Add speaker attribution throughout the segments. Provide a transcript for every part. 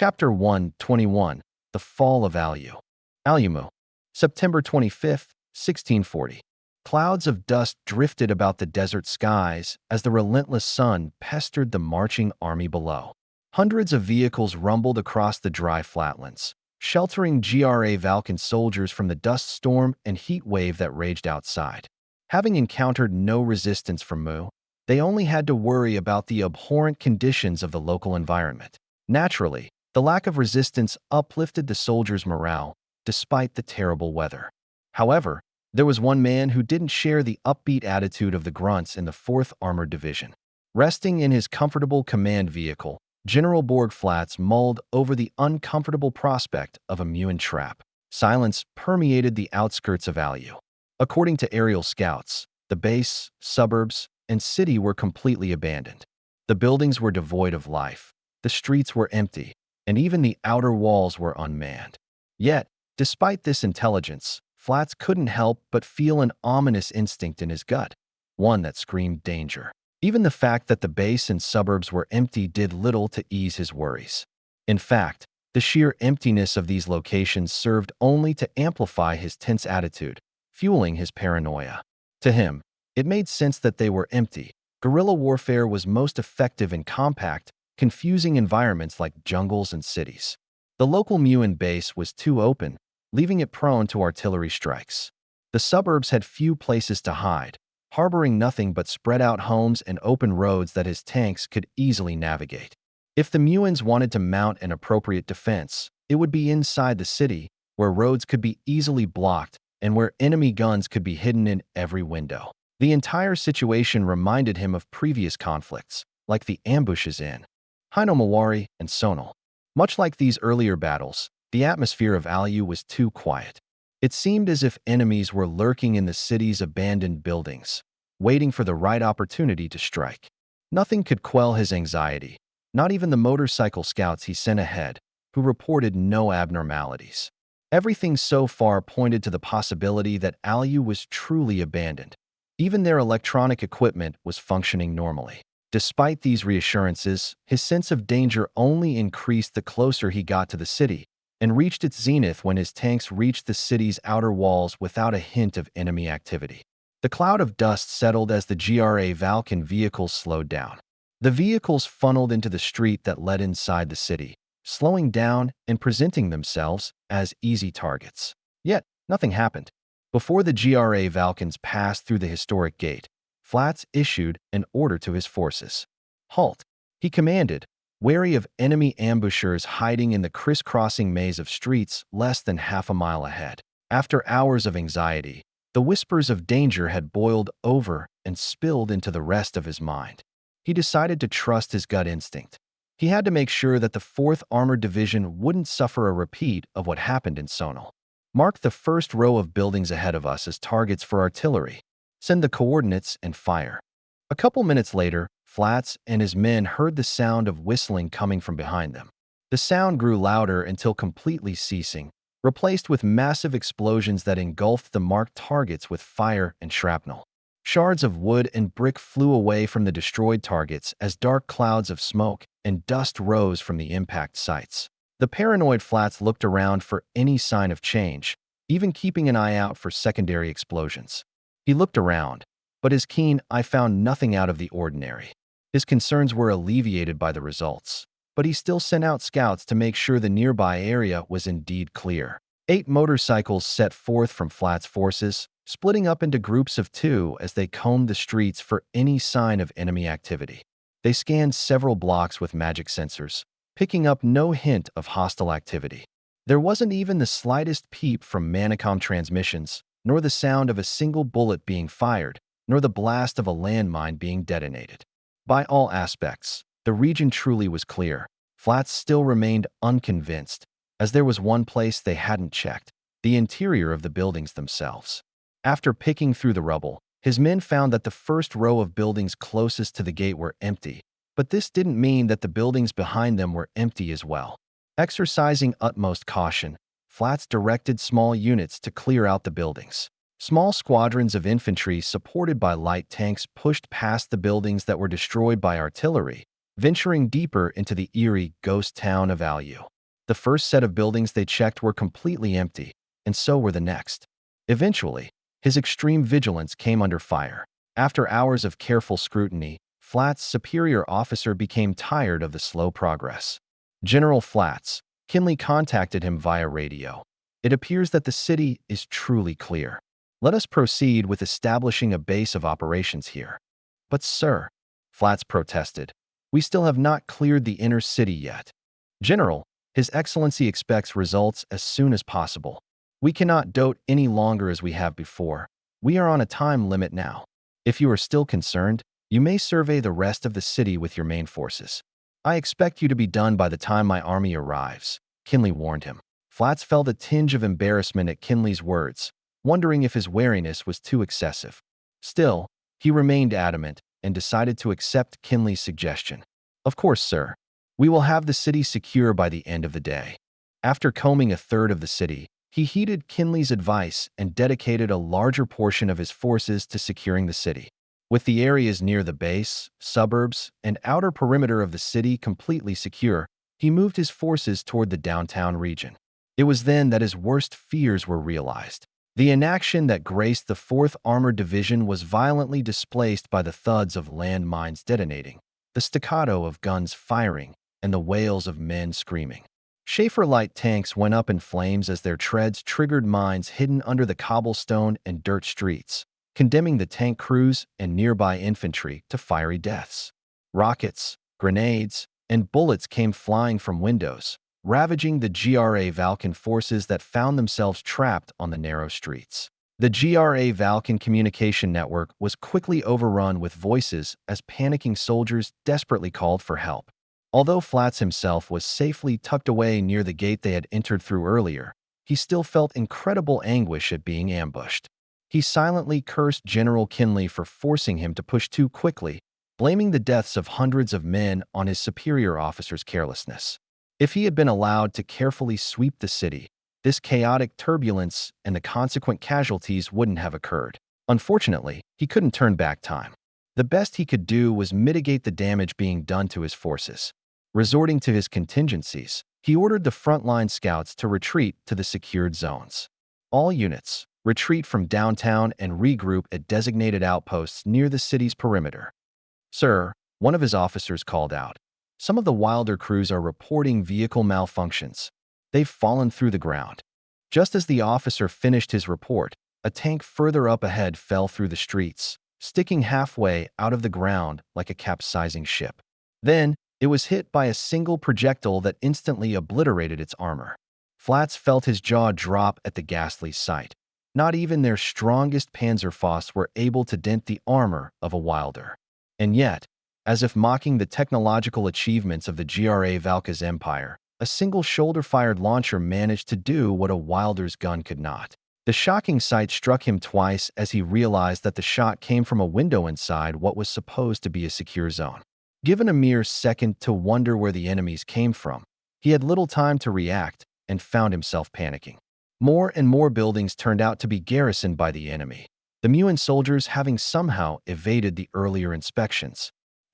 Speaker 1: Chapter 121. The Fall of Alu. Alumu. September 25th, 1640. Clouds of dust drifted about the desert skies as the relentless sun pestered the marching army below. Hundreds of vehicles rumbled across the dry flatlands, sheltering Valkan soldiers from the dust storm and heat wave that raged outside. Having encountered no resistance from Mu, they only had to worry about the abhorrent conditions of the local environment. Naturally, the lack of resistance uplifted the soldiers' morale, despite the terrible weather. However, there was one man who didn't share the upbeat attitude of the grunts in the 4th Armored Division. Resting in his comfortable command vehicle, General Borgflatz mulled over the uncomfortable prospect of a Muin trap. Silence permeated the outskirts of Alu. According to aerial scouts, the base, suburbs, and city were completely abandoned. The buildings were devoid of life, the streets were empty, and even the outer walls were unmanned. Yet, despite this intelligence, Flatz couldn't help but feel an ominous instinct in his gut, one that screamed danger. Even the fact that the base and suburbs were empty did little to ease his worries. In fact, the sheer emptiness of these locations served only to amplify his tense attitude, fueling his paranoia. To him, it made sense that they were empty. Guerrilla warfare was most effective in compact, confusing environments like jungles and cities. The local Muin base was too open, leaving it prone to artillery strikes. The suburbs had few places to hide, harboring nothing but spread-out homes and open roads that his tanks could easily navigate. If the Muins wanted to mount an appropriate defense, it would be inside the city, where roads could be easily blocked and where enemy guns could be hidden in every window. The entire situation reminded him of previous conflicts, like the ambushes in Hinomawari and Sonal. Much like these earlier battles, the atmosphere of Alu was too quiet. It seemed as if enemies were lurking in the city's abandoned buildings, waiting for the right opportunity to strike. Nothing could quell his anxiety, not even the motorcycle scouts he sent ahead, who reported no abnormalities. Everything so far pointed to the possibility that Alu was truly abandoned. Even their electronic equipment was functioning normally. Despite these reassurances, his sense of danger only increased the closer he got to the city, and reached its zenith when his tanks reached the city's outer walls without a hint of enemy activity. The cloud of dust settled as the Valkan vehicles slowed down. The vehicles funneled into the street that led inside the city, slowing down and presenting themselves as easy targets. Yet, nothing happened. Before the Valkans passed through the historic gate, Flatz issued an order to his forces. "Halt," he commanded, wary of enemy ambushers hiding in the crisscrossing maze of streets less than half a mile ahead. After hours of anxiety, the whispers of danger had boiled over and spilled into the rest of his mind. He decided to trust his gut instinct. He had to make sure that the 4th Armored Division wouldn't suffer a repeat of what happened in Sonal. "Mark the first row of buildings ahead of us as targets for artillery. Send the coordinates and fire." A couple minutes later, Flatz and his men heard the sound of whistling coming from behind them. The sound grew louder until completely ceasing, replaced with massive explosions that engulfed the marked targets with fire and shrapnel. Shards of wood and brick flew away from the destroyed targets as dark clouds of smoke and dust rose from the impact sites. The paranoid Flatz looked around for any sign of change, even keeping an eye out for secondary explosions. He looked around, but his keen eye found nothing out of the ordinary. His concerns were alleviated by the results, but he still sent out scouts to make sure the nearby area was indeed clear. 8 motorcycles set forth from Flatz's forces, splitting up into groups of 2 as they combed the streets for any sign of enemy activity. They scanned several blocks with magic sensors, picking up no hint of hostile activity. There wasn't even the slightest peep from Manicom transmissions, nor the sound of a single bullet being fired, nor the blast of a landmine being detonated. By all aspects, the region truly was clear. Flatz still remained unconvinced, as there was one place they hadn't checked: the interior of the buildings themselves. After picking through the rubble, his men found that the first row of buildings closest to the gate were empty, but this didn't mean that the buildings behind them were empty as well. Exercising utmost caution, Flatz directed small units to clear out the buildings. Small squadrons of infantry supported by light tanks pushed past the buildings that were destroyed by artillery, venturing deeper into the eerie ghost town of Alu. The first set of buildings they checked were completely empty, and so were the next. Eventually, his extreme vigilance came under fire. After hours of careful scrutiny, Flatt's superior officer became tired of the slow progress. General Flatts, Kinley contacted him via radio. It appears that the city is truly clear. Let us proceed with establishing a base of operations here. But sir, Flatts protested, we still have not cleared the inner city yet. General, His Excellency expects results as soon as possible. We cannot dote any longer as we have before. We are on a time limit now. If you are still concerned, you may survey the rest of the city with your main forces. I expect you to be done by the time my army arrives, Kinley warned him. Flatts felt a tinge of embarrassment at Kinley's words, wondering if his wariness was too excessive. Still, he remained adamant and decided to accept Kinley's suggestion. Of course, sir. We will have the city secure by the end of the day. After combing a third of the city, he heeded Kinley's advice and dedicated a larger portion of his forces to securing the city. With the areas near the base, suburbs, and outer perimeter of the city completely secure, he moved his forces toward the downtown region. It was then that his worst fears were realized. The inaction that graced the 4th Armored Division was violently displaced by the thuds of landmines detonating, the staccato of guns firing, and the wails of men screaming. Schaefer light tanks went up in flames as their treads triggered mines hidden under the cobblestone and dirt streets, condemning the tank crews and nearby infantry to fiery deaths. Rockets, grenades, and bullets came flying from windows, ravaging the GRA Valkan forces that found themselves trapped on the narrow streets. The GRA Valkan communication network was quickly overrun with voices as panicking soldiers desperately called for help. Although Flatts himself was safely tucked away near the gate they had entered through earlier, he still felt incredible anguish at being ambushed. He silently cursed General Kinley for forcing him to push too quickly, blaming the deaths of hundreds of men on his superior officer's carelessness. If he had been allowed to carefully sweep the city, this chaotic turbulence and the consequent casualties wouldn't have occurred. Unfortunately, he couldn't turn back time. The best he could do was mitigate the damage being done to his forces. Resorting to his contingencies, he ordered the frontline scouts to retreat to the secured zones. All units, retreat from downtown and regroup at designated outposts near the city's perimeter. Sir, one of his officers called out. Some of the Wilder crews are reporting vehicle malfunctions. They've fallen through the ground. Just as the officer finished his report, a tank further up ahead fell through the streets, sticking halfway out of the ground like a capsizing ship. Then, it was hit by a single projectile that instantly obliterated its armor. Flatts felt his jaw drop at the ghastly sight. Not even their strongest Panzerfausts were able to dent the armor of a Wilder. And yet, as if mocking the technological achievements of the GRA Valka's empire, a single shoulder-fired launcher managed to do what a Wilder's gun could not. The shocking sight struck him twice as he realized that the shot came from a window inside what was supposed to be a secure zone. Given a mere second to wonder where the enemies came from, he had little time to react and found himself panicking. More and more buildings turned out to be garrisoned by the enemy, the Muin soldiers having somehow evaded the earlier inspections.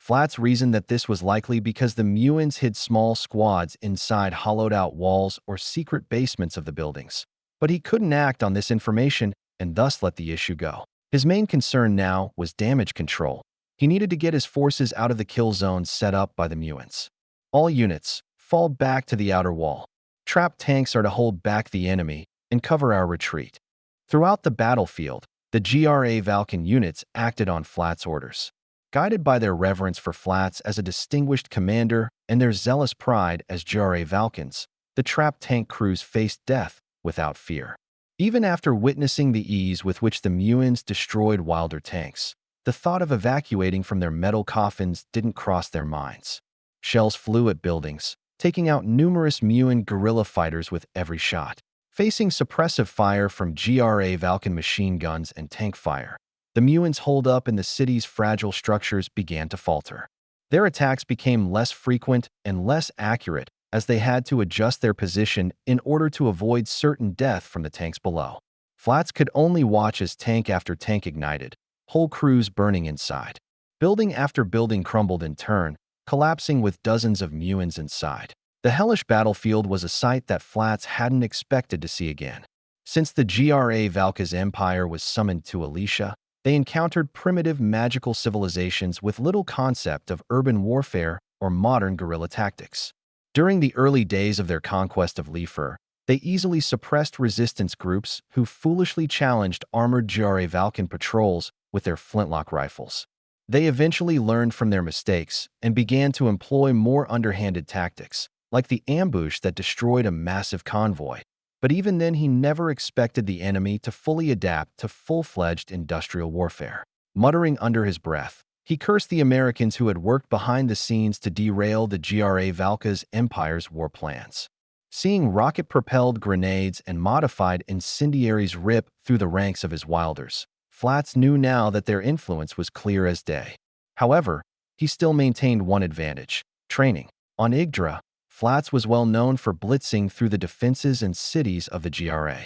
Speaker 1: Flatts reasoned that this was likely because the Muins hid small squads inside hollowed-out walls or secret basements of the buildings. But he couldn't act on this information and thus let the issue go. His main concern now was damage control. He needed to get his forces out of the kill zones set up by the Muins. All units, fall back to the outer wall. Trapped tanks are to hold back the enemy and cover our retreat. Throughout the battlefield, the GRA Valkan units acted on Flatts' orders. Guided by their reverence for Flatts as a distinguished commander and their zealous pride as GRA Valkans, the trapped tank crews faced death without fear. Even after witnessing the ease with which the Muins destroyed Wilder tanks, the thought of evacuating from their metal coffins didn't cross their minds. Shells flew at buildings, taking out numerous Muin guerrilla fighters with every shot. Facing suppressive fire from GRA Valkan machine guns and tank fire, the Muins holed up in the city's fragile structures began to falter. Their attacks became less frequent and less accurate as they had to adjust their position in order to avoid certain death from the tanks below. Flatts could only watch as tank after tank ignited, whole crews burning inside. Building after building crumbled in turn, collapsing with dozens of Muons inside. The hellish battlefield was a sight that Flats hadn't expected to see again. Since the GRA Valka's empire was summoned to Alicia, they encountered primitive magical civilizations with little concept of urban warfare or modern guerrilla tactics. During the early days of their conquest of Lifer, they easily suppressed resistance groups who foolishly challenged armored GRA Valkan patrols with their flintlock rifles. They eventually learned from their mistakes and began to employ more underhanded tactics, like the ambush that destroyed a massive convoy. But even then, he never expected the enemy to fully adapt to full-fledged industrial warfare. Muttering under his breath, he cursed the Americans who had worked behind the scenes to derail the GRA Valka's empire's war plans. Seeing rocket-propelled grenades and modified incendiaries rip through the ranks of his wilders, Flats knew now that their influence was clear as day. However, he still maintained one advantage: training. On Yggdra, Flats was well known for blitzing through the defenses and cities of the GRA.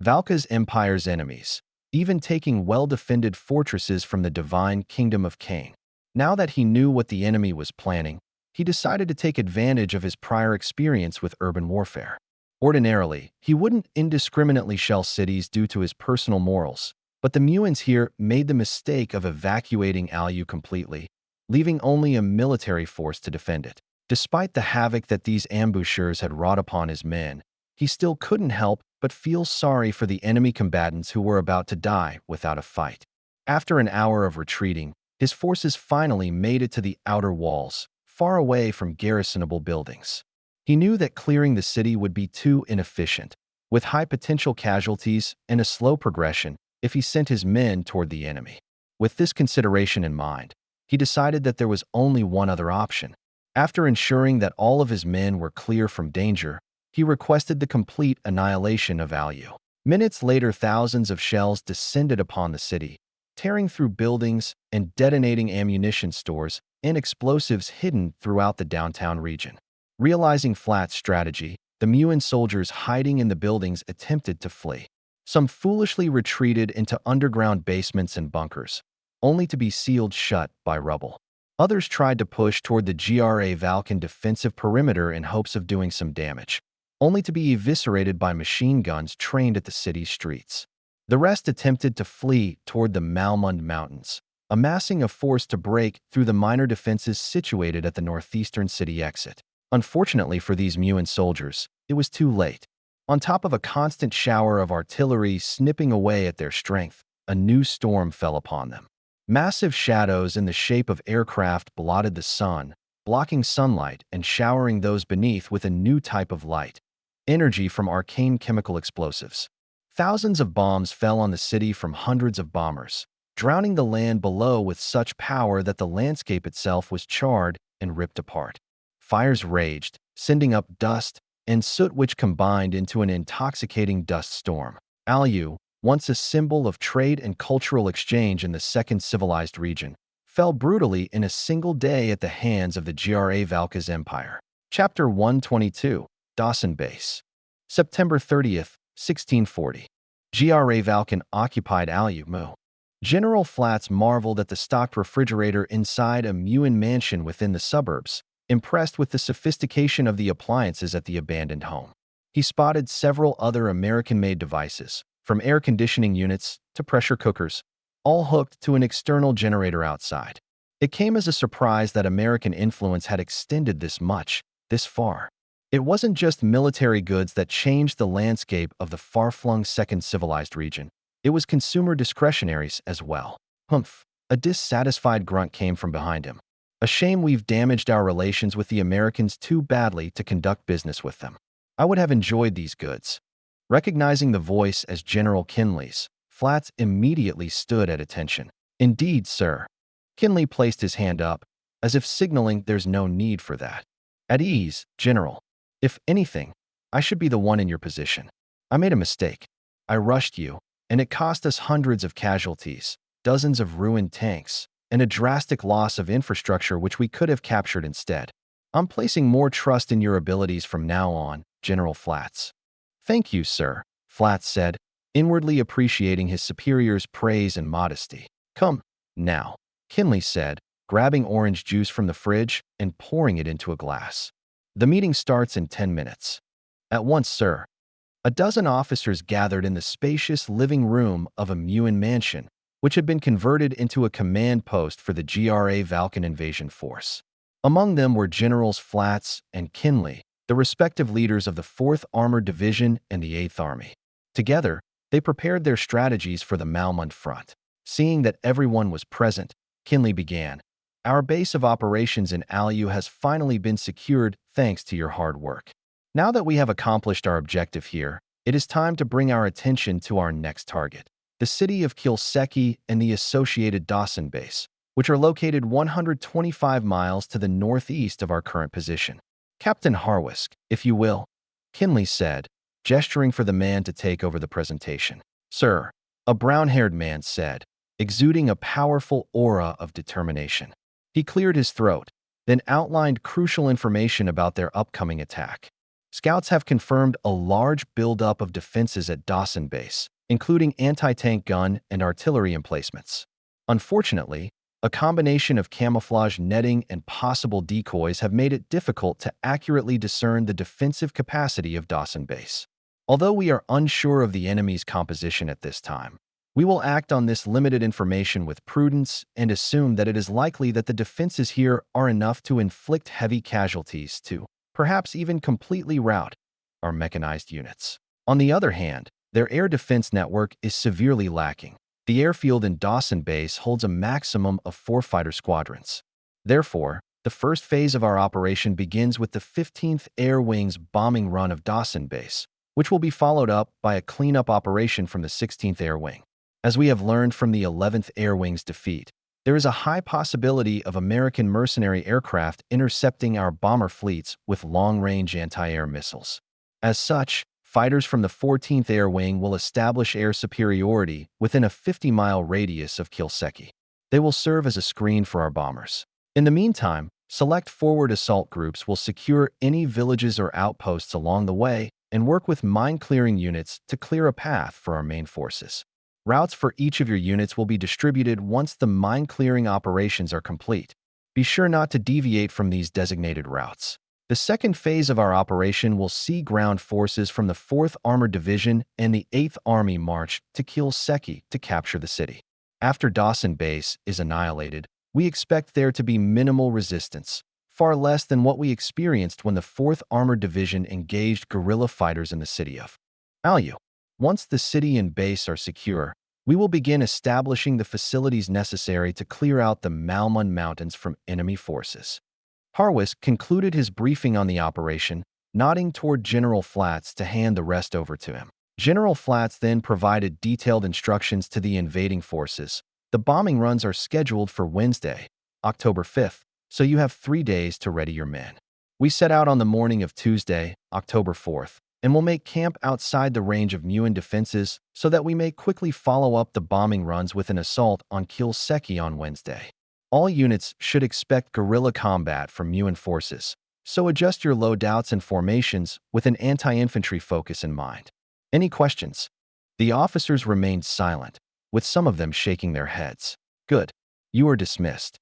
Speaker 1: Valka's empire's enemies, even taking well-defended fortresses from the divine kingdom of Cain. Now that he knew what the enemy was planning, he decided to take advantage of his prior experience with urban warfare. Ordinarily, he wouldn't indiscriminately shell cities due to his personal morals, but the Muons here made the mistake of evacuating Alu completely, leaving only a military force to defend it. Despite the havoc that these ambushers had wrought upon his men, he still couldn't help but feel sorry for the enemy combatants who were about to die without a fight. After an hour of retreating, his forces finally made it to the outer walls, far away from garrisonable buildings. He knew that clearing the city would be too inefficient, with high potential casualties and a slow progression if he sent his men toward the enemy. With this consideration in mind, he decided that there was only one other option. After ensuring that all of his men were clear from danger, he requested the complete annihilation of Alu. Minutes later, thousands of shells descended upon the city, tearing through buildings and detonating ammunition stores and explosives hidden throughout the downtown region. Realizing Flat's strategy, the Muon soldiers hiding in the buildings attempted to flee. Some foolishly retreated into underground basements and bunkers, only to be sealed shut by rubble. Others tried to push toward the GRA Valkan defensive perimeter in hopes of doing some damage, only to be eviscerated by machine guns trained at the city's streets. The rest attempted to flee toward the Malmund Mountains, amassing a force to break through the minor defenses situated at the northeastern city exit. Unfortunately for these Muon soldiers, it was too late. On top of a constant shower of artillery snipping away at their strength, a new storm fell upon them. Massive shadows in the shape of aircraft blotted the sun, blocking sunlight and showering those beneath with a new type of light: energy from arcane chemical explosives. Thousands of bombs fell on the city from hundreds of bombers, drowning the land below with such power that the landscape itself was charred and ripped apart. Fires raged, sending up dust and soot which combined into an intoxicating dust storm. Alu, once a symbol of trade and cultural exchange in the second civilized region, fell brutally in a single day at the hands of the GRA Valka's empire. Chapter 122, Dawson Base. September 30th, 1640. GRA Valkan occupied Alu. General Flats marveled at the stocked refrigerator inside a Muon mansion within the suburbs, impressed with the sophistication of the appliances at the abandoned home. He spotted several other American-made devices, from air conditioning units to pressure cookers, all hooked to an external generator outside. It came as a surprise that American influence had extended this far. It wasn't just military goods that changed the landscape of the far-flung second civilized region. It was consumer discretionaries as well. Humph! A dissatisfied grunt came from behind him. A shame we've damaged our relations with the Americans too badly to conduct business with them. I would have enjoyed these goods. Recognizing the voice as General Kinley's, Flats immediately stood at attention. Indeed, sir. Kinley placed his hand up, as if signaling there's no need for that. At ease, General. If anything, I should be the one in your position. I made a mistake. I rushed you, and it cost us hundreds of casualties, dozens of ruined tanks, and a drastic loss of infrastructure which we could have captured instead. I'm placing more trust in your abilities from now on, General Flats. Thank you, sir, Flats said, inwardly appreciating his superior's praise and modesty. Come, now, Kinley said, grabbing orange juice from the fridge and pouring it into a glass. The meeting starts in 10 minutes. At once, sir. A dozen officers gathered in the spacious living room of a Muin mansion, which had been converted into a command post for the GRA Valkan invasion force. Among them were Generals Flats and Kinley, the respective leaders of the 4th Armored Division and the 8th Army. Together, they prepared their strategies for the Malmund front. Seeing that everyone was present, Kinley began. Our base of operations in Alu has finally been secured thanks to your hard work. Now that we have accomplished our objective here, it is time to bring our attention to our next target, the city of Kilseki and the associated Dawson base, which are located 125 miles to the northeast of our current position. Captain Harwisk, if you will, Kinley said, gesturing for the man to take over the presentation. Sir, a brown-haired man said, exuding a powerful aura of determination. He cleared his throat, then outlined crucial information about their upcoming attack. Scouts have confirmed a large buildup of defenses at Dawson Base, including anti-tank gun and artillery emplacements. Unfortunately, a combination of camouflage netting and possible decoys have made it difficult to accurately discern the defensive capacity of Dawson Base. Although we are unsure of the enemy's composition at this time, we will act on this limited information with prudence and assume that it is likely that the defenses here are enough to inflict heavy casualties to, perhaps even completely rout, our mechanized units. On the other hand, their air defense network is severely lacking. The airfield in Dawson Base holds a maximum of 4 fighter squadrons. Therefore, the first phase of our operation begins with the 15th Air Wing's bombing run of Dawson Base, which will be followed up by a cleanup operation from the 16th Air Wing. As we have learned from the 11th Air Wing's defeat, there is a high possibility of American mercenary aircraft intercepting our bomber fleets with long-range anti-air missiles. As such, fighters from the 14th Air Wing will establish air superiority within a 50-mile radius of Kilseki. They will serve as a screen for our bombers. In the meantime, select forward assault groups will secure any villages or outposts along the way and work with mine-clearing units to clear a path for our main forces. Routes for each of your units will be distributed once the mine-clearing operations are complete. Be sure not to deviate from these designated routes. The second phase of our operation will see ground forces from the 4th Armored Division and the 8th Army march to Kilseki to capture the city. After Dawson Base is annihilated, we expect there to be minimal resistance, far less than what we experienced when the 4th Armored Division engaged guerrilla fighters in the city of Alu. Once the city and base are secure, we will begin establishing the facilities necessary to clear out the Malmund Mountains from enemy forces. Harwisk concluded his briefing on the operation, nodding toward General Flats to hand the rest over to him. General Flats then provided detailed instructions to the invading forces. The bombing runs are scheduled for Wednesday, October 5th, so you have 3 days to ready your men. We set out on the morning of Tuesday, October 4th, and will make camp outside the range of Muin defenses so that we may quickly follow up the bombing runs with an assault on Kilseki on Wednesday. All units should expect guerrilla combat from Muin forces, so adjust your loadouts and formations with an anti-infantry focus in mind. Any questions? The officers remained silent, with some of them shaking their heads. Good. You are dismissed.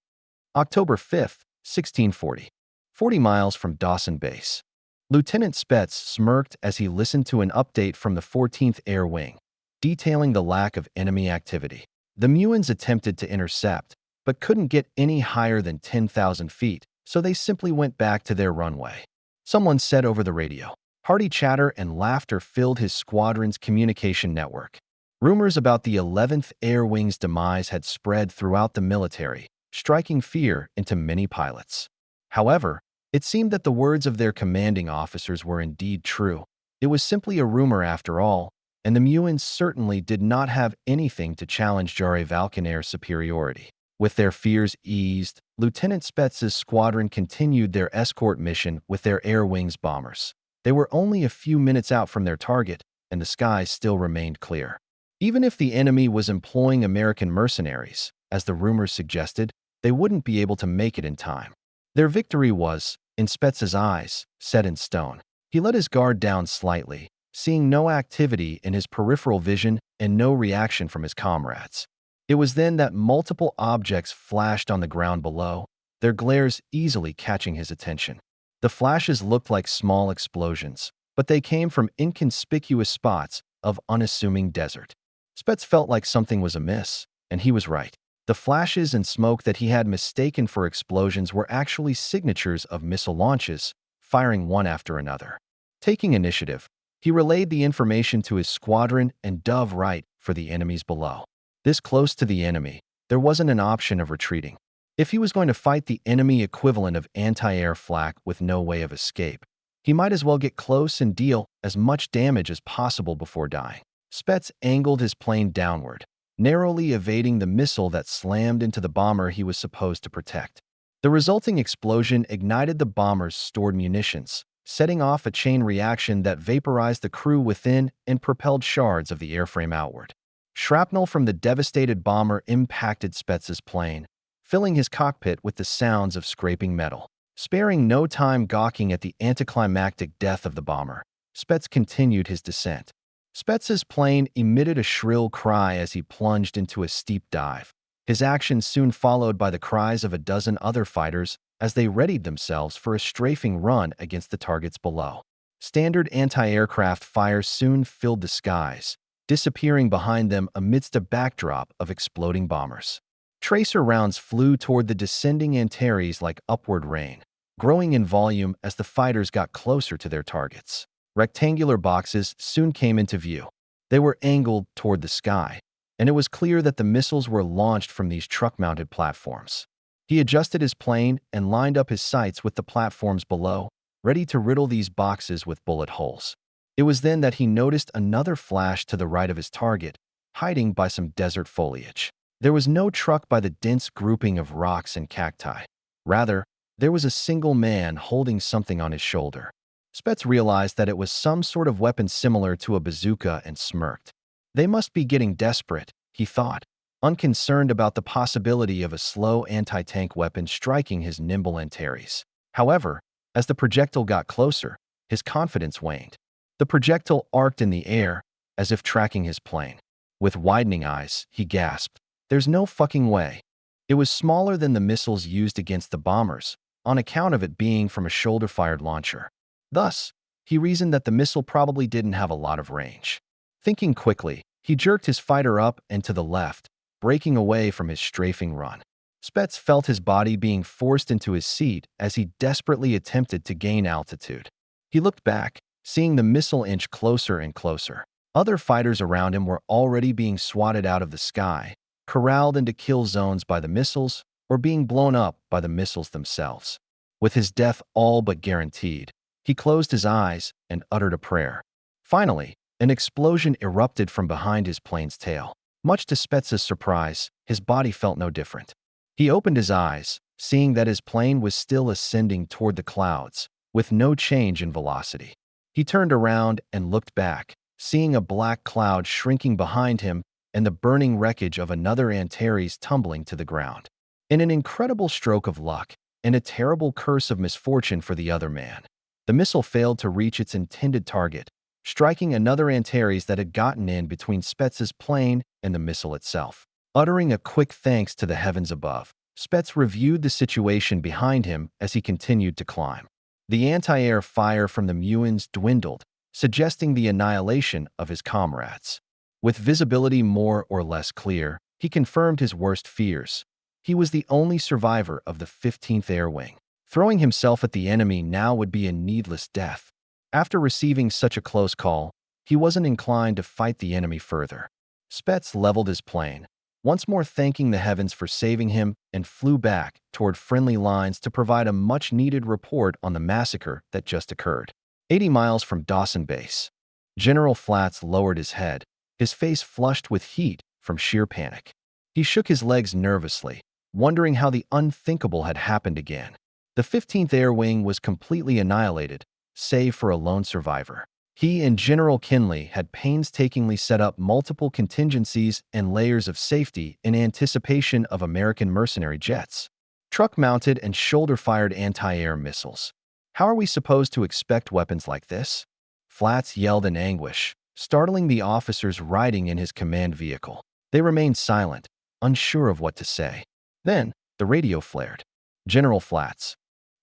Speaker 1: October 5th, 1640. 40 miles from Dawson Base. Lieutenant Spetz smirked as he listened to an update from the 14th Air Wing, detailing the lack of enemy activity. The Muins attempted to intercept, but couldn't get any higher than 10,000 feet, so they simply went back to their runway. Someone said over the radio. Hearty chatter and laughter filled his squadron's communication network. Rumors about the 11th Air Wing's demise had spread throughout the military, striking fear into many pilots. However, it seemed that the words of their commanding officers were indeed true. It was simply a rumor after all, and the Muins certainly did not have anything to challenge Jare Valkan air superiority. With their fears eased, Lieutenant Spetz's squadron continued their escort mission with their Air Wing's bombers. They were only a few minutes out from their target, and the skies still remained clear. Even if the enemy was employing American mercenaries, as the rumors suggested, they wouldn't be able to make it in time. Their victory was, in Spetz's eyes, set in stone. He let his guard down slightly, seeing no activity in his peripheral vision and no reaction from his comrades. It was then that multiple objects flashed on the ground below, their glares easily catching his attention. The flashes looked like small explosions, but they came from inconspicuous spots of unassuming desert. Spets felt like something was amiss, and he was right. The flashes and smoke that he had mistaken for explosions were actually signatures of missile launches, firing one after another. Taking initiative, he relayed the information to his squadron and dove right for the enemies below. This close to the enemy, there wasn't an option of retreating. If he was going to fight the enemy equivalent of anti-air flak with no way of escape, he might as well get close and deal as much damage as possible before dying. Spets angled his plane downward, narrowly evading the missile that slammed into the bomber he was supposed to protect. The resulting explosion ignited the bomber's stored munitions, setting off a chain reaction that vaporized the crew within and propelled shards of the airframe outward. Shrapnel from the devastated bomber impacted Spets's plane, filling his cockpit with the sounds of scraping metal. Sparing no time gawking at the anticlimactic death of the bomber, Spets continued his descent. Spets's plane emitted a shrill cry as he plunged into a steep dive, his actions soon followed by the cries of a dozen other fighters as they readied themselves for a strafing run against the targets below. Standard anti-aircraft fire soon filled the skies, disappearing behind them amidst a backdrop of exploding bombers. Tracer rounds flew toward the descending Antares like upward rain, growing in volume as the fighters got closer to their targets. Rectangular boxes soon came into view. They were angled toward the sky, and it was clear that the missiles were launched from these truck-mounted platforms. He adjusted his plane and lined up his sights with the platforms below, ready to riddle these boxes with bullet holes. It was then that he noticed another flash to the right of his target, hiding by some desert foliage. There was no truck by the dense grouping of rocks and cacti. Rather, there was a single man holding something on his shoulder. Spets realized that it was some sort of weapon similar to a bazooka and smirked. They must be getting desperate, he thought, unconcerned about the possibility of a slow anti-tank weapon striking his nimble Antares. However, as the projectile got closer, his confidence waned. The projectile arced in the air, as if tracking his plane. With widening eyes, he gasped, "There's no fucking way." It was smaller than the missiles used against the bombers, on account of it being from a shoulder-fired launcher. Thus, he reasoned that the missile probably didn't have a lot of range. Thinking quickly, he jerked his fighter up and to the left, breaking away from his strafing run. Spets felt his body being forced into his seat as he desperately attempted to gain altitude. He looked back, seeing the missile inch closer and closer. Other fighters around him were already being swatted out of the sky, corralled into kill zones by the missiles, or being blown up by the missiles themselves. With his death all but guaranteed, he closed his eyes and uttered a prayer. Finally, an explosion erupted from behind his plane's tail. Much to Spets's surprise, his body felt no different. He opened his eyes, seeing that his plane was still ascending toward the clouds, with no change in velocity. He turned around and looked back, seeing a black cloud shrinking behind him and the burning wreckage of another Antares tumbling to the ground. In an incredible stroke of luck and a terrible curse of misfortune for the other man, the missile failed to reach its intended target, striking another Antares that had gotten in between Spets's plane and the missile itself. Uttering a quick thanks to the heavens above, Spets reviewed the situation behind him as he continued to climb. The anti-air fire from the Muons dwindled, suggesting the annihilation of his comrades. With visibility more or less clear, he confirmed his worst fears. He was the only survivor of the 15th Air Wing. Throwing himself at the enemy now would be a needless death. After receiving such a close call, he wasn't inclined to fight the enemy further. Spets leveled his plane, once more thanking the heavens for saving him, and flew back toward friendly lines to provide a much-needed report on the massacre that just occurred. 80 miles from Dawson Base, General Flats lowered his head, his face flushed with heat from sheer panic. He shook his legs nervously, wondering how the unthinkable had happened again. The 15th Air Wing was completely annihilated, save for a lone survivor. He and General Kinley had painstakingly set up multiple contingencies and layers of safety in anticipation of American mercenary jets, truck-mounted and shoulder-fired anti-air missiles. How are we supposed to expect weapons like this? Flats yelled in anguish, startling the officers riding in his command vehicle. They remained silent, unsure of what to say. Then, the radio flared. General Flats.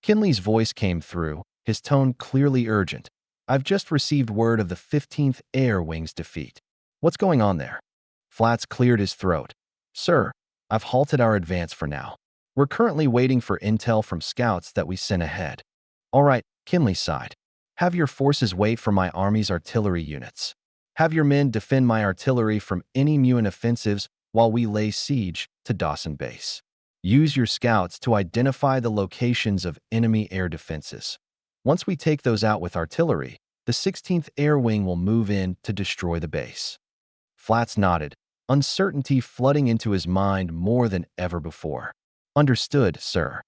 Speaker 1: Kinley's voice came through, his tone clearly urgent. I've just received word of the 15th Air Wing's defeat. What's going on there? Flats cleared his throat. Sir, I've halted our advance for now. We're currently waiting for intel from scouts that we sent ahead. All right, Kinley sighed. Have your forces wait for my army's artillery units. Have your men defend my artillery from any Muin offensives while we lay siege to Dawson Base. Use your scouts to identify the locations of enemy air defenses. Once we take those out with artillery, the 16th Air Wing will move in to destroy the base. Flats nodded, uncertainty flooding into his mind more than ever before. Understood, sir.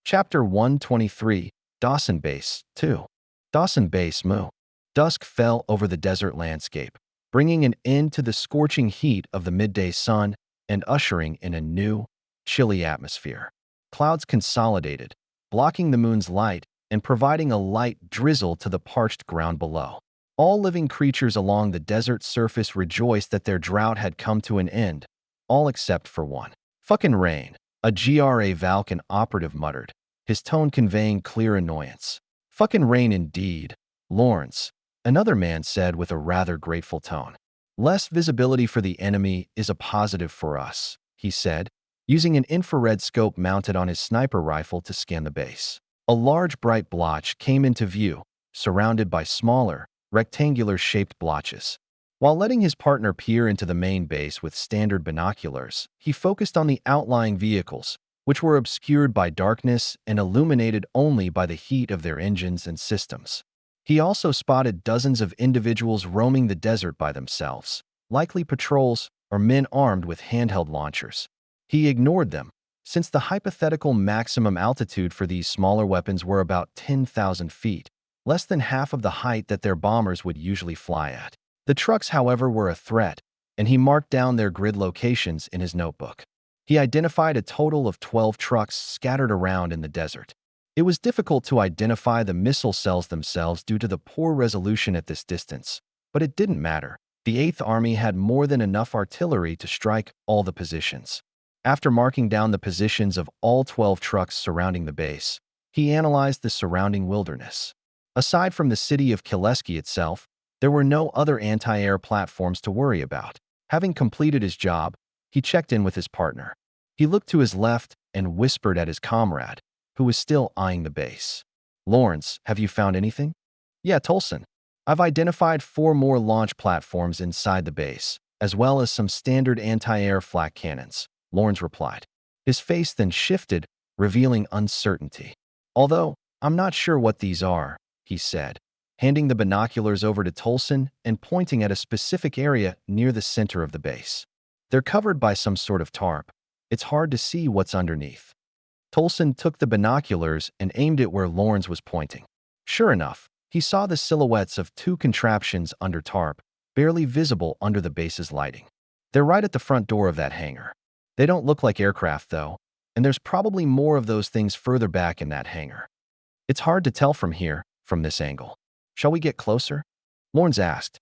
Speaker 1: Chapter 123, Dawson Base 2. Dawson Base Mu. Dusk fell over the desert landscape, bringing an end to the scorching heat of the midday sun and ushering in a new, chilly atmosphere. Clouds consolidated, blocking the moon's light and providing a light drizzle to the parched ground below. All living creatures along the desert surface rejoiced that their drought had come to an end, all except for one. Fucking rain, a GRA Valken operative muttered, his tone conveying clear annoyance. Fucking rain indeed, Lawrence, another man said with a rather grateful tone. Less visibility for the enemy is a positive for us, he said, using an infrared scope mounted on his sniper rifle to scan the base. A large bright blotch came into view, surrounded by smaller, rectangular-shaped blotches. While letting his partner peer into the main base with standard binoculars, he focused on the outlying vehicles, which were obscured by darkness and illuminated only by the heat of their engines and systems. He also spotted dozens of individuals roaming the desert by themselves, likely patrols or men armed with handheld launchers. He ignored them, since the hypothetical maximum altitude for these smaller weapons were about 10,000 feet, less than half of the height that their bombers would usually fly at. The trucks, however, were a threat, and he marked down their grid locations in his notebook. He identified a total of 12 trucks scattered around in the desert. It was difficult to identify the missile cells themselves due to the poor resolution at this distance, but it didn't matter. The 8th Army had more than enough artillery to strike all the positions. After marking down the positions of all 12 trucks surrounding the base, he analyzed the surrounding wilderness. Aside from the city of Kileski itself, there were no other anti-air platforms to worry about. Having completed his job, he checked in with his partner. He looked to his left and whispered at his comrade, who was still eyeing the base. Lawrence, have you found anything? Yeah, Tolson. I've identified 4 more launch platforms inside the base, as well as some standard anti-air flak cannons, Lawrence replied. His face then shifted, revealing uncertainty. Although, I'm not sure what these are, he said, handing the binoculars over to Tolson and pointing at a specific area near the center of the base. They're covered by some sort of tarp. It's hard to see what's underneath. Tolson took the binoculars and aimed it where Lawrence was pointing. Sure enough, he saw the silhouettes of 2 contraptions under tarp, barely visible under the base's lighting. They're right at the front door of that hangar. They don't look like aircraft, though, and there's probably more of those things further back in that hangar. It's hard to tell from here, from this angle. Shall we get closer? Lawrence asked.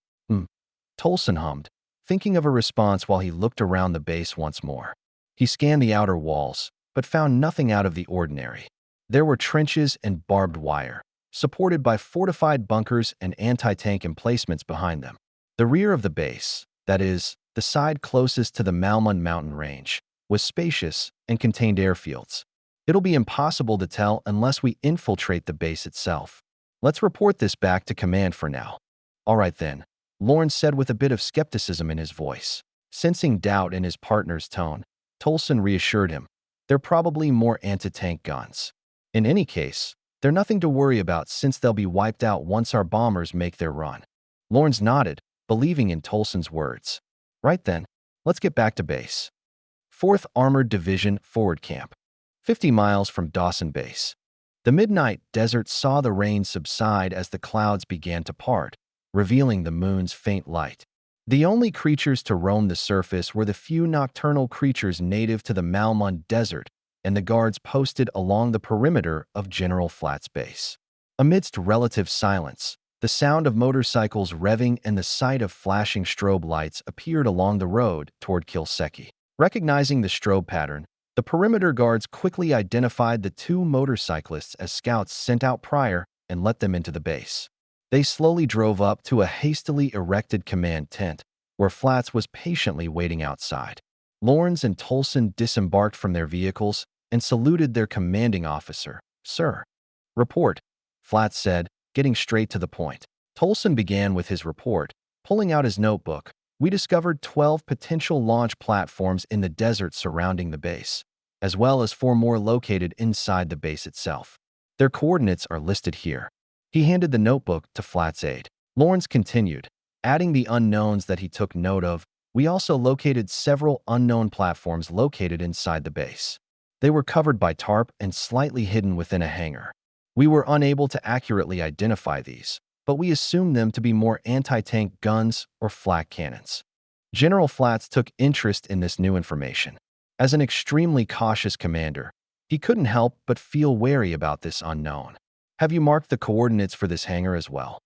Speaker 1: Tolson hummed, thinking of a response while he looked around the base once more. He scanned the outer walls, but found nothing out of the ordinary. There were trenches and barbed wire, supported by fortified bunkers and anti-tank emplacements behind them. The rear of the base, that is, the side closest to the Malmund mountain range, was spacious and contained airfields. It'll be impossible to tell unless we infiltrate the base itself. Let's report this back to command for now. All right then, Lawrence said with a bit of skepticism in his voice. Sensing doubt in his partner's tone, Tolson reassured him. They're probably more anti-tank guns. In any case, they're nothing to worry about since they'll be wiped out once our bombers make their run. Lawrence nodded, believing in Tolson's words. Right then, let's get back to base. 4th Armored Division Forward Camp, 50 miles from Dawson Base. The midnight desert saw the rain subside as the clouds began to part, revealing the moon's faint light. The only creatures to roam the surface were the few nocturnal creatures native to the Malmund Desert and the guards posted along the perimeter of General Flats Base. Amidst relative silence, the sound of motorcycles revving and the sight of flashing strobe lights appeared along the road toward Kilseki. Recognizing the strobe pattern, the perimeter guards quickly identified the two motorcyclists as scouts sent out prior and let them into the base. They slowly drove up to a hastily erected command tent, where Flats was patiently waiting outside. Lawrence and Tolson disembarked from their vehicles and saluted their commanding officer. "Sir." "Report," Flats said, getting straight to the point. Tolson began with his report, pulling out his notebook. "We discovered 12 potential launch platforms in the desert surrounding the base, as well as 4 more located inside the base itself. Their coordinates are listed here." He handed the notebook to Flats' aide. Lawrence continued, adding the unknowns that he took note of. "We also located several unknown platforms located inside the base. They were covered by tarp and slightly hidden within a hangar. We were unable to accurately identify these, but we assumed them to be more anti-tank guns or flak cannons." General Flats took interest in this new information. As an extremely cautious commander, he couldn't help but feel wary about this unknown. "Have you marked the coordinates for this hangar as well?"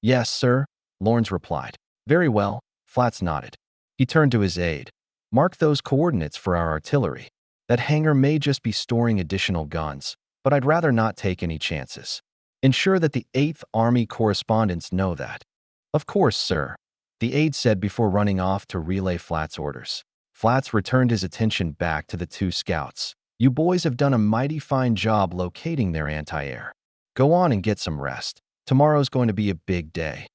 Speaker 1: "Yes, sir," Lawrence replied. "Very well," Flats nodded. He turned to his aide. "Mark those coordinates for our artillery. That hangar may just be storing additional guns, but I'd rather not take any chances. Ensure that the 8th Army correspondents know that." "Of course, sir," the aide said before running off to relay Flats' orders. Flats returned his attention back to the two scouts. "You boys have done a mighty fine job locating their anti-air. Go on and get some rest. Tomorrow's going to be a big day."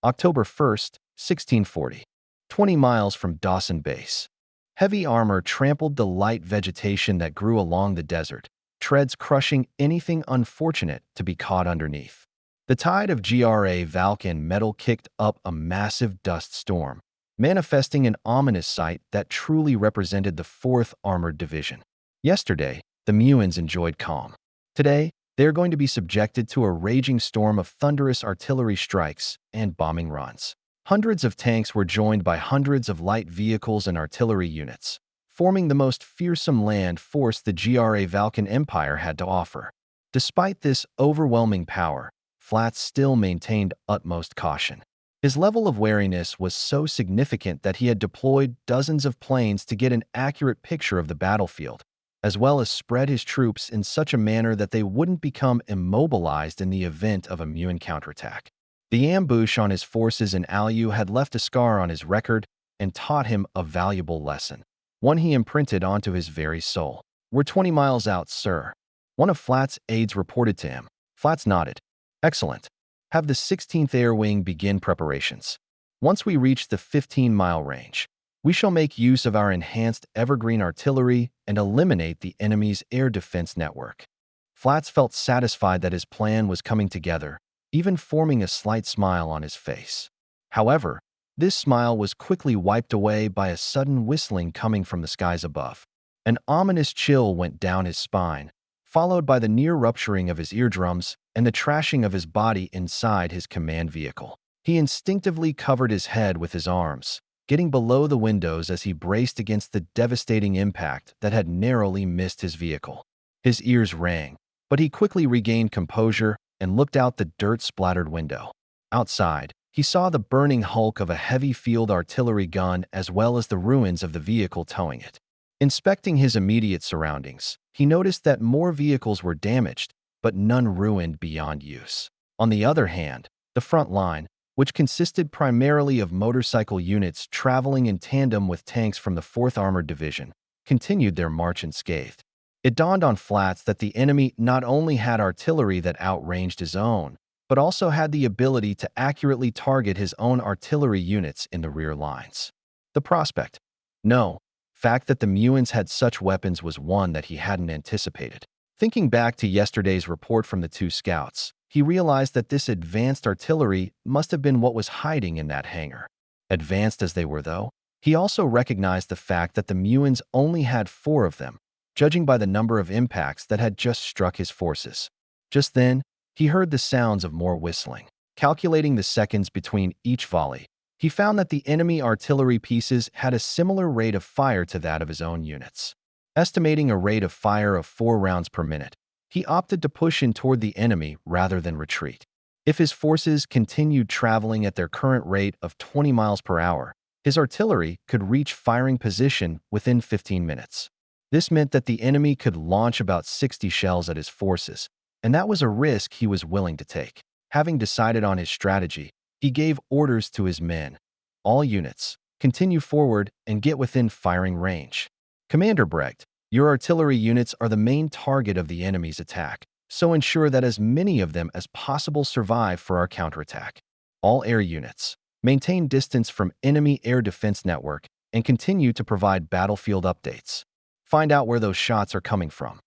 Speaker 1: October 1st, 1640. 20 miles from Dawson Base. Heavy armor trampled the light vegetation that grew along the desert, treads crushing anything unfortunate to be caught underneath. The tide of Valken metal kicked up a massive dust storm, manifesting an ominous sight that truly represented the 4th Armored Division. Yesterday, the Muins enjoyed calm. Today, they are going to be subjected to a raging storm of thunderous artillery strikes and bombing runs. Hundreds of tanks were joined by hundreds of light vehicles and artillery units, forming the most fearsome land force the Ravernal Empire had to offer. Despite this overwhelming power, Flats still maintained utmost caution. His level of wariness was so significant that he had deployed dozens of planes to get an accurate picture of the battlefield, as well as spread his troops in such a manner that they wouldn't become immobilized in the event of a Muin counterattack. The ambush on his forces in Alu had left a scar on his record and taught him a valuable lesson, one he imprinted onto his very soul. "We're 20 miles out, sir," one of Flats' aides reported to him. Flats nodded. "Excellent. Have the 16th Air Wing begin preparations. Once we reach the 15-mile range, we shall make use of our enhanced evergreen artillery and eliminate the enemy's air defense network." Flats felt satisfied that his plan was coming together, even forming a slight smile on his face. However, this smile was quickly wiped away by a sudden whistling coming from the skies above. An ominous chill went down his spine, followed by the near rupturing of his eardrums and the trashing of his body inside his command vehicle. He instinctively covered his head with his arms, getting below the windows as he braced against the devastating impact that had narrowly missed his vehicle. His ears rang, but he quickly regained composure and looked out the dirt-splattered window. Outside, he saw the burning hulk of a heavy field artillery gun as well as the ruins of the vehicle towing it. Inspecting his immediate surroundings, he noticed that more vehicles were damaged, but none ruined beyond use. On the other hand, the front line, which consisted primarily of motorcycle units traveling in tandem with tanks from the 4th Armored Division, continued their march unscathed. It dawned on Flats that the enemy not only had artillery that outranged his own, but also had the ability to accurately target his own artillery units in the rear lines. The prospect, no, fact that the Muins had such weapons was one that he hadn't anticipated. Thinking back to yesterday's report from the two scouts, he realized that this advanced artillery must have been what was hiding in that hangar. Advanced as they were, though, he also recognized the fact that the Muins only had 4 of them, judging by the number of impacts that had just struck his forces. Just then, he heard the sounds of more whistling. Calculating the seconds between each volley, he found that the enemy artillery pieces had a similar rate of fire to that of his own units. Estimating a rate of fire of 4 rounds per minute, he opted to push in toward the enemy rather than retreat. If his forces continued traveling at their current rate of 20 miles per hour, His artillery could reach firing position within 15 minutes. This meant that the enemy could launch about 60 shells at his forces, and that was a risk he was willing to take. Having decided on his strategy, he gave orders to his men. All units, continue forward and get within firing range. Commander Brecht, your artillery units are the main target of the enemy's attack, so ensure that as many of them as possible survive for our counterattack. All air units, maintain distance from enemy air defense network and continue to provide battlefield updates. Find out where those shots are coming from.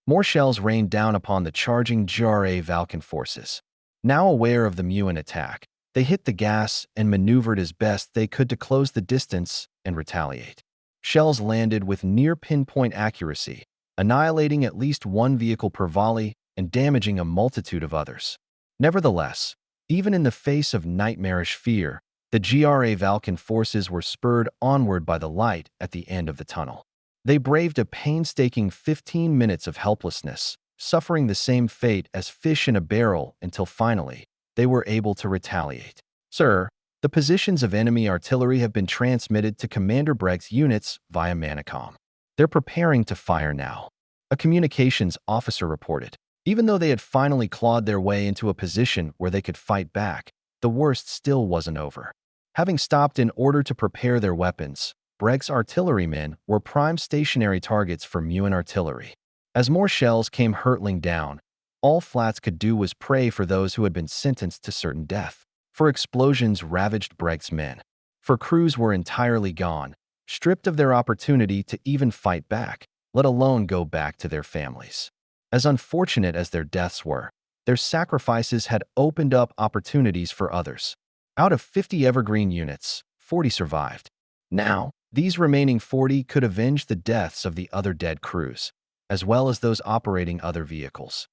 Speaker 1: More shells rained down upon the charging GRA Valkan forces. Now aware of the Muin attack, they hit the gas and maneuvered as best they could to close the distance and retaliate. Shells landed with near-pinpoint accuracy, annihilating at least one vehicle per volley and damaging a multitude of others. Nevertheless, even in the face of nightmarish fear, the GRA Valkan forces were spurred onward by the light at the end of the tunnel. They braved a painstaking 15 minutes of helplessness, suffering the same fate as fish in a barrel until finally, they were able to retaliate. Sir, the positions of enemy artillery have been transmitted to Commander Brecht's units via Manicom. They're preparing to fire now, a communications officer reported. Even though they had finally clawed their way into a position where they could fight back, the worst still wasn't over. Having stopped in order to prepare their weapons, Brecht's artillerymen were prime stationary targets for Muin artillery. As more shells came hurtling down, all Flats could do was pray for those who had been sentenced to certain death. For explosions ravaged Brecht's men. For crews were entirely gone, stripped of their opportunity to even fight back, let alone go back to their families. As unfortunate as their deaths were, their sacrifices had opened up opportunities for others. Out of 50 evergreen units, 40 survived. Now, these remaining 40 could avenge the deaths of the other dead crews, as well as those operating other vehicles.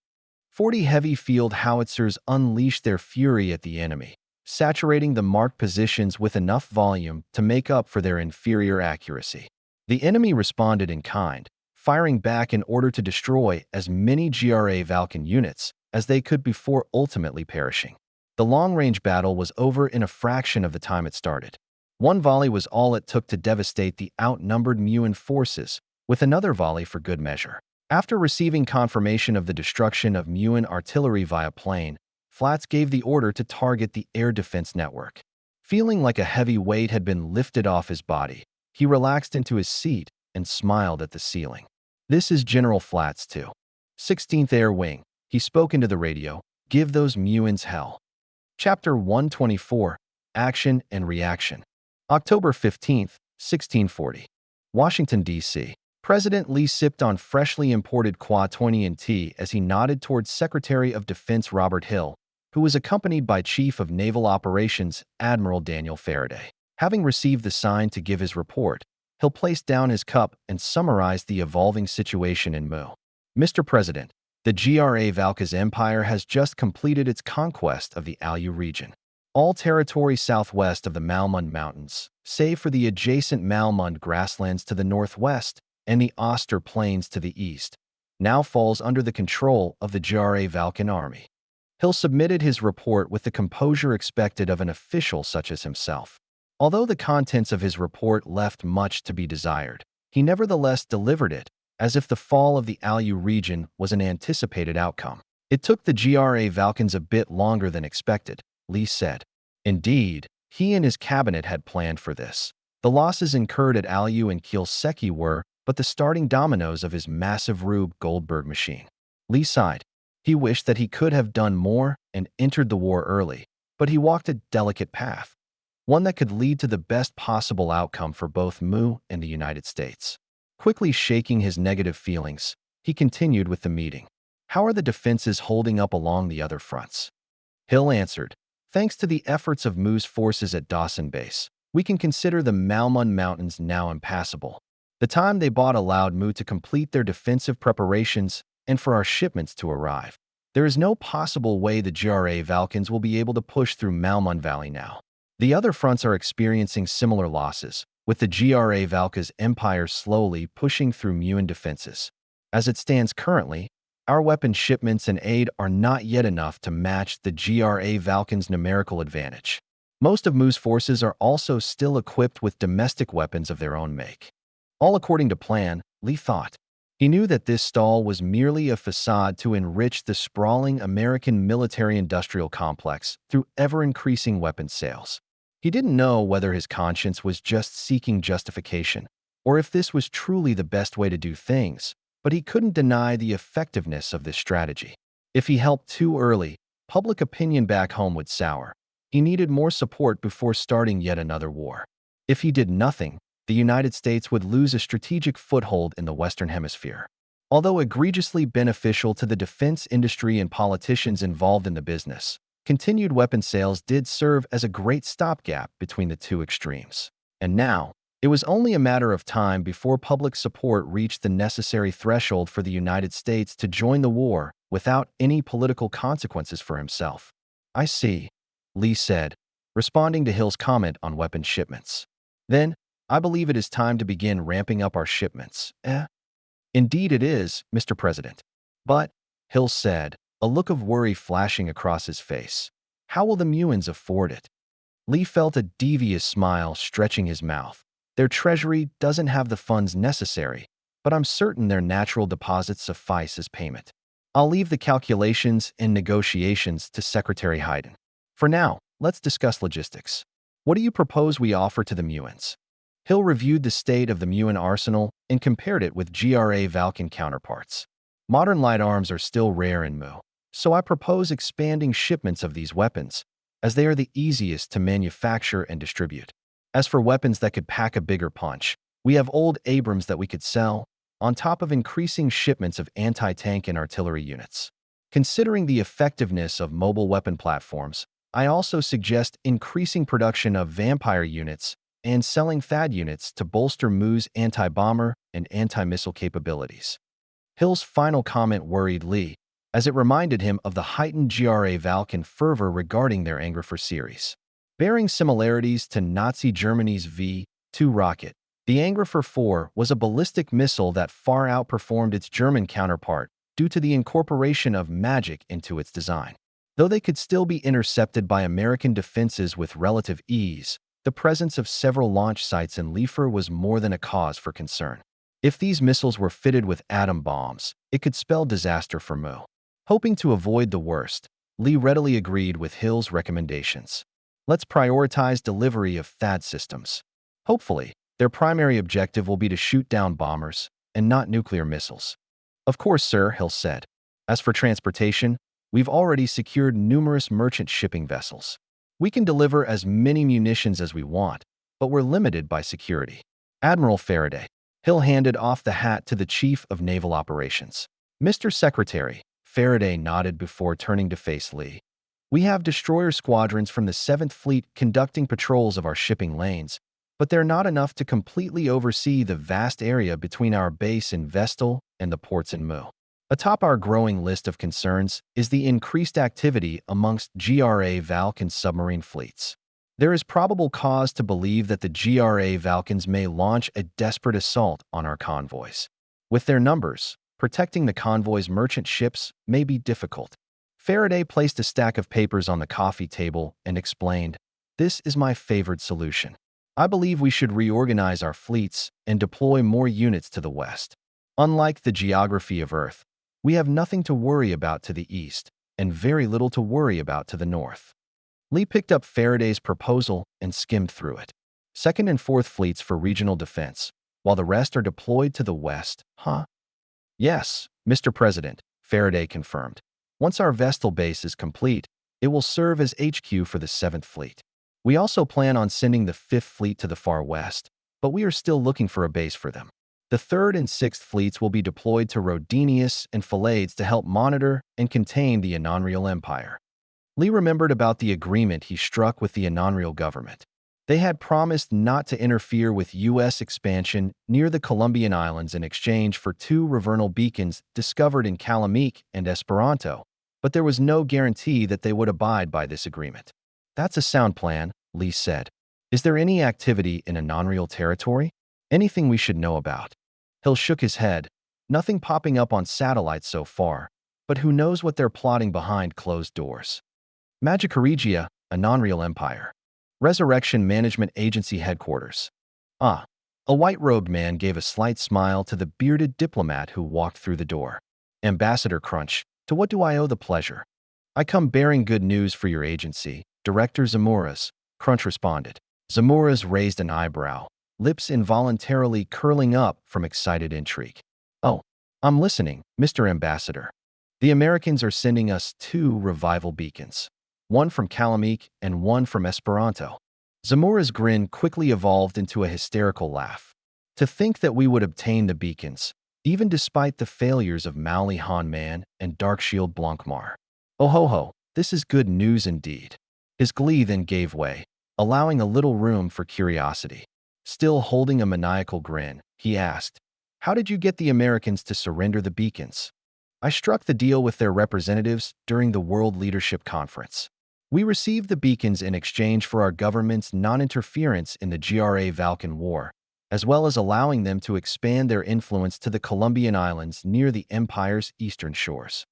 Speaker 1: 40 heavy field howitzers unleashed their fury at the enemy, saturating the marked positions with enough volume to make up for their inferior accuracy. The enemy responded in kind, firing back in order to destroy as many GRA Valkan units as they could before ultimately perishing. The long-range battle was over in a fraction of the time it started. One volley was all it took to devastate the outnumbered Muin forces, with another volley for good measure. After receiving confirmation of the destruction of Muin artillery via plane, Flats gave the order to target the air defense network. Feeling like a heavy weight had been lifted off his body, he relaxed into his seat and smiled at the ceiling. "This is General Flats too. 16th Air Wing," he spoke into the radio. "Give those Muins hell." Chapter 124, Action and Reaction. October 15th, 1640. Washington, D.C. President Lee sipped on freshly imported Qua 20 and tea as he nodded towards Secretary of Defense Robert Hill, who was accompanied by Chief of Naval Operations Admiral Daniel Faraday. Having received the sign to give his report, Hill placed down his cup and summarized the evolving situation in Mu. "Mr. President, the GRA Valka's empire has just completed its conquest of the Alu region. All territory southwest of the Malmund Mountains, save for the adjacent Malmund grasslands to the northwest and the Oster Plains to the east, now falls under the control of the GRA Valkan army." Hill submitted his report with the composure expected of an official such as himself. Although the contents of his report left much to be desired, he nevertheless delivered it as if the fall of the Alu region was an anticipated outcome. "It took the GRA Valkans a bit longer than expected," Lee said. Indeed, he and his cabinet had planned for this. The losses incurred at Alu and Kielceki were but the starting dominoes of his massive Rube Goldberg machine. Lee sighed. He wished that he could have done more and entered the war early, but he walked a delicate path, one that could lead to the best possible outcome for both Mu and the United States. Quickly shaking his negative feelings, he continued with the meeting. "How are the defenses holding up along the other fronts?" Hill answered, "Thanks to the efforts of Mu's forces at Dawson Base, we can consider the Malmund Mountains now impassable. The time they bought allowed Mu to complete their defensive preparations and for our shipments to arrive. There is no possible way the GRA Valkans will be able to push through Malmund Valley now. The other fronts are experiencing similar losses, with the GRA Valka's empire slowly pushing through Muin defenses. As it stands currently, our weapon shipments and aid are not yet enough to match the GRA Valkan's numerical advantage. Most of Mu's forces are also still equipped with domestic weapons of their own make. All according to plan, Li thought. He knew that this stall was merely a facade to enrich the sprawling American military-industrial complex through ever-increasing weapons sales. He didn't know whether his conscience was just seeking justification, or if this was truly the best way to do things, but he couldn't deny the effectiveness of this strategy. If he helped too early, public opinion back home would sour. He needed more support before starting yet another war. If he did nothing, the United States would lose a strategic foothold in the Western Hemisphere. Although egregiously beneficial to the defense industry and politicians involved in the business, continued weapon sales did serve as a great stopgap between the two extremes. And now, it was only a matter of time before public support reached the necessary threshold for the United States to join the war without any political consequences for himself. "I see," Li said, responding to Hill's comment on weapon shipments. "Then, I believe it is time to begin ramping up our shipments." "Indeed it is, Mr. President." "But," Hill said, a look of worry flashing across his face, "how will the Muons afford it?" Li felt a devious smile stretching his mouth. "Their treasury doesn't have the funds necessary, but I'm certain their natural deposits suffice as payment. I'll leave the calculations and negotiations to Secretary Hayden. For now, let's discuss logistics. What do you propose we offer to the Muons?" Hill reviewed the state of the Muon arsenal and compared it with GRA Valkan counterparts. "Modern light arms are still rare in Mu, so I propose expanding shipments of these weapons, as they are the easiest to manufacture and distribute. As for weapons that could pack a bigger punch, we have old Abrams that we could sell, on top of increasing shipments of anti-tank and artillery units. Considering the effectiveness of mobile weapon platforms, I also suggest increasing production of vampire units and selling THAAD units to bolster Mu's anti-bomber and anti-missile capabilities." Hill's final comment worried Li, as it reminded him of the heightened GRA Valkan fervor regarding their Angrifer series. Bearing similarities to Nazi Germany's V-2 rocket, the Angrifer 4 was a ballistic missile that far outperformed its German counterpart due to the incorporation of magic into its design. Though they could still be intercepted by American defenses with relative ease, the presence of several launch sites in Liefer was more than a cause for concern. If these missiles were fitted with atom bombs, it could spell disaster for Mu. Hoping to avoid the worst, Li readily agreed with Hill's recommendations. "Let's prioritize delivery of THAAD systems. Hopefully, their primary objective will be to shoot down bombers and not nuclear missiles." "Of course, sir," Hill said. "As for transportation, we've already secured numerous merchant shipping vessels. We can deliver as many munitions as we want, but we're limited by security." "Admiral Faraday." Hill handed off the hat to the Chief of Naval Operations. "Mr. Secretary," Faraday nodded before turning to face Li. "We have destroyer squadrons from the 7th Fleet conducting patrols of our shipping lanes, but they're not enough to completely oversee the vast area between our base in Vestal and the ports in Mu. Atop our growing list of concerns is the increased activity amongst GRA Valkan submarine fleets. There is probable cause to believe that the GRA Valkans may launch a desperate assault on our convoys. With their numbers, protecting the convoy's merchant ships may be difficult." Faraday placed a stack of papers on the coffee table and explained, "This is my favored solution. I believe we should reorganize our fleets and deploy more units to the west. Unlike the geography of Earth, we have nothing to worry about to the east and very little to worry about to the north." Li picked up Faraday's proposal and skimmed through it. "Second and 4th fleets for regional defense, while the rest are deployed to the west, huh?" "Yes, Mr. President," Faraday confirmed. "Once our Vestal base is complete, it will serve as HQ for the 7th Fleet. We also plan on sending the 5th Fleet to the far west, but we are still looking for a base for them. The 3rd and 6th Fleets will be deployed to Rodinius and Phalades to help monitor and contain the Ravernal Empire." Li remembered about the agreement he struck with the Ravernal government. They had promised not to interfere with U.S. expansion near the Columbian Islands in exchange for 2 Ravernal beacons discovered in Calamik and Esperanto, but there was no guarantee that they would abide by this agreement. "That's a sound plan," Li said. "Is there any activity in Ravernal territory? Anything we should know about?" Hill shook his head. "Nothing popping up on satellites so far, but who knows what they're plotting behind closed doors. Magica Regia, Ravernal Empire. Resurrection Management Agency headquarters. Ah. A white-robed man gave a slight smile to the bearded diplomat who walked through the door. Ambassador Crunch, to what do I owe the pleasure? I come bearing good news for your agency, Director Zamuras, Crunch responded. Zamuras raised an eyebrow, lips involuntarily curling up from excited intrigue. Oh, I'm listening, Mr. Ambassador. The Americans are sending us 2 revival beacons, one from Calamik and one from Esperanto. Zamuра's grin quickly evolved into a hysterical laugh. To think that we would obtain the beacons, even despite the failures of Maoli Hanman and Darkshield Blancmar. Oh ho ho, this is good news indeed. His glee then gave way, allowing a little room for curiosity. Still holding a maniacal grin, he asked, how did you get the Americans to surrender the beacons? I struck the deal with their representatives during the World Leadership Conference. We received the beacons in exchange for our government's non-interference in the Gra-Valkan War, as well as allowing them to expand their influence to the Columbian Islands near the Empire's eastern shores.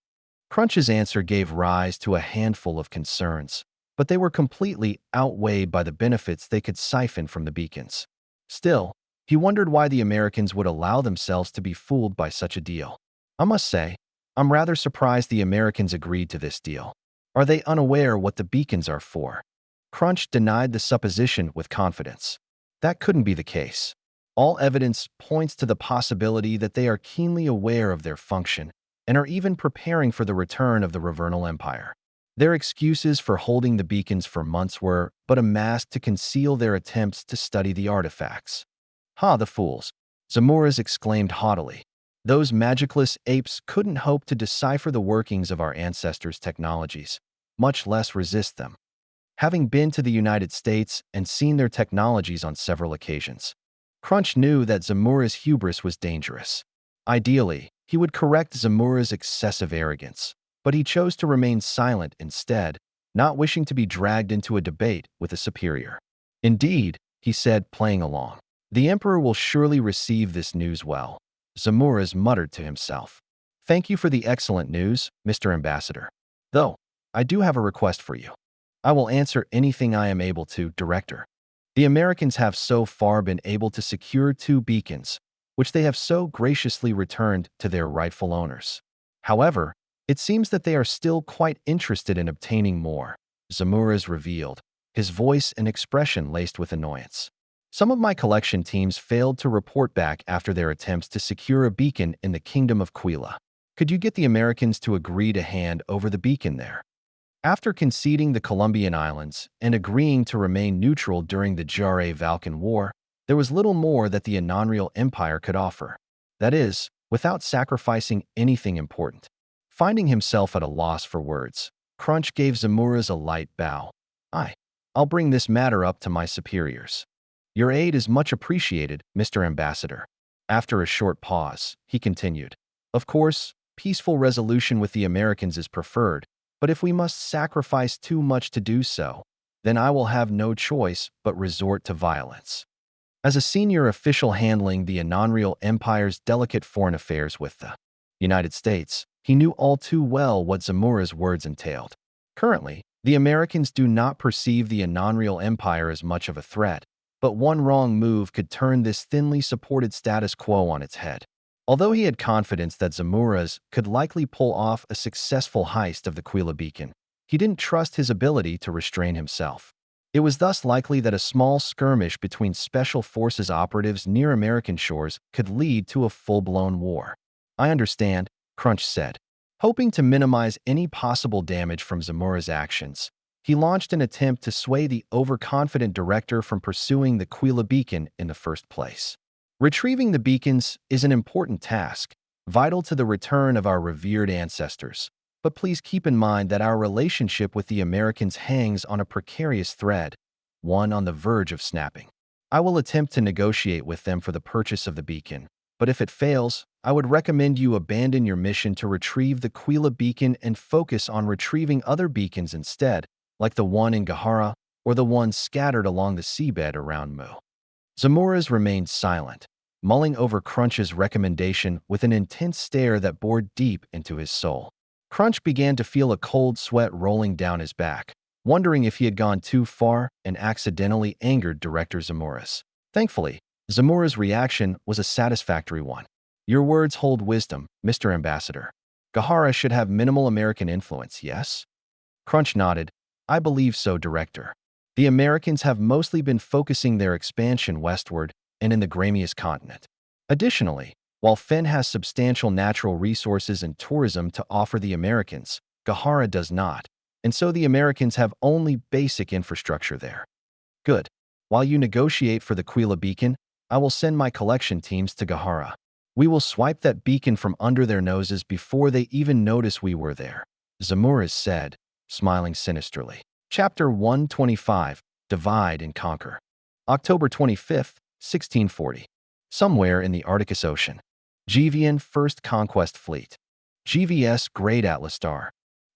Speaker 1: Crunch's answer gave rise to a handful of concerns, but they were completely outweighed by the benefits they could siphon from the beacons. Still, he wondered why the Americans would allow themselves to be fooled by such a deal. I must say, I'm rather surprised the Americans agreed to this deal. Are they unaware what the beacons are for? Crunch denied the supposition with confidence. That couldn't be the case. All evidence points to the possibility that they are keenly aware of their function and are even preparing for the return of the Ravernal Empire. Their excuses for holding the beacons for months were but a mask to conceal their attempts to study the artifacts. Ha, the fools! Zamuras exclaimed haughtily. Those magicless apes couldn't hope to decipher the workings of our ancestors' technologies, much less resist them. Having been to the United States and seen their technologies on several occasions, Crunch knew that Zamura's hubris was dangerous. Ideally, he would correct Zamura's excessive arrogance, but he chose to remain silent instead, not wishing to be dragged into a debate with a superior. Indeed, he said, playing along, the Emperor will surely receive this news well. Zamuras muttered to himself. Thank you for the excellent news, Mr. Ambassador. Though, I do have a request for you. I will answer anything I am able to, Director. The Americans have so far been able to secure 2 beacons, which they have so graciously returned to their rightful owners. However, it seems that they are still quite interested in obtaining more, Zamuras revealed, his voice and expression laced with annoyance. Some of my collection teams failed to report back after their attempts to secure a beacon in the Kingdom of Quila. Could you get the Americans to agree to hand over the beacon there? After conceding the Columbian Islands and agreeing to remain neutral during the Gra-Valkan War, there was little more that the Ravernal Empire could offer. That is, without sacrificing anything important. Finding himself at a loss for words, Crunch gave Zamuras a light bow. I'll bring this matter up to my superiors. Your aid is much appreciated, Mr. Ambassador. After a short pause, he continued. Of course, peaceful resolution with the Americans is preferred, but if we must sacrifice too much to do so, then I will have no choice but resort to violence. As a senior official handling the Ravernal Empire's delicate foreign affairs with the United States, he knew all too well what Zamura's words entailed. Currently, the Americans do not perceive the Ravernal Empire as much of a threat, but one wrong move could turn this thinly supported status quo on its head. Although he had confidence that Zamuras could likely pull off a successful heist of the Quila beacon, he didn't trust his ability to restrain himself. It was thus likely that a small skirmish between Special Forces operatives near American shores could lead to a full-blown war. I understand, Crunch said. Hoping to minimize any possible damage from Zamura's actions, he launched an attempt to sway the overconfident director from pursuing the Quila beacon in the first place. Retrieving the beacons is an important task, vital to the return of our revered ancestors. But please keep in mind that our relationship with the Americans hangs on a precarious thread, one on the verge of snapping. I will attempt to negotiate with them for the purchase of the beacon, but if it fails, I would recommend you abandon your mission to retrieve the Quila beacon and focus on retrieving other beacons instead, like the one in Gahara or the ones scattered along the seabed around Mu. Zamuras remained silent, mulling over Crunch's recommendation with an intense stare that bored deep into his soul. Crunch began to feel a cold sweat rolling down his back. wondering if he had gone too far and accidentally angered Director Zamura's. Thankfully, Zamura's reaction was a satisfactory one. Your words hold wisdom, Mr. Ambassador. Gahara should have minimal American influence, yes? Crunch nodded. I believe so, Director. The Americans have mostly been focusing their expansion westward and in the Gramius continent. Additionally, while Fen has substantial natural resources and tourism to offer the Americans, Gahara does not, and so the Americans have only basic infrastructure there. Good. While you negotiate for the Quila beacon, I will send my collection teams to Gahara. We will swipe that beacon from under their noses before they even notice we were there, Zamura said, smiling sinisterly. Chapter 125, Divide and Conquer. October 25th, 1640. Somewhere in the Arctic Ocean. Givian First Conquest Fleet. GVS Great Atlas Star.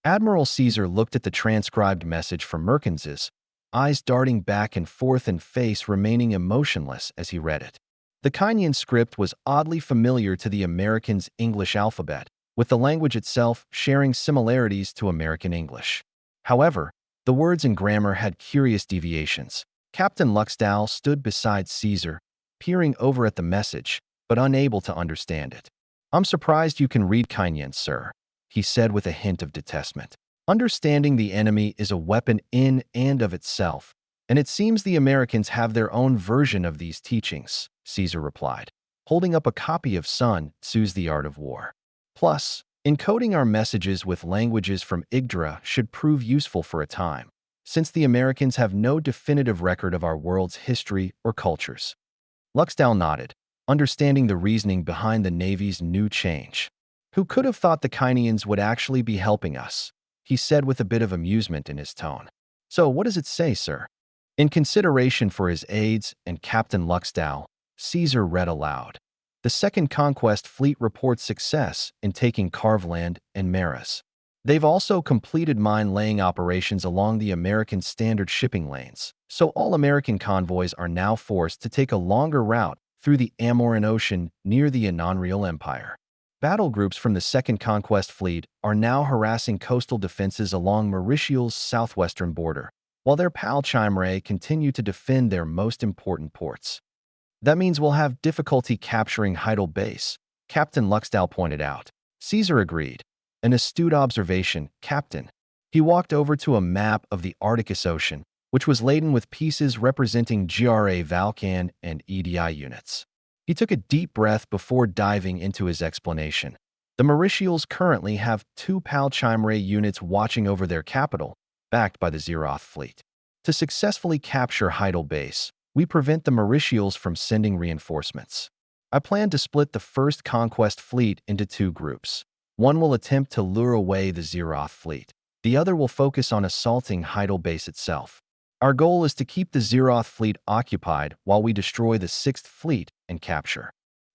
Speaker 1: Admiral Caesar looked at the transcribed message from Merkens's, eyes darting back and forth and face remaining emotionless as he read it. The Kynian script was oddly familiar to the Americans' English alphabet, with the language itself sharing similarities to American English. However, the words and grammar had curious deviations. Captain Luxdal stood beside Caesar, peering over at the message, but unable to understand it. I'm surprised you can read Kynian, sir, he said with a hint of detestment. Understanding the enemy is a weapon in and of itself, and it seems the Americans have their own version of these teachings, Caesar replied, holding up a copy of Sun Tzu's The Art of War. Plus, encoding our messages with languages from Yggdra should prove useful for a time, since the Americans have no definitive record of our world's history or cultures. Luxdal nodded, understanding the reasoning behind the Navy's new change. Who could have thought the Kynians would actually be helping us? He said with a bit of amusement in his tone. So what does it say, sir? In consideration for his aides and Captain Luxdal, Caesar read aloud. The Second Conquest Fleet reports success in taking Carveland and Maris. They've also completed mine-laying operations along the American standard shipping lanes, so all American convoys are now forced to take a longer route through the Amoran Ocean near the Ravernal Empire. Battle groups from the Second Conquest Fleet are now harassing coastal defenses along Mauritius's southwestern border, while their pal Chimerae continue to defend their most important ports. That means we'll have difficulty capturing Heidel Base, Captain Luxdal pointed out. Caesar agreed. An astute observation, Captain. He walked over to a map of the Arctic Ocean, which was laden with pieces representing GRA Valkan and EDI units. He took a deep breath before diving into his explanation. The Mauritius currently have 2 PAL Chimerae units watching over their capital, backed by the Zeroth fleet. To successfully capture Heidel Base, we prevent the Mauritius from sending reinforcements. I plan to split the First Conquest Fleet into 2 groups. One will attempt to lure away the Zeroth fleet. The other will focus on assaulting Heidel Base itself. Our goal is to keep the Zeroth fleet occupied while we destroy the 6th fleet and capture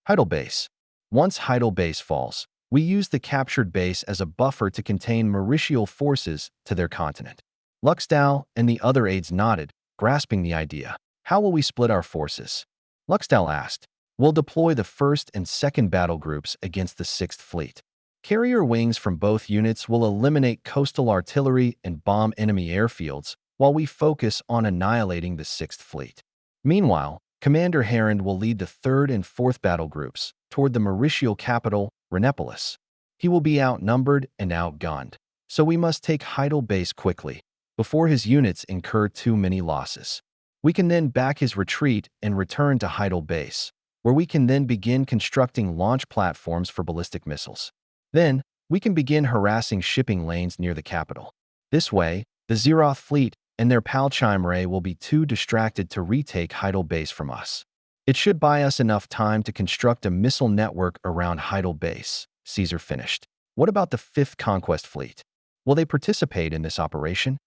Speaker 1: Heidel Base. Once Heidel Base falls, we use the captured base as a buffer to contain Mauritial forces to their continent. Luxdal and the other aides nodded, grasping the idea. How will we split our forces? Luxdal asked. We'll deploy the 1st and 2nd battle groups against the 6th fleet. Carrier wings from both units will eliminate coastal artillery and bomb enemy airfields, while we focus on annihilating the 6th fleet. Meanwhile, Commander Herond will lead the 3rd and 4th battle groups toward the Mauritial capital, Rhenepolis. He will be outnumbered and outgunned, so we must take Heidel Base quickly, before his units incur too many losses. We can then back his retreat and return to Heidel Base, where we can then begin constructing launch platforms for ballistic missiles. Then, we can begin harassing shipping lanes near the capital. This way, the Zeroth fleet and their pal Chimerae will be too distracted to retake Heidel Base from us. It should buy us enough time to construct a missile network around Heidel Base, Caesar finished. What about the 5th Conquest Fleet? Will they participate in this operation?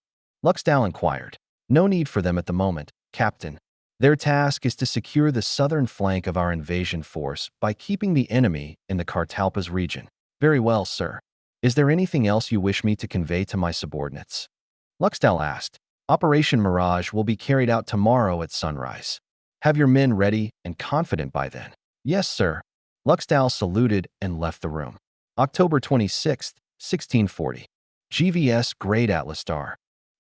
Speaker 1: Luxdal inquired. No need for them at the moment, Captain. Their task is to secure the southern flank of our invasion force by keeping the enemy in the Cartalpas region. Very well, sir. Is there anything else you wish me to convey to my subordinates? Luxdal asked. Operation Mirage will be carried out tomorrow at sunrise. Have your men ready and confident by then. Yes, sir. Luxdal saluted and left the room. October 26th, 1640. GVS Great Atlas Star.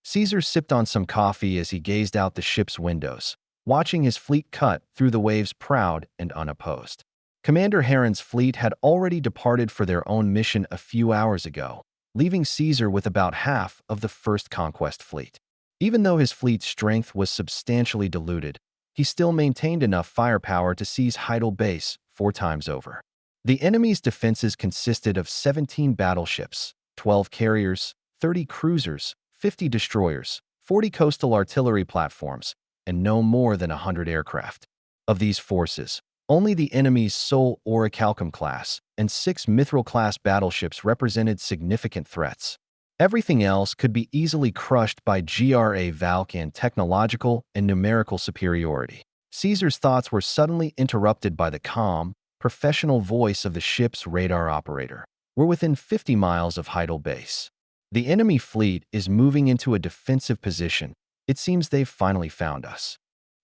Speaker 1: Caesar sipped on some coffee as he gazed out the ship's windows, watching his fleet cut through the waves proud and unopposed. Commander Heron's fleet had already departed for their own mission a few hours ago, leaving Caesar with about half of the first conquest fleet. Even though his fleet's strength was substantially diluted, he still maintained enough firepower to seize Heidel Base 4 times over. The enemy's defenses consisted of 17 battleships, 12 carriers, 30 cruisers, 50 destroyers, 40 coastal artillery platforms, and no more than 100 aircraft. Of these forces, only the enemy's sole Orichalcum class and 6 Mithril-class battleships represented significant threats. Everything else could be easily crushed by GRA Valkan technological and numerical superiority. Caesar's thoughts were suddenly interrupted by the calm, professional voice of the ship's radar operator. We're within 50 miles of Heidel Base. The enemy fleet is moving into a defensive position. It seems they've finally found us.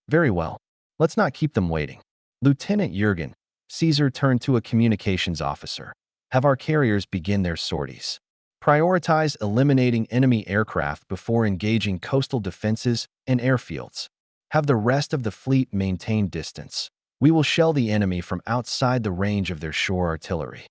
Speaker 1: Very well. Let's not keep them waiting. Lieutenant Jurgen, Caesar turned to a communications officer. Have our carriers begin their sorties. Prioritize eliminating enemy aircraft before engaging coastal defenses and airfields. Have the rest of the fleet maintain distance. We will shell the enemy from outside the range of their shore artillery.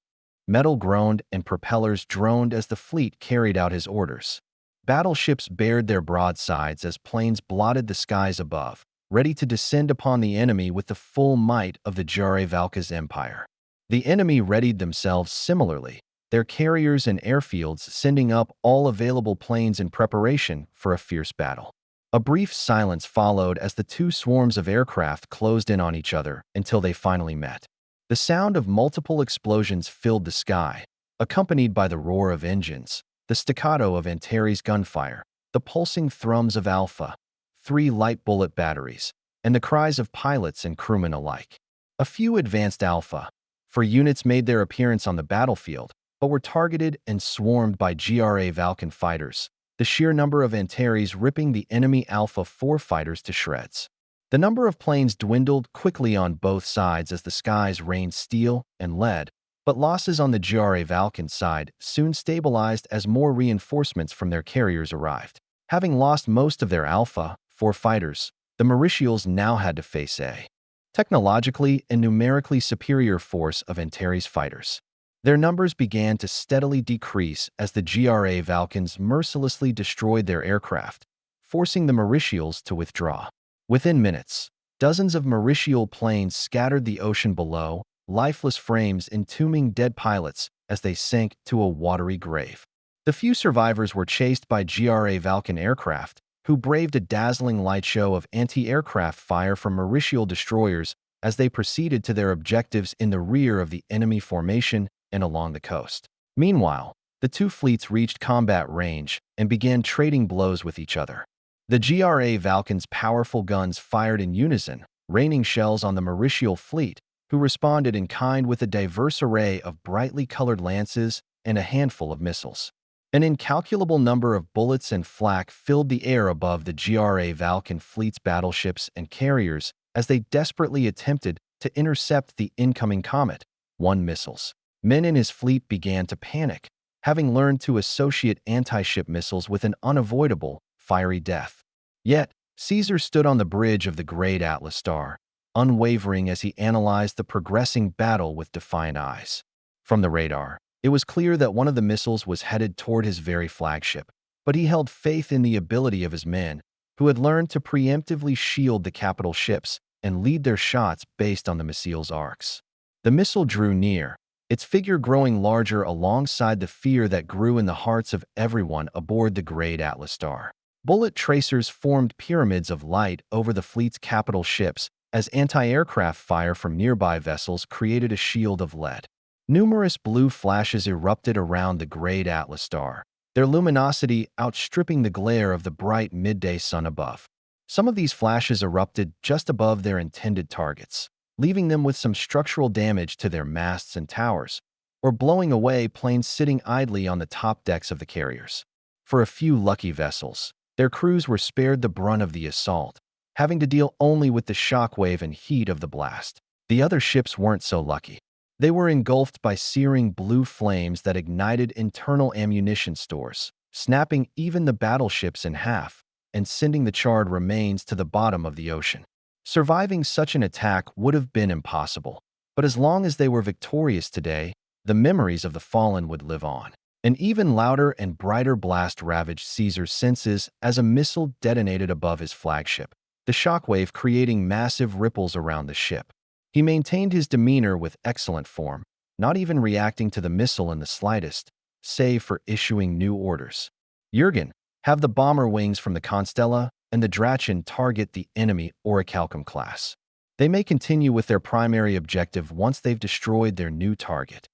Speaker 1: Metal groaned and propellers droned as the fleet carried out his orders. Battleships bared their broadsides as planes blotted the skies above, ready to descend upon the enemy with the full might of the Jare Valka's empire. The enemy readied themselves similarly, their carriers and airfields sending up all available planes in preparation for a fierce battle. A brief silence followed as the 2 swarms of aircraft closed in on each other until they finally met. The sound of multiple explosions filled the sky, accompanied by the roar of engines, the staccato of Antares gunfire, the pulsing thrums of Alpha, 3 light bullet batteries, and the cries of pilots and crewmen alike. A few advanced Alpha 4 units made their appearance on the battlefield, but were targeted and swarmed by GRA Valkan fighters, the sheer number of Antares ripping the enemy Alpha 4 fighters to shreds. The number of planes dwindled quickly on both sides as the skies rained steel and lead, but losses on the GRA Valkan side soon stabilized as more reinforcements from their carriers arrived. Having lost most of their Alpha 4 fighters, the Mauritials now had to face a technologically and numerically superior force of Antares fighters. Their numbers began to steadily decrease as the GRA Valkans mercilessly destroyed their aircraft, forcing the Mauritials to withdraw. Within minutes, dozens of Mauritial planes scattered the ocean below, lifeless frames entombing dead pilots as they sank to a watery grave. The few survivors were chased by GRA Valkan aircraft, who braved a dazzling light show of anti-aircraft fire from Mauritial destroyers as they proceeded to their objectives in the rear of the enemy formation and along the coast. Meanwhile, the 2 fleets reached combat range and began trading blows with each other. The GRA Valkan's powerful guns fired in unison, raining shells on the Mauritial fleet, who responded in kind with a diverse array of brightly colored lances and a handful of missiles. An incalculable number of bullets and flak filled the air above the GRA Valkan fleet's battleships and carriers as they desperately attempted to intercept the incoming Comet 1 missiles. Men in his fleet began to panic, having learned to associate anti-ship missiles with an unavoidable, fiery death. Yet, Caesar stood on the bridge of the great Atlas star, unwavering as he analyzed the progressing battle with defiant eyes. From the radar, it was clear that one of the missiles was headed toward his very flagship, but he held faith in the ability of his men, who had learned to preemptively shield the capital ships and lead their shots based on the missile's arcs. The missile drew near, its figure growing larger alongside the fear that grew in the hearts of everyone aboard the great Atlas star. Bullet tracers formed pyramids of light over the fleet's capital ships as anti-aircraft fire from nearby vessels created a shield of lead. Numerous blue flashes erupted around the great Atlas star, their luminosity outstripping the glare of the bright midday sun above. Some of these flashes erupted just above their intended targets, leaving them with some structural damage to their masts and towers, or blowing away planes sitting idly on the top decks of the carriers. For a few lucky vessels, their crews were spared the brunt of the assault, having to deal only with the shockwave and heat of the blast. The other ships weren't so lucky. They were engulfed by searing blue flames that ignited internal ammunition stores, snapping even the battleships in half and sending the charred remains to the bottom of the ocean. Surviving such an attack would have been impossible, but as long as they were victorious today, the memories of the fallen would live on. An even louder and brighter blast ravaged Caesar's senses as a missile detonated above his flagship, the shockwave creating massive ripples around the ship. He maintained his demeanor with excellent form, not even reacting to the missile in the slightest, save for issuing new orders. Jurgen, have the bomber wings from the Constella and the Drachen target the enemy Orichalcum class. They may continue with their primary objective once they've destroyed their new target.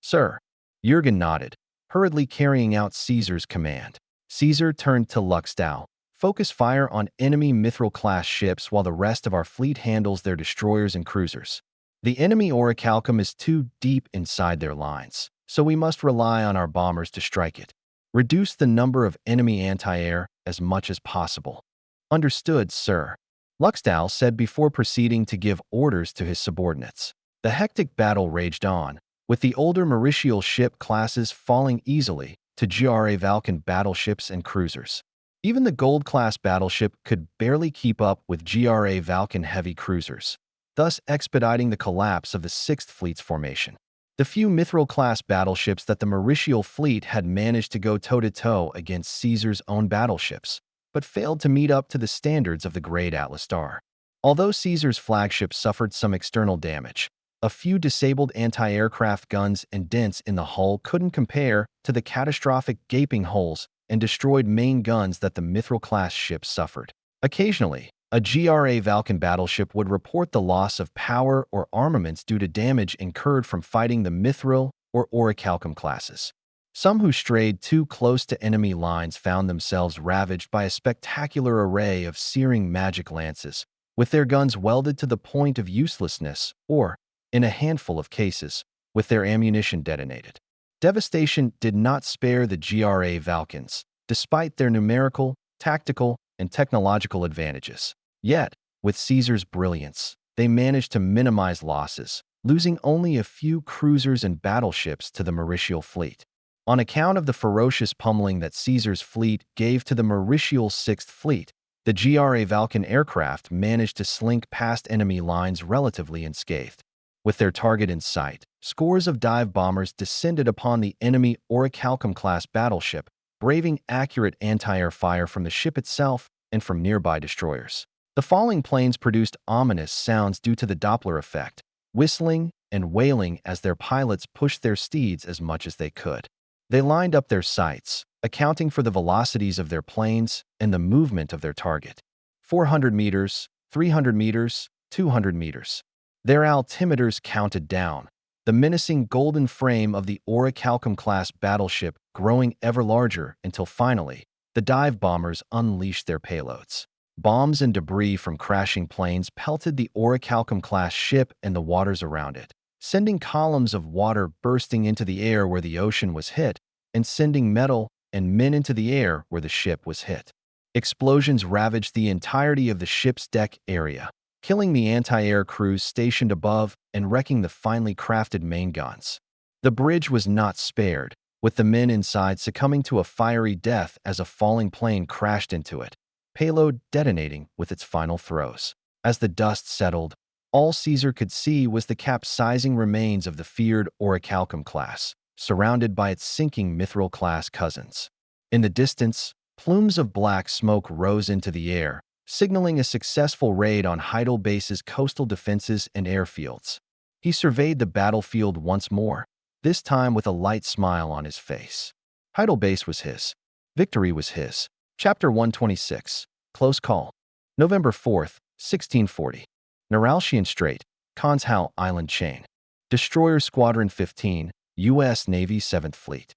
Speaker 1: Sir. Jurgen nodded, hurriedly carrying out Caesar's command. Caesar turned to Luxdal. Focus fire on enemy Mithril-class ships while the rest of our fleet handles their destroyers and cruisers. The enemy Orichalcum is too deep inside their lines, so we must rely on our bombers to strike it. Reduce the number of enemy anti-air as much as possible. Understood, sir. Luxdal said before proceeding to give orders to his subordinates. The hectic battle raged on, with the older Mauritial ship classes falling easily to GRA Valkan battleships and cruisers. Even the Gold-class battleship could barely keep up with GRA Valkan heavy cruisers, thus expediting the collapse of the 6th Fleet's formation. The few Mithril-class battleships that the Mauritial fleet had managed to go toe-to-toe against Caesar's own battleships, but failed to meet up to the standards of the Great Atlas Star. Although Caesar's flagship suffered some external damage, a few disabled anti-aircraft guns and dents in the hull couldn't compare to the catastrophic gaping holes and destroyed main guns that the Mithril-class ships suffered. Occasionally, a GRA Valkan battleship would report the loss of power or armaments due to damage incurred from fighting the Mithril or Orichalcum classes. Some who strayed too close to enemy lines found themselves ravaged by a spectacular array of searing magic lances, with their guns welded to the point of uselessness or, in a handful of cases, with their ammunition detonated. Devastation did not spare the GRA Valkans, despite their numerical, tactical, and technological advantages. Yet, with Caesar's brilliance, they managed to minimize losses, losing only a few cruisers and battleships to the Mauritial fleet. On account of the ferocious pummeling that Caesar's fleet gave to the Mauritial 6th Fleet, the GRA Valkan aircraft managed to slink past enemy lines relatively unscathed. With their target in sight, scores of dive bombers descended upon the enemy Orichalcum-class battleship, braving accurate anti-air fire from the ship itself and from nearby destroyers. The falling planes produced ominous sounds due to the Doppler effect, whistling and wailing as their pilots pushed their steeds as much as they could. They lined up their sights, accounting for the velocities of their planes and the movement of their target. 400 meters, 300 meters, 200 meters. Their altimeters counted down, the menacing golden frame of the Orichalcum-class battleship growing ever larger until finally, the dive bombers unleashed their payloads. Bombs and debris from crashing planes pelted the Orichalcum-class ship and the waters around it, sending columns of water bursting into the air where the ocean was hit, and sending metal and men into the air where the ship was hit. Explosions ravaged the entirety of the ship's deck area, killing the anti-air crews stationed above and wrecking the finely crafted main guns. The bridge was not spared, with the men inside succumbing to a fiery death as a falling plane crashed into it, payload detonating with its final throws. As the dust settled, all Caesar could see was the capsizing remains of the feared Orichalcum class, surrounded by its sinking Mithril-class cousins. In the distance, plumes of black smoke rose into the air, signaling a successful raid on Heidel Base's coastal defenses and airfields. He surveyed the battlefield once more, this time with a light smile on his face. Heidel Base was his. Victory was his. Chapter 126. Close Call. November 4th, 1640. Neuralchian Strait, Conshal Island Chain. Destroyer Squadron 15, U.S. Navy 7th Fleet.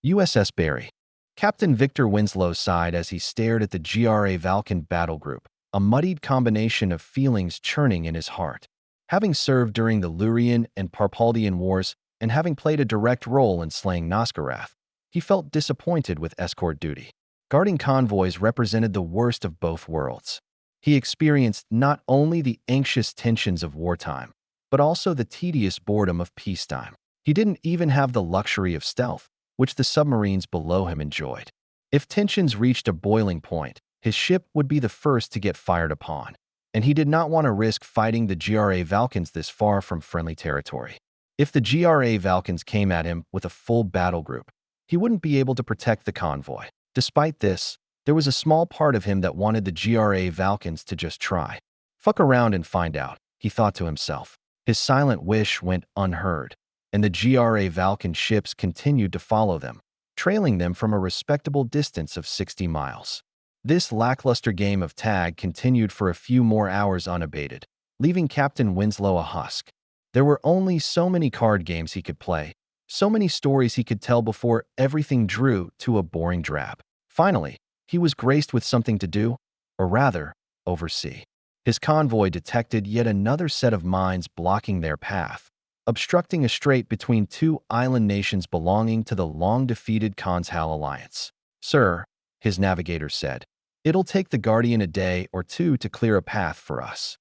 Speaker 1: USS Barry. Captain Victor Winslow sighed as he stared at the GRA Valkan battle group, a muddied combination of feelings churning in his heart. Having served during the Lurian and Parpaldian Wars and having played a direct role in slaying Nosgarath, he felt disappointed with escort duty. Guarding convoys represented the worst of both worlds. He experienced not only the anxious tensions of wartime, but also the tedious boredom of peacetime. He didn't even have the luxury of stealth, which the submarines below him enjoyed. If tensions reached a boiling point, his ship would be the first to get fired upon, and he did not want to risk fighting the GRA Valkyns this far from friendly territory. If the GRA Valkyns came at him with a full battle group, he wouldn't be able to protect the convoy. Despite this, there was a small part of him that wanted the GRA Valkyns to just try. Fuck around and find out, he thought to himself. His silent wish went unheard, and the GRA Valkyn ships continued to follow them, trailing them from a respectable distance of 60 miles. This lackluster game of tag continued for a few more hours unabated, leaving Captain Winslow a husk. There were only so many card games he could play, so many stories he could tell before everything drew to a boring drab. Finally, he was graced with something to do, or rather, oversee. His convoy detected yet another set of mines blocking their path, obstructing a strait between two island nations belonging to the long-defeated Continental Alliance. "Sir," his navigator said, "it'll take the Guardian a day or two to clear a path for us."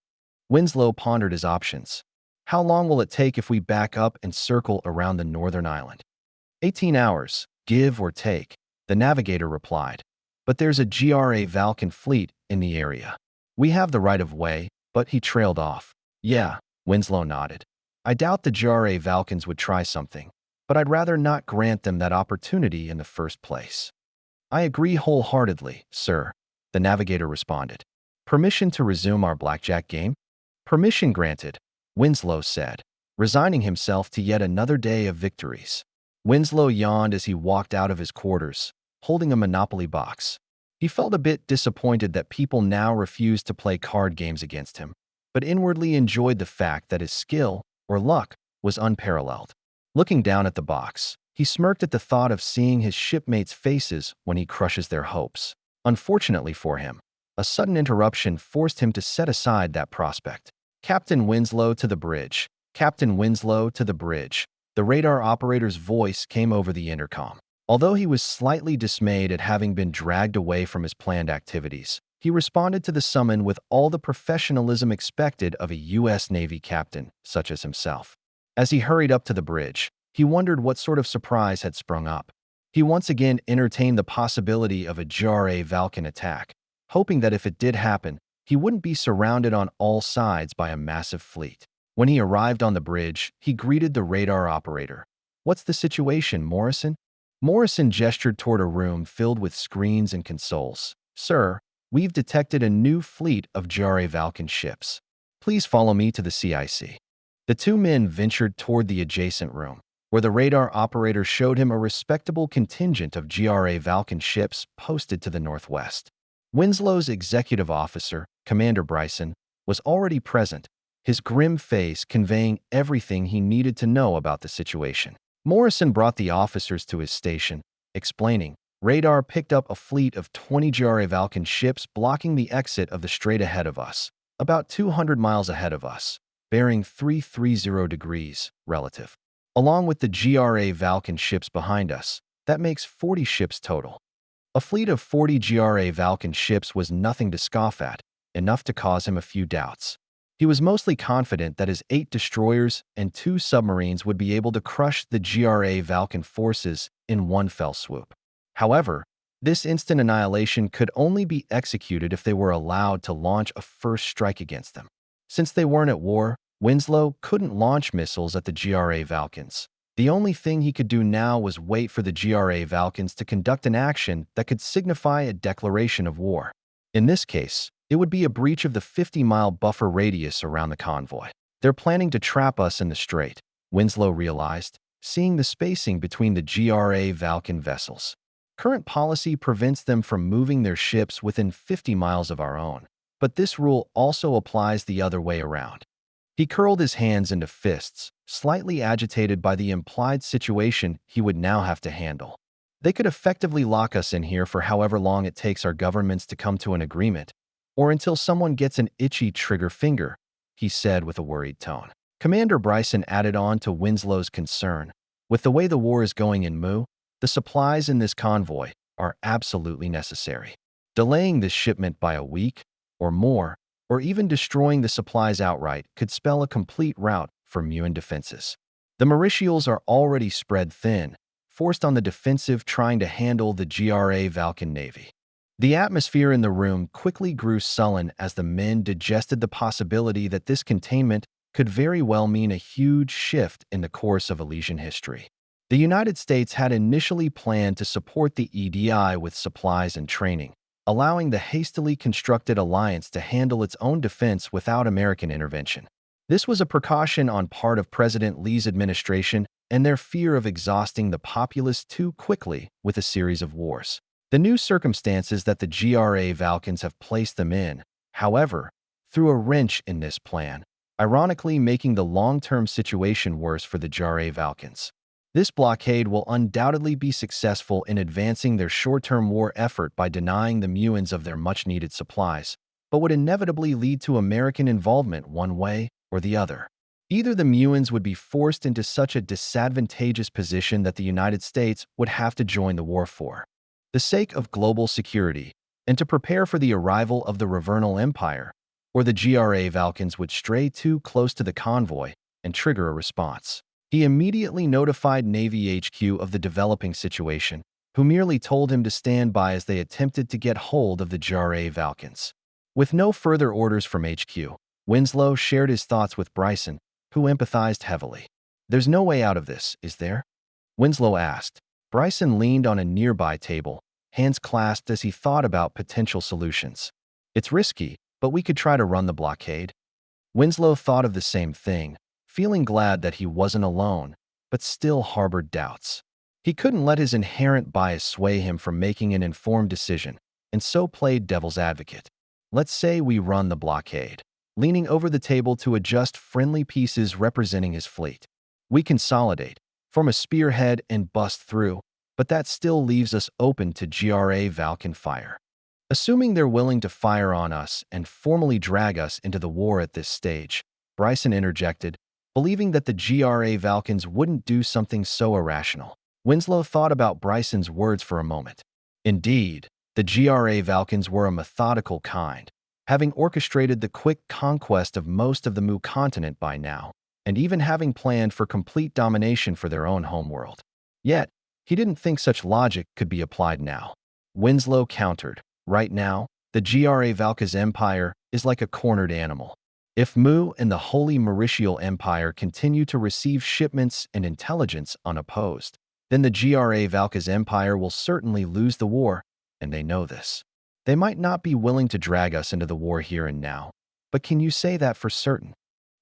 Speaker 1: Winslow pondered his options. "How long will it take if we back up and circle around the northern island?" 18 hours, give or take, the navigator replied. "But there's a GRA Valkyn fleet in the area. We have the right of way," but he trailed off. "Yeah," Winslow nodded. "I doubt the GRA Valkyns would try something, but I'd rather not grant them that opportunity in the first place." "I agree wholeheartedly, sir," the navigator responded. "Permission to resume our blackjack game?" "Permission granted," Winslow said, resigning himself to yet another day of victories. Winslow yawned as he walked out of his quarters, holding a Monopoly box. He felt a bit disappointed that people now refused to play card games against him, but inwardly enjoyed the fact that his skill, or luck, was unparalleled. Looking down at the box, he smirked at the thought of seeing his shipmates' faces when he crushes their hopes. Unfortunately for him, a sudden interruption forced him to set aside that prospect. "Captain Winslow to the bridge. Captain Winslow to the bridge." The radar operator's voice came over the intercom. Although he was slightly dismayed at having been dragged away from his planned activities, he responded to the summon with all the professionalism expected of a U.S. Navy captain, such as himself. As he hurried up to the bridge, he wondered what sort of surprise had sprung up. He once again entertained the possibility of a GRA Valkyn attack, hoping that if it did happen, he wouldn't be surrounded on all sides by a massive fleet. When he arrived on the bridge, he greeted the radar operator. "What's the situation, Morrison?" Morrison gestured toward a room filled with screens and consoles. "Sir, we've detected a new fleet of GRA Valkyn ships. Please follow me to the CIC." The two men ventured toward the adjacent room, where the radar operator showed him a respectable contingent of GRA Valkyn ships posted to the northwest. Winslow's executive officer, Commander Bryson, was already present, his grim face conveying everything he needed to know about the situation. Morrison brought the officers to his station, explaining, "Radar picked up a fleet of 20 GRA Valkyn ships blocking the exit of the strait ahead of us, about 200 miles ahead of us, bearing 330 degrees relative. Along with the GRA Valkyn ships behind us, that makes 40 ships total." A fleet of 40 GRA Valkyn ships was nothing to scoff at, enough to cause him a few doubts. He was mostly confident that his 8 destroyers and 2 submarines would be able to crush the GRA Valkyn forces in one fell swoop. However, this instant annihilation could only be executed if they were allowed to launch a first strike against them. Since they weren't at war, Winslow couldn't launch missiles at the GRA Valkyns. The only thing he could do now was wait for the GRA Valkyns to conduct an action that could signify a declaration of war. In this case, it would be a breach of the 50-mile buffer radius around the convoy. "They're planning to trap us in the strait," Winslow realized, seeing the spacing between the GRA Valkyn vessels. "Current policy prevents them from moving their ships within 50 miles of our own, but this rule also applies the other way around." He curled his hands into fists, slightly agitated by the implied situation he would now have to handle. "They could effectively lock us in here for however long it takes our governments to come to an agreement, or until someone gets an itchy trigger finger," he said with a worried tone. Commander Bryson added on to Winslow's concern. "With the way the war is going in Mu, the supplies in this convoy are absolutely necessary. Delaying this shipment by a week or more, or even destroying the supplies outright, could spell a complete rout for Muan defenses. The Mauritials are already spread thin, forced on the defensive trying to handle the GRA Valkan Navy. The atmosphere in the room quickly grew sullen as the men digested the possibility that this containment could very well mean a huge shift in the course of Elysian history. The United States had initially planned to support the EDI with supplies and training, allowing the hastily constructed alliance to handle its own defense without American intervention. This was a precaution on part of President Lee's administration and their fear of exhausting the populace too quickly with a series of wars. The new circumstances that the GRA Valkans have placed them in, however, threw a wrench in this plan, ironically making the long-term situation worse for the GRA Valkans. This blockade will undoubtedly be successful in advancing their short-term war effort by denying the Muons of their much-needed supplies, but would inevitably lead to American involvement one way or the other. Either the Muons would be forced into such a disadvantageous position that the United States would have to join the war for the sake of global security and to prepare for the arrival of the Ravernal Empire, or the GRA Valkans would stray too close to the convoy and trigger a response. He immediately notified Navy HQ of the developing situation, who merely told him to stand by as they attempted to get hold of the GRA Valkans. With no further orders from HQ, Winslow shared his thoughts with Bryson, who empathized heavily. "There's no way out of this, is there?" Winslow asked. Bryson leaned on a nearby table, hands clasped as he thought about potential solutions. "It's risky, but we could try to run the blockade." Winslow thought of the same thing, feeling glad that he wasn't alone, but still harbored doubts. He couldn't let his inherent bias sway him from making an informed decision, and so played devil's advocate. "Let's say we run the blockade," leaning over the table to adjust friendly pieces representing his fleet. "We consolidate, form a spearhead and bust through, but that still leaves us open to GRA Valkan fire. Assuming they're willing to fire on us and formally drag us into the war at this stage," Bryson interjected, believing that the GRA Valkans wouldn't do something so irrational. Winslow thought about Bryson's words for a moment. Indeed, the GRA Valkans were a methodical kind, having orchestrated the quick conquest of most of the Mu continent by now, and even having planned for complete domination for their own homeworld. Yet, he didn't think such logic could be applied now. Winslow countered, "Right now, the GRA Valka's empire is like a cornered animal. If Mu and the Holy Mauritial Empire continue to receive shipments and intelligence unopposed, then the GRA Valka's empire will certainly lose the war, and they know this. They might not be willing to drag us into the war here and now, but can you say that for certain?"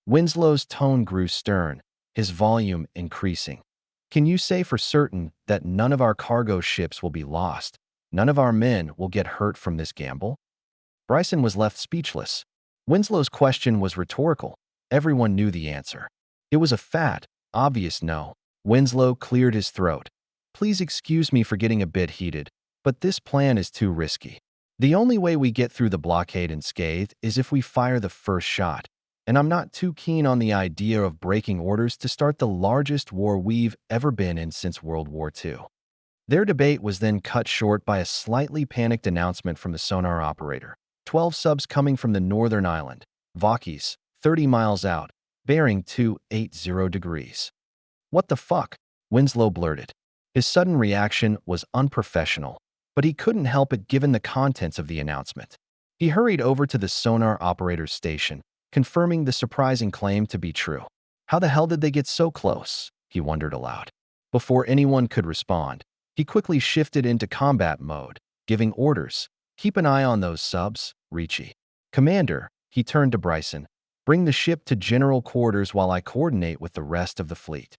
Speaker 1: Winslow's tone grew stern, his volume increasing. "Can you say for certain that none of our cargo ships will be lost, none of our men will get hurt from this gamble?" Bryson was left speechless. Winslow's question was rhetorical. Everyone knew the answer. It was a fat, obvious no. Winslow cleared his throat. "Please excuse me for getting a bit heated, but this plan is too risky. The only way we get through the blockade unscathed is if we fire the first shot, and I'm not too keen on the idea of breaking orders to start the largest war we've ever been in since World War II. Their debate was then cut short by a slightly panicked announcement from the sonar operator. 12 subs coming from the northern island, Vakis, 30 miles out, bearing 280 degrees. "What the fuck?" Winslow blurted. His sudden reaction was unprofessional, but he couldn't help it given the contents of the announcement. He hurried over to the sonar operator's station, confirming the surprising claim to be true. How the hell did they get so close? He wondered aloud. Before anyone could respond, he quickly shifted into combat mode, giving orders. "Keep an eye on those subs, Ricci." "Commander," he turned to Bryson, "bring the ship to general quarters while I coordinate with the rest of the fleet."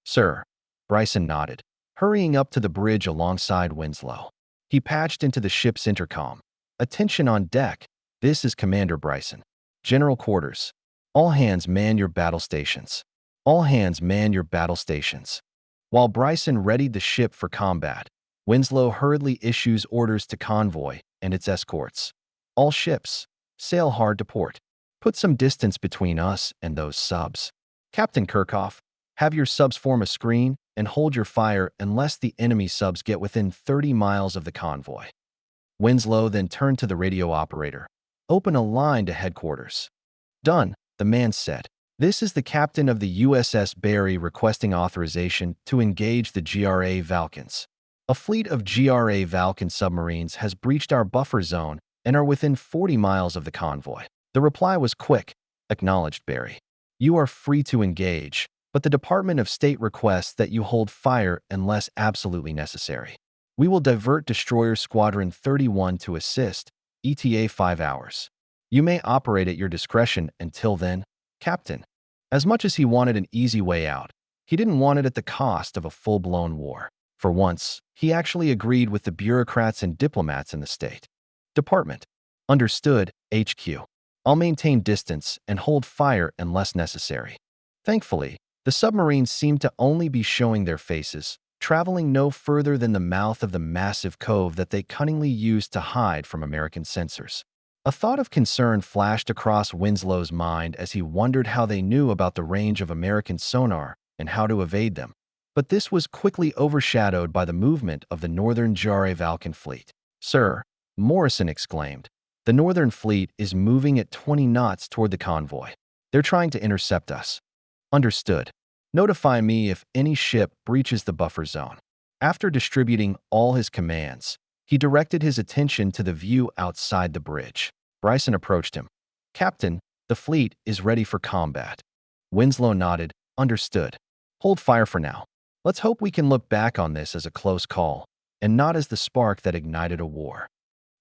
Speaker 1: "Sir." Bryson nodded, hurrying up to the bridge alongside Winslow. He patched into the ship's intercom. "Attention on deck. This is Commander Bryson. General quarters. All hands man your battle stations. All hands man your battle stations." While Bryson readied the ship for combat, Winslow hurriedly issues orders to convoy and its escorts. "All ships, sail hard to port. Put some distance between us and those subs. Captain Kirchhoff, have your subs form a screen and hold your fire unless the enemy subs get within 30 miles of the convoy." Winslow then turned to the radio operator. "Open a line to headquarters." "Done," the man said. This is the captain of the USS Barry requesting authorization to engage the GRA Valkans. A fleet of GRA Valkan submarines has breached our buffer zone and are within 40 miles of the convoy. The reply was quick. Acknowledged Barry. You are free to engage, but the Department of State requests that you hold fire unless absolutely necessary. We will divert Destroyer Squadron 31 to assist, ETA 5 hours. You may operate at your discretion until then, Captain. As much as he wanted an easy way out, he didn't want it at the cost of a full-blown war. For once, he actually agreed with the bureaucrats and diplomats in the state. Department. Understood, HQ. I'll maintain distance and hold fire unless necessary. Thankfully, the submarines seemed to only be showing their faces, traveling no further than the mouth of the massive cove that they cunningly used to hide from American sensors. A thought of concern flashed across Winslow's mind as he wondered how they knew about the range of American sonar and how to evade them. But this was quickly overshadowed by the movement of the Northern GRA Valkan fleet. Sir, Morrison exclaimed, the Northern fleet is moving at 20 knots toward the convoy. They're trying to intercept us. Understood. Notify me if any ship breaches the buffer zone. After distributing all his commands, he directed his attention to the view outside the bridge. Bryson approached him. Captain, the fleet is ready for combat. Winslow nodded. Understood. Hold fire for now. Let's hope we can look back on this as a close call, and not as the spark that ignited a war.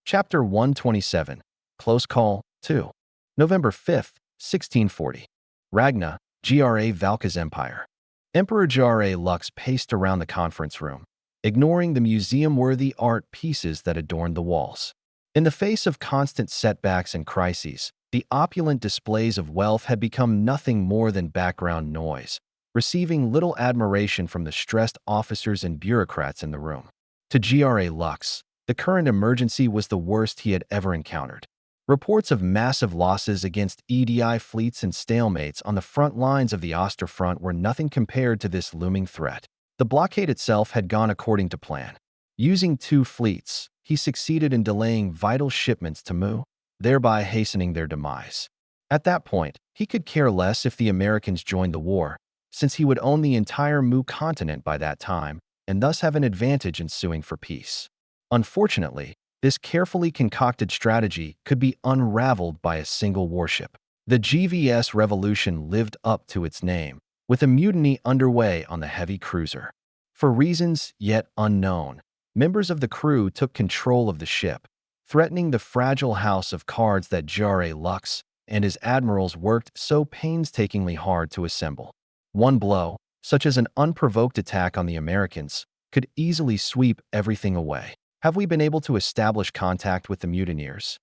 Speaker 1: Chapter 127. Close Call 2. November 5th, 1640. Ragna, GRA Valka's Empire. Emperor GRA Lux paced around the conference room, ignoring the museum-worthy art pieces that adorned the walls. In the face of constant setbacks and crises, the opulent displays of wealth had become nothing more than background noise, receiving little admiration from the stressed officers and bureaucrats in the room. To GRA Lux, the current emergency was the worst he had ever encountered. Reports of massive losses against EDI fleets and stalemates on the front lines of the Osterfront were nothing compared to this looming threat. The blockade itself had gone according to plan. Using 2 fleets, he succeeded in delaying vital shipments to Mu, thereby hastening their demise. At that point, he could care less if the Americans joined the war, since he would own the entire Mu continent by that time, and thus have an advantage in suing for peace. Unfortunately, this carefully concocted strategy could be unraveled by a single warship. The GVS Revolution lived up to its name, with a mutiny underway on the heavy cruiser. For reasons yet unknown, members of the crew took control of the ship, threatening the fragile house of cards that GRA Lux and his admirals worked so painstakingly hard to assemble. One blow, such as an unprovoked attack on the Americans, could easily sweep everything away. Have we been able to establish contact with the mutineers?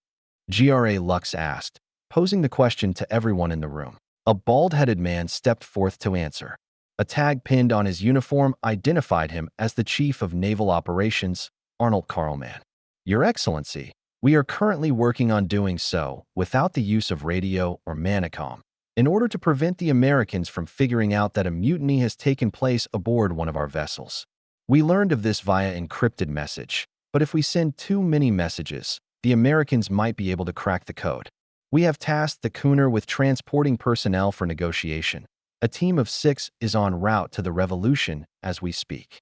Speaker 1: GRA Lux asked, posing the question to everyone in the room. A bald-headed man stepped forth to answer. A tag pinned on his uniform identified him as the Chief of Naval Operations, Arnold Karlman. Your Excellency, we are currently working on doing so without the use of radio or Manicom, in order to prevent the Americans from figuring out that a mutiny has taken place aboard one of our vessels. We learned of this via encrypted message. But if we send too many messages, the Americans might be able to crack the code. We have tasked the Cooner with transporting personnel for negotiation. A team of 6 is en route to the Revolution as we speak.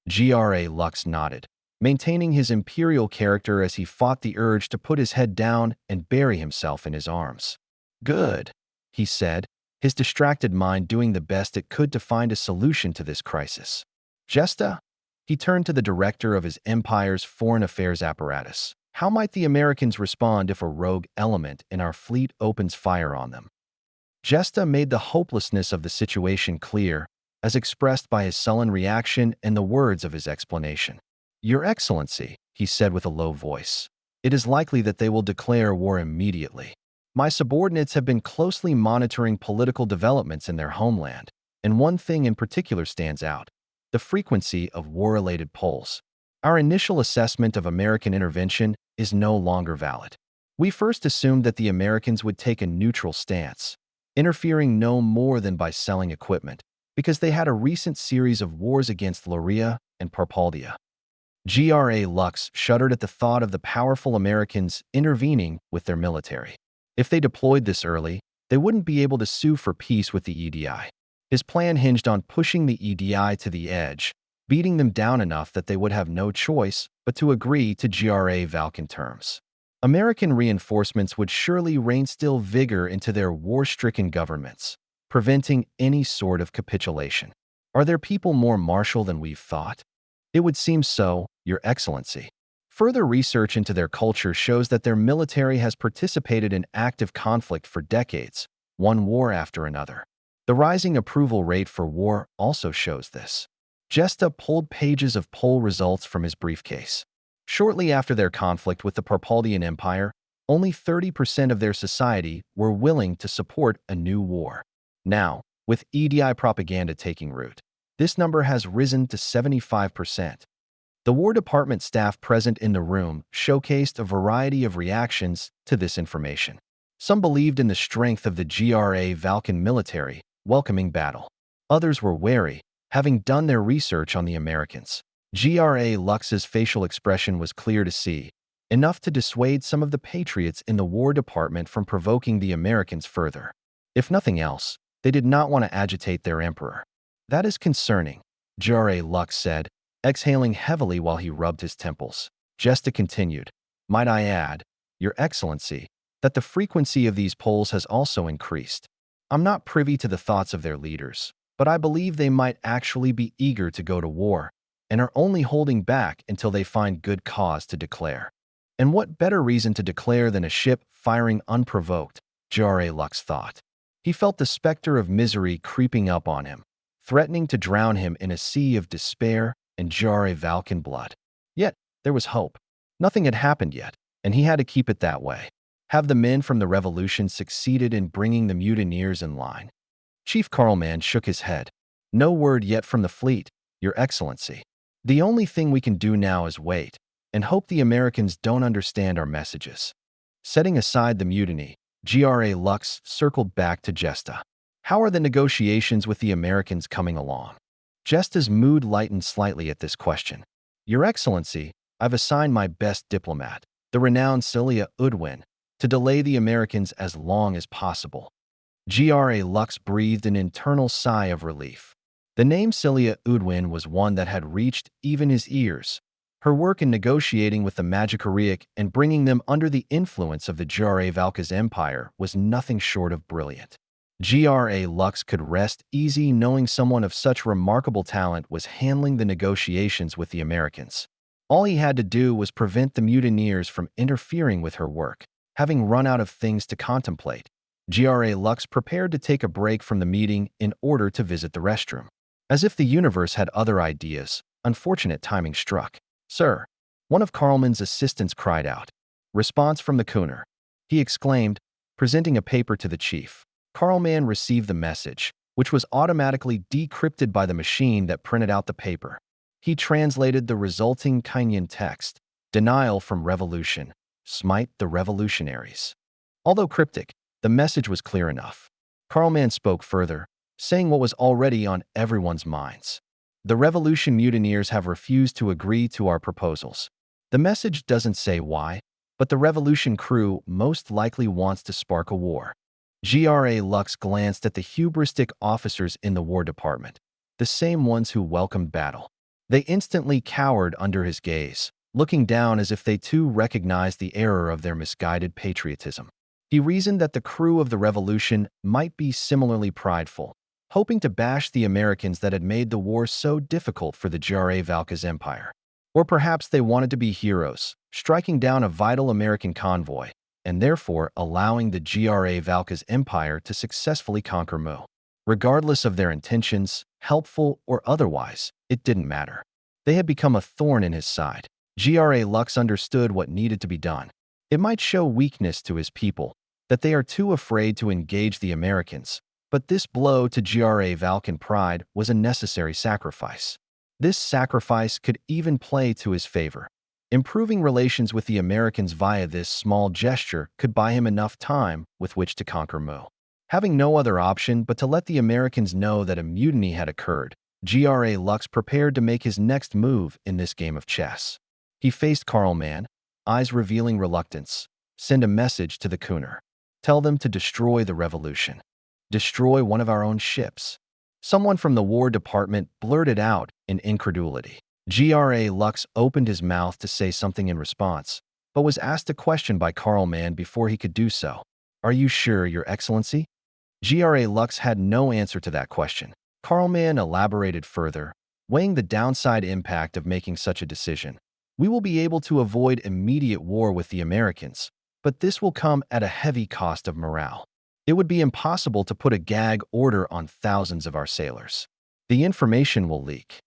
Speaker 1: GRA Lux nodded, maintaining his imperial character as he fought the urge to put his head down and bury himself in his arms. Good, he said, his distracted mind doing the best it could to find a solution to this crisis. Jesta? He turned to the director of his empire's foreign affairs apparatus. How might the Americans respond if a rogue element in our fleet opens fire on them? Jesta made the hopelessness of the situation clear, as expressed by his sullen reaction and the words of his explanation. Your Excellency, he said with a low voice, it is likely that they will declare war immediately. My subordinates have been closely monitoring political developments in their homeland, and one thing in particular stands out: the frequency of war-related polls. Our initial assessment of American intervention is no longer valid. We first assumed that the Americans would take a neutral stance, interfering no more than by selling equipment, because they had a recent series of wars against Loria and Parpaldia. GRA Lux shuddered at the thought of the powerful Americans intervening with their military. If they deployed this early, they wouldn't be able to sue for peace with the EDI. His plan hinged on pushing the EDI to the edge, beating them down enough that they would have no choice but to agree to GRA Valkan terms. American reinforcements would surely reinstill vigor into their war-stricken governments, preventing any sort of capitulation. Are their people more martial than we've thought? It would seem so, Your Excellency. Further research into their culture shows that their military has participated in active conflict for decades, one war after another. The rising approval rate for war also shows this. Jesta pulled pages of poll results from his briefcase. Shortly after their conflict with the Parpaldian Empire, only 30% of their society were willing to support a new war. Now, with EDI propaganda taking root, this number has risen to 75%. The War Department staff present in the room showcased a variety of reactions to this information. Some believed in the strength of the GRA Valkan military, welcoming battle. Others were wary, having done their research on the Americans. GRA Lux's facial expression was clear to see, enough to dissuade some of the patriots in the War Department from provoking the Americans further. If nothing else, they did not want to agitate their emperor. That is concerning, GRA Lux said, exhaling heavily while he rubbed his temples. Jesta continued, might I add, Your Excellency, that the frequency of these polls has also increased. I'm not privy to the thoughts of their leaders, but I believe they might actually be eager to go to war, and are only holding back until they find good cause to declare. And what better reason to declare than a ship firing unprovoked, GRA Lux thought. He felt the specter of misery creeping up on him, threatening to drown him in a sea of despair and GRA Valkan blood. Yet, there was hope. Nothing had happened yet, and he had to keep it that way. Have the men from the revolution succeeded in bringing the mutineers in line? Chief Carlman shook his head. No word yet from the fleet, Your Excellency. The only thing we can do now is wait, and hope the Americans don't understand our messages. Setting aside the mutiny, GRA Lux circled back to Jesta. How are the negotiations with the Americans coming along? Jesta's mood lightened slightly at this question. Your Excellency, I've assigned my best diplomat, the renowned Celia Udwin, to delay the Americans as long as possible. GRA Lux breathed an internal sigh of relief. The name Celia Udwin was one that had reached even his ears. Her work in negotiating with the Magicariac and bringing them under the influence of the GRA Valka's empire was nothing short of brilliant. GRA Lux could rest easy knowing someone of such remarkable talent was handling the negotiations with the Americans. All he had to do was prevent the mutineers from interfering with her work. Having run out of things to contemplate, GRA Lux prepared to take a break from the meeting in order to visit the restroom. As if the universe had other ideas, unfortunate timing struck. Sir, one of Carlman's assistants cried out. Response from the Cooner. He exclaimed, presenting a paper to the chief. Carlman received the message, which was automatically decrypted by the machine that printed out the paper. He translated the resulting Kinyan text, denial from revolution, smite the revolutionaries. Although cryptic, the message was clear enough. Carlman spoke further, saying what was already on everyone's minds. The revolution mutineers have refused to agree to our proposals. The message doesn't say why, but the revolution crew most likely wants to spark a war. GRA Lux glanced at the hubristic officers in the War Department, the same ones who welcomed battle. They instantly cowered under his gaze, looking down as if they too recognized the error of their misguided patriotism. He reasoned that the crew of the revolution might be similarly prideful, hoping to bash the Americans that had made the war so difficult for the GRA Valka's empire. Or perhaps they wanted to be heroes, striking down a vital American convoy, and therefore allowing the GRA Valka's empire to successfully conquer Mu. Regardless of their intentions, helpful or otherwise, it didn't matter. They had become a thorn in his side. GRA Lux understood what needed to be done. It might show weakness to his people, that they are too afraid to engage the Americans, but this blow to GRA Valkan pride was a necessary sacrifice. This sacrifice could even play to his favor. Improving relations with the Americans via this small gesture could buy him enough time with which to conquer Mu. Having no other option but to let the Americans know that a mutiny had occurred, GRA Lux prepared to make his next move in this game of chess. He faced Carlman, eyes revealing reluctance. Send a message to the Cooner. Tell them to destroy the revolution. Destroy one of our own ships. Someone from the War Department blurted out in incredulity. Gra Lux opened his mouth to say something in response, but was asked a question by Carl Mann before he could do so. Are you sure, Your Excellency? Gra Lux had no answer to that question. Carl Mann elaborated further, weighing the downside impact of making such a decision. We will be able to avoid immediate war with the Americans, but this will come at a heavy cost of morale. It would be impossible to put a gag order on thousands of our sailors. The information will leak.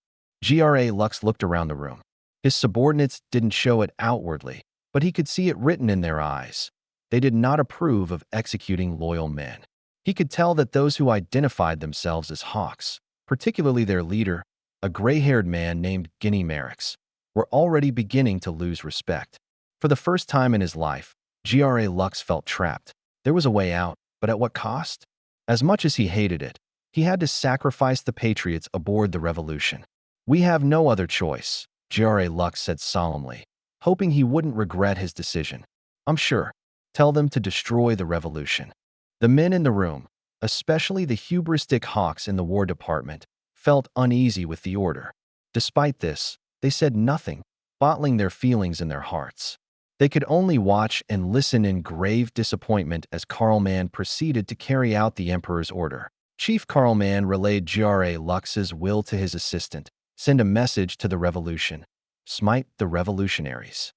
Speaker 1: Gra Lux looked around the room. His subordinates didn't show it outwardly, but he could see it written in their eyes. They did not approve of executing loyal men. He could tell that those who identified themselves as hawks, particularly their leader, a gray-haired man named Guinea Merrick's, were already beginning to lose respect. For the first time in his life, Gra Lux felt trapped. There was a way out, but at what cost? As much as he hated it, he had to sacrifice the patriots aboard the revolution. We have no other choice, Gra Lux said solemnly, hoping he wouldn't regret his decision. I'm sure. Tell them to destroy the revolution. The men in the room, especially the hubristic hawks in the War Department, felt uneasy with the order. Despite this, they said nothing, bottling their feelings in their hearts. They could only watch and listen in grave disappointment as Carl Mann proceeded to carry out the Emperor's order. Chief Carl Mann relayed Gra Lux's will to his assistant. Send a message to the revolution. Smite the revolutionaries.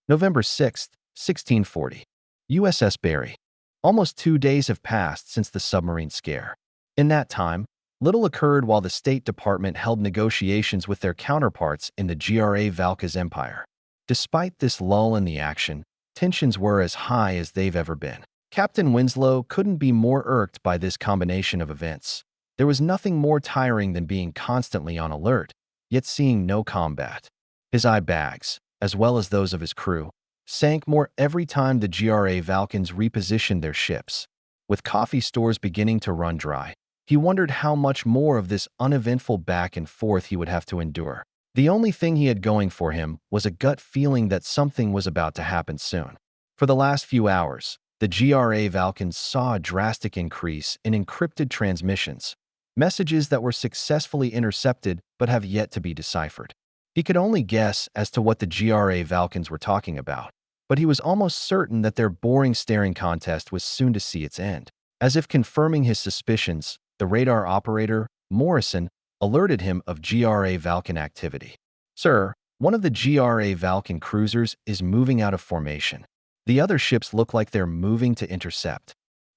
Speaker 1: November 6, 1640. USS Barry. Almost 2 days have passed since the submarine scare. In that time, little occurred while the State Department held negotiations with their counterparts in the Gra Valka's empire. Despite this lull in the action, tensions were as high as they've ever been. Captain Winslow couldn't be more irked by this combination of events. There was nothing more tiring than being constantly on alert, yet seeing no combat. His eye bags, as well as those of his crew, sank more every time the Gra Valkans repositioned their ships. With coffee stores beginning to run dry, he wondered how much more of this uneventful back and forth he would have to endure. The only thing he had going for him was a gut feeling that something was about to happen soon. For the last few hours, the Gra Valkans saw a drastic increase in encrypted transmissions, messages that were successfully intercepted but have yet to be deciphered. He could only guess as to what the Gra Valkans were talking about, but he was almost certain that their boring staring contest was soon to see its end. As if confirming his suspicions, the radar operator, Morrison, alerted him of Gra Valkan activity. Sir, one of the Gra Valkan cruisers is moving out of formation. The other ships look like they're moving to intercept.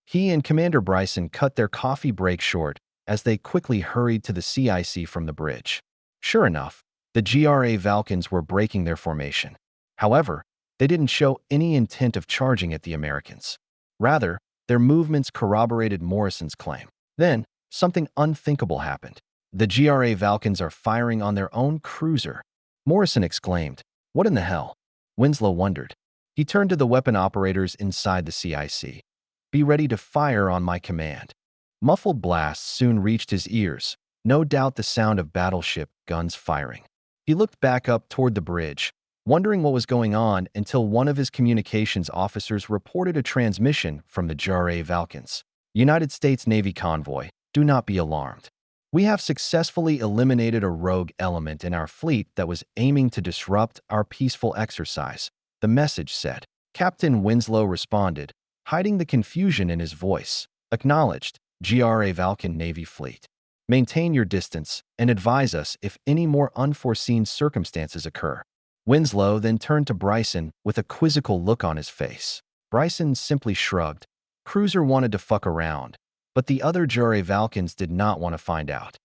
Speaker 1: He and Commander Bryson cut their coffee break short as they quickly hurried to the CIC from the bridge. Sure enough, the Gra Valkans were breaking their formation. However, they didn't show any intent of charging at the Americans. Rather, their movements corroborated Morrison's claim. Then, something unthinkable happened. The Gra Valkans are firing on their own cruiser. Morrison exclaimed, "What in the hell?" Winslow wondered. He turned to the weapon operators inside the CIC. "Be ready to fire on my command." Muffled blasts soon reached his ears, no doubt the sound of battleship guns firing. He looked back up toward the bridge, wondering what was going on until one of his communications officers reported a transmission from the Gra Valkans. United States Navy convoy, do not be alarmed. We have successfully eliminated a rogue element in our fleet that was aiming to disrupt our peaceful exercise, the message said. Captain Winslow responded, hiding the confusion in his voice. Acknowledged, Gra Valkan Navy Fleet. Maintain your distance and advise us if any more unforeseen circumstances occur. Winslow then turned to Bryson with a quizzical look on his face. Bryson simply shrugged. Cruiser wanted to fuck around, but the other Gra Valkans did not want to find out.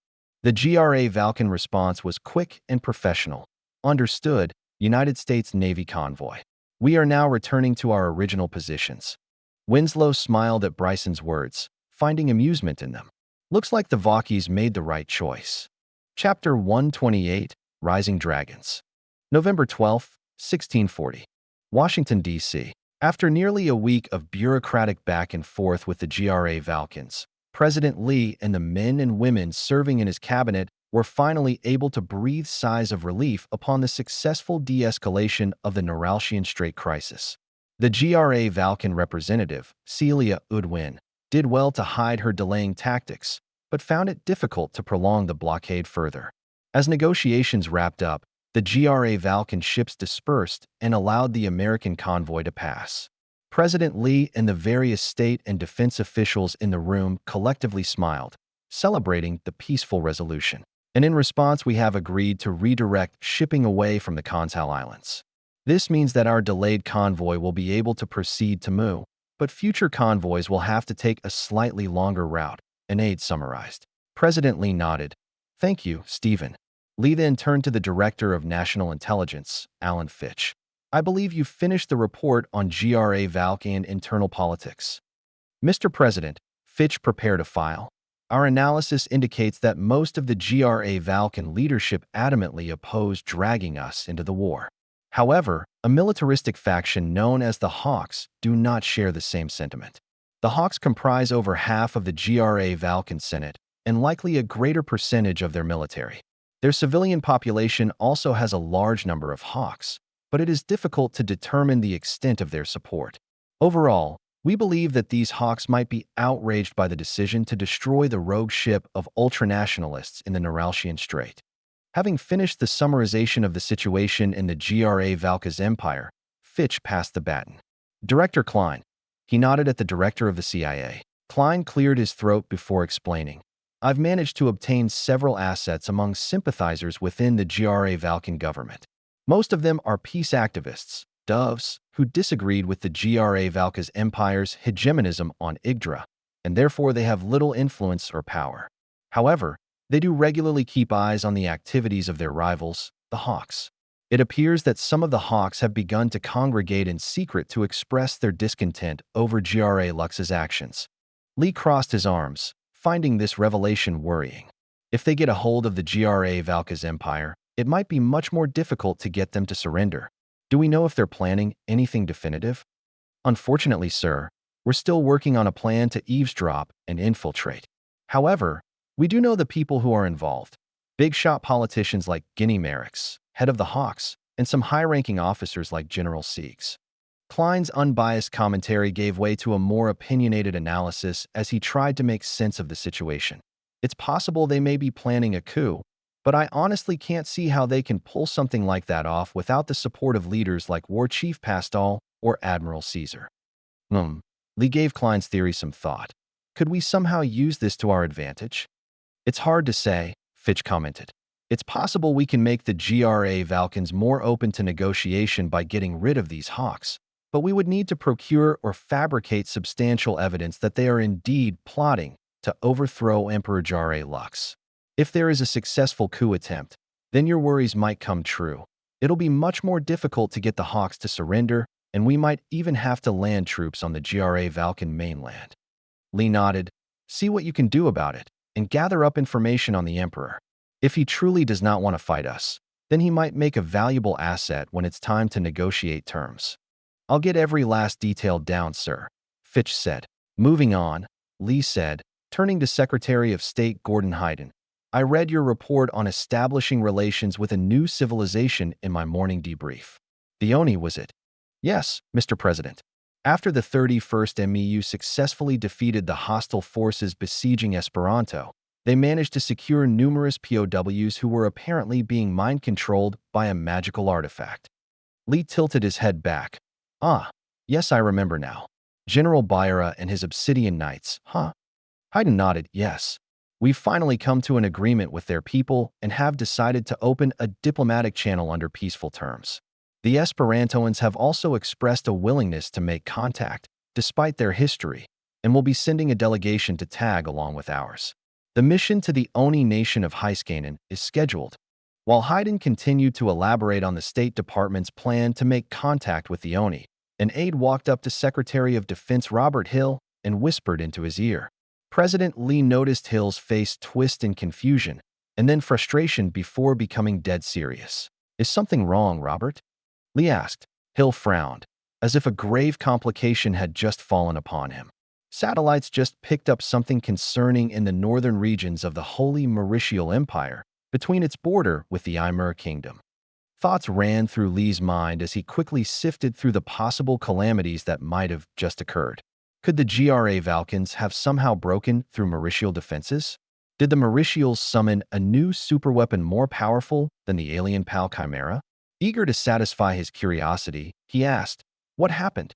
Speaker 1: The Gra Valkan response was quick and professional. Understood, United States Navy convoy. We are now returning to our original positions. Winslow smiled at Bryson's words, finding amusement in them. Looks like the Vakis made the right choice. Chapter 128, Rising Dragons. November 12, 1640. Washington, D.C. After nearly a week of bureaucratic back and forth with the Gra Valkans, President Lee and the men and women serving in his cabinet were finally able to breathe sighs of relief upon the successful de-escalation of the Neuralgian Strait crisis. The GRA Valkan representative, Celia Udwin, did well to hide her delaying tactics, but found it difficult to prolong the blockade further. As negotiations wrapped up, the GRA Valkan ships dispersed and allowed the American convoy to pass. President Lee and the various state and defense officials in the room collectively smiled, celebrating the peaceful resolution. And in response, we have agreed to redirect shipping away from the Consal Islands. This means that our delayed convoy will be able to proceed to Mu, but future convoys will have to take a slightly longer route, an aide summarized. President Lee nodded. Thank you, Stephen. Lee then turned to the Director of National Intelligence, Alan Fitch. I believe you've finished the report on GRA Valk and internal politics. Mr. President, Fitch prepared a file. Our analysis indicates that most of the GRA Valkan leadership adamantly opposed dragging us into the war. However, a militaristic faction known as the Hawks do not share the same sentiment. The Hawks comprise over half of the GRA Valkan Senate and likely a greater percentage of their military. Their civilian population also has a large number of Hawks, but it is difficult to determine the extent of their support. Overall, we believe that these Hawks might be outraged by the decision to destroy the rogue ship of ultranationalists in the Naraltian Strait. Having finished the summarization of the situation in the GRA Valka's empire, Fitch passed the baton. Director Klein. He nodded at the director of the CIA. Klein cleared his throat before explaining. I've managed to obtain several assets among sympathizers within the GRA Valkan government. Most of them are peace activists, doves, who disagreed with the GRA Valka's empire's hegemonism on Yggdra, and therefore they have little influence or power. However, they do regularly keep eyes on the activities of their rivals, the Hawks. It appears that some of the Hawks have begun to congregate in secret to express their discontent over GRA Lux's actions. Lee crossed his arms, finding this revelation worrying. If they get a hold of the GRA Valka's empire, it might be much more difficult to get them to surrender. Do we know if they're planning anything definitive? Unfortunately, sir, we're still working on a plan to eavesdrop and infiltrate. However, we do know the people who are involved. Big-shot politicians like Guinea Merricks, head of the Hawks, and some high-ranking officers like General Siegs. Klein's unbiased commentary gave way to a more opinionated analysis as he tried to make sense of the situation. It's possible they may be planning a coup, but I honestly can't see how they can pull something like that off without the support of leaders like War Chief Pastal or Admiral Caesar. Lee gave Klein's theory some thought. Could we somehow use this to our advantage? It's hard to say, Fitch commented. It's possible we can make the GRA Valkans more open to negotiation by getting rid of these Hawks, but we would need to procure or fabricate substantial evidence that they are indeed plotting to overthrow Emperor GRA Lux. If there is a successful coup attempt, then your worries might come true. It'll be much more difficult to get the Hawks to surrender, and we might even have to land troops on the GRA Valkan mainland. Lee nodded. See what you can do about it, and gather up information on the Emperor. If he truly does not want to fight us, then he might make a valuable asset when it's time to negotiate terms. I'll get every last detail down, sir, Fitch said. Moving on, Lee said, turning to Secretary of State Gordon Hayden. I read your report on establishing relations with a new civilization in my morning debrief. The Oni, was it? Yes, Mr. President. After the 31st MEU successfully defeated the hostile forces besieging Esperanto, they managed to secure numerous POWs who were apparently being mind-controlled by a magical artifact. Lee tilted his head back. Ah, yes, I remember now. General Byra and his Obsidian Knights, huh? Hayden nodded, yes. We've finally come to an agreement with their people and have decided to open a diplomatic channel under peaceful terms. The Esperantoans have also expressed a willingness to make contact, despite their history, and will be sending a delegation to tag along with ours. The mission to the Oni nation of Heiskanen is scheduled. While Hayden continued to elaborate on the State Department's plan to make contact with the Oni, an aide walked up to Secretary of Defense Robert Hill and whispered into his ear. President Lee noticed Hill's face twist in confusion and then frustration before becoming dead serious. Is something wrong, Robert? Lee asked. Hill frowned, as if a grave complication had just fallen upon him. Satellites just picked up something concerning in the northern regions of the Holy Mauritial Empire, between its border with the Ymir Kingdom. Thoughts ran through Lee's mind as he quickly sifted through the possible calamities that might have just occurred. Could the GRA Valkyns have somehow broken through Mauritial defenses? Did the Mauritials summon a new superweapon more powerful than the alien PAL Chimera? Eager to satisfy his curiosity, he asked, "What happened?"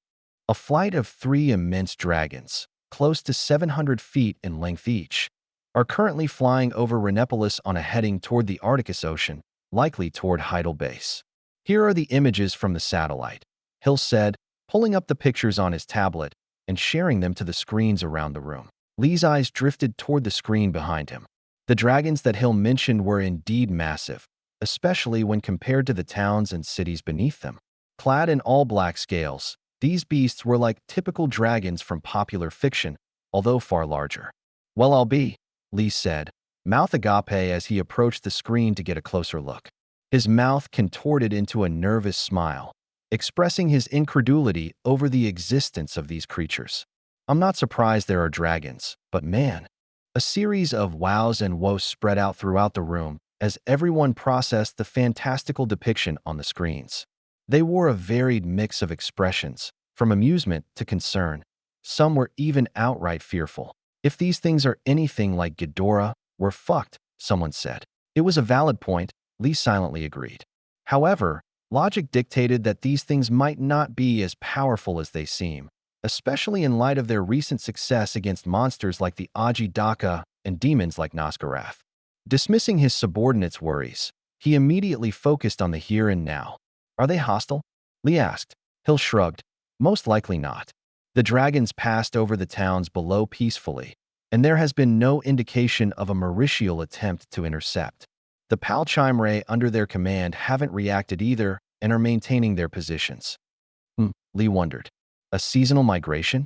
Speaker 1: A flight of 3 immense dragons, close to 700 feet in length each, are currently flying over Rhenepolis on a heading toward the Arctic Ocean, likely toward Heidel Base. Here are the images from the satellite, Hill said, pulling up the pictures on his tablet and sharing them to the screens around the room. Lee's eyes drifted toward the screen behind him. The dragons that Hill mentioned were indeed massive, especially when compared to the towns and cities beneath them. Clad in all-black scales, these beasts were like typical dragons from popular fiction, although far larger. "Well, I'll be," Lee said, mouth agape as he approached the screen to get a closer look. His mouth contorted into a nervous smile, expressing his incredulity over the existence of these creatures. "I'm not surprised there are dragons, but man." A series of wows and woes spread out throughout the room as everyone processed the fantastical depiction on the screens. They wore a varied mix of expressions, from amusement to concern. Some were even outright fearful. "If these things are anything like Ghidorah, we're fucked," someone said. It was a valid point, Lee silently agreed. However, logic dictated that these things might not be as powerful as they seem, especially in light of their recent success against monsters like the Aji Daka and demons like Nosgarath. Dismissing his subordinate's worries, he immediately focused on the here and now. "Are they hostile?" Lee asked. Hill shrugged. "Most likely not. The dragons passed over the towns below peacefully, and there has been no indication of a Mauritial attempt to intercept. The PAL Chimera under their command haven't reacted either and are maintaining their positions." Lee wondered. A seasonal migration?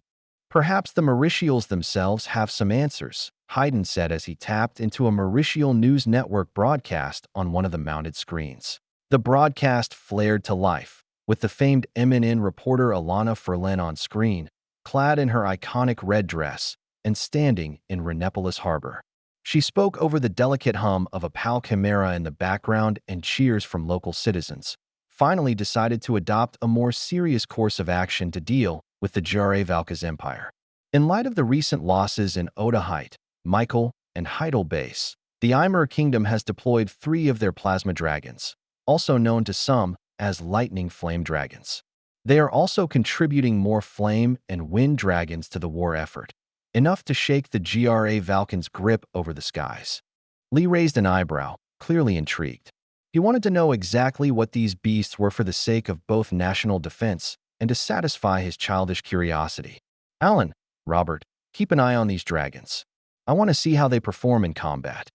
Speaker 1: "Perhaps the Mauritials themselves have some answers," Hayden said as he tapped into a Mauritial news network broadcast on one of the mounted screens. The broadcast flared to life, with the famed MNN reporter Alana Ferlin on screen, clad in her iconic red dress and standing in Rhenepolis Harbor. She spoke over the delicate hum of a PAL Chimera in the background and cheers from local citizens, finally decided to adopt a more serious course of action to deal with the GRA Valky's empire. In light of the recent losses in Otaheit, Michael, and Heidel Base, the Ymir Kingdom has deployed 3 of their plasma dragons, also known to some as lightning flame dragons. They are also contributing more flame and wind dragons to the war effort, enough to shake the GRA Valkyn's grip over the skies. Lee raised an eyebrow, clearly intrigued. He wanted to know exactly what these beasts were for the sake of both national defense and to satisfy his childish curiosity. "Alan, Robert, keep an eye on these dragons. I want to see how they perform in combat."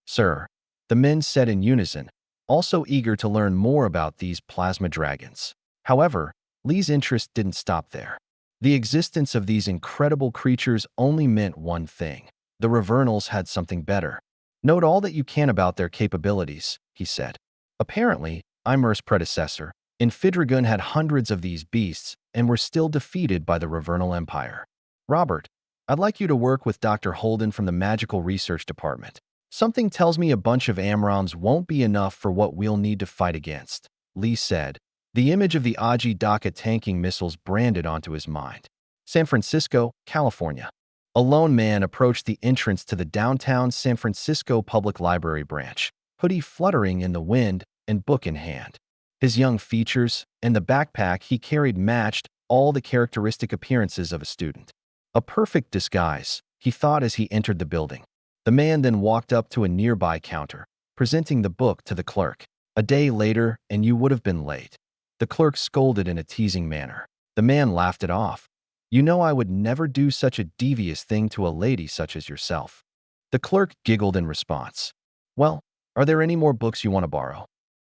Speaker 1: "Sir," the men said in unison, also eager to learn more about these plasma dragons. However, Lee's interest didn't stop there. The existence of these incredible creatures only meant one thing. The Ravernals had something better. "Note all that you can about their capabilities," he said. Apparently, Ymir's predecessor, Infidragun, had hundreds of these beasts and were still defeated by the Ravernal Empire. "Robert, I'd like you to work with Dr. Holden from the Magical Research Department. Something tells me a bunch of Amrams won't be enough for what we'll need to fight against," Lee said, the image of the Aji Daka tanking missiles branded onto his mind. San Francisco, California. A lone man approached the entrance to the downtown San Francisco Public Library branch, hoodie fluttering in the wind and book in hand. His young features and the backpack he carried matched all the characteristic appearances of a student. A perfect disguise, he thought as he entered the building. The man then walked up to a nearby counter, presenting the book to the clerk. "A day later, and you would have been late," the clerk scolded in a teasing manner. The man laughed it off. "You know I would never do such a devious thing to a lady such as yourself." The clerk giggled in response. "Well, are there any more books you want to borrow?"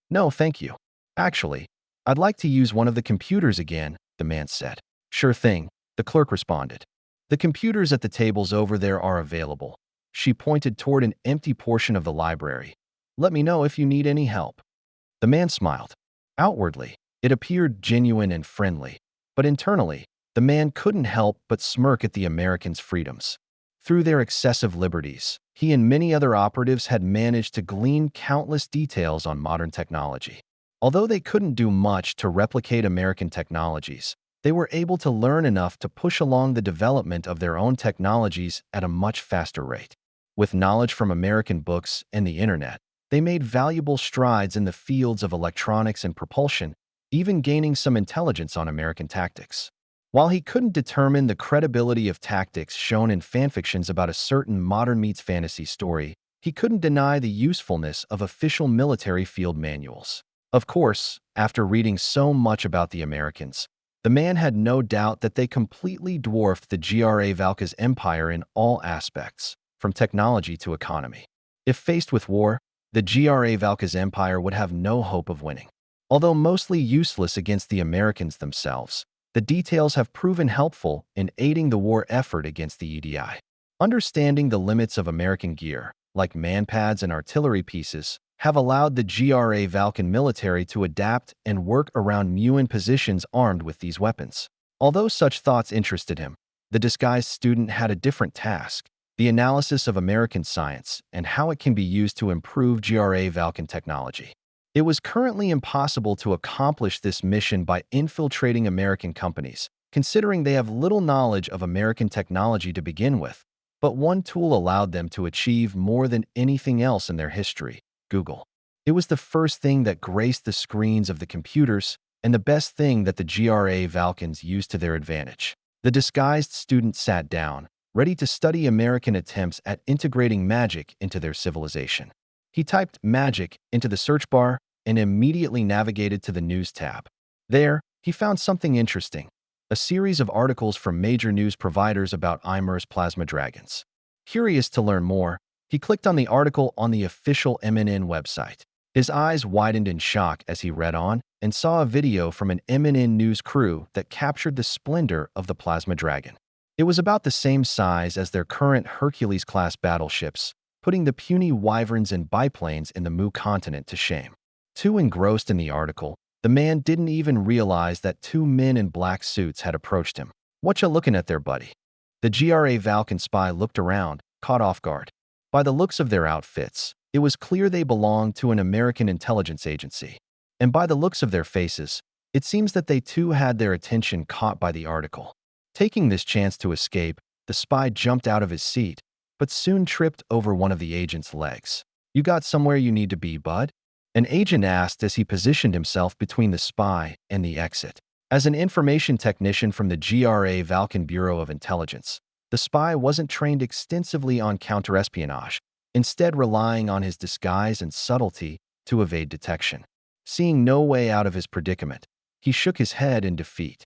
Speaker 1: "No, thank you. Actually, I'd like to use one of the computers again," the man said. "Sure thing," the clerk responded. "The computers at the tables over there are available." She pointed toward an empty portion of the library. "Let me know if you need any help." The man smiled. Outwardly, it appeared genuine and friendly, but internally, the man couldn't help but smirk at the Americans' freedoms. Through their excessive liberties, he and many other operatives had managed to glean countless details on modern technology. Although they couldn't do much to replicate American technologies, they were able to learn enough to push along the development of their own technologies at a much faster rate. With knowledge from American books and the internet, they made valuable strides in the fields of electronics and propulsion, even gaining some intelligence on American tactics. While he couldn't determine the credibility of tactics shown in fanfictions about a certain modern meets fantasy story, he couldn't deny the usefulness of official military field manuals. Of course, after reading so much about the Americans, the man had no doubt that they completely dwarfed the Ravernal Empire in all aspects, from technology to economy. If faced with war, the Ravernal Empire would have no hope of winning. Although mostly useless against the Americans themselves, the details have proven helpful in aiding the war effort against the EDI. Understanding the limits of American gear, like manpads and artillery pieces, have allowed the Ravernal military to adapt and work around Muin positions armed with these weapons. Although such thoughts interested him, the disguised student had a different task: the analysis of American science and how it can be used to improve Ravernal technology. It was currently impossible to accomplish this mission by infiltrating American companies, considering they have little knowledge of American technology to begin with. But one tool allowed them to achieve more than anything else in their history: Google. It was the first thing that graced the screens of the computers, and the best thing that the Ravernals used to their advantage. The disguised student sat down, ready to study American attempts at integrating magic into their civilization. He typed "magic" into the search bar and immediately navigated to the news tab. There, he found something interesting: a series of articles from major news providers about Imer's plasma dragons. Curious to learn more, he clicked on the article on the official MNN website. His eyes widened in shock as he read on and saw a video from an MNN news crew that captured the splendor of the plasma dragon. It was about the same size as their current Hercules-class battleships, putting the puny wyverns and biplanes in the Mu continent to shame. Too engrossed in the article, the man didn't even realize that two men in black suits had approached him. "Whatcha looking at there, buddy?" The Ravernal spy looked around, caught off guard. By the looks of their outfits, it was clear they belonged to an American intelligence agency. And by the looks of their faces, it seems that they too had their attention caught by the article. Taking this chance to escape, the spy jumped out of his seat, but soon tripped over one of the agent's legs. "You got somewhere you need to be, bud?" An agent asked as he positioned himself between the spy and the exit. As an information technician from the Ravernal Bureau of Intelligence, the spy wasn't trained extensively on counterespionage, instead relying on his disguise and subtlety to evade detection. Seeing no way out of his predicament, he shook his head in defeat.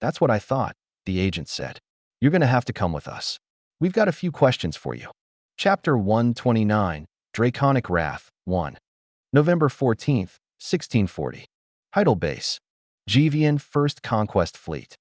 Speaker 1: That's what I thought," the agent said. "You're going to have to come with us. We've got a few questions for you." Chapter 129, Draconic Wrath, 1. November 14th, 1640. Heidel Base. GVN First Conquest Fleet.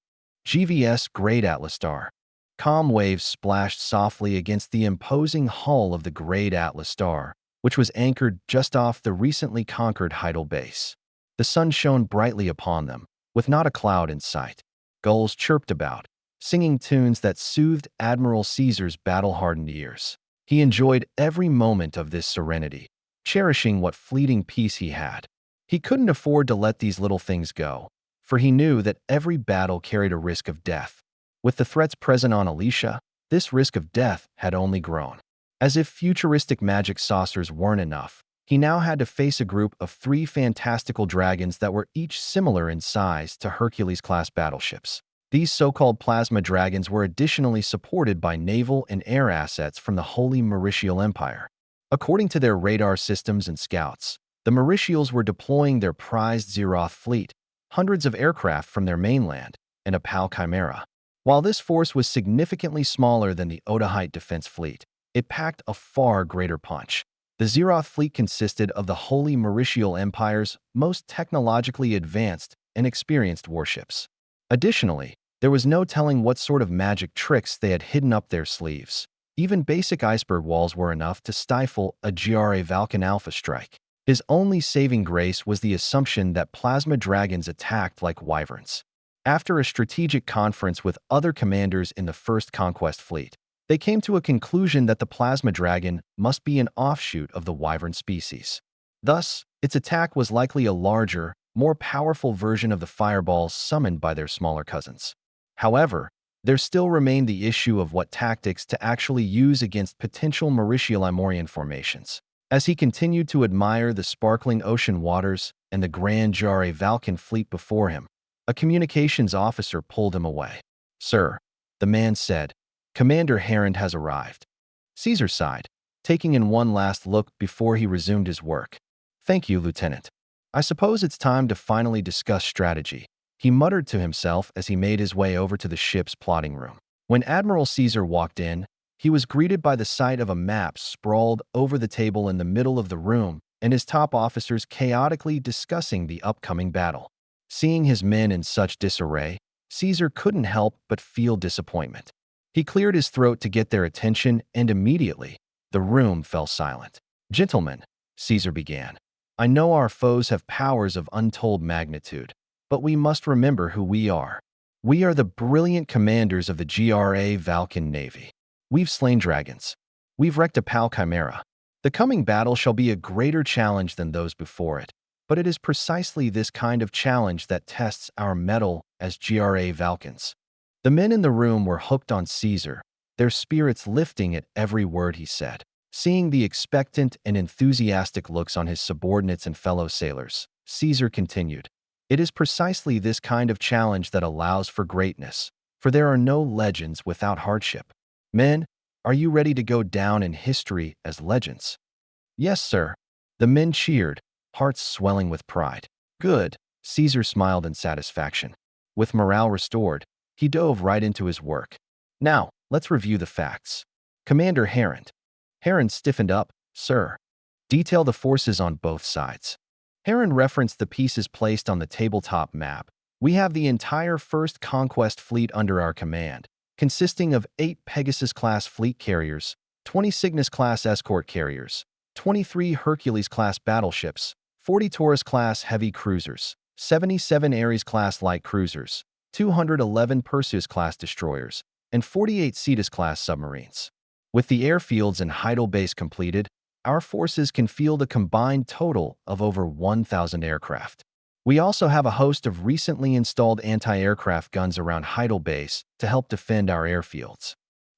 Speaker 1: GVS Great Atlas Star. Calm waves splashed softly against the imposing hull of the Great Atlas Star, which was anchored just off the recently conquered Heidel Base. The sun shone brightly upon them, with not a cloud in sight. Gulls chirped about, singing tunes that soothed Admiral Caesar's battle-hardened ears. He enjoyed every moment of this serenity, cherishing what fleeting peace he had. He couldn't afford to let these little things go, for he knew that every battle carried a risk of death. With the threats present on Alicia, this risk of death had only grown. As if futuristic magic saucers weren't enough, he now had to face a group of 3 fantastical dragons that were each similar in size to Hercules-class battleships. These so-called plasma dragons were additionally supported by naval and air assets from the Holy Mauritial Empire. According to their radar systems and scouts, the Mauritials were deploying their prized Zeroth fleet, hundreds of aircraft from their mainland, and a PAL Chimera. While this force was significantly smaller than the Otahite defense fleet, it packed a far greater punch. The Zeroth fleet consisted of the Holy Mauritial Empire's most technologically advanced and experienced warships. Additionally, there was no telling what sort of magic tricks they had hidden up their sleeves. Even basic iceberg walls were enough to stifle a Ravernal Alpha strike. His only saving grace was the assumption that plasma dragons attacked like wyverns. After a strategic conference with other commanders in the First Conquest Fleet, they came to a conclusion that the plasma dragon must be an offshoot of the wyvern species. Thus, Its attack was likely a larger, more powerful version of the fireballs summoned by their smaller cousins. However, there still remained the issue of what tactics to actually use against potential Mauritius-Limorian formations. As he continued to admire the sparkling ocean waters and the grand Jare Valkan fleet before him, a communications officer pulled him away. "Sir," the man said, "Commander Herond has arrived." Caesar sighed, taking in one last look before he resumed his work. "Thank you, Lieutenant. I suppose it's time to finally discuss strategy," he muttered to himself as he made his way over to the ship's plotting room. When Admiral Caesar walked in, he was greeted by the sight of a map sprawled over the table in the middle of the room and his top officers chaotically discussing the upcoming battle. Seeing his men in such disarray, Caesar couldn't help but feel disappointment. He cleared his throat to get their attention, and immediately, the room fell silent. "Gentlemen," Caesar began, "I know our foes have powers of untold magnitude, but we must remember who we are. We are the brilliant commanders of the GRA Valkan Navy. We've slain dragons. We've wrecked a PAL chimera. The coming battle shall be a greater challenge than those before it, but it is precisely this kind of challenge that tests our mettle as GRA Valkans." The men in the room were hooked on Caesar, their spirits lifting at every word he said. Seeing the expectant and enthusiastic looks on his subordinates and fellow sailors, Caesar continued, "It is precisely this kind of challenge that allows for greatness, for there are no legends without hardship. Men, are you ready to go down in history as legends?" "Yes, sir." The men cheered, hearts swelling with pride. "Good," Caesar smiled in satisfaction. With morale restored, he dove right into his work. "Now, let's review the facts. Commander Herond." Herond stiffened up. "Sir." "Detail the forces on both sides." Herond referenced the pieces placed on the tabletop map. "We have the entire First Conquest fleet under our command, consisting of 8 Pegasus-class fleet carriers, 20 Cygnus-class escort carriers, 23 Hercules-class battleships, 40 Taurus-class heavy cruisers, 77 Ares-class light cruisers, 211 Perseus-class destroyers, and 48 Cetus-class submarines. With the airfields and Heidel base completed, our forces can field a combined total of over 1,000 aircraft. We also have a host of recently installed anti-aircraft guns around Heidel base to help defend our airfields."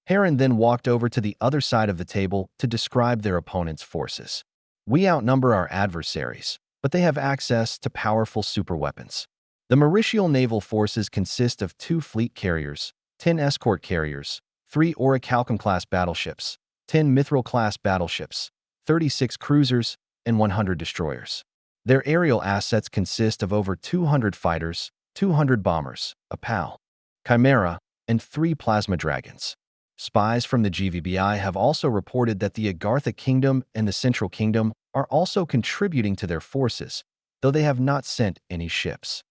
Speaker 1: Herond then walked over to the other side of the table to describe their opponent's forces. "We outnumber our adversaries, but they have access to powerful superweapons. The Mauritial naval forces consist of 2 fleet carriers, 10 escort carriers, 3 Orichalcum-class battleships, 10 Mithril-class battleships, 36 cruisers, and 100 destroyers. Their aerial assets consist of over 200 fighters, 200 bombers, a PAL chimera, and 3 plasma dragons. Spies from the GVBI have also reported that the Agartha Kingdom and the Central Kingdom are also contributing to their forces, though they have not sent any ships."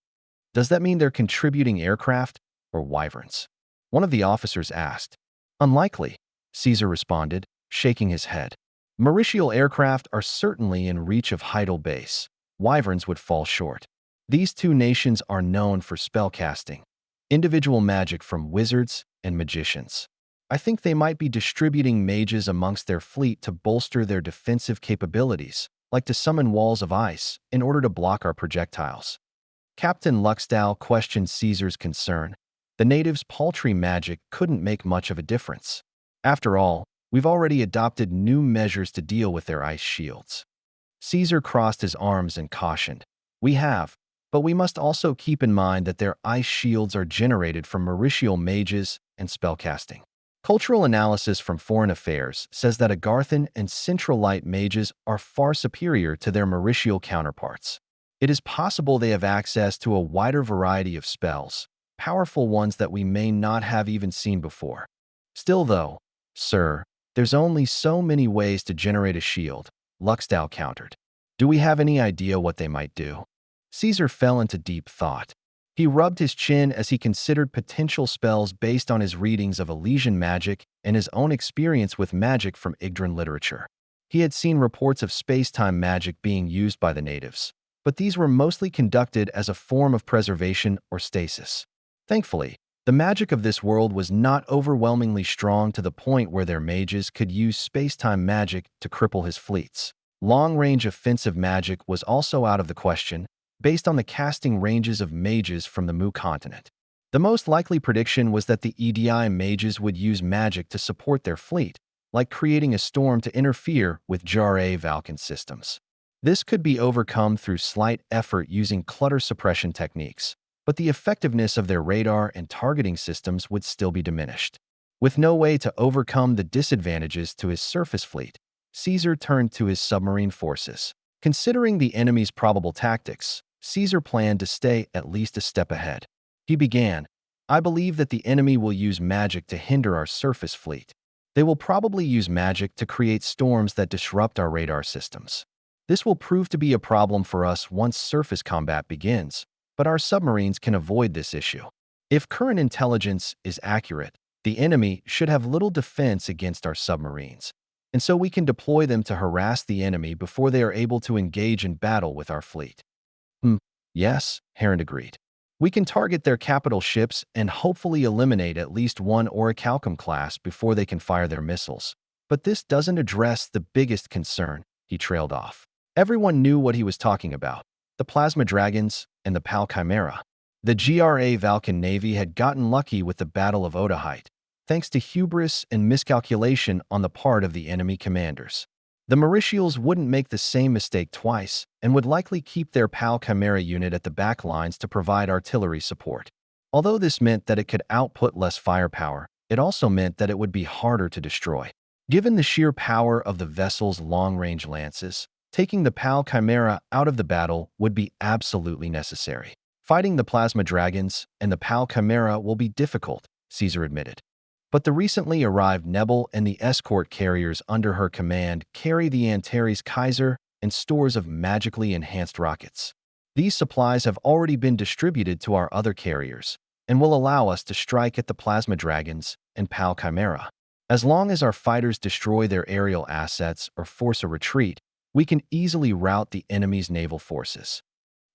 Speaker 1: "Does that mean they're contributing aircraft or wyverns?" one of the officers asked. "Unlikely," Caesar responded, shaking his head. "Mauritial aircraft are certainly in reach of Heidel base. Wyverns would fall short. These 2 nations are known for spellcasting, individual magic from wizards and magicians. I think they might be distributing mages amongst their fleet to bolster their defensive capabilities, like to summon walls of ice in order to block our projectiles." Captain Luxdow questioned Caesar's concern. The natives' paltry magic couldn't make much of a difference. "After all, we've already adopted new measures to deal with their ice shields." Caesar crossed his arms and cautioned, "We have, but we must also keep in mind that their ice shields are generated from Mauritial mages and spellcasting. Cultural analysis from Foreign Affairs says that Agarthan and Central Light mages are far superior to their Mauritial counterparts. It is possible they have access to a wider variety of spells, powerful ones that we may not have even seen before. Still though, sir, there's only so many ways to generate a shield," Luxdow countered. "Do we have any idea what they might do?" Caesar fell into deep thought. He rubbed his chin as he considered potential spells based on his readings of Elysian magic and his own experience with magic from Yggdrasil literature. He had seen reports of space-time magic being used by the natives, but these were mostly conducted as a form of preservation or stasis. Thankfully, the magic of this world was not overwhelmingly strong to the point where their mages could use space-time magic to cripple his fleets. Long-range offensive magic was also out of the question, based on the casting ranges of mages from the Mu continent. The most likely prediction was that the EDI mages would use magic to support their fleet, like creating a storm to interfere with JRA Valken systems. This could be overcome through slight effort using clutter suppression techniques, but the effectiveness of their radar and targeting systems would still be diminished. With no way to overcome the disadvantages to his surface fleet, Caesar turned to his submarine forces. Considering the enemy's probable tactics, Caesar planned to stay at least a step ahead. He began, "I believe that the enemy will use magic to hinder our surface fleet. They will probably use magic to create storms that disrupt our radar systems. This will prove to be a problem for us once surface combat begins, but our submarines can avoid this issue. If current intelligence is accurate, the enemy should have little defense against our submarines, and so we can deploy them to harass the enemy before they are able to engage in battle with our fleet." Yes, Heron agreed. "We can target their capital ships and hopefully eliminate at least one Orichalcum class before they can fire their missiles. But this doesn't address the biggest concern," he trailed off. Everyone knew what he was talking about: the plasma dragons and the PAL Chimera. The GRA Valken Navy had gotten lucky with the Battle of Otaheite, thanks to hubris and miscalculation on the part of the enemy commanders. The Mauritials wouldn't make the same mistake twice and would likely keep their PAL Chimera unit at the back lines to provide artillery support. Although this meant that it could output less firepower, it also meant that it would be harder to destroy. Given the sheer power of the vessel's long-range lances, taking the PAL Chimera out of the battle would be absolutely necessary. "Fighting the plasma dragons and the PAL Chimera will be difficult," Caesar admitted. "But the recently arrived Nebel and the escort carriers under her command carry the Antares Kaiser and stores of magically enhanced rockets. These supplies have already been distributed to our other carriers and will allow us to strike at the plasma dragons and PAL Chimera. As long as our fighters destroy their aerial assets or force a retreat, we can easily rout the enemy's naval forces."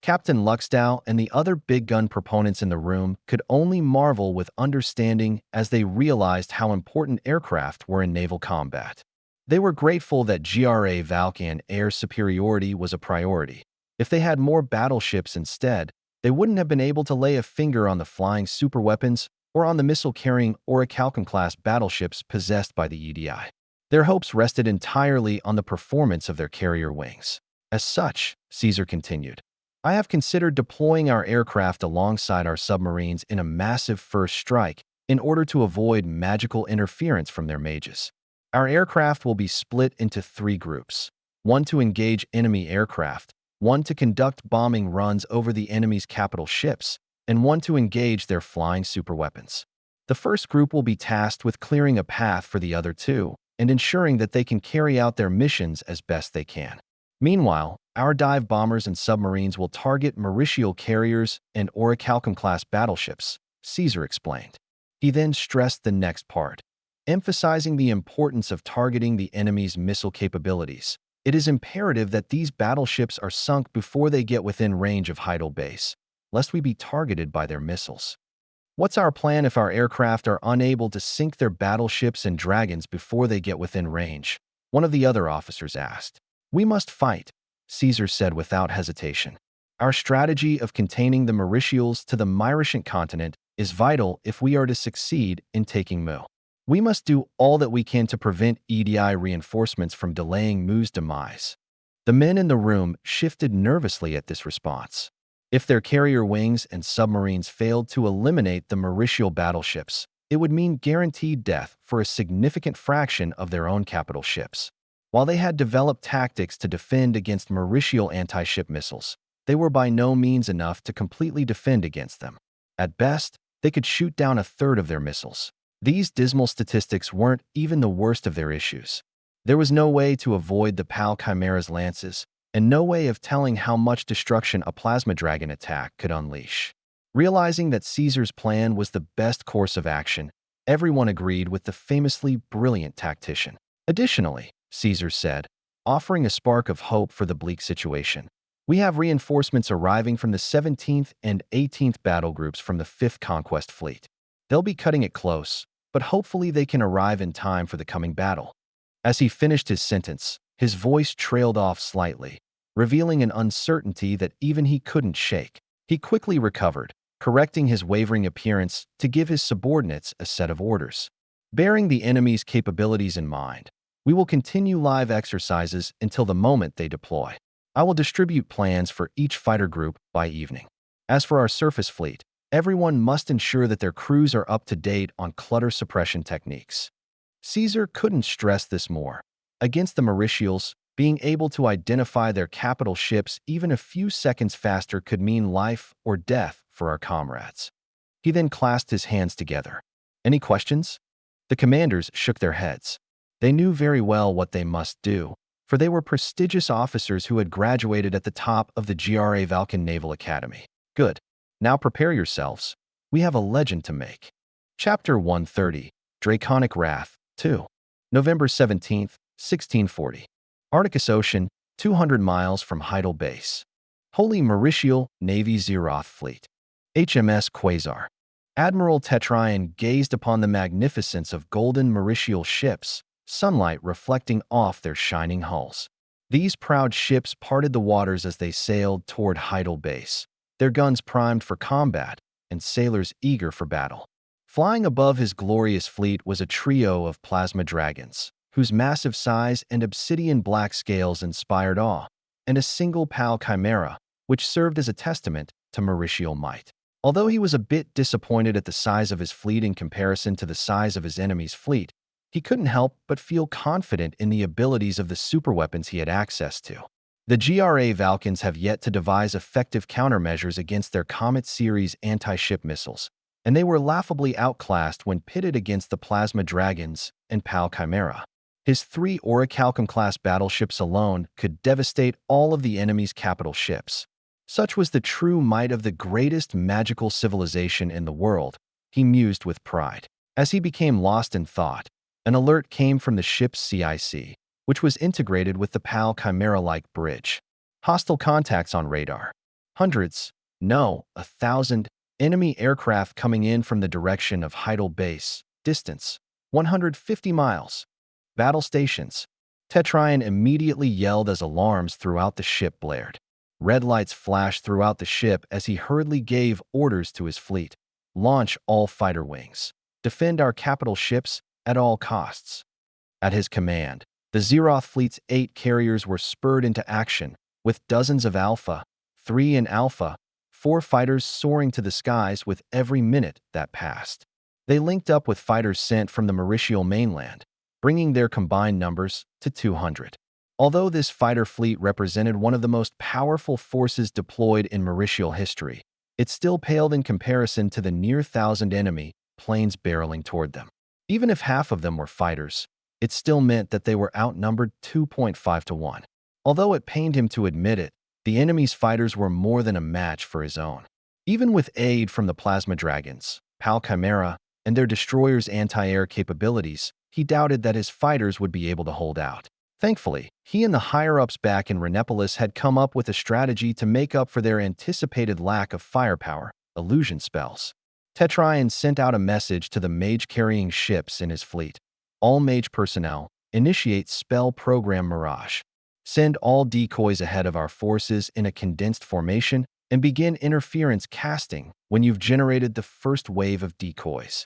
Speaker 1: Captain Luxdow and the other big gun proponents in the room could only marvel with understanding as they realized how important aircraft were in naval combat. They were grateful that GRA Valken air superiority was a priority. If they had more battleships instead, they wouldn't have been able to lay a finger on the flying superweapons or on the missile-carrying Orichalcum-class battleships possessed by the EDI. Their hopes rested entirely on the performance of their carrier wings. "As such," Caesar continued, "I have considered deploying our aircraft alongside our submarines in a massive first strike in order to avoid magical interference from their mages. Our aircraft will be split into 3 groups: one to engage enemy aircraft, one to conduct bombing runs over the enemy's capital ships, and one to engage their flying superweapons. The first group will be tasked with clearing a path for the other 2 and ensuring that they can carry out their missions as best they can. Meanwhile, our dive bombers and submarines will target Mauritial carriers and Orichalcum-class battleships," Caesar explained. He then stressed the next part, emphasizing the importance of targeting the enemy's missile capabilities. "It is imperative that these battleships are sunk before they get within range of Heidel Base, lest we be targeted by their missiles." "What's our plan if our aircraft are unable to sink their battleships and dragons before they get within range?" one of the other officers asked. "We must fight," Caesar said without hesitation. "Our strategy of containing the Mauritials to the Mauritian continent is vital if we are to succeed in taking Mu. We must do all that we can to prevent EDI reinforcements from delaying Mu's demise." The men in the room shifted nervously at this response. If their carrier wings and submarines failed to eliminate the Mauritial battleships, it would mean guaranteed death for a significant fraction of their own capital ships. While they had developed tactics to defend against Mauritial anti-ship missiles, they were by no means enough to completely defend against them. At best, they could shoot down a third of their missiles. These dismal statistics weren't even the worst of their issues. There was no way to avoid the PAL Chimera's lances, and no way of telling how much destruction a plasma dragon attack could unleash. Realizing that Caesar's plan was the best course of action, everyone agreed with the famously brilliant tactician. Additionally, Caesar said, offering a spark of hope for the bleak situation, "We have reinforcements arriving from the 17th and 18th battle groups from the 5th Conquest Fleet. They'll be cutting it close, but hopefully they can arrive in time for the coming battle." As he finished his sentence, His voice trailed off slightly, revealing an uncertainty that even he couldn't shake. He quickly recovered, correcting his wavering appearance to give his subordinates a set of orders. Bearing the enemy's capabilities in mind, we will continue live exercises until the moment they deploy. I will distribute plans for each fighter group by evening. As for our surface fleet, everyone must ensure that their crews are up to date on clutter suppression techniques. Caesar couldn't stress this more. Against the Mauritials, being able to identify their capital ships even a few seconds faster could mean life or death for our comrades. He then clasped his hands together. Any questions? The commanders shook their heads. They knew very well what they must do, for they were prestigious officers who had graduated at the top of the Ravernal Naval Academy. Good. Now prepare yourselves. We have a legend to make. Chapter 130, Draconic Wrath, 2. November 17, 1640. Arctic Ocean, 200 miles from Heidel Base. Holy Mauritial Navy Zeroth Fleet. HMS Quasar. Admiral Tetryon gazed upon the magnificence of golden Mauritial ships, sunlight reflecting off their shining hulls. These proud ships parted the waters as they sailed toward Heidel Base, their guns primed for combat and sailors eager for battle. Flying above his glorious fleet was a trio of plasma dragons, whose massive size and obsidian black scales inspired awe, and a single PAL chimera, which served as a testament to Mauritial might. Although he was a bit disappointed at the size of his fleet in comparison to the size of his enemy's fleet, he couldn't help but feel confident in the abilities of the superweapons he had access to. The GRA Valkyns have yet to devise effective countermeasures against their Comet series anti-ship missiles, and they were laughably outclassed when pitted against the Plasma Dragons and PAL Chimera. His 3 Orichalcum-class battleships alone could devastate all of the enemy's capital ships. Such was the true might of the greatest magical civilization in the world, he mused with pride. As he became lost in thought, an alert came from the ship's CIC, which was integrated with the PAL Chimera-like bridge. Hostile contacts on radar. Hundreds, no, 1,000, enemy aircraft coming in from the direction of Heidel Base. Distance, 150 miles. Battle stations. Tetryon immediately yelled as alarms throughout the ship blared. Red lights flashed throughout the ship as he hurriedly gave orders to his fleet. Launch all fighter wings. Defend our capital ships at all costs. At his command, the Zeroth fleet's 8 carriers were spurred into action, with dozens of Alpha, 3 and Alpha, 4 fighters soaring to the skies with every minute that passed. They linked up with fighters sent from the Mauritial mainland, bringing their combined numbers to 200. Although this fighter fleet represented one of the most powerful forces deployed in Mauritial history, it still paled in comparison to the near 1,000 enemy planes barreling toward them. Even if half of them were fighters, it still meant that they were outnumbered 2.5 to 1. Although it pained him to admit it, the enemy's fighters were more than a match for his own. Even with aid from the Plasma Dragons, PAL Chimera, and their destroyers' anti-air capabilities, he doubted that his fighters would be able to hold out. Thankfully, he and the higher-ups back in Renipolis had come up with a strategy to make up for their anticipated lack of firepower: illusion spells. Tetryon sent out a message to the mage-carrying ships in his fleet. All mage personnel, initiate spell program Mirage. Send all decoys ahead of our forces in a condensed formation and begin interference casting when you've generated the first wave of decoys.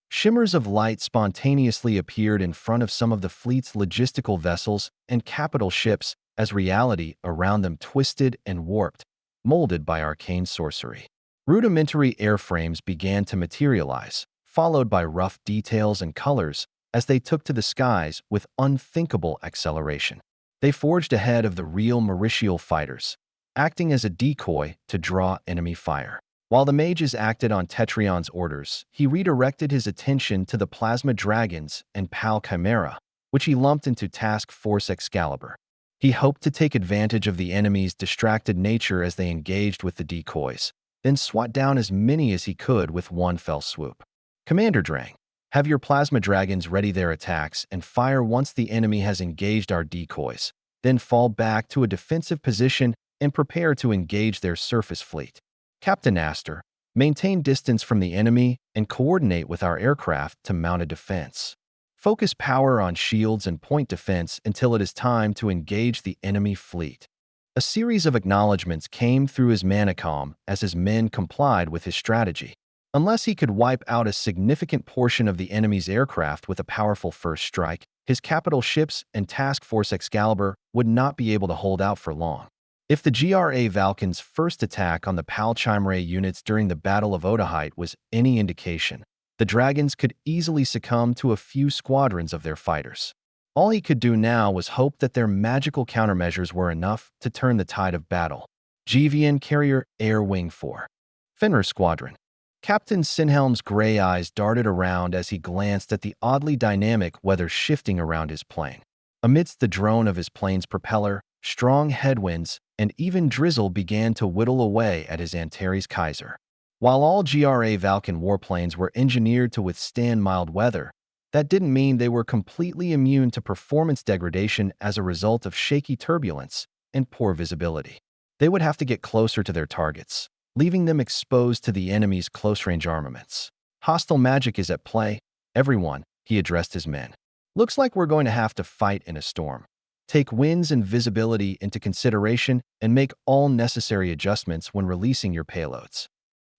Speaker 1: Shimmers of light spontaneously appeared in front of some of the fleet's logistical vessels and capital ships as reality around them twisted and warped, molded by arcane sorcery. Rudimentary airframes began to materialize, followed by rough details and colors as they took to the skies with unthinkable acceleration. They forged ahead of the real Mauritial fighters, acting as a decoy to draw enemy fire. While the mages acted on Tetryon's orders, he redirected his attention to the Plasma Dragons and PAL Chimera, which he lumped into Task Force Excalibur. He hoped to take advantage of the enemy's distracted nature as they engaged with the decoys, then swat down as many as he could with one fell swoop. Commander Drang, have your Plasma Dragons ready their attacks and fire once the enemy has engaged our decoys, then fall back to a defensive position and prepare to engage their surface fleet. Captain Astor, maintain distance from the enemy and coordinate with our aircraft to mount a defense. Focus power on shields and point defense until it is time to engage the enemy fleet. A series of acknowledgments came through his manacom as his men complied with his strategy. Unless he could wipe out a significant portion of the enemy's aircraft with a powerful first strike, his capital ships and Task Force Excalibur would not be able to hold out for long. If the GRA Valkyn's first attack on the PAL Chimera units during the Battle of Otahite was any indication, the dragons could easily succumb to a few squadrons of their fighters. All he could do now was hope that their magical countermeasures were enough to turn the tide of battle. GVN Carrier Air Wing 4. Fenrir Squadron. Captain Sinhelm's gray eyes darted around as he glanced at the oddly dynamic weather shifting around his plane. Amidst the drone of his plane's propeller, strong headwinds and even drizzle began to whittle away at his Antares Kaiser. While all GRA Valkyn warplanes were engineered to withstand mild weather, that didn't mean they were completely immune to performance degradation as a result of shaky turbulence and poor visibility. They would have to get closer to their targets, leaving them exposed to the enemy's close-range armaments. Hostile magic is at play. Everyone, he addressed his men. Looks like we're going to have to fight in a storm. Take winds and visibility into consideration and make all necessary adjustments when releasing your payloads.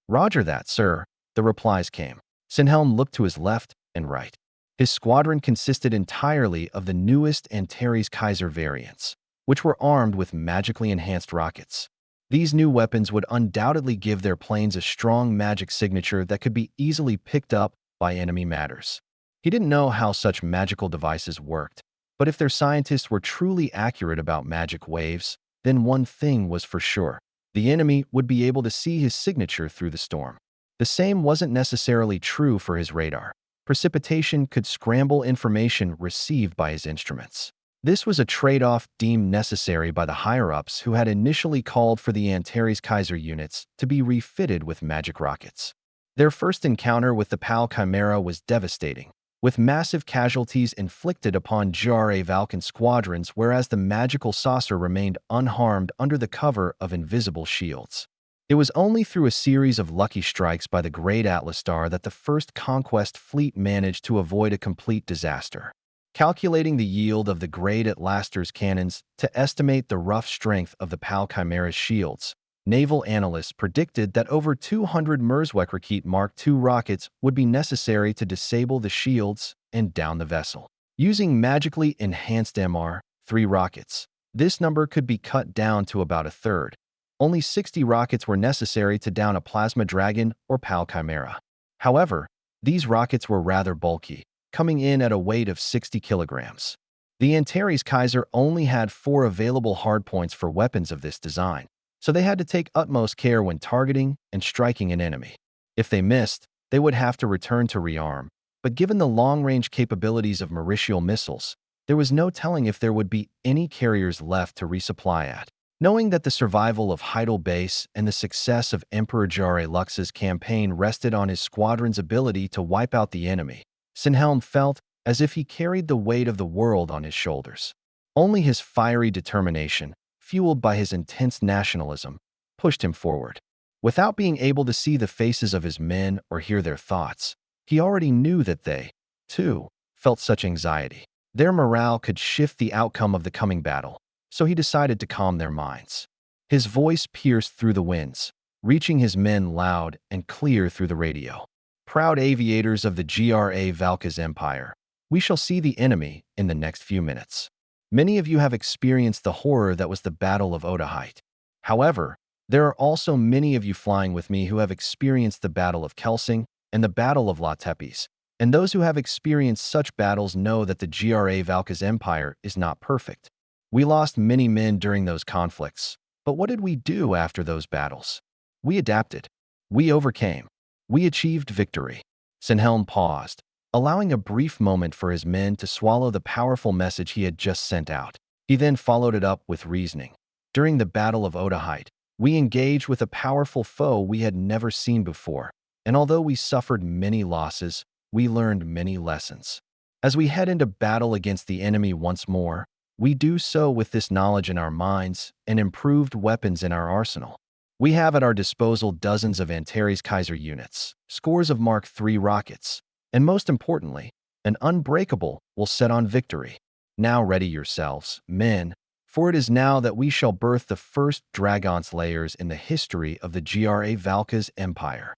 Speaker 1: Roger that, sir, the replies came. Sinhelm looked to his left and right. His squadron consisted entirely of the newest Antares Kaiser variants, which were armed with magically enhanced rockets. These new weapons would undoubtedly give their planes a strong magic signature that could be easily picked up by enemy matters. He didn't know how such magical devices worked, but if their scientists were truly accurate about magic waves, then one thing was for sure. The enemy would be able to see his signature through the storm. The same wasn't necessarily true for his radar. Precipitation could scramble information received by his instruments. This was a trade-off deemed necessary by the higher-ups who had initially called for the Antares Kaiser units to be refitted with magic rockets. Their first encounter with the PAL Chimera was devastating, with massive casualties inflicted upon GRA Valkyn squadrons, whereas the magical saucer remained unharmed under the cover of invisible shields. It was only through a series of lucky strikes by the Great Atlas Star that the first Conquest fleet managed to avoid a complete disaster. Calculating the yield of the Great Atlas Star's cannons to estimate the rough strength of the PAL Chimera's shields, naval analysts predicted that over 200 Merzweckerkete Mark II rockets would be necessary to disable the shields and down the vessel. Using magically enhanced MR-3 rockets, this number could be cut down to about a third. Only 60 rockets were necessary to down a plasma dragon or PAL Chimera. However, these rockets were rather bulky, coming in at a weight of 60 kilograms. The Antares Kaiser only had 4 available hardpoints for weapons of this design, so they had to take utmost care when targeting and striking an enemy. If they missed, they would have to return to rearm, but given the long-range capabilities of Mauritial missiles, there was no telling if there would be any carriers left to resupply at. Knowing that the survival of Heidel Base and the success of Emperor Jare Lux's campaign rested on his squadron's ability to wipe out the enemy, Sinhelm felt as if he carried the weight of the world on his shoulders. Only his fiery determination, fueled by his intense nationalism, pushed him forward. Without being able to see the faces of his men or hear their thoughts, he already knew that they, too, felt such anxiety. Their morale could shift the outcome of the coming battle, so he decided to calm their minds. His voice pierced through the winds, reaching his men loud and clear through the radio. Proud aviators of the GRA Valkyn's Empire, we shall see the enemy in the next few minutes. Many of you have experienced the horror that was the Battle of Otahite. However, there are also many of you flying with me who have experienced the Battle of Kelsing and the Battle of La Tepes, and those who have experienced such battles know that the GRA Valkyn's Empire is not perfect. We lost many men during those conflicts, but what did we do after those battles? We adapted. We overcame. We achieved victory. Sinhelm paused, allowing a brief moment for his men to swallow the powerful message he had just sent out. He then followed it up with reasoning. During the Battle of Otahite, we engaged with a powerful foe we had never seen before, and although we suffered many losses, we learned many lessons. As we head into battle against the enemy once more, we do so with this knowledge in our minds and improved weapons in our arsenal. We have at our disposal dozens of Antares Kaiser units, scores of Mark III rockets, and most importantly, An unbreakable will set on victory. Now ready yourselves, men, for it is now that we shall birth the first dragon slayers in the history of the Ravernal Empire.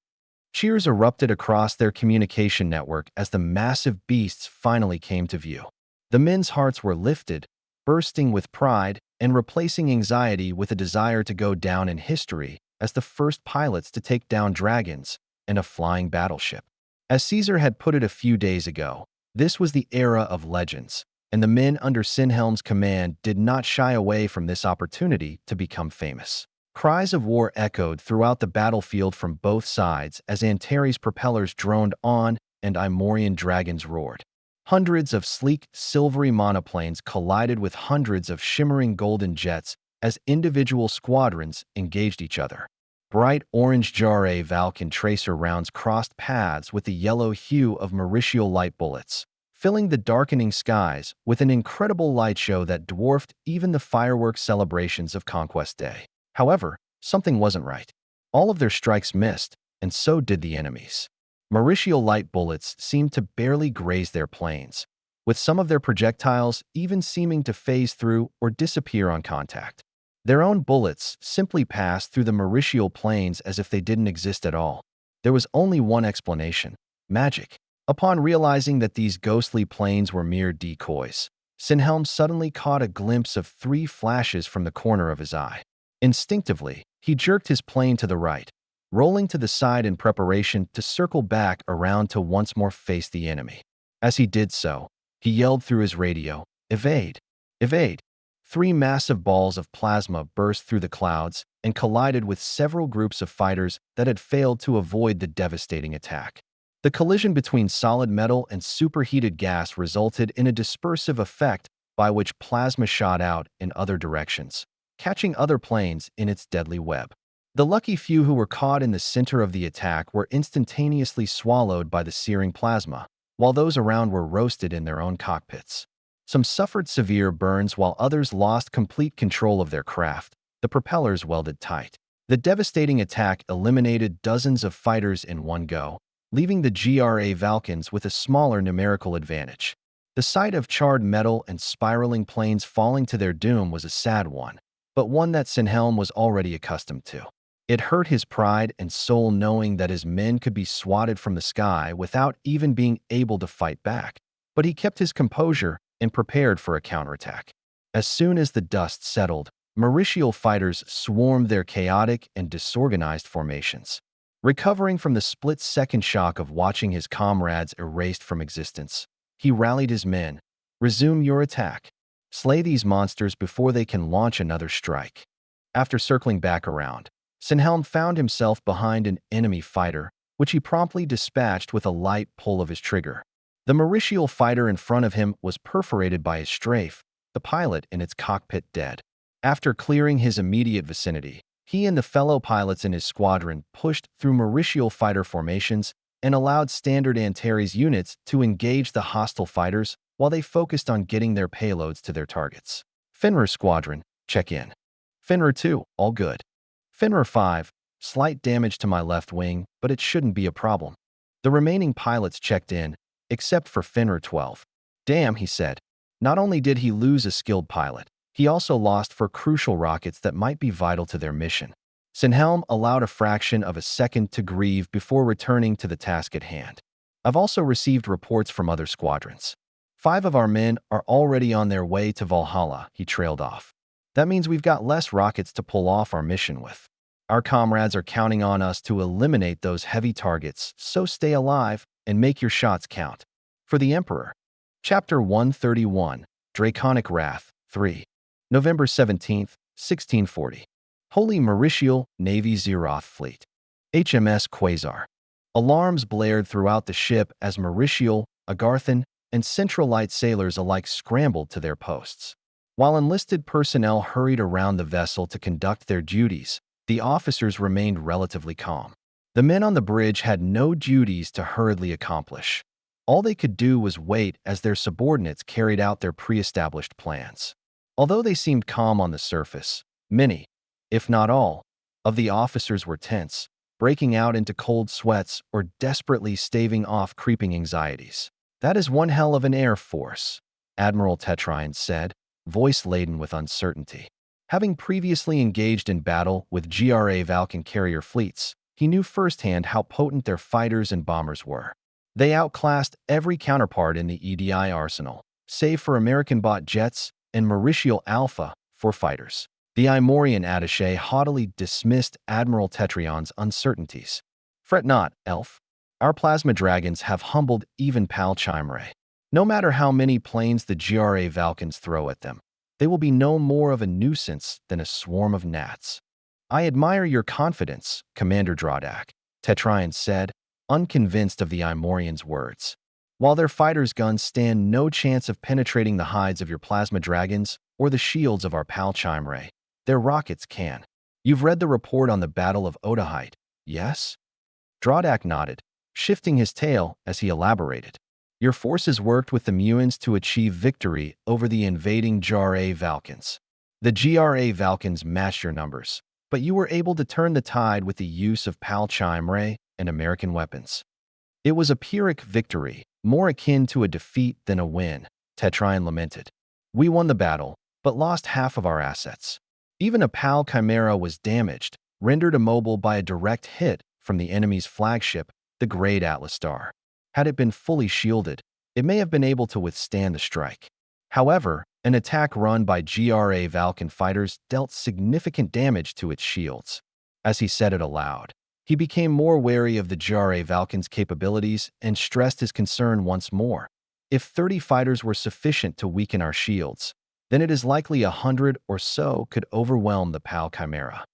Speaker 1: Cheers erupted across their communication network as the massive beasts finally came to view. The men's hearts were lifted, bursting with pride and replacing anxiety with a desire to go down in history as the first pilots to take down dragons and a flying battleship. As Caesar had put it a few days ago, this was the era of legends, and the men under Sinhelm's command did not shy away from this opportunity to become famous. Cries of war echoed throughout the battlefield from both sides as Antares' propellers droned on and Imorian dragons roared. Hundreds of sleek, silvery monoplanes collided with hundreds of shimmering golden jets as individual squadrons engaged each other. Bright orange Jare Valken tracer rounds crossed paths with the yellow hue of Mauritial light bullets, filling the darkening skies with an incredible light show that dwarfed even the fireworks celebrations of Conquest Day. However, something wasn't right. All of their strikes missed, and so did the enemies. Mauritial light bullets seemed to barely graze their planes, with some of their projectiles even seeming to phase through or disappear on contact. Their own bullets simply passed through the Mauritial planes as if they didn't exist at all. There was only one explanation: magic. Upon realizing that these ghostly planes were mere decoys, Sinhelm suddenly caught a glimpse of 3 flashes from the corner of his eye. Instinctively, he jerked his plane to the right, rolling to the side in preparation to circle back around to once more face the enemy. As he did so, he yelled through his radio, "Evade! Evade!" 3 massive balls of plasma burst through the clouds and collided with several groups of fighters that had failed to avoid the devastating attack. The collision between solid metal and superheated gas resulted in a dispersive effect by which plasma shot out in other directions, catching other planes in its deadly web. The lucky few who were caught in the center of the attack were instantaneously swallowed by the searing plasma, while those around were roasted in their own cockpits. Some suffered severe burns while others lost complete control of their craft, the propellers welded tight. The devastating attack eliminated dozens of fighters in one go, leaving the GRA Valkyns with a smaller numerical advantage. The sight of charred metal and spiraling planes falling to their doom was a sad one, but one that Sinhelm was already accustomed to. It hurt his pride and soul knowing that his men could be swatted from the sky without even being able to fight back, but he kept his composure and prepared for a counterattack. As soon as the dust settled, Mauritial fighters swarmed their chaotic and disorganized formations. Recovering from the split-second shock of watching his comrades erased from existence, he rallied his men. "Resume your attack. Slay these monsters before they can launch another strike." After circling back around, Sinhelm found himself behind an enemy fighter, which he promptly dispatched with a light pull of his trigger. The Mauritial fighter in front of him was perforated by his strafe, the pilot in its cockpit dead. After clearing his immediate vicinity, he and the fellow pilots in his squadron pushed through Mauritial fighter formations and allowed standard Antares units to engage the hostile fighters while they focused on getting their payloads to their targets. Fenrir Squadron, check in. Fenrir 2, all good. Fenrir 5, slight damage to my left wing, but it shouldn't be a problem. The remaining pilots checked in, except for Fenrir 12. "Damn," he said. Not only did he lose a skilled pilot, he also lost 4 crucial rockets that might be vital to their mission. Sinhelm allowed a fraction of a second to grieve before returning to the task at hand. "I've also received reports from other squadrons. 5 of our men are already on their way to Valhalla," he trailed off. "That means we've got less rockets to pull off our mission with. Our comrades are counting on us to eliminate those heavy targets, so stay alive and make your shots count." For the Emperor. Chapter 131, Draconic Wrath, 3. November 17, 1640. Holy Mauritial Navy Zeroth Fleet. HMS Quasar. Alarms blared throughout the ship as Mauritial, Agarthan, and Centralite sailors alike scrambled to their posts. While enlisted personnel hurried around the vessel to conduct their duties, the officers remained relatively calm. The men on the bridge had no duties to hurriedly accomplish. All they could do was wait as their subordinates carried out their pre-established plans. Although they seemed calm on the surface, many, if not all, of the officers were tense, breaking out into cold sweats or desperately staving off creeping anxieties. That is one hell of an air force, Admiral Tetrine said, voice laden with uncertainty. Having previously engaged in battle with GRA Valkan carrier fleets, he knew firsthand how potent their fighters and bombers were. They outclassed every counterpart in the EDI arsenal, save for American-bought jets and Mauritial Alpha for fighters. The Imorian attaché haughtily dismissed Admiral Tetrion's uncertainties. Fret not, elf. Our plasma dragons have humbled even Pal Chimere. No matter how many planes the GRA Valkans throw at them, they will be no more of a nuisance than a swarm of gnats. I admire your confidence, Commander Drawdak, Tetrion said, unconvinced of the Imorian's words. While their fighters' guns stand no chance of penetrating the hides of your plasma dragons or the shields of our Pal Chimere, their rockets can. You've read the report on the Battle of Otahite, yes? Drawdak nodded, shifting his tail as he elaborated. Your forces worked with the Muons to achieve victory over the invading GRA Valkans. The GRA Valkans matched your numbers, but you were able to turn the tide with the use of Pal Chimere and American weapons. It was a Pyrrhic victory, more akin to a defeat than a win, Tetrion lamented. We won the battle, but lost half of our assets. Even a Pal Chimera was damaged, rendered immobile by a direct hit from the enemy's flagship, the Great Atlas Star. Had it been fully shielded, it may have been able to withstand the strike. However, an attack run by GRA Valkan fighters dealt significant damage to its shields. As he said it aloud, he became more wary of the GRA Valkan's capabilities and stressed his concern once more. If 30 fighters were sufficient to weaken our shields, then it is likely 100 or so could overwhelm the Pal Chimera.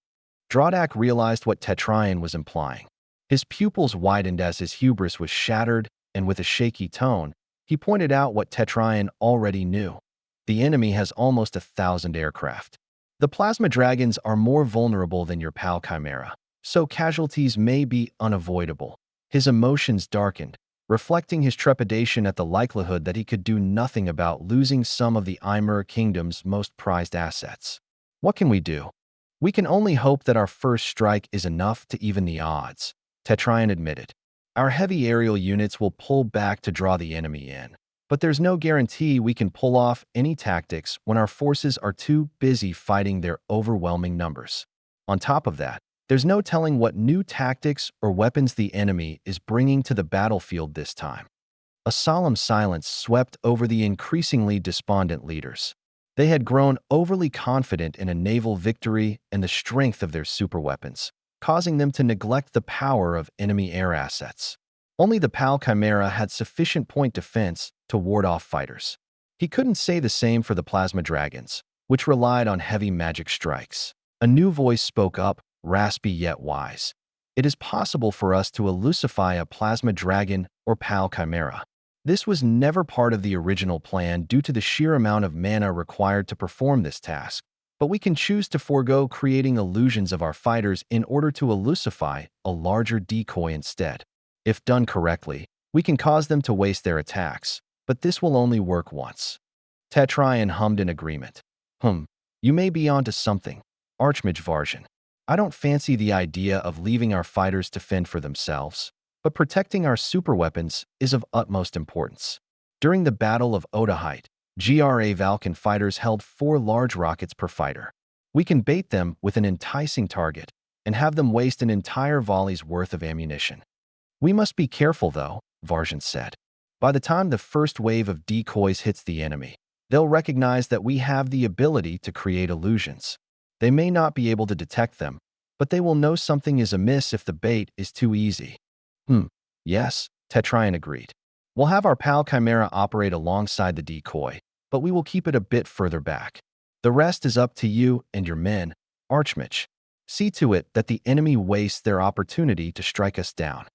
Speaker 1: Drawdak realized what Tetrion was implying. His pupils widened as his hubris was shattered, and with a shaky tone, he pointed out what Tetrion already knew. The enemy has almost 1,000 aircraft. The plasma dragons are more vulnerable than your Pal Chimera, so casualties may be unavoidable. His emotions darkened, reflecting his trepidation at the likelihood that he could do nothing about losing some of the Ymir Kingdom's most prized assets. What can we do? We can only hope that our first strike is enough to even the odds, Tetrion admitted. Our heavy aerial units will pull back to draw the enemy in, but there's no guarantee we can pull off any tactics when our forces are too busy fighting their overwhelming numbers. On top of that, there's no telling what new tactics or weapons the enemy is bringing to the battlefield this time. A solemn silence swept over the increasingly despondent leaders. They had grown overly confident in a naval victory and the strength of their superweapons, causing them to neglect the power of enemy air assets. Only the Pal Chimera had sufficient point defense to ward off fighters. He couldn't say the same for the plasma dragons, which relied on heavy magic strikes. A new voice spoke up, raspy yet wise. It is possible for us to elusify a plasma dragon or Pal Chimera. This was never part of the original plan due to the sheer amount of mana required to perform this task, but we can choose to forego creating illusions of our fighters in order to elusify a larger decoy instead. If done correctly, we can cause them to waste their attacks, but this will only work once. Tetrion hummed in agreement. You may be onto something, Archmage Varjan. I don't fancy the idea of leaving our fighters to fend for themselves, but protecting our superweapons is of utmost importance. During the Battle of Otahite, GRA Valkan fighters held 4 large rockets per fighter. We can bait them with an enticing target and have them waste an entire volley's worth of ammunition. We must be careful, though, Varjan said. By the time the first wave of decoys hits the enemy, they'll recognize that we have the ability to create illusions. They may not be able to detect them, but they will know something is amiss if the bait is too easy. Yes, Tetrion agreed. We'll have our Pal Chimera operate alongside the decoy, but we will keep it a bit further back. The rest is up to you and your men, Archmage. See to it that the enemy wastes their opportunity to strike us down.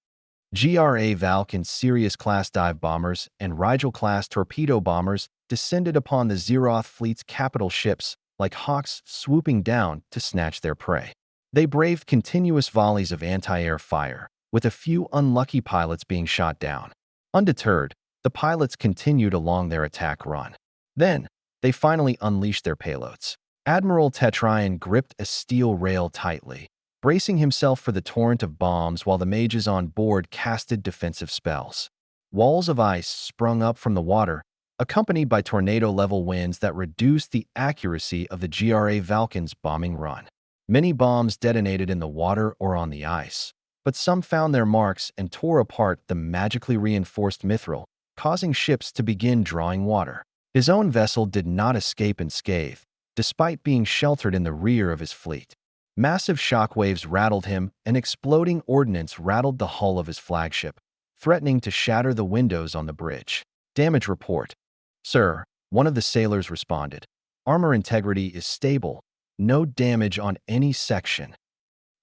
Speaker 1: GRA Valkan Sirius-class dive bombers and Rigel-class torpedo bombers descended upon the Zeroth fleet's capital ships like hawks swooping down to snatch their prey. They braved continuous volleys of anti-air fire, with a few unlucky pilots being shot down. Undeterred, the pilots continued along their attack run. Then, they finally unleashed their payloads. Admiral Tetrion gripped a steel rail tightly, bracing himself for the torrent of bombs while the mages on board casted defensive spells. Walls of ice sprung up from the water, accompanied by tornado-level winds that reduced the accuracy of the GRA Valkyn's bombing run. Many bombs detonated in the water or on the ice, but some found their marks and tore apart the magically reinforced mithril, causing ships to begin drawing water. His own vessel did not escape unscathed, despite being sheltered in the rear of his fleet. Massive shockwaves rattled him, and exploding ordnance rattled the hull of his flagship, threatening to shatter the windows on the bridge. Damage report. Sir, one of the sailors responded. Armor integrity is stable. No damage on any section.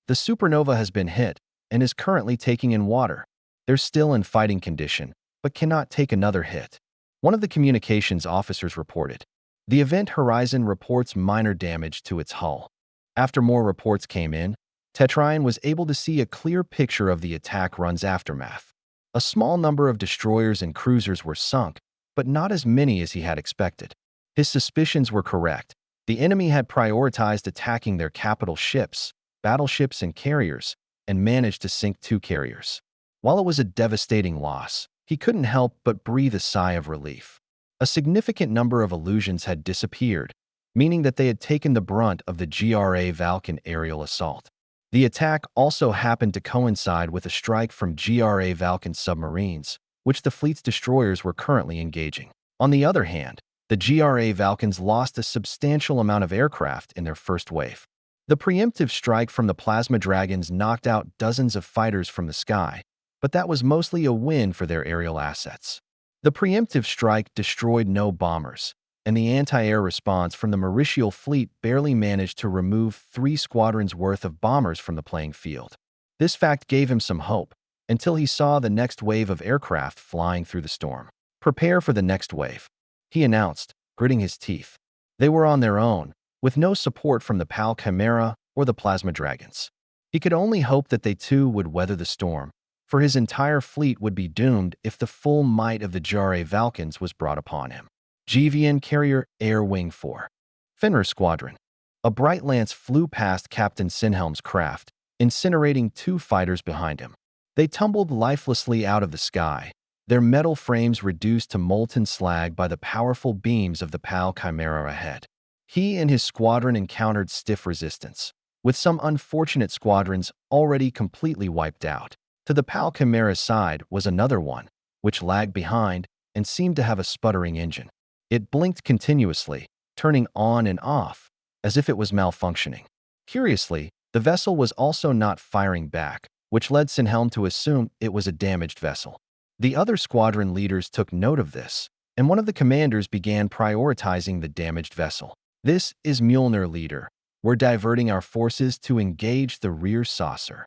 Speaker 1: The supernova has been hit and is currently taking in water. They're still in fighting condition, but cannot take another hit. One of the communications officers reported. The Event Horizon reports minor damage to its hull. After more reports came in, Tetraion was able to see a clear picture of the attack run's aftermath. A small number of destroyers and cruisers were sunk, but not as many as he had expected. His suspicions were correct. The enemy had prioritized attacking their capital ships, battleships and carriers, and managed to sink 2 carriers. While it was a devastating loss, he couldn't help but breathe a sigh of relief. A significant number of illusions had disappeared, meaning that they had taken the brunt of the GRA Valkyn aerial assault. The attack also happened to coincide with a strike from GRA Valkyn submarines, which the fleet's destroyers were currently engaging. On the other hand, the GRA Valkyns lost a substantial amount of aircraft in their first wave. The preemptive strike from the plasma dragons knocked out dozens of fighters from the sky, but that was mostly a win for their aerial assets. The preemptive strike destroyed no bombers, and the anti-air response from the Mauritial fleet barely managed to remove 3 squadrons' worth of bombers from the playing field. This fact gave him some hope, until he saw the next wave of aircraft flying through the storm. Prepare for the next wave, he announced, gritting his teeth. They were on their own, with no support from the PAL Chimera or the Plasma Dragons. He could only hope that they too would weather the storm, for his entire fleet would be doomed if the full might of the GRA Valkyns was brought upon him. GVN Carrier Air Wing 4. Fenrir Squadron. A bright lance flew past Captain Sinhelm's craft, incinerating 2 fighters behind him. They tumbled lifelessly out of the sky, their metal frames reduced to molten slag by the powerful beams of the PAL Chimera ahead. He and his squadron encountered stiff resistance, with some unfortunate squadrons already completely wiped out. To the PAL Chimera's side was another one, which lagged behind and seemed to have a sputtering engine. It blinked continuously, turning on and off, as if it was malfunctioning. Curiously, the vessel was also not firing back, which led Sinhelm to assume it was a damaged vessel. The other squadron leaders took note of this, and one of the commanders began prioritizing the damaged vessel. This is Mjolnir, leader. We're diverting our forces to engage the rear saucer.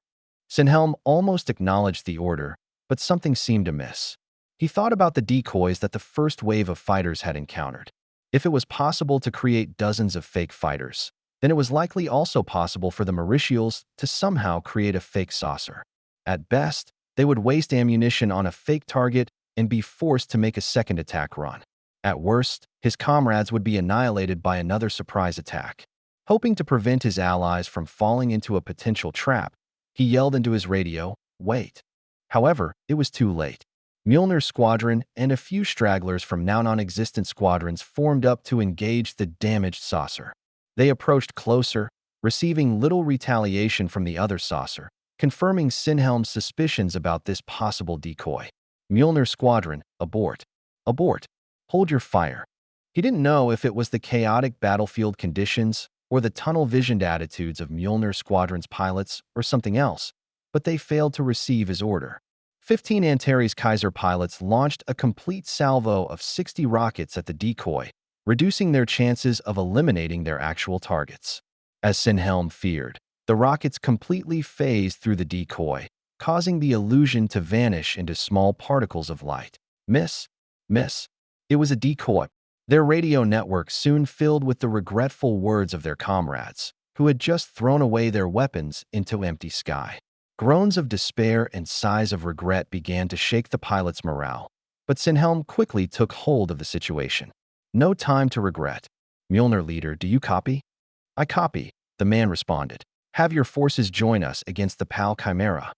Speaker 1: Sinhelm almost acknowledged the order, but something seemed amiss. He thought about the decoys that the first wave of fighters had encountered. If it was possible to create dozens of fake fighters, then it was likely also possible for the Mauritials to somehow create a fake saucer. At best, they would waste ammunition on a fake target and be forced to make a second attack run. At worst, his comrades would be annihilated by another surprise attack. Hoping to prevent his allies from falling into a potential trap, he yelled into his radio, "Wait." However, it was too late. Mjolnir's squadron and a few stragglers from now non-existent squadrons formed up to engage the damaged saucer. They approached closer, receiving little retaliation from the other saucer, confirming Sinhelm's suspicions about this possible decoy. Mjolnir's squadron, abort. Abort. Hold your fire. He didn't know if it was the chaotic battlefield conditions or the tunnel-visioned attitudes of Mjolnir's squadron's pilots or something else, but they failed to receive his order. 15 Antares Kaiser pilots launched a complete salvo of 60 rockets at the decoy, reducing their chances of eliminating their actual targets. As Sinhelm feared, the rockets completely phased through the decoy, causing the illusion to vanish into small particles of light. Miss. It was a decoy. Their radio network soon filled with the regretful words of their comrades, who had just thrown away their weapons into empty sky. Groans of despair and sighs of regret began to shake the pilot's morale, but Sinhelm quickly took hold of the situation. No time to regret. Mjolnir, leader, do you copy? I copy, the man responded. Have your forces join us against the PAL Chimera.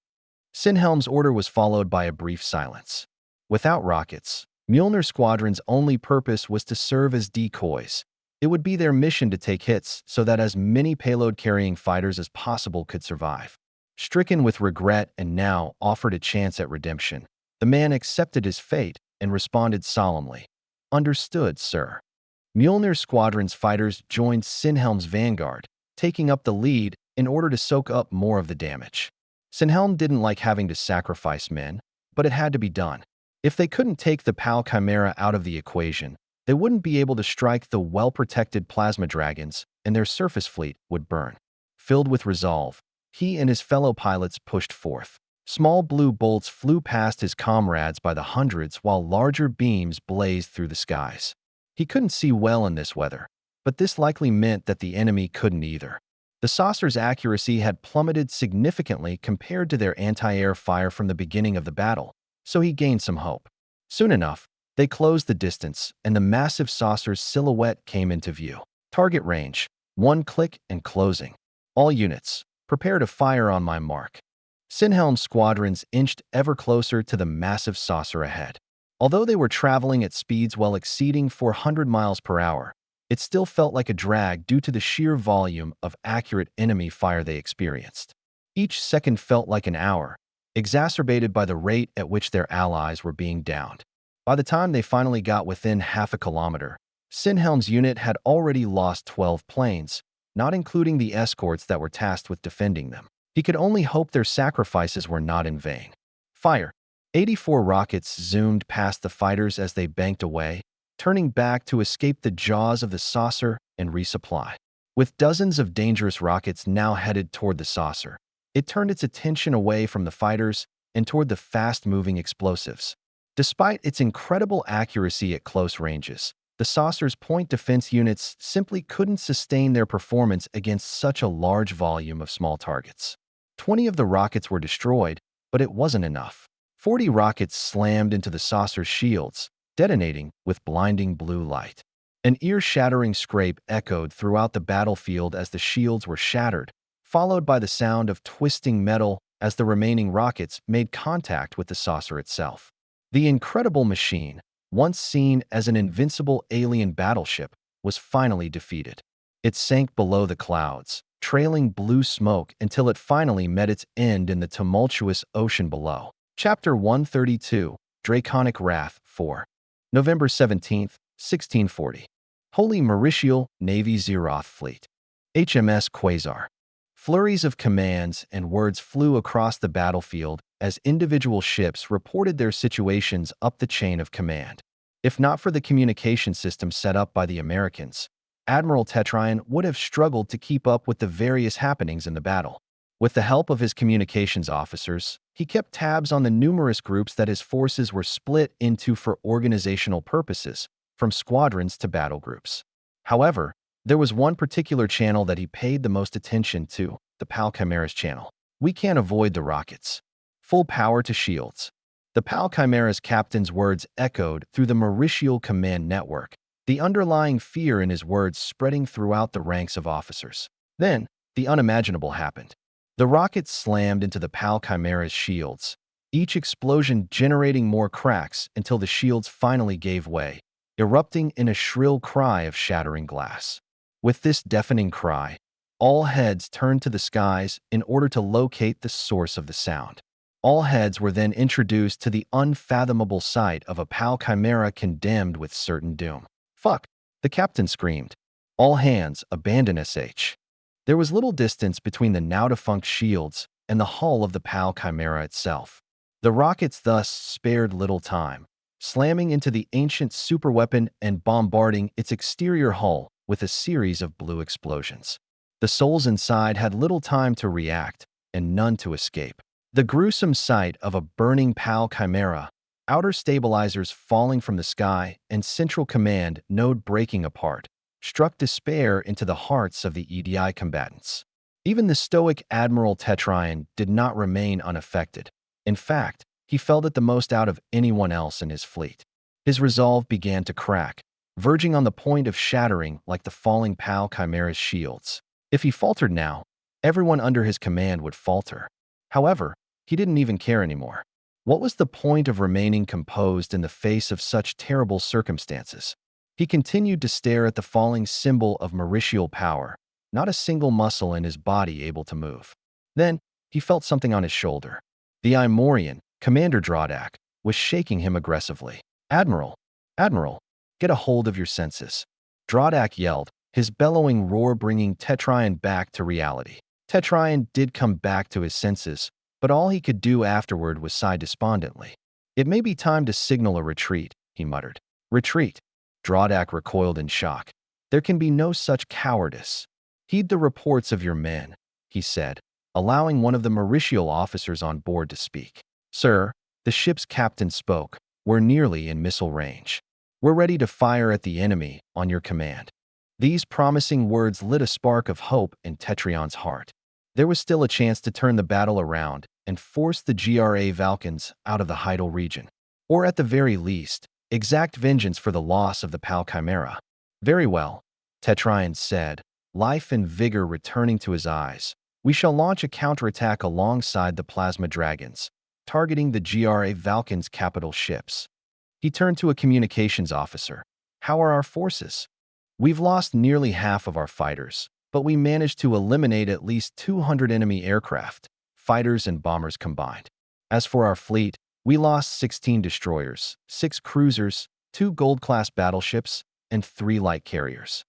Speaker 1: Sinhelm's order was followed by a brief silence. Without rockets, Mjolnir Squadron's only purpose was to serve as decoys. It would be their mission to take hits so that as many payload-carrying fighters as possible could survive. Stricken with regret and now offered a chance at redemption, the man accepted his fate and responded solemnly, "Understood, sir." Mjolnir Squadron's fighters joined Sinhelm's vanguard, taking up the lead in order to soak up more of the damage. Sinhelm didn't like having to sacrifice men, but it had to be done. If they couldn't take the PAL Chimera out of the equation, they wouldn't be able to strike the well-protected plasma dragons, and their surface fleet would burn. Filled with resolve, he and his fellow pilots pushed forth. Small blue bolts flew past his comrades by the hundreds while larger beams blazed through the skies. He couldn't see well in this weather, but this likely meant that the enemy couldn't either. The saucer's accuracy had plummeted significantly compared to their anti-air fire from the beginning of the battle, so he gained some hope. Soon enough, they closed the distance, and the massive saucer's silhouette came into view. Target range, 1 click and closing. All units, prepare to fire on my mark. Sinhelm's squadrons inched ever closer to the massive saucer ahead. Although they were traveling at speeds well exceeding 400 miles per hour, it still felt like a drag due to the sheer volume of accurate enemy fire they experienced. Each second felt like an hour, exacerbated by the rate at which their allies were being downed. By the time they finally got within half a kilometer, Sinhelm's unit had already lost 12 planes, not including the escorts that were tasked with defending them. He could only hope their sacrifices were not in vain. Fire! 84 rockets zoomed past the fighters as they banked away, turning back to escape the jaws of the saucer and resupply. With dozens of dangerous rockets now headed toward the saucer, it turned its attention away from the fighters and toward the fast-moving explosives. Despite its incredible accuracy at close ranges, the saucer's point defense units simply couldn't sustain their performance against such a large volume of small targets. 20 of the rockets were destroyed, but it wasn't enough. 40 rockets slammed into the saucer's shields, detonating with blinding blue light. An ear-shattering scrape echoed throughout the battlefield as the shields were shattered, followed by the sound of twisting metal as the remaining rockets made contact with the saucer itself. The incredible machine, once seen as an invincible alien battleship, was finally defeated. It sank below the clouds, trailing blue smoke until it finally met its end in the tumultuous ocean below. Chapter 132, Draconic Wrath 4. November 17, 1640. Holy Mauritial Navy Zeroth Fleet. HMS Quasar. Flurries of commands and words flew across the battlefield as individual ships reported their situations up the chain of command. If not for the communication system set up by the Americans, Admiral Tetryon would have struggled to keep up with the various happenings in the battle. With the help of his communications officers, he kept tabs on the numerous groups that his forces were split into for organizational purposes, from squadrons to battle groups. However, there was one particular channel that he paid the most attention to, the PAL Chimera's channel. We can't avoid the rockets. Full power to shields. The PAL Chimera's captain's words echoed through the Mauritial command network, the underlying fear in his words spreading throughout the ranks of officers. Then, the unimaginable happened. The rockets slammed into the PAL Chimera's shields, each explosion generating more cracks until the shields finally gave way, erupting in a shrill cry of shattering glass. With this deafening cry, all heads turned to the skies in order to locate the source of the sound. All heads were then introduced to the unfathomable sight of a PAL Chimera condemned with certain doom. "Fuck!" the captain screamed. "All hands, abandon SH." There was little distance between the now-defunct shields and the hull of the PAL Chimera itself. The rockets thus spared little time, slamming into the ancient superweapon and bombarding its exterior hull with a series of blue explosions. The souls inside had little time to react and none to escape. The gruesome sight of a burning PAL Chimera, outer stabilizers falling from the sky, and central command node breaking apart, struck despair into the hearts of the EDI combatants. Even the stoic Admiral Tetryon did not remain unaffected. In fact, he felt it the most out of anyone else in his fleet. His resolve began to crack, verging on the point of shattering like the falling PAL Chimera's shields. If he faltered now, everyone under his command would falter. However, he didn't even care anymore. What was the point of remaining composed in the face of such terrible circumstances? He continued to stare at the falling symbol of Mauritial power, not a single muscle in his body able to move. Then, he felt something on his shoulder. The Imorian, Commander Drawdak, was shaking him aggressively. Admiral, Admiral, get a hold of your senses. Drawdak yelled, his bellowing roar bringing Tetryon back to reality. Tetryon did come back to his senses, but all he could do afterward was sigh despondently. It may be time to signal a retreat, he muttered. Retreat? Drawdak recoiled in shock. There can be no such cowardice. Heed the reports of your men, he said, allowing one of the Mauritial officers on board to speak. Sir, the ship's captain spoke, we're nearly in missile range. We're ready to fire at the enemy on your command. These promising words lit a spark of hope in Tetryon's heart. There was still a chance to turn the battle around and force the GRA Valkans out of the Heidel region. Or at the very least, exact vengeance for the loss of the Pal Chimera. Very well, Tetryon said, life and vigor returning to his eyes. We shall launch a counterattack alongside the plasma dragons, targeting the GRA Valkans' capital ships. He turned to a communications officer. How are our forces? We've lost nearly half of our fighters, but we managed to eliminate at least 200 enemy aircraft, fighters and bombers combined. As for our fleet, we lost 16 destroyers, 6 cruisers, 2 gold-class battleships, and 3 light carriers.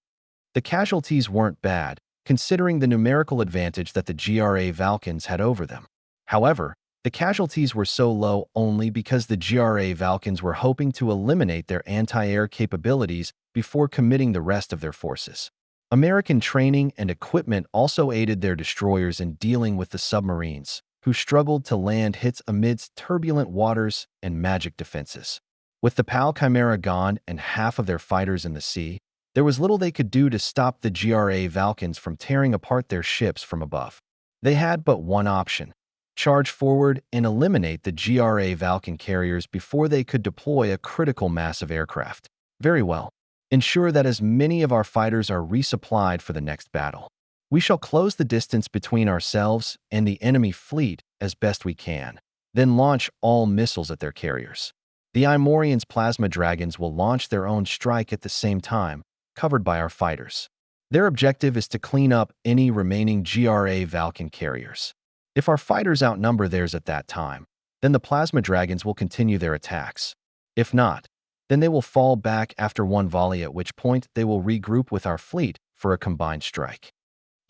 Speaker 1: The casualties weren't bad, considering the numerical advantage that the GRA Valkans had over them. However, the casualties were so low only because the GRA Valkans were hoping to eliminate their anti-air capabilities before committing the rest of their forces. American training and equipment also aided their destroyers in dealing with the submarines, who struggled to land hits amidst turbulent waters and magic defenses. With the Pal Chimera gone and half of their fighters in the sea, there was little they could do to stop the GRA Valkans from tearing apart their ships from above. They had but one option: charge forward and eliminate the GRA Valkan carriers before they could deploy a critical mass of aircraft. Very well. Ensure that as many of our fighters are resupplied for the next battle. We shall close the distance between ourselves and the enemy fleet as best we can, then launch all missiles at their carriers. The Imorian's plasma dragons will launch their own strike at the same time, covered by our fighters. Their objective is to clean up any remaining GRA Valkan carriers. If our fighters outnumber theirs at that time, then the plasma dragons will continue their attacks. If not, then they will fall back after one volley, at which point they will regroup with our fleet for a combined strike.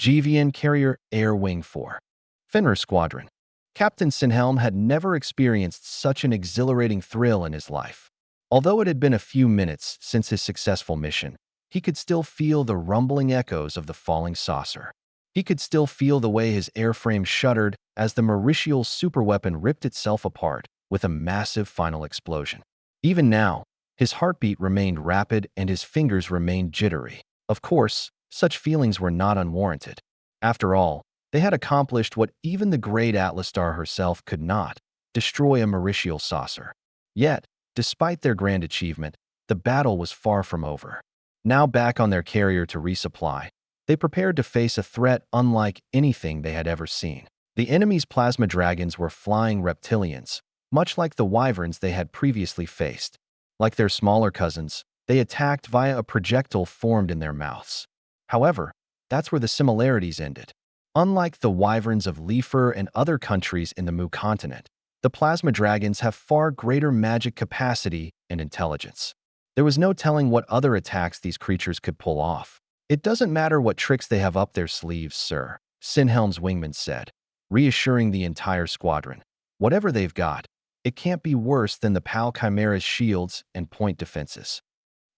Speaker 1: GVN Carrier Air Wing 4. Fenrir Squadron. Captain Sinhelm had never experienced such an exhilarating thrill in his life. Although it had been a few minutes since his successful mission, he could still feel the rumbling echoes of the falling saucer. He could still feel the way his airframe shuddered as the Mauritial superweapon ripped itself apart with a massive final explosion. Even now, his heartbeat remained rapid and his fingers remained jittery. Of course, such feelings were not unwarranted. After all, they had accomplished what even the great Atlas Star herself could not: destroy a Mauritial saucer. Yet, despite their grand achievement, the battle was far from over. Now back on their carrier to resupply, they prepared to face a threat unlike anything they had ever seen. The enemy's plasma dragons were flying reptilians, much like the wyverns they had previously faced. Like their smaller cousins, they attacked via a projectile formed in their mouths. However, that's where the similarities ended. Unlike the wyverns of Leifer and other countries in the Mu continent, the plasma dragons have far greater magic capacity and intelligence. There was no telling what other attacks these creatures could pull off. It doesn't matter what tricks they have up their sleeves, sir, Sinhelm's wingman said, reassuring the entire squadron. Whatever they've got, it can't be worse than the Pal Chimera's shields and point defenses.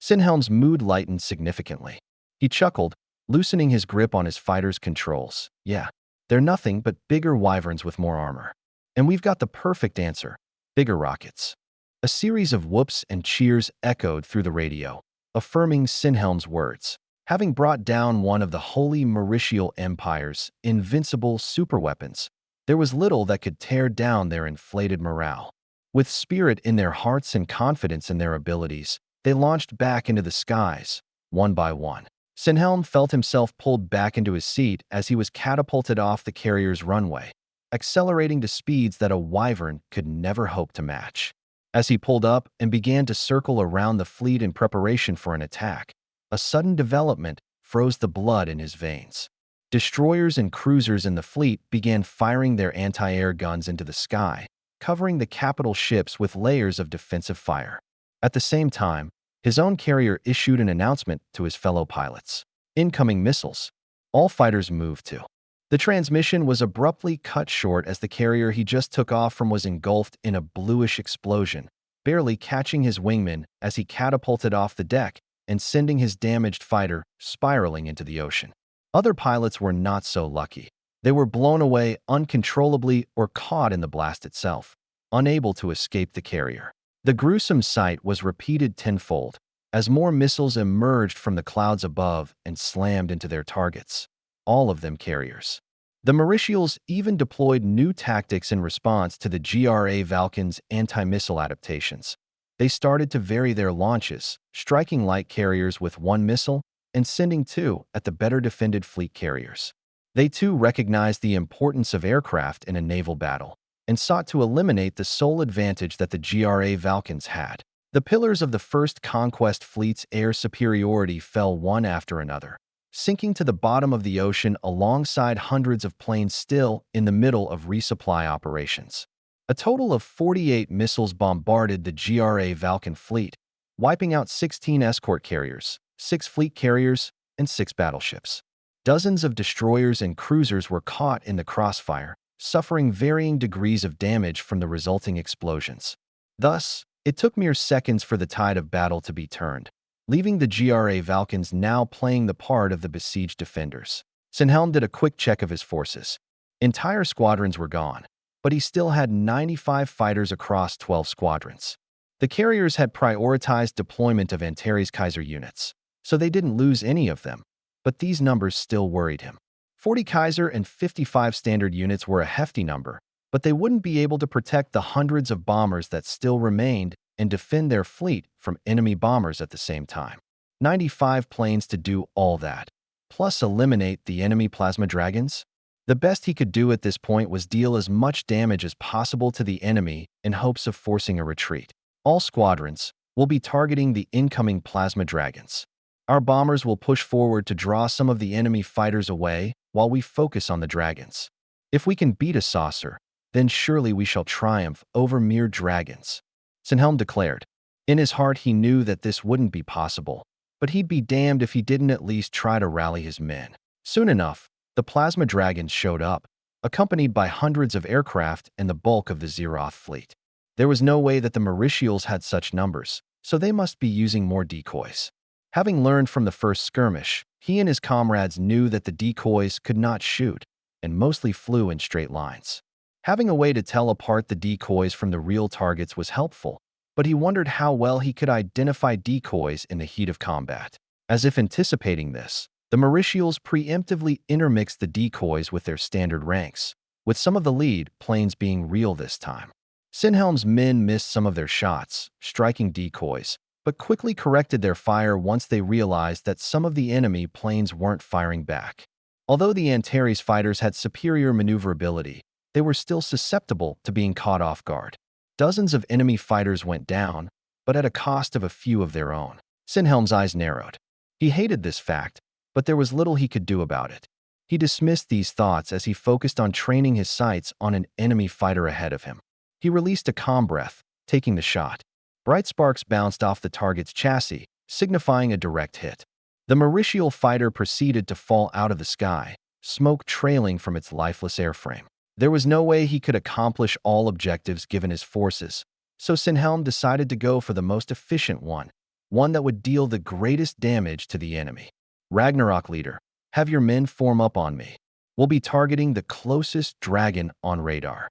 Speaker 1: Sinhelm's mood lightened significantly. He chuckled, loosening his grip on his fighter's controls. Yeah, they're nothing but bigger wyverns with more armor. And we've got the perfect answer: bigger rockets. A series of whoops and cheers echoed through the radio, affirming Sinhelm's words. Having brought down one of the Holy Mauritial Empire's invincible superweapons, there was little that could tear down their inflated morale. With spirit in their hearts and confidence in their abilities, they launched back into the skies, one by one. Sinhelm felt himself pulled back into his seat as he was catapulted off the carrier's runway. accelerating to speeds that a wyvern could never hope to match. As he pulled up and began to circle around the fleet in preparation for an attack, a sudden development froze the blood in his veins. Destroyers and cruisers in the fleet began firing their anti-air guns into the sky, covering the capital ships with layers of defensive fire. At the same time, his own carrier issued an announcement to his fellow pilots. Incoming missiles. All fighters moved to. The transmission was abruptly cut short as the carrier he just took off from was engulfed in a bluish explosion, barely catching his wingman as he catapulted off the deck and sending his damaged fighter spiraling into the ocean. Other pilots were not so lucky. They were blown away uncontrollably or caught in the blast itself, unable to escape the carrier. The gruesome sight was repeated tenfold as more missiles emerged from the clouds above and slammed into their targets, all of them carriers. The Mauritials even deployed new tactics in response to the GRA Valken's anti-missile adaptations. They started to vary their launches, striking light carriers with one missile and sending two at the better defended fleet carriers. They too recognized the importance of aircraft in a naval battle and sought to eliminate the sole advantage that the GRA Valkens had. The pillars of the First Conquest Fleet's air superiority fell one after another, sinking to the bottom of the ocean alongside hundreds of planes still in the middle of resupply operations. A total of 48 missiles bombarded the GRA Valken fleet, wiping out 16 escort carriers, 6 fleet carriers, and 6 battleships. Dozens of destroyers and cruisers were caught in the crossfire, suffering varying degrees of damage from the resulting explosions. Thus, it took mere seconds for the tide of battle to be turned, leaving the GRA Valkens now playing the part of the besieged defenders. Sinhelm did a quick check of his forces. Entire squadrons were gone, but he still had 95 fighters across 12 squadrons. The carriers had prioritized deployment of Antares Kaiser units, so they didn't lose any of them, but these numbers still worried him. 40 Kaiser and 55 standard units were a hefty number, but they wouldn't be able to protect the hundreds of bombers that still remained and defend their fleet from enemy bombers at the same time. 95 planes to do all that, plus eliminate the enemy plasma dragons? The best he could do at this point was deal as much damage as possible to the enemy in hopes of forcing a retreat. All squadrons will be targeting the incoming plasma dragons. Our bombers will push forward to draw some of the enemy fighters away while we focus on the dragons. If we can beat a saucer, then surely we shall triumph over mere dragons, Sinhelm declared. In his heart he knew that this wouldn't be possible, but he'd be damned if he didn't at least try to rally his men. Soon enough, the plasma dragons showed up, accompanied by hundreds of aircraft and the bulk of the Zeroth fleet. There was no way that the Mauritials had such numbers, so they must be using more decoys. Having learned from the first skirmish, he and his comrades knew that the decoys could not shoot and mostly flew in straight lines. Having a way to tell apart the decoys from the real targets was helpful, but he wondered how well he could identify decoys in the heat of combat. As if anticipating this, the Mauritials preemptively intermixed the decoys with their standard ranks, with some of the lead planes being real this time. Sinhelm's men missed some of their shots, striking decoys, but quickly corrected their fire once they realized that some of the enemy planes weren't firing back. Although the Antares fighters had superior maneuverability, they were still susceptible to being caught off guard. Dozens of enemy fighters went down, but at a cost of a few of their own. Sinhelm's eyes narrowed. He hated this fact, but there was little he could do about it. He dismissed these thoughts as he focused on training his sights on an enemy fighter ahead of him. He released a calm breath, taking the shot. Bright sparks bounced off the target's chassis, signifying a direct hit. The Mauritial fighter proceeded to fall out of the sky, smoke trailing from its lifeless airframe. There was no way he could accomplish all objectives given his forces, so Sinhelm decided to go for the most efficient one that would deal the greatest damage to the enemy. Ragnarok leader, have your men form up on me. We'll be targeting the closest dragon on radar.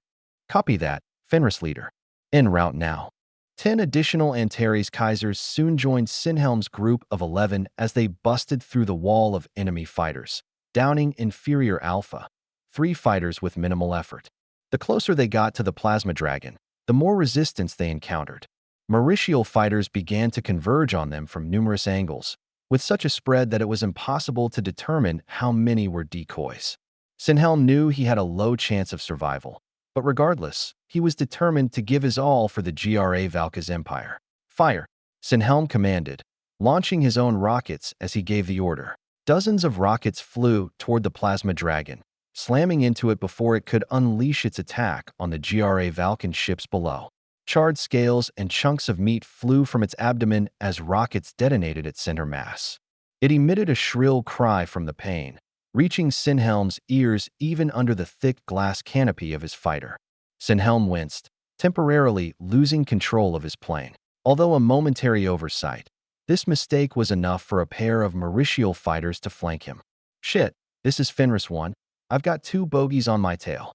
Speaker 1: Copy that, Fenris leader. En route now. 10 additional Antares Kaisers soon joined Sinhelm's group of 11 as they busted through the wall of enemy fighters, downing inferior Alpha, 3 fighters with minimal effort. The closer they got to the plasma dragon, the more resistance they encountered. Mauritial fighters began to converge on them from numerous angles, with such a spread that it was impossible to determine how many were decoys. Sinhelm knew he had a low chance of survival, but regardless, he was determined to give his all for the Valka's empire. Fire, Sinhelm commanded, launching his own rockets as he gave the order. Dozens of rockets flew toward the plasma dragon, slamming into it before it could unleash its attack on the Valkan ships below. Charred scales and chunks of meat flew from its abdomen as rockets detonated its center mass. It emitted a shrill cry from the pain, reaching Sinhelm's ears even under the thick glass canopy of his fighter. Sinhelm winced, temporarily losing control of his plane. Although a momentary oversight, this mistake was enough for a pair of Mauritial fighters to flank him. "Shit, this is Fenris 1. I've got 2 bogies on my tail,"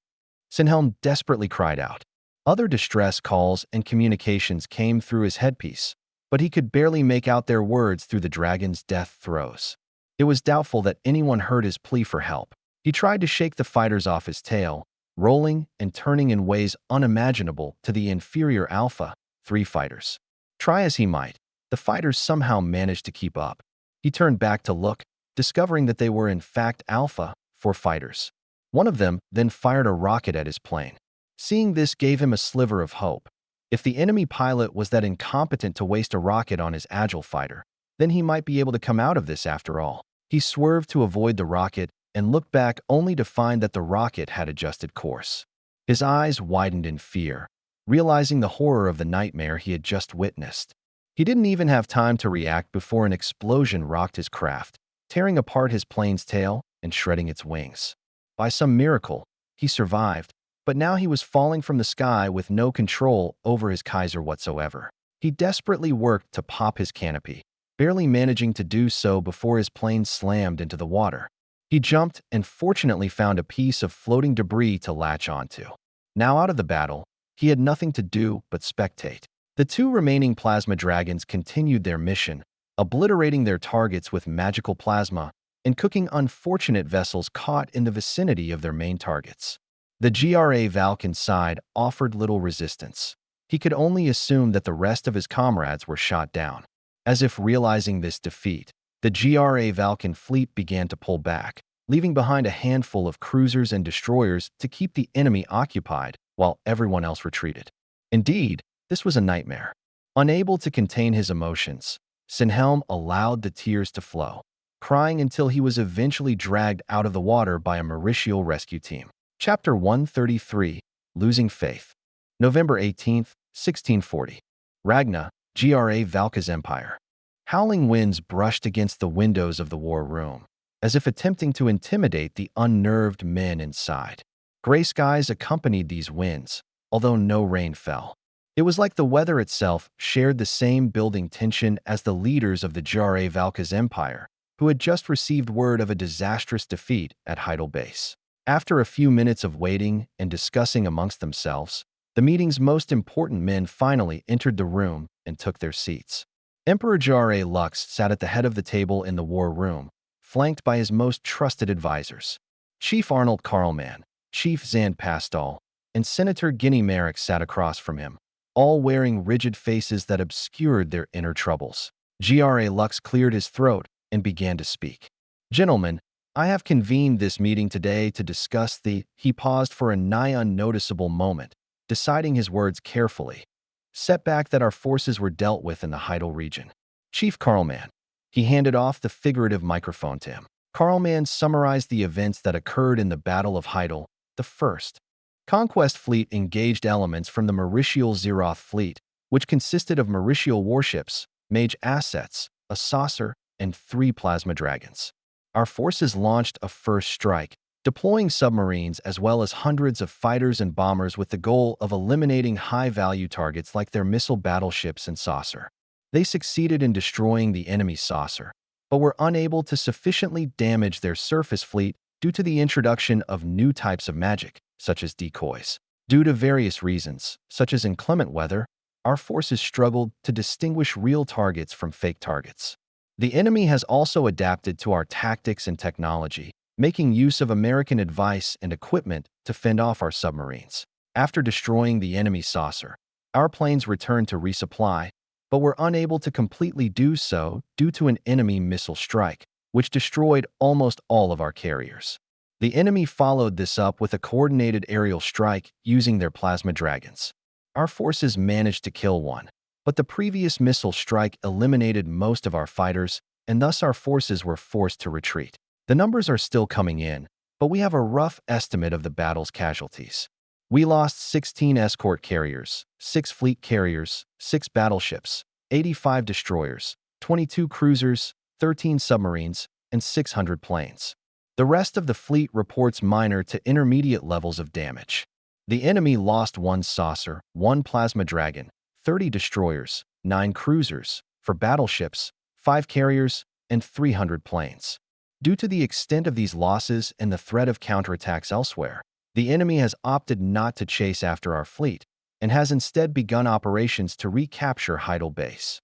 Speaker 1: Sinhelm desperately cried out. Other distress calls and communications came through his headpiece, but he could barely make out their words through the dragon's death throes. It was doubtful that anyone heard his plea for help. He tried to shake the fighters off his tail, rolling and turning in ways unimaginable to the inferior Alpha 3 fighters. Try as he might, the fighters somehow managed to keep up. He turned back to look, discovering that they were in fact Alpha 4 fighters. One of them then fired a rocket at his plane. Seeing this gave him a sliver of hope. If the enemy pilot was that incompetent to waste a rocket on his agile fighter, then he might be able to come out of this after all. He swerved to avoid the rocket and looked back only to find that the rocket had adjusted course. His eyes widened in fear, realizing the horror of the nightmare he had just witnessed. He didn't even have time to react before an explosion rocked his craft, tearing apart his plane's tail and shredding its wings. By some miracle, he survived, but now he was falling from the sky with no control over his Kaiser whatsoever. He desperately worked to pop his canopy, barely managing to do so before his plane slammed into the water. He jumped and fortunately found a piece of floating debris to latch onto. Now out of the battle, he had nothing to do but spectate. The 2 remaining plasma dragons continued their mission, obliterating their targets with magical plasma and cooking unfortunate vessels caught in the vicinity of their main targets. The Valkan side offered little resistance. He could only assume that the rest of his comrades were shot down. As if realizing this defeat, the Valkan fleet began to pull back, leaving behind a handful of cruisers and destroyers to keep the enemy occupied while everyone else retreated. Indeed, this was a nightmare. Unable to contain his emotions, Sinhelm allowed the tears to flow, crying until he was eventually dragged out of the water by a Mauritial rescue team. Chapter 133, Losing Faith. November 18, 1640. Ragna, Valka's empire. Howling winds brushed against the windows of the war room, as if attempting to intimidate the unnerved men inside. Gray skies accompanied these winds, although no rain fell. It was like the weather itself shared the same building tension as the leaders of the Valka's empire, who had just received word of a disastrous defeat at Heidel Base. After a few minutes of waiting and discussing amongst themselves, the meeting's most important men finally entered the room and took their seats. Emperor Lux sat at the head of the table in the war room, flanked by his most trusted advisors. Chief Arnold Karlman, Chief Zand Pastal, and Senator Guinea Merrick sat across from him, all wearing rigid faces that obscured their inner troubles. Lux cleared his throat and began to speak. "Gentlemen, I have convened this meeting today to discuss the—" He paused for a nigh unnoticeable moment, deciding his words carefully. "Setback that our forces were dealt with in the Heidel region." Chief Karlman. He handed off the figurative microphone to him. Karlman summarized the events that occurred in the Battle of Heidel. The first conquest fleet engaged elements from the Mauritial Zeroth fleet, which consisted of Mauritial warships, mage assets, a saucer, and 3 plasma dragons. Our forces launched a first strike, deploying submarines as well as hundreds of fighters and bombers with the goal of eliminating high-value targets like their missile battleships and saucer. They succeeded in destroying the enemy saucer, but were unable to sufficiently damage their surface fleet due to the introduction of new types of magic, such as decoys. Due to various reasons, such as inclement weather, our forces struggled to distinguish real targets from fake targets. The enemy has also adapted to our tactics and technology, making use of American advice and equipment to fend off our submarines. After destroying the enemy saucer, our planes returned to resupply, but were unable to completely do so due to an enemy missile strike, which destroyed almost all of our carriers. The enemy followed this up with a coordinated aerial strike using their plasma dragons. Our forces managed to kill one, but the previous missile strike eliminated most of our fighters, and thus our forces were forced to retreat. The numbers are still coming in, but we have a rough estimate of the battle's casualties. We lost 16 escort carriers, 6 fleet carriers, 6 battleships, 85 destroyers, 22 cruisers, 13 submarines, and 600 planes. The rest of the fleet reports minor to intermediate levels of damage. The enemy lost 1 saucer, 1 plasma dragon, 30 destroyers, 9 cruisers, 4 battleships, 5 carriers, and 300 planes. Due to the extent of these losses and the threat of counterattacks elsewhere, the enemy has opted not to chase after our fleet and has instead begun operations to recapture Heidel Base.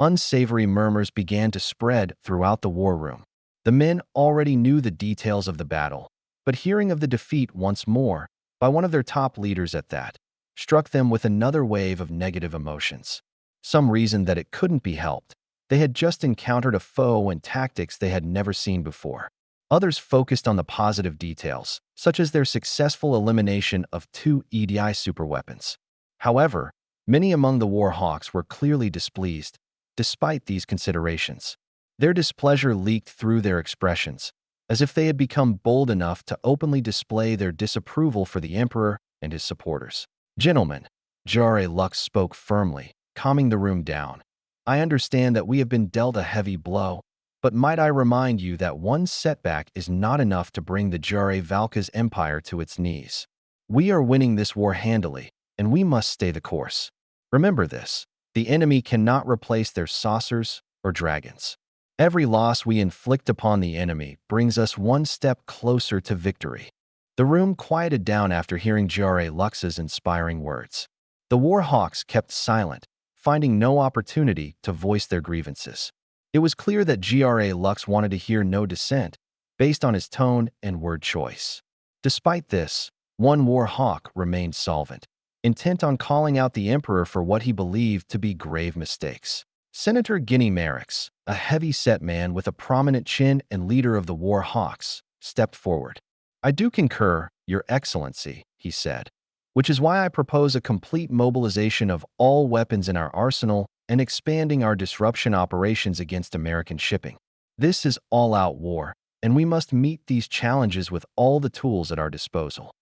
Speaker 1: Unsavory murmurs began to spread throughout the war room. The men already knew the details of the battle, but hearing of the defeat once more, by one of their top leaders at that, struck them with another wave of negative emotions. Some reasoned that it couldn't be helped. They had just encountered a foe and tactics they had never seen before. Others focused on the positive details, such as their successful elimination of 2 EDI superweapons. However, many among the war hawks were clearly displeased, despite these considerations. Their displeasure leaked through their expressions, as if they had become bold enough to openly display their disapproval for the emperor and his supporters. "Gentlemen," Jare Lux spoke firmly, calming the room down. "I understand that we have been dealt a heavy blow, but might I remind you that one setback is not enough to bring the Jare Valka's empire to its knees. We are winning this war handily, and we must stay the course. Remember this, the enemy cannot replace their saucers or dragons. Every loss we inflict upon the enemy brings us one step closer to victory." The room quieted down after hearing Jare Lux's inspiring words. The war hawks kept silent, finding no opportunity to voice their grievances. It was clear that Jare Lux wanted to hear no dissent, based on his tone and word choice. Despite this, one war hawk remained solvent, intent on calling out the emperor for what he believed to be grave mistakes. Senator Guinea Merrickx, a heavy-set man with a prominent chin and leader of the war hawks, stepped forward. "I do concur, Your Excellency," he said, "which is why I propose a complete mobilization of all weapons in our arsenal and expanding our disruption operations against American shipping. This is all-out war, and we must meet these challenges with all the tools at our disposal."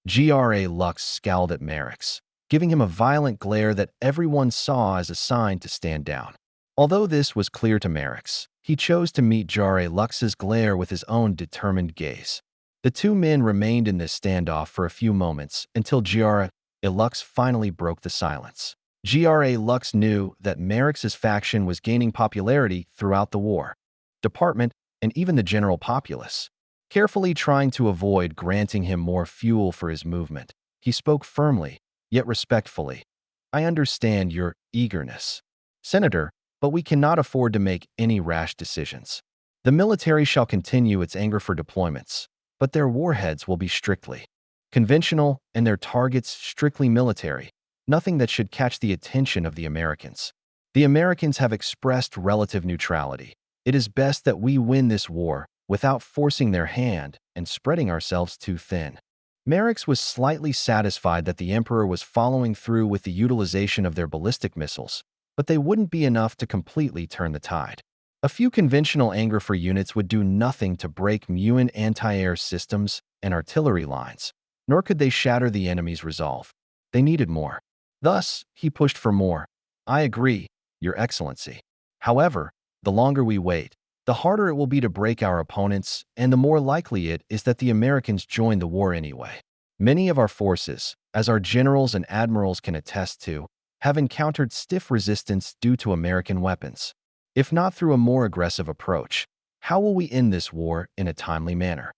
Speaker 1: Jare Lux scowled at Merrickx, giving him a violent glare that everyone saw as a sign to stand down. Although this was clear to Merrickx, he chose to meet Jare Lux's glare with his own determined gaze. The two men remained in this standoff for a few moments until Jare Lux finally broke the silence. Jare Lux knew that Merrickx's faction was gaining popularity throughout the war department and even the general populace. Carefully trying to avoid granting him more fuel for his movement, he spoke firmly, yet respectfully. "I understand your eagerness, Senator, but we cannot afford to make any rash decisions. The military shall continue its anger for deployments, but their warheads will be strictly conventional and their targets strictly military, nothing that should catch the attention of the Americans. The Americans have expressed relative neutrality. It is best that we win this war without forcing their hand and spreading ourselves too thin." Merrickx was slightly satisfied that the Emperor was following through with the utilization of their ballistic missiles, but they wouldn't be enough to completely turn the tide. A few conventional Angrifer units would do nothing to break Muon anti-air systems and artillery lines, nor could they shatter the enemy's resolve. They needed more. Thus, he pushed for more. "I agree, Your Excellency. However, the longer we wait, the harder it will be to break our opponents, and the more likely it is that the Americans join the war anyway. Many of our forces, as our generals and admirals can attest to, have encountered stiff resistance due to American weapons. If not through a more aggressive approach, how will we end this war in a timely manner?"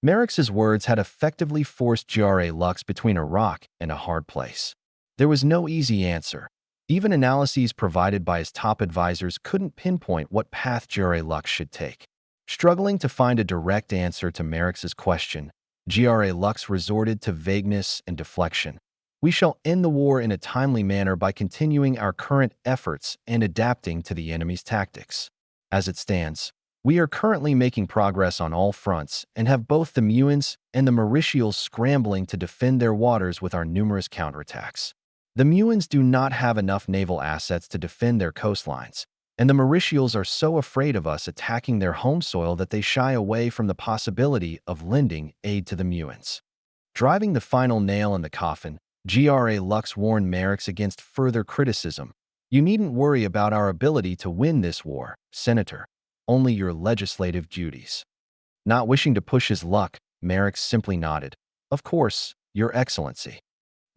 Speaker 1: Merrickx's words had effectively forced Jare Lux between a rock and a hard place. There was no easy answer. Even analyses provided by his top advisors couldn't pinpoint what path Jare Lux should take. Struggling to find a direct answer to Merrickx's question, Jare Lux resorted to vagueness and deflection. "We shall end the war in a timely manner by continuing our current efforts and adapting to the enemy's tactics. As it stands, We are currently making progress on all fronts and have both the Muons and the Mauritials scrambling to defend their waters with our numerous counterattacks. The Muons do not have enough naval assets to defend their coastlines, and the Mauritials are so afraid of us attacking their home soil that they shy away from the possibility of lending aid to the Muons. Driving the final nail in the coffin, GRA Lux warned Merix against further criticism. You needn't worry about our ability to win this war, Senator. Only your legislative duties. Not wishing to push his luck, Merix simply nodded. Of course, Your Excellency.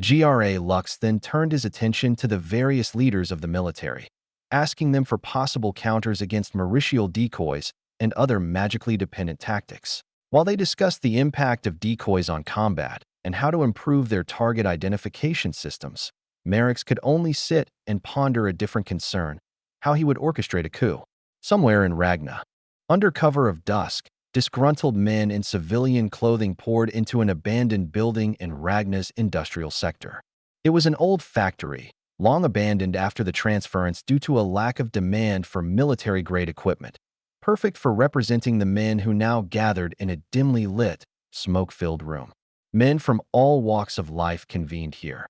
Speaker 1: GRA Lux then turned his attention to the various leaders of the military, asking them for possible counters against Mauritial decoys and other magically dependent tactics. While they discussed the impact of decoys on combat and how to improve their target identification systems, Merix could only sit and ponder a different concern: how he would orchestrate a coup. Somewhere in Ragna, under cover of dusk, disgruntled men in civilian clothing poured into an abandoned building in Ragna's industrial sector. It was an old factory, long abandoned after the transference due to a lack of demand for military-grade equipment, perfect for representing the men who now gathered in a dimly lit, smoke-filled room. Men from all walks of life convened here.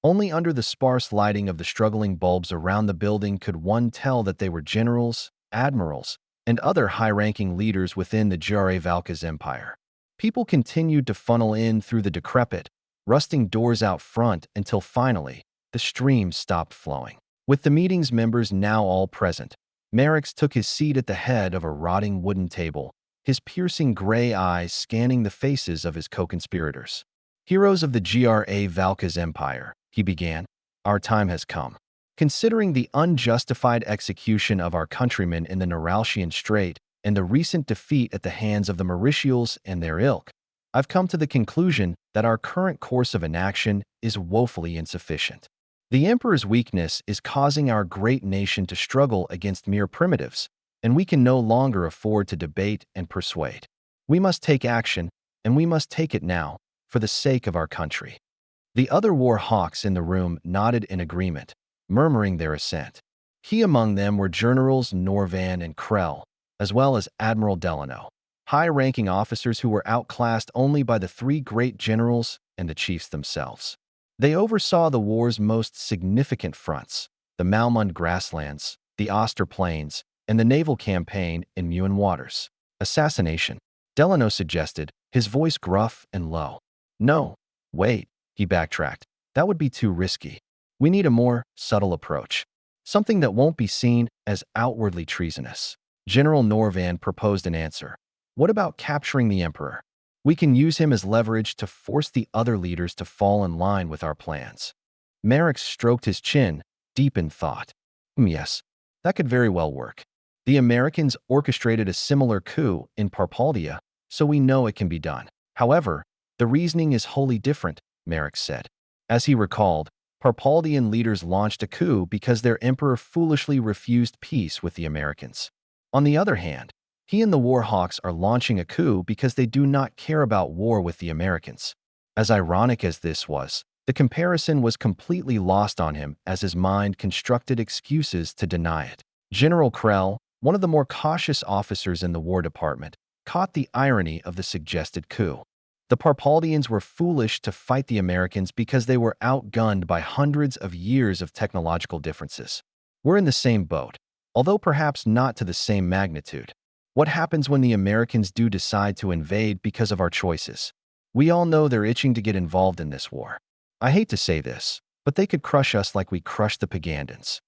Speaker 1: Only under the sparse lighting of the struggling bulbs around the building could one tell that they were generals, admirals, and other high-ranking leaders within the Jare Valka's empire. People continued to funnel in through the decrepit, rusting doors out front until finally, the stream stopped flowing. With the meeting's members now all present, Merix took his seat at the head of a rotting wooden table, his piercing gray eyes scanning the faces of his co-conspirators. Heroes of the Gra Valka's empire, he began, our time has come. Considering the unjustified execution of our countrymen in the Neuraltian Strait and the recent defeat at the hands of the Mauritials and their ilk, I've come to the conclusion that our current course of inaction is woefully insufficient. The Emperor's weakness is causing our great nation to struggle against mere primitives, and we can no longer afford to debate and persuade. We must take action, and we must take it now, for the sake of our country. The other war hawks in the room nodded in agreement, murmuring their assent. Key among them were Generals Norvan and Krell, as well as Admiral Delano, high-ranking officers who were outclassed only by the three great generals and the chiefs themselves. They oversaw the war's most significant fronts: the Malmund grasslands, the Oster plains, and the naval campaign in Muon waters. Assassination, Delano suggested, his voice gruff and low. No, wait, he backtracked. That would be too risky. We need a more subtle approach, something that won't be seen as outwardly treasonous. General Norvan proposed an answer. What about capturing the Emperor? We can use him as leverage to force the other leaders to fall in line with our plans. Merix stroked his chin, deep in thought. Yes, that could very well work. The Americans orchestrated a similar coup in Parpaldia, so we know it can be done. However, the reasoning is wholly different, Merix said. As he recalled, Parpaldian leaders launched a coup because their emperor foolishly refused peace with the Americans. On the other hand, he and the Warhawks are launching a coup because they do not care about war with the Americans. As ironic as this was, the comparison was completely lost on him as his mind constructed excuses to deny it. General Krell, one of the more cautious officers in the War Department, caught the irony of the suggested coup. The Parpaldians were foolish to fight the Americans because they were outgunned by hundreds of years of technological differences. We're in the same boat, although perhaps not to the same magnitude. What happens when the Americans do decide to invade because of our choices? We all know they're itching to get involved in this war. I hate to say this, but they could crush us like we crushed the Pagandans.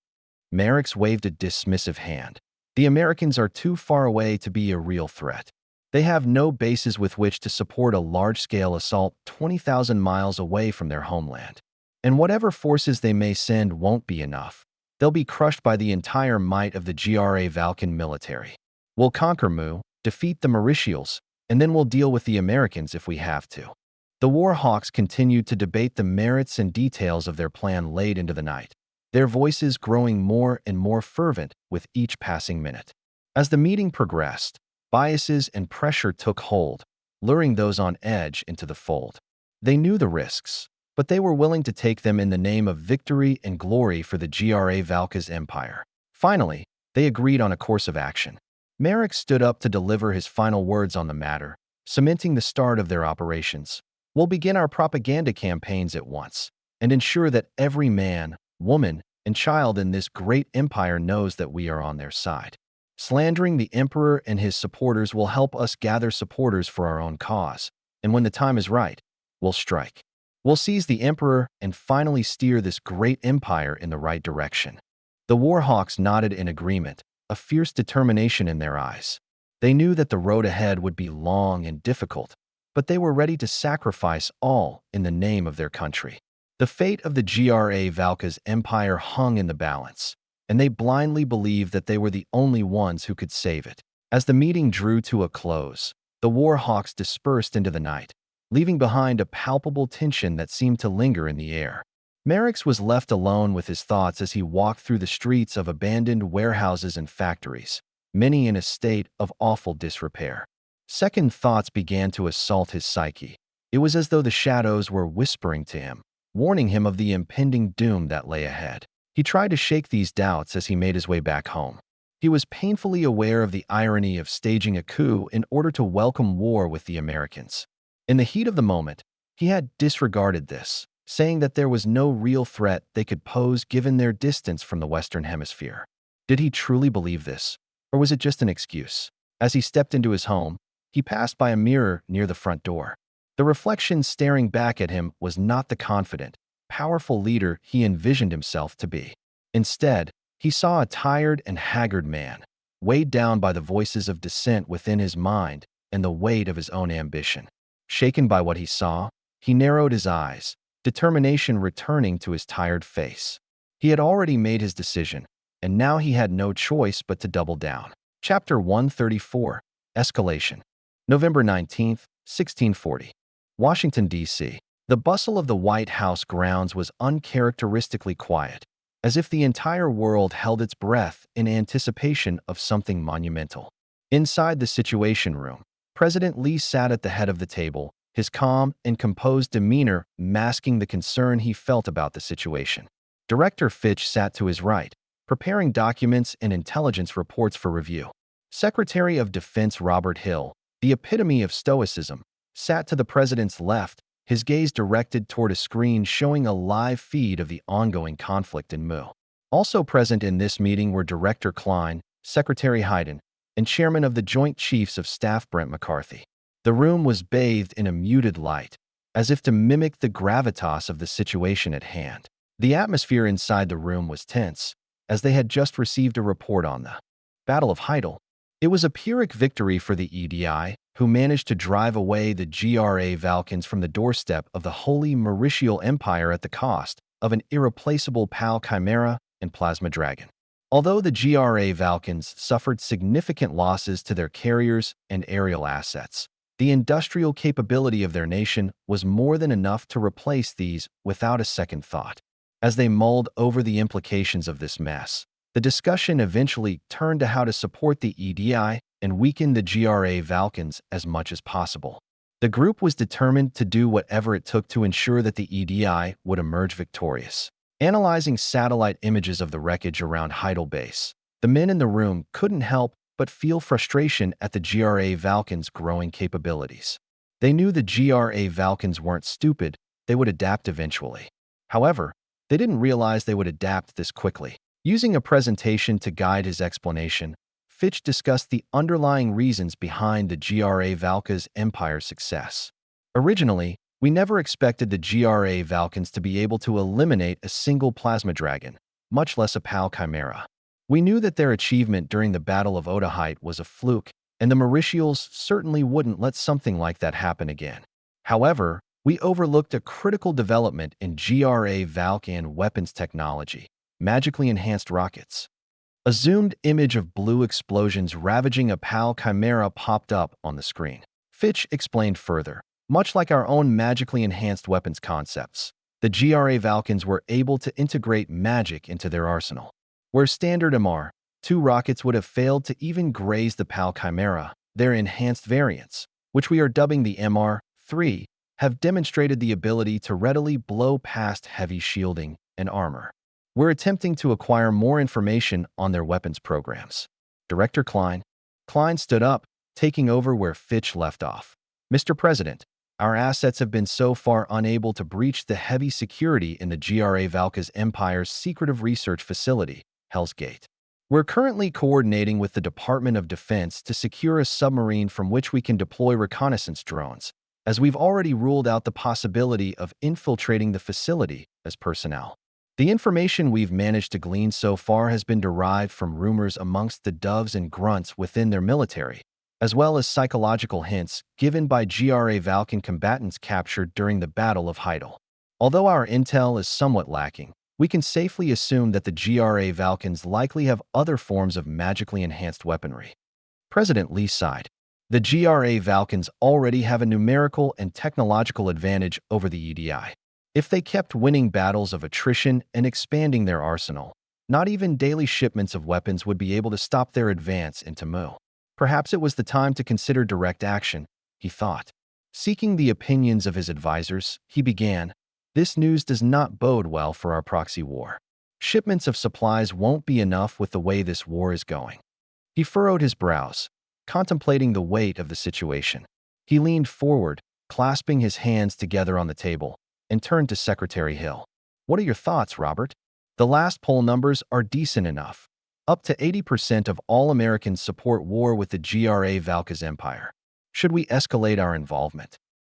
Speaker 1: Merix waved a dismissive hand. The Americans are too far away to be a real threat. They have no bases with which to support a large-scale assault 20,000 miles away from their homeland. And whatever forces they may send won't be enough. They'll be crushed by the entire might of the Gra Valkan military. We'll conquer Mu, defeat the Mauritials, and then we'll deal with the Americans if we have to. The Warhawks continued to debate the merits and details of their plan late into the night, their voices growing more and more fervent with each passing minute. As the meeting progressed, biases and pressure took hold, luring those on edge into the fold. They knew the risks, but they were willing to take them in the name of victory and glory for the Gra Valka's empire. Finally, they agreed on a course of action. Merrick stood up to deliver his final words on the matter, cementing the start of their operations. We'll begin our propaganda campaigns at once and ensure that every man, woman, and child in this great empire knows that we are on their side. Slandering the emperor and his supporters will help us gather supporters for our own cause, and when the time is right, we'll strike. We'll seize the emperor and finally steer this great empire in the right direction. The Warhawks nodded in agreement, a fierce determination in their eyes. They knew that the road ahead would be long and difficult, but they were ready to sacrifice all in the name of their country. The fate of the Valka's empire hung in the balance, and they blindly believed that they were the only ones who could save it. As the meeting drew to a close, the Warhawks dispersed into the night, leaving behind a palpable tension that seemed to linger in the air. Merrick was left alone with his thoughts as he walked through the streets of abandoned warehouses and factories, many in a state of awful disrepair. Second thoughts began to assault his psyche. It was as though the shadows were whispering to him, warning him of the impending doom that lay ahead. He tried to shake these doubts as he made his way back home. He was painfully aware of the irony of staging a coup in order to welcome war with the Americans. In the heat of the moment, he had disregarded this, saying that there was no real threat they could pose given their distance from the Western Hemisphere. Did he truly believe this, or was it just an excuse? As he stepped into his home, he passed by a mirror near the front door. The reflection staring back at him was not the confident, powerful leader he envisioned himself to be. Instead, he saw a tired and haggard man, weighed down by the voices of dissent within his mind and the weight of his own ambition. Shaken by what he saw, he narrowed his eyes, determination returning to his tired face. He had already made his decision, and now he had no choice but to double down. Chapter 134, Escalation. November 19, 1640. Washington, D.C. The bustle of the White House grounds was uncharacteristically quiet, as if the entire world held its breath in anticipation of something monumental. Inside the Situation Room, President Lee sat at the head of the table, his calm and composed demeanor masking the concern he felt about the situation. Director Fitch sat to his right, preparing documents and intelligence reports for review. Secretary of Defense Robert Hill, the epitome of stoicism, sat to the president's left, his gaze directed toward a screen showing a live feed of the ongoing conflict in Mu. Also present in this meeting were Director Klein, Secretary Hayden, and Chairman of the Joint Chiefs of Staff Brent McCarthy. The room was bathed in a muted light, as if to mimic the gravitas of the situation at hand. The atmosphere inside the room was tense, as they had just received a report on the Battle of Heidel. It was a Pyrrhic victory for the EDI, who managed to drive away the Valkans from the doorstep of the Holy Mauritial Empire at the cost of an irreplaceable PAL Chimera and Plasma Dragon. Although the Valkans suffered significant losses to their carriers and aerial assets, the industrial capability of their nation was more than enough to replace these without a second thought. As they mulled over the implications of this mess, the discussion eventually turned to how to support the EDI and weaken the Valkans as much as possible. The group was determined to do whatever it took to ensure that the EDI would emerge victorious. Analyzing satellite images of the wreckage around Heidel Base, the men in the room couldn't help but feel frustration at the Valkans' growing capabilities. They knew the Valkans weren't stupid, they would adapt eventually. However, they didn't realize they would adapt this quickly. Using a presentation to guide his explanation, Fitch discussed the underlying reasons behind the Valka's empire's success. Originally, we never expected the Valkans to be able to eliminate a single plasma dragon, much less a PAL Chimera. We knew that their achievement during the Battle of Otaheite was a fluke, and the Mauritials certainly wouldn't let something like that happen again. However, we overlooked a critical development in Valkan weapons technology: magically enhanced rockets. A zoomed image of blue explosions ravaging a PAL Chimera popped up on the screen. Fitch explained further, much like our own magically enhanced weapons concepts, the Valkans were able to integrate magic into their arsenal. Where standard MR-2 rockets would have failed to even graze the PAL Chimera, their enhanced variants, which we are dubbing the MR-3, have demonstrated the ability to readily blow past heavy shielding and armor. We're attempting to acquire more information on their weapons programs. Director Klein Klein stood up, taking over where Fitch left off. Mr. President, our assets have been so far unable to breach the heavy security in the Ravernal Empire's secretive research facility, Hell's Gate. We're currently coordinating with the Department of Defense to secure a submarine from which we can deploy reconnaissance drones, as we've already ruled out the possibility of infiltrating the facility as personnel. The information we've managed to glean so far has been derived from rumors amongst the doves and grunts within their military, as well as psychological hints given by Valkan combatants captured during the Battle of Heidel. Although our intel is somewhat lacking, we can safely assume that the Valkans likely have other forms of magically enhanced weaponry. President Lee sighed. The Valkans already have a numerical and technological advantage over the EDI. If they kept winning battles of attrition and expanding their arsenal, not even daily shipments of weapons would be able to stop their advance into Mu. Perhaps it was the time to consider direct action, he thought. Seeking the opinions of his advisors, he began, "This news does not bode well for our proxy war. Shipments of supplies won't be enough with the way this war is going." He furrowed his brows, contemplating the weight of the situation. He leaned forward, clasping his hands together on the table, and turned to Secretary Hill. "What are your thoughts, Robert? The last poll numbers are decent enough. Up to 80% of all Americans support war with the Ravernal Empire. Should we escalate our involvement?"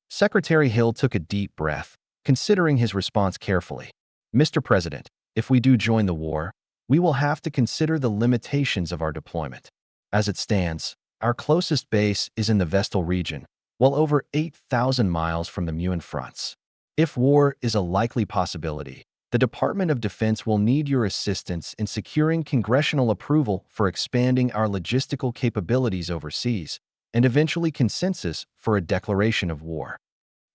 Speaker 1: Secretary Hill took a deep breath, considering his response carefully. "Mr. President, if we do join the war, we will have to consider the limitations of our deployment. As it stands, our closest base is in the Vestal region, well over 8,000 miles from the Muon fronts. If war is a likely possibility, the Department of Defense will need your assistance in securing congressional approval for expanding our logistical capabilities overseas, and eventually consensus for a declaration of war."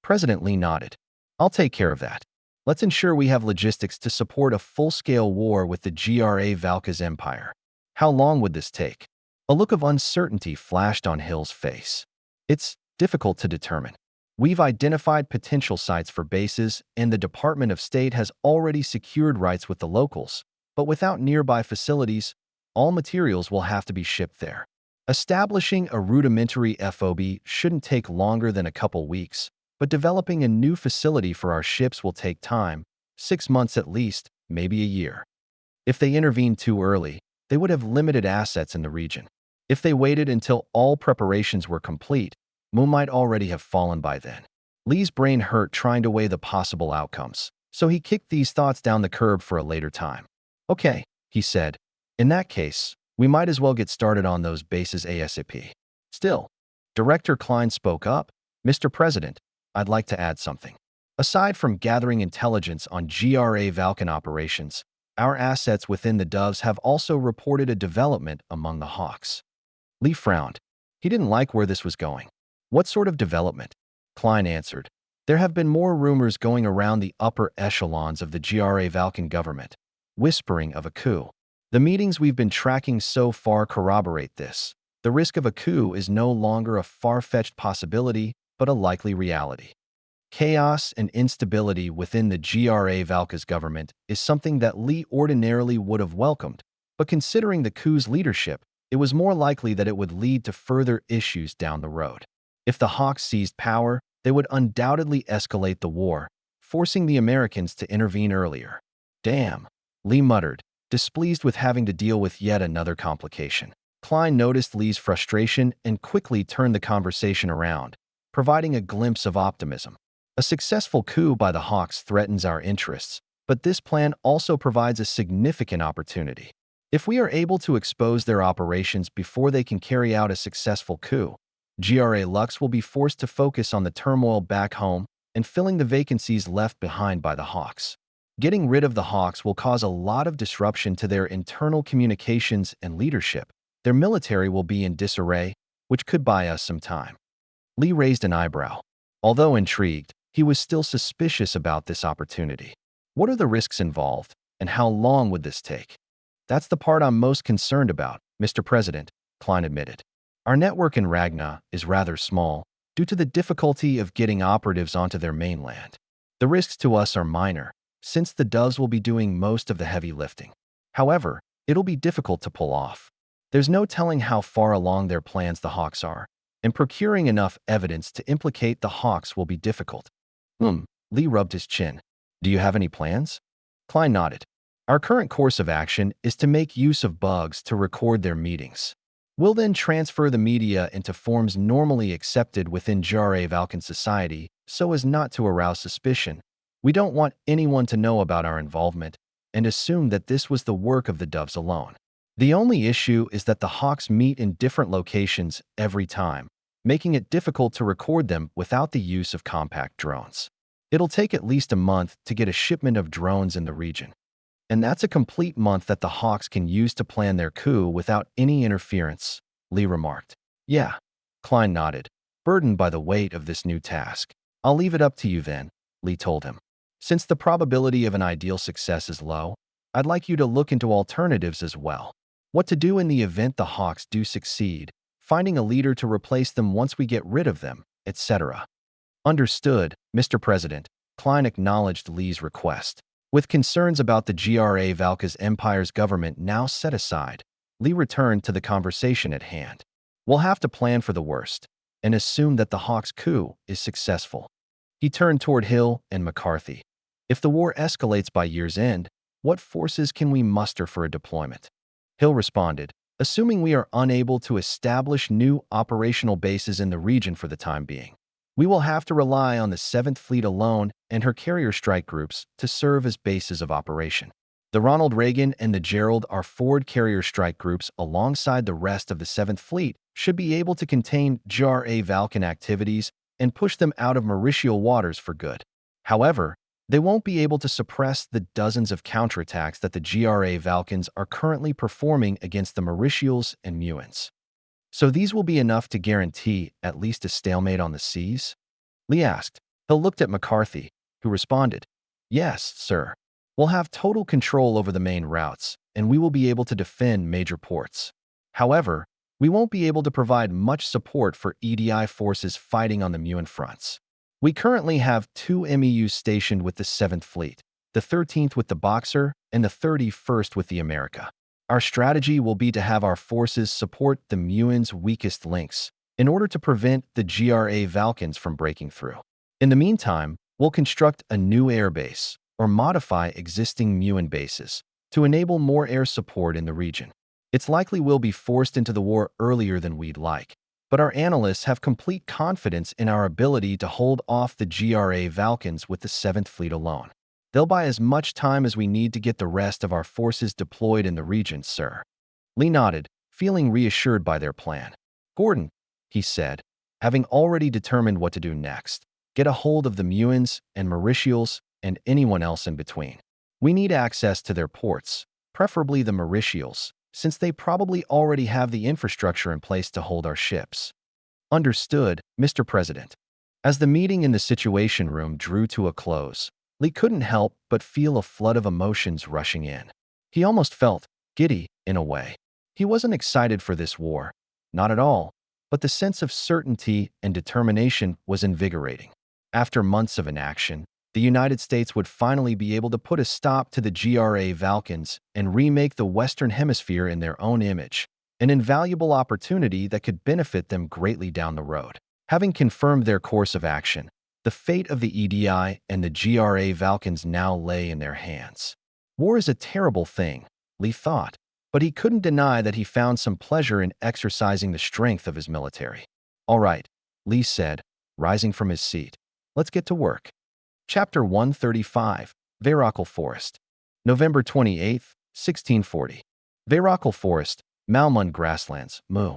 Speaker 1: President Lee nodded. "I'll take care of that. Let's ensure we have logistics to support a full-scale war with the Ravernal Empire. How long would this take?" A look of uncertainty flashed on Hill's face. "It's difficult to determine. We've identified potential sites for bases, and the Department of State has already secured rights with the locals, but without nearby facilities, all materials will have to be shipped there. Establishing a rudimentary FOB shouldn't take longer than a couple weeks, but developing a new facility for our ships will take time, 6 months at least, maybe a year. If they intervened too early, they would have limited assets in the region. If they waited until all preparations were complete, Mu might already have fallen by then." Lee's brain hurt trying to weigh the possible outcomes, so he kicked these thoughts down the curb for a later time. "Okay," he said. "In that case, we might as well get started on those bases ASAP." Still, Director Klein spoke up. "Mr. President, I'd like to add something. Aside from gathering intelligence on Valkan operations, our assets within the Doves have also reported a development among the Hawks." Lee frowned. He didn't like where this was going. "What sort of development?" Klein answered. "There have been more rumors going around the upper echelons of the Valkan government, whispering of a coup. The meetings we've been tracking so far corroborate this. The risk of a coup is no longer a far-fetched possibility, but a likely reality. Chaos and instability within the Valkan government is something that Lee ordinarily would have welcomed, but considering the coup's leadership, it was more likely that it would lead to further issues down the road. If the Hawks seized power, they would undoubtedly escalate the war, forcing the Americans to intervene earlier." "Damn," Lee muttered, displeased with having to deal with yet another complication. Klein noticed Lee's frustration and quickly turned the conversation around, providing a glimpse of optimism. "A successful coup by the Hawks threatens our interests, but this plan also provides a significant opportunity. If we are able to expose their operations before they can carry out a successful coup, Lux will be forced to focus on the turmoil back home and filling the vacancies left behind by the Hawks. Getting rid of the Hawks will cause a lot of disruption to their internal communications and leadership. Their military will be in disarray, which could buy us some time." Lee raised an eyebrow. Although intrigued, he was still suspicious about this opportunity. "What are the risks involved, and how long would this take?" "That's the part I'm most concerned about, Mr. President," Klein admitted. "Our network in Ragna is rather small due to the difficulty of getting operatives onto their mainland. The risks to us are minor, since the Doves will be doing most of the heavy lifting. However, it'll be difficult to pull off. There's no telling how far along their plans the Hawks are, and procuring enough evidence to implicate the Hawks will be difficult. Lee rubbed his chin. Do you have any plans? Klein nodded. Our current course of action is to make use of bugs to record their meetings. We'll then transfer the media into forms normally accepted within JRA Valkan society so as not to arouse suspicion. We don't want anyone to know about our involvement and assume that this was the work of the Doves alone. The only issue is that the Hawks meet in different locations every time, making it difficult to record them without the use of compact drones. It'll take at least a month to get a shipment of drones in the region. And that's a complete month that the Hawks can use to plan their coup without any interference, Lee remarked. Yeah, Klein nodded, burdened by the weight of this new task. I'll leave it up to you then, Lee told him. Since the probability of an ideal success is low, I'd like you to look into alternatives as well. What to do in the event the Hawks do succeed, finding a leader to replace them once we get rid of them, etc. Understood, Mr. President, Klein acknowledged Lee's request. With concerns about the GRA Valka's Empire's government now set aside, Lee returned to the conversation at hand. We'll have to plan for the worst and assume that the Hawks' coup is successful. He turned toward Hill and McCarthy. If the war escalates by year's end, what forces can we muster for a deployment? Hill responded, assuming we are unable to establish new operational bases in the region for the time being. We will have to rely on the 7th Fleet alone and her carrier strike groups to serve as bases of operation. The Ronald Reagan and the Gerald R. Ford carrier strike groups alongside the rest of the 7th Fleet should be able to contain JRA Valkan activities and push them out of Mauritial waters for good. However, they won't be able to suppress the dozens of counterattacks that the GRA Valkans are currently performing against the Mauritials and Muons. So these will be enough to guarantee at least a stalemate on the seas? Lee asked. Hill looked at McCarthy, who responded, Yes, sir. We'll have total control over the main routes, and we will be able to defend major ports. However, we won't be able to provide much support for EDI forces fighting on the Muon fronts. We currently have 2 MEUs stationed with the 7th Fleet, the 13th with the Boxer, and the 31st with the America. Our strategy will be to have our forces support the Muon's weakest links in order to prevent the GRA Valkans from breaking through. In the meantime, we'll construct a new airbase or modify existing Muon bases to enable more air support in the region. It's likely we'll be forced into the war earlier than we'd like, but our analysts have complete confidence in our ability to hold off the GRA Valkans with the 7th Fleet alone. They'll buy as much time as we need to get the rest of our forces deployed in the region, sir. Lee nodded, feeling reassured by their plan. Gordon, he said, having already determined what to do next, get a hold of the Muons and Mauritials and anyone else in between. We need access to their ports, preferably the Mauritials, since they probably already have the infrastructure in place to hold our ships. Understood, Mr. President. As the meeting in the Situation Room drew to a close, Lee couldn't help but feel a flood of emotions rushing in. He almost felt giddy, in a way. He wasn't excited for this war, not at all, but the sense of certainty and determination was invigorating. After months of inaction, the United States would finally be able to put a stop to the GRA Valkans and remake the Western Hemisphere in their own image, an invaluable opportunity that could benefit them greatly down the road. Having confirmed their course of action, the fate of the EDI and the GRA Valkans now lay in their hands. War is a terrible thing, Lee thought, but he couldn't deny that he found some pleasure in exercising the strength of his military. All right, Lee said, rising from his seat. Let's get to work. Chapter 135, Ravernal Forest. November 28, 1640. Ravernal Forest, Malmund Grasslands, Mu.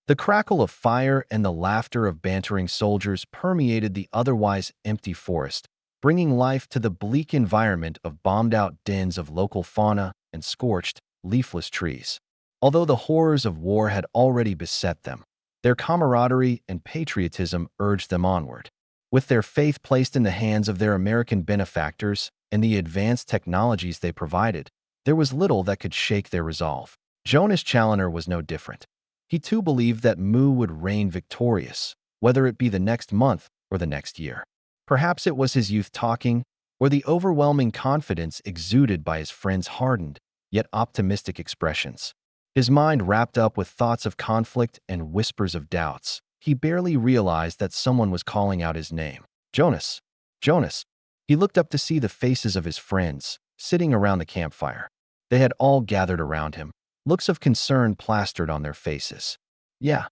Speaker 1: The crackle of fire and the laughter of bantering soldiers permeated the otherwise empty forest, bringing life to the bleak environment of bombed-out dens of local fauna and scorched, leafless trees. Although the horrors of war had already beset them, their camaraderie and patriotism urged them onward. With their faith placed in the hands of their American benefactors and the advanced technologies they provided, there was little that could shake their resolve. Jonas Challoner was no different. He too believed that Mu would reign victorious, whether it be the next month or the next year. Perhaps it was his youth talking, or the overwhelming confidence exuded by his friend's hardened, yet optimistic expressions. His mind wrapped up with thoughts of conflict and whispers of doubts. He barely realized that someone was calling out his name. Jonas! Jonas! He looked up to see the faces of his friends, sitting around the campfire. They had all gathered around him, looks of concern plastered on their faces. Yeah,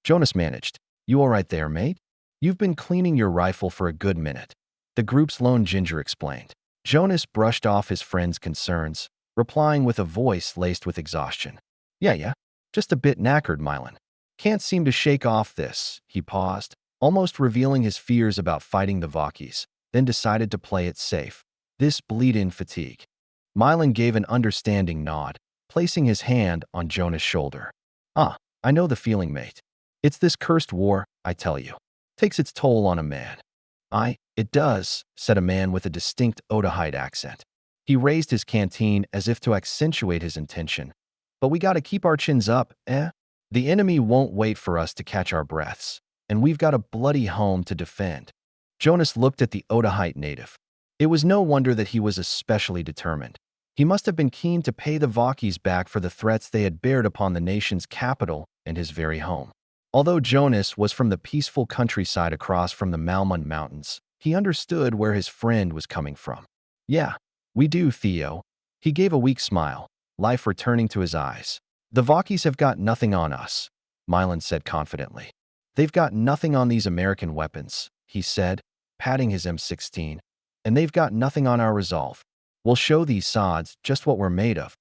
Speaker 1: Jonas managed. You all right there, mate? You've been cleaning your rifle for a good minute, the group's lone ginger explained. Jonas brushed off his friend's concerns, replying with a voice laced with exhaustion. Yeah, just a bit knackered, Mylan. Can't seem to shake off this. He paused, almost revealing his fears about fighting the Vakis, then decided to play it safe. This bleed-in fatigue. Mylan gave an understanding nod, placing his hand on Jonas' shoulder. I know the feeling, mate. It's this cursed war, I tell you. Takes its toll on a man. It does, said a man with a distinct Otahite accent. He raised his canteen as if to accentuate his intention. But we gotta keep our chins up, eh? The enemy won't wait for us to catch our breaths, and we've got a bloody home to defend. Jonas looked at the Otahite native. It was no wonder that he was especially determined. He must have been keen to pay the Vakis back for the threats they had bared upon the nation's capital and his very home. Although Jonas was from the peaceful countryside across from the Malmund Mountains, he understood where his friend was coming from. Yeah, we do, Theo. He gave a weak smile, life returning to his eyes. The Vakis have got nothing on us, Mylan said confidently. They've got nothing on these American weapons, he said, patting his M16. And they've got nothing on our resolve. We'll show these sods just what we're made of.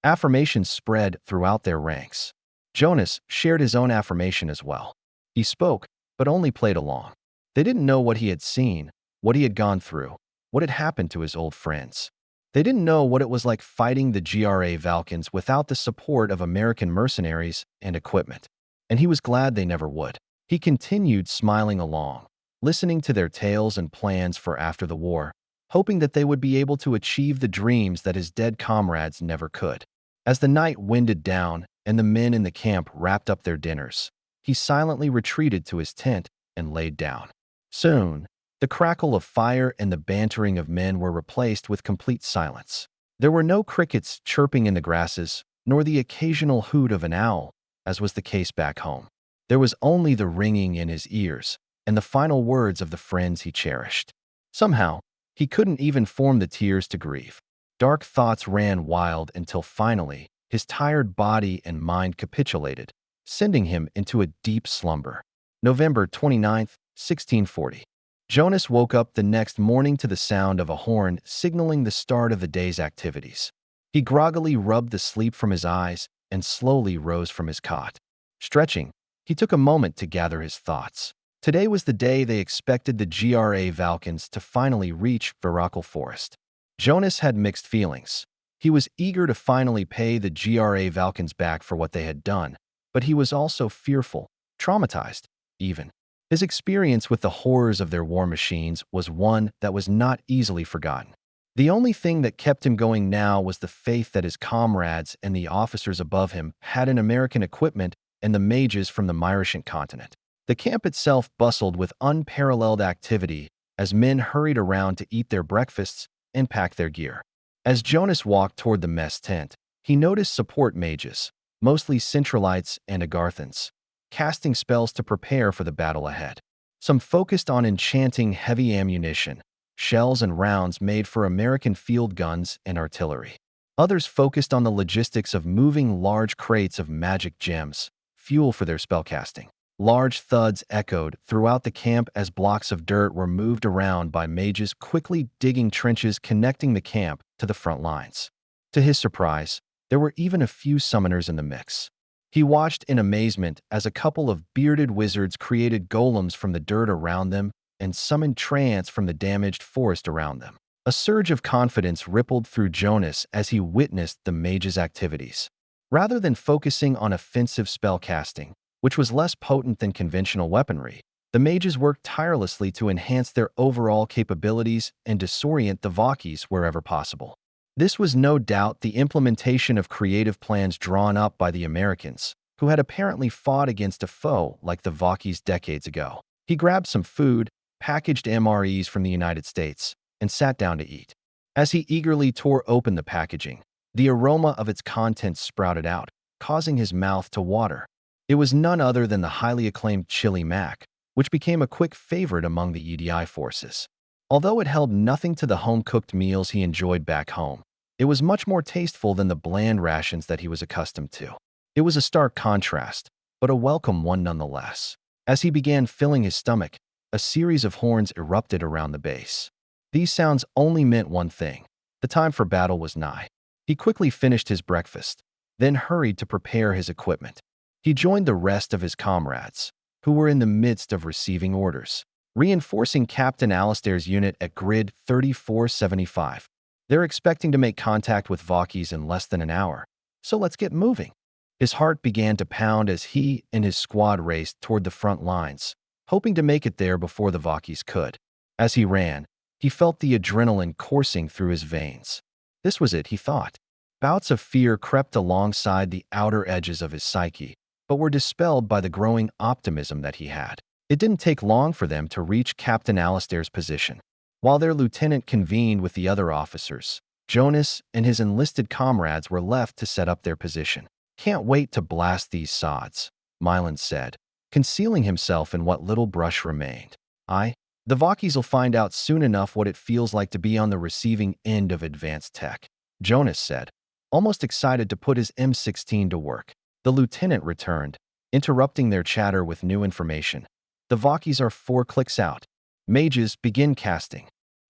Speaker 1: Affirmations spread throughout their ranks. Jonas shared his own affirmation as well. He spoke, but only played along. They didn't know what he had seen, what he had gone through, what had happened to his old friends. They didn't know what it was like fighting the GRA Valkans without the support of American mercenaries and equipment. And he was glad they never would. He continued smiling along, listening to their tales and plans for after the war, hoping that they would be able to achieve the dreams that his dead comrades never could. As the night winded down and the men in the camp wrapped up their dinners, he silently retreated to his tent and laid down. Soon, the crackle of fire and the bantering of men were replaced with complete silence. There were no crickets chirping in the grasses, nor the occasional hoot of an owl, as was the case back home. There was only the ringing in his ears and the final words of the friends he cherished. Somehow, he couldn't even form the tears to grieve. Dark thoughts ran wild until finally, his tired body and mind capitulated, sending him into a deep slumber. November 29th, 1640. Jonas woke up the next morning to the sound of a horn signaling the start of the day's activities. He groggily rubbed the sleep from his eyes and slowly rose from his cot. Stretching, he took a moment to gather his thoughts. Today was the day they expected the GRA Valkans to finally reach Ravernal Forest. Jonas had mixed feelings. He was eager to finally pay the GRA Valkans back for what they had done, but he was also fearful, traumatized, even. His experience with the horrors of their war machines was one that was not easily forgotten. The only thing that kept him going now was the faith that his comrades and the officers above him had in American equipment and the mages from the Myrician continent. The camp itself bustled with unparalleled activity as men hurried around to eat their breakfasts and pack their gear. As Jonas walked toward the mess tent, he noticed support mages, mostly Centralites and Agarthans, casting spells to prepare for the battle ahead. Some focused on enchanting heavy ammunition, shells and rounds made for American field guns and artillery. Others focused on the logistics of moving large crates of magic gems, fuel for their spellcasting. Large thuds echoed throughout the camp as blocks of dirt were moved around by mages quickly digging trenches connecting the camp to the front lines. To his surprise, there were even a few summoners in the mix. He watched in amazement as a couple of bearded wizards created golems from the dirt around them and summoned trance from the damaged forest around them. A surge of confidence rippled through Jonas as he witnessed the mages' activities. Rather than focusing on offensive spellcasting, which was less potent than conventional weaponry, the mages worked tirelessly to enhance their overall capabilities and disorient the Vakis wherever possible. This was no doubt the implementation of creative plans drawn up by the Americans, who had apparently fought against a foe like the Vakis decades ago. He grabbed some food, packaged MREs from the United States, and sat down to eat. As he eagerly tore open the packaging, the aroma of its contents sprouted out, causing his mouth to water. It was none other than the highly acclaimed chili mac, which became a quick favorite among the EDI forces. Although it held nothing to the home-cooked meals he enjoyed back home, it was much more tasteful than the bland rations that he was accustomed to. It was a stark contrast, but a welcome one nonetheless. As he began filling his stomach, a series of horns erupted around the base. These sounds only meant one thing: the time for battle was nigh. He quickly finished his breakfast, then hurried to prepare his equipment. He joined the rest of his comrades, who were in the midst of receiving orders, reinforcing Captain Alistair's unit at grid 3475. They're expecting to make contact with Vakis in less than an hour, so let's get moving. His heart began to pound as he and his squad raced toward the front lines, hoping to make it there before the Vakis could. As he ran, he felt the adrenaline coursing through his veins. This was it, he thought. Bouts of fear crept alongside the outer edges of his psyche, but were dispelled by the growing optimism that he had. It didn't take long for them to reach Captain Alistair's position. While their lieutenant convened with the other officers, Jonas and his enlisted comrades were left to set up their position. "Can't wait to blast these sods," Mylan said, concealing himself in what little brush remained. The Vakis'll find out soon enough what it feels like to be on the receiving end of advanced tech," Jonas said, almost excited to put his M16 to work. The lieutenant returned, interrupting their chatter with new information. "The Vakis are 4 clicks out. Mages, begin casting."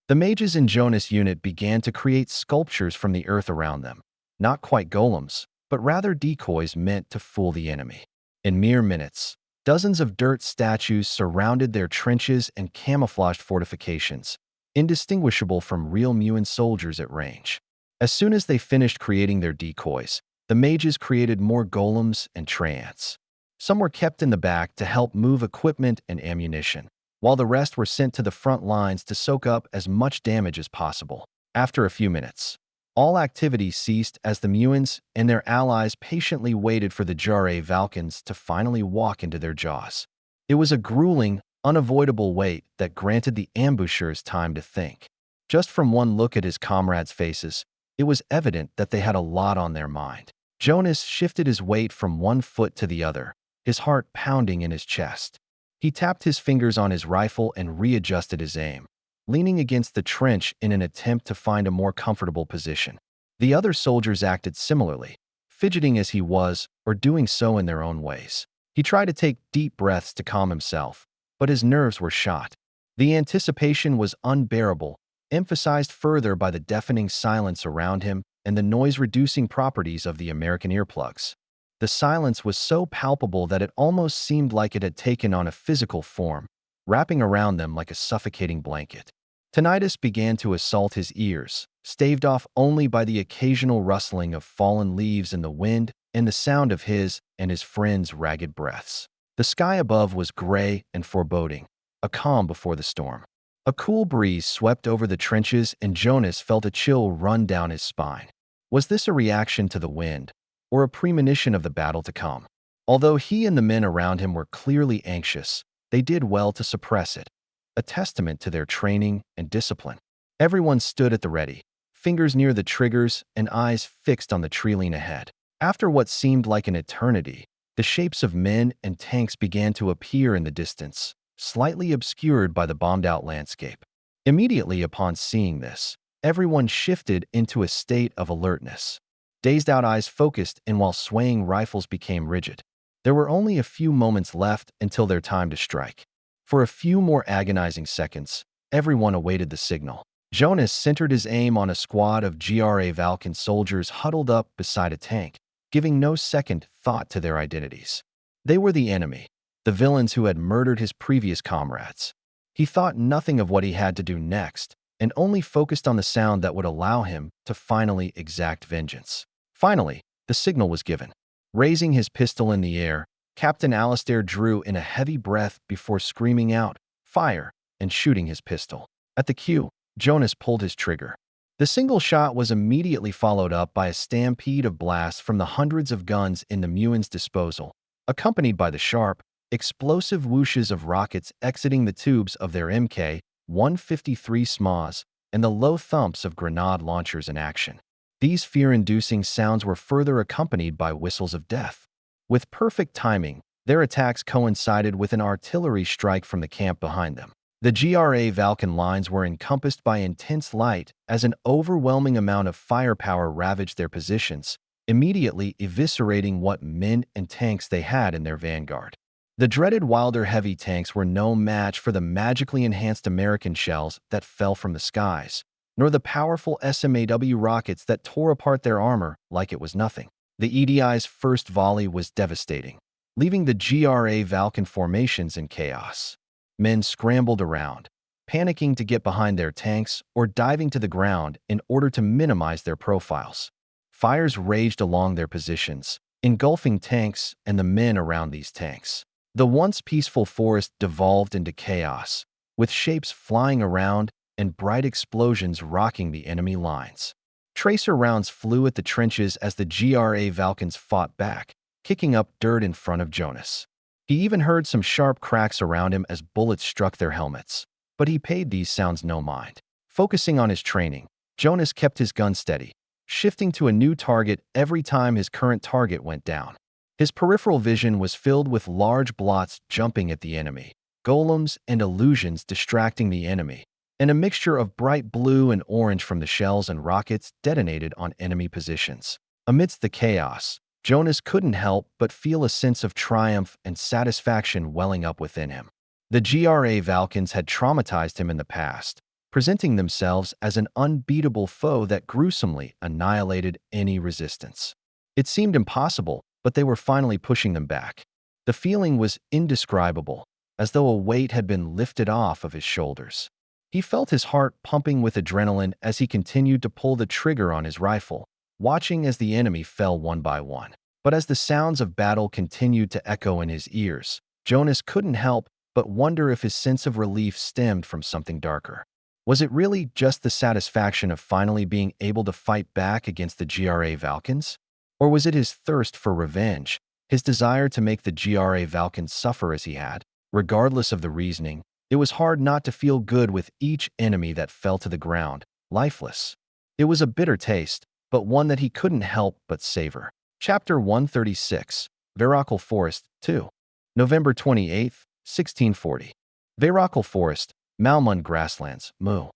Speaker 1: The mages in Jonas' unit began to create sculptures from the earth around them, not quite golems, but rather decoys meant to fool the enemy. In mere minutes, dozens of dirt statues surrounded their trenches and camouflaged fortifications, indistinguishable from real Muin soldiers at range. As soon as they finished creating their decoys, the mages created more golems and treants. Some were kept in the back to help move equipment and ammunition, while the rest were sent to the front lines to soak up as much damage as possible. After a few minutes, all activity ceased as the Muins and their allies patiently waited for the Jare Valkans to finally walk into their jaws. It was a grueling, unavoidable wait that granted the ambushers time to think. Just from one look at his comrades' faces, it was evident that they had a lot on their mind. Jonas shifted his weight from one foot to the other, his heart pounding in his chest. He tapped his fingers on his rifle and readjusted his aim, leaning against the trench in an attempt to find a more comfortable position. The other soldiers acted similarly, fidgeting as he was, or doing so in their own ways. He tried to take deep breaths to calm himself, but his nerves were shot. The anticipation was unbearable, emphasized further by the deafening silence around him and the noise-reducing properties of the American earplugs. The silence was so palpable that it almost seemed like it had taken on a physical form, wrapping around them like a suffocating blanket. Tinnitus began to assault his ears, staved off only by the occasional rustling of fallen leaves in the wind and the sound of his and his friends' ragged breaths. The sky above was gray and foreboding, a calm before the storm. A cool breeze swept over the trenches and Jonas felt a chill run down his spine. Was this a reaction to the wind, or a premonition of the battle to come? Although he and the men around him were clearly anxious, they did well to suppress it, a testament to their training and discipline. Everyone stood at the ready, fingers near the triggers and eyes fixed on the tree line ahead. After what seemed like an eternity, the shapes of men and tanks began to appear in the distance, slightly obscured by the bombed-out landscape. Immediately upon seeing this, everyone shifted into a state of alertness. Dazed-out eyes focused, and while swaying rifles became rigid. There were only a few moments left until their time to strike. For a few more agonizing seconds, everyone awaited the signal. Jonas centered his aim on a squad of GRA Valkan soldiers huddled up beside a tank, giving no second thought to their identities. They were the enemy, the villains who had murdered his previous comrades. He thought nothing of what he had to do next, and only focused on the sound that would allow him to finally exact vengeance. Finally, the signal was given. Raising his pistol in the air, Captain Alistair drew in a heavy breath before screaming out, "Fire!" and shooting his pistol. At the cue, Jonas pulled his trigger. The single shot was immediately followed up by a stampede of blasts from the hundreds of guns in the Muin's disposal, accompanied by the sharp, explosive whooshes of rockets exiting the tubes of their Mk-153 SMAs and the low thumps of grenade launchers in action. These fear-inducing sounds were further accompanied by whistles of death. With perfect timing, their attacks coincided with an artillery strike from the camp behind them. The Ravernal lines were encompassed by intense light as an overwhelming amount of firepower ravaged their positions, immediately eviscerating what men and tanks they had in their vanguard. The dreaded Wilder heavy tanks were no match for the magically enhanced American shells that fell from the skies, nor the powerful SMAW rockets that tore apart their armor like it was nothing. The EDI's first volley was devastating, leaving the Ravernal formations in chaos. Men scrambled around, panicking to get behind their tanks or diving to the ground in order to minimize their profiles. Fires raged along their positions, engulfing tanks and the men around these tanks. The once peaceful forest devolved into chaos, with shapes flying around and bright explosions rocking the enemy lines. Tracer rounds flew at the trenches as the Ravernals fought back, kicking up dirt in front of Jonas. He even heard some sharp cracks around him as bullets struck their helmets, but he paid these sounds no mind. Focusing on his training, Jonas kept his gun steady, shifting to a new target every time his current target went down. His peripheral vision was filled with large blots jumping at the enemy, golems and illusions distracting the enemy, and a mixture of bright blue and orange from the shells and rockets detonated on enemy positions. Amidst the chaos, Jonas couldn't help but feel a sense of triumph and satisfaction welling up within him. The Ravernals had traumatized him in the past, presenting themselves as an unbeatable foe that gruesomely annihilated any resistance. It seemed impossible, but they were finally pushing them back. The feeling was indescribable, as though a weight had been lifted off of his shoulders. He felt his heart pumping with adrenaline as he continued to pull the trigger on his rifle, watching as the enemy fell one by one. But as the sounds of battle continued to echo in his ears, Jonas couldn't help but wonder if his sense of relief stemmed from something darker. Was it really just the satisfaction of finally being able to fight back against the Ravernals? Or was it his thirst for revenge, his desire to make the Ravernals suffer as he had? Regardless of the reasoning, it was hard not to feel good with each enemy that fell to the ground, lifeless. It was a bitter taste, but one that he couldn't help but savor. Chapter 136, Ravernal Forest, 2. November 28, 1640. Ravernal Forest, Malmund Grasslands, Mu.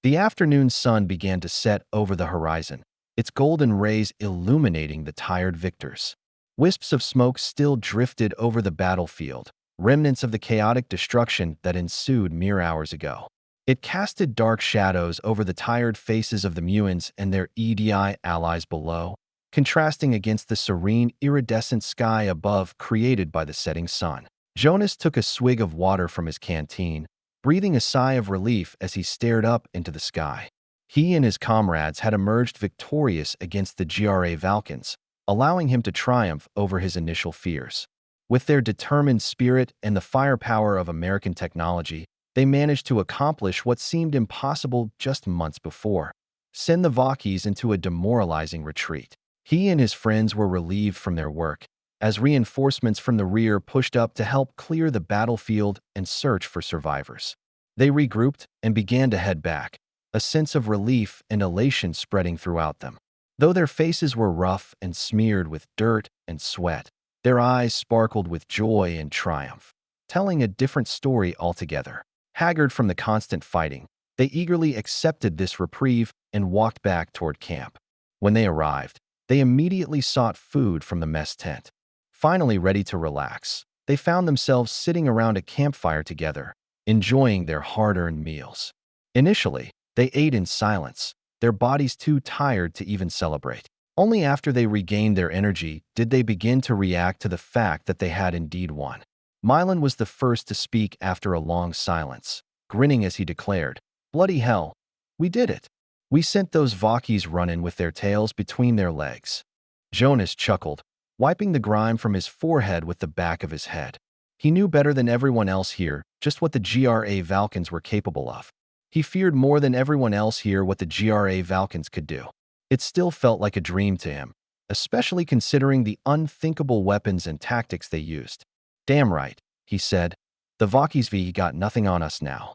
Speaker 1: The afternoon sun began to set over the horizon, its golden rays illuminating the tired victors. Wisps of smoke still drifted over the battlefield, remnants of the chaotic destruction that ensued mere hours ago. It casted dark shadows over the tired faces of the Muins and their EDI allies below, contrasting against the serene, iridescent sky above created by the setting sun. Jonas took a swig of water from his canteen, breathing a sigh of relief as he stared up into the sky. He and his comrades had emerged victorious against the Ravernals, allowing him to triumph over his initial fears. With their determined spirit and the firepower of American technology, they managed to accomplish what seemed impossible just months before: send the Vakis into a demoralizing retreat. He and his friends were relieved from their work, as reinforcements from the rear pushed up to help clear the battlefield and search for survivors. They regrouped and began to head back, a sense of relief and elation spreading throughout them. Though their faces were rough and smeared with dirt and sweat, their eyes sparkled with joy and triumph, telling a different story altogether. Haggard from the constant fighting, they eagerly accepted this reprieve and walked back toward camp. When they arrived, they immediately sought food from the mess tent. Finally ready to relax, they found themselves sitting around a campfire together, enjoying their hard-earned meals. Initially, they ate in silence, their bodies too tired to even celebrate. Only after they regained their energy did they begin to react to the fact that they had indeed won. Mylan was the first to speak after a long silence, grinning as he declared, "Bloody hell, we did it. We sent those Vakis running with their tails between their legs." Jonas chuckled, wiping the grime from his forehead with the back of his head. He knew better than everyone else here just what the Ravernals were capable of. He feared more than everyone else here what the Ravernals could do. It still felt like a dream to him, especially considering the unthinkable weapons and tactics they used. "Damn right," he said. "The Vakis got nothing on us now."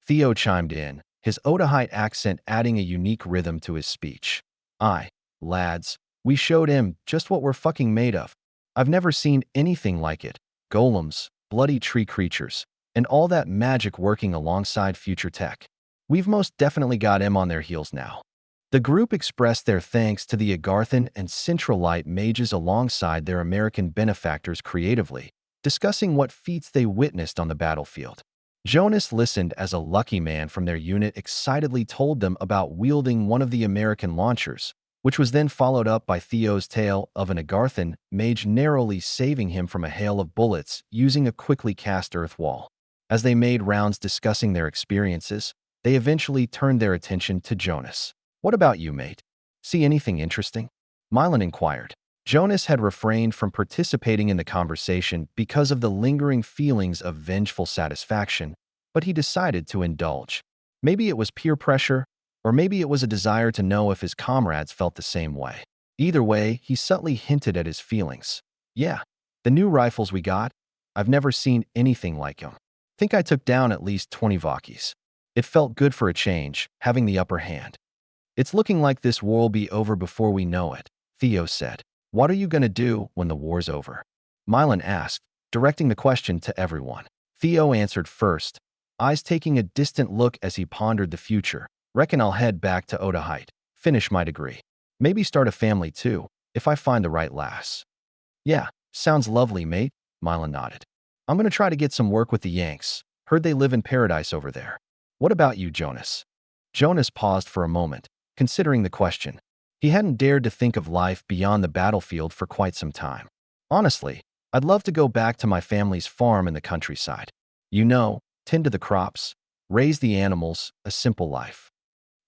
Speaker 1: Theo chimed in, his Otahite accent adding a unique rhythm to his speech. Lads, we showed him just what we're fucking made of. I've never seen anything like it. Golems, bloody tree creatures, and all that magic working alongside future tech. We've most definitely got him on their heels now. The group expressed their thanks to the Agarthan and Centralite mages alongside their American benefactors creatively, discussing what feats they witnessed on the battlefield. Jonas listened as a lucky man from their unit excitedly told them about wielding one of the American launchers, which was then followed up by Theo's tale of an Agarthan mage narrowly saving him from a hail of bullets using a quickly cast earth wall. As they made rounds discussing their experiences, they eventually turned their attention to Jonas. "What about you, mate? See anything interesting?" Mylan inquired. Jonas had refrained from participating in the conversation because of the lingering feelings of vengeful satisfaction, but he decided to indulge. Maybe it was peer pressure, or maybe it was a desire to know if his comrades felt the same way. Either way, he subtly hinted at his feelings. "Yeah, the new rifles we got, I've never seen anything like them. Think I took down at least 20 Vakis. It felt good for a change, having the upper hand." "It's looking like this war will be over before we know it," Theo said. "What are you going to do when the war's over?" Mylan asked, directing the question to everyone. Theo answered first, eyes taking a distant look as he pondered the future. "Reckon I'll head back to Odahite, finish my degree. Maybe start a family too, if I find the right lass." "Yeah, sounds lovely, mate," Mylan nodded. "I'm going to try to get some work with the Yanks. Heard they live in paradise over there. What about you, Jonas?" Jonas paused for a moment, considering the question. He hadn't dared to think of life beyond the battlefield for quite some time. "Honestly, I'd love to go back to my family's farm in the countryside. You know, tend to the crops, raise the animals, a simple life."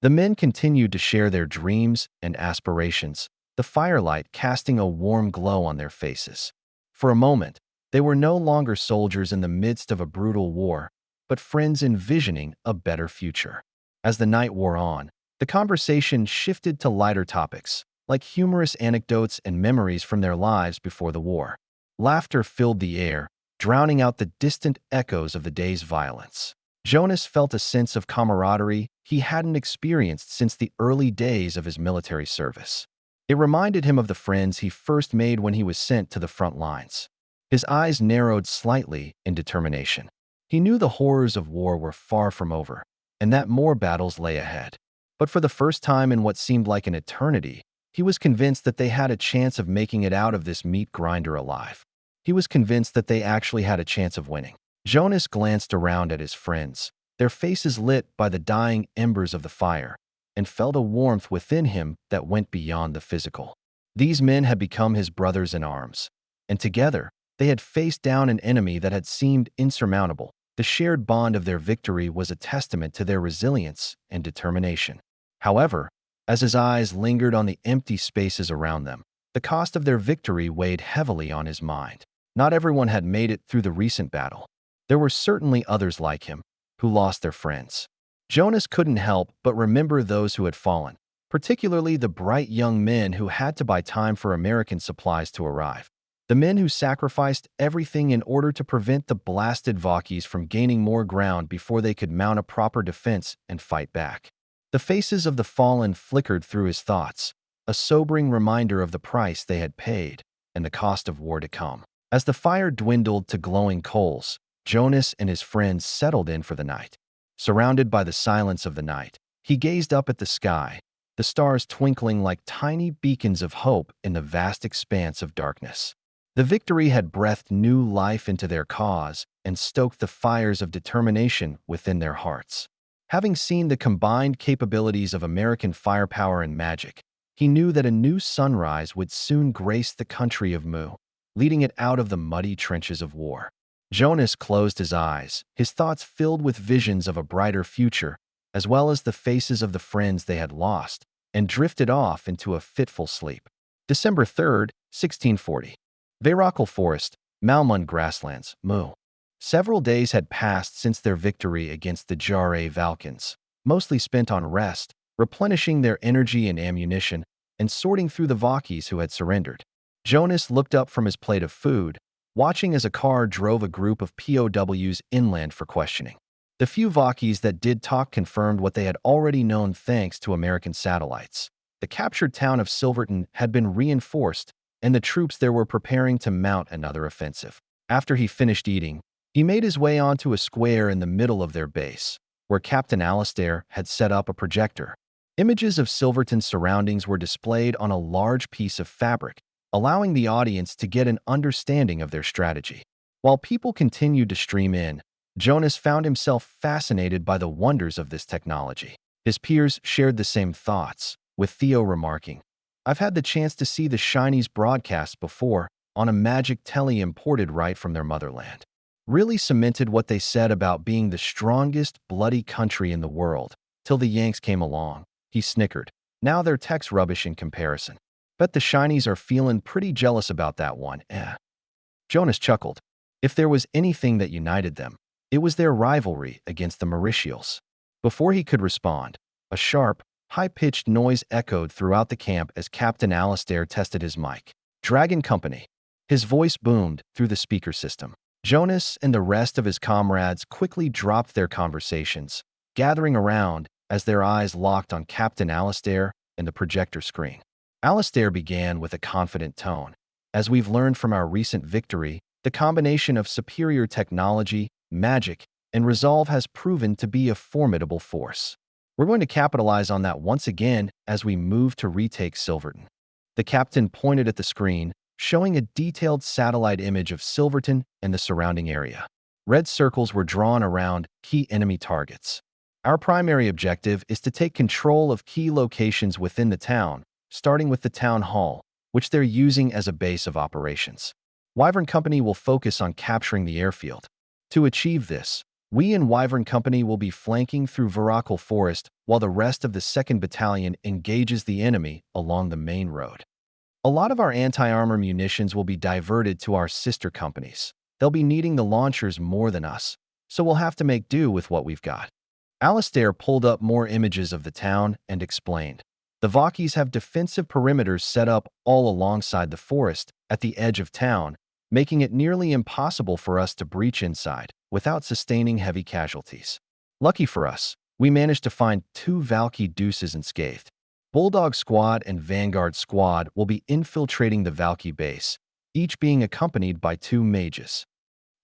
Speaker 1: The men continued to share their dreams and aspirations, the firelight casting a warm glow on their faces. For a moment, they were no longer soldiers in the midst of a brutal war, but friends envisioning a better future. As the night wore on, the conversation shifted to lighter topics, like humorous anecdotes and memories from their lives before the war. Laughter filled the air, drowning out the distant echoes of the day's violence. Jonas felt a sense of camaraderie he hadn't experienced since the early days of his military service. It reminded him of the friends he first made when he was sent to the front lines. His eyes narrowed slightly in determination. He knew the horrors of war were far from over, and that more battles lay ahead. But for the first time in what seemed like an eternity, he was convinced that they had a chance of making it out of this meat grinder alive. He was convinced that they actually had a chance of winning. Jonas glanced around at his friends, their faces lit by the dying embers of the fire, and felt a warmth within him that went beyond the physical. These men had become his brothers in arms, and together, they had faced down an enemy that had seemed insurmountable. The shared bond of their victory was a testament to their resilience and determination. However, as his eyes lingered on the empty spaces around them, the cost of their victory weighed heavily on his mind. Not everyone had made it through the recent battle. There were certainly others like him, who lost their friends. Jonas couldn't help but remember those who had fallen, particularly the bright young men who had to buy time for American supplies to arrive. The men who sacrificed everything in order to prevent the blasted Vakis from gaining more ground before they could mount a proper defense and fight back. The faces of the fallen flickered through his thoughts, a sobering reminder of the price they had paid and the cost of war to come. As the fire dwindled to glowing coals, Jonas and his friends settled in for the night. Surrounded by the silence of the night, he gazed up at the sky, the stars twinkling like tiny beacons of hope in the vast expanse of darkness. The victory had breathed new life into their cause and stoked the fires of determination within their hearts. Having seen the combined capabilities of American firepower and magic, he knew that a new sunrise would soon grace the country of Mu, leading it out of the muddy trenches of war. Jonas closed his eyes, his thoughts filled with visions of a brighter future, as well as the faces of the friends they had lost, and drifted off into a fitful sleep. December 3rd, 1640. Ravernal Forest, Malmund Grasslands, Mu. Several days had passed since their victory against the Jare Valkans, mostly spent on rest, replenishing their energy and ammunition, and sorting through the Vakis who had surrendered. Jonas looked up from his plate of food, watching as a car drove a group of POWs inland for questioning. The few Vakis that did talk confirmed what they had already known thanks to American satellites. The captured town of Silverton had been reinforced, and the troops there were preparing to mount another offensive. After he finished eating, he made his way onto a square in the middle of their base, where Captain Alistair had set up a projector. Images of Silverton's surroundings were displayed on a large piece of fabric, allowing the audience to get an understanding of their strategy. While people continued to stream in, Jonas found himself fascinated by the wonders of this technology. His peers shared the same thoughts, with Theo remarking, "I've had the chance to see the Shinies broadcast before, on a magic telly imported right from their motherland. Really cemented what they said about being the strongest, bloody country in the world, till the Yanks came along." He snickered. "Now their tech's rubbish in comparison. Bet the Shinies are feeling pretty jealous about that one, eh?" Jonas chuckled. If there was anything that united them, it was their rivalry against the Mauritials. Before he could respond, a sharp, high-pitched noise echoed throughout the camp as Captain Alistair tested his mic. "Dragon Company." His voice boomed through the speaker system. Jonas and the rest of his comrades quickly dropped their conversations, gathering around as their eyes locked on Captain Alistair and the projector screen. Alistair began with a confident tone. "As we've learned from our recent victory, the combination of superior technology, magic, and resolve has proven to be a formidable force. We're going to capitalize on that once again as we move to retake Silverton." The captain pointed at the screen, showing a detailed satellite image of Silverton and the surrounding area. Red circles were drawn around key enemy targets. "Our primary objective is to take control of key locations within the town, starting with the town hall, which they're using as a base of operations. Wyvern Company will focus on capturing the airfield. To achieve this, we in Wyvern Company will be flanking through Veracal Forest while the rest of the 2nd Battalion engages the enemy along the main road. A lot of our anti-armor munitions will be diverted to our sister companies. They'll be needing the launchers more than us, so we'll have to make do with what we've got." Alistair pulled up more images of the town and explained, "The Vakis have defensive perimeters set up all alongside the forest at the edge of town, making it nearly impossible for us to breach inside without sustaining heavy casualties. Lucky for us, we managed to find 2 Valky Deuces unscathed. Bulldog Squad and Vanguard Squad will be infiltrating the Valky base, each being accompanied by 2 mages."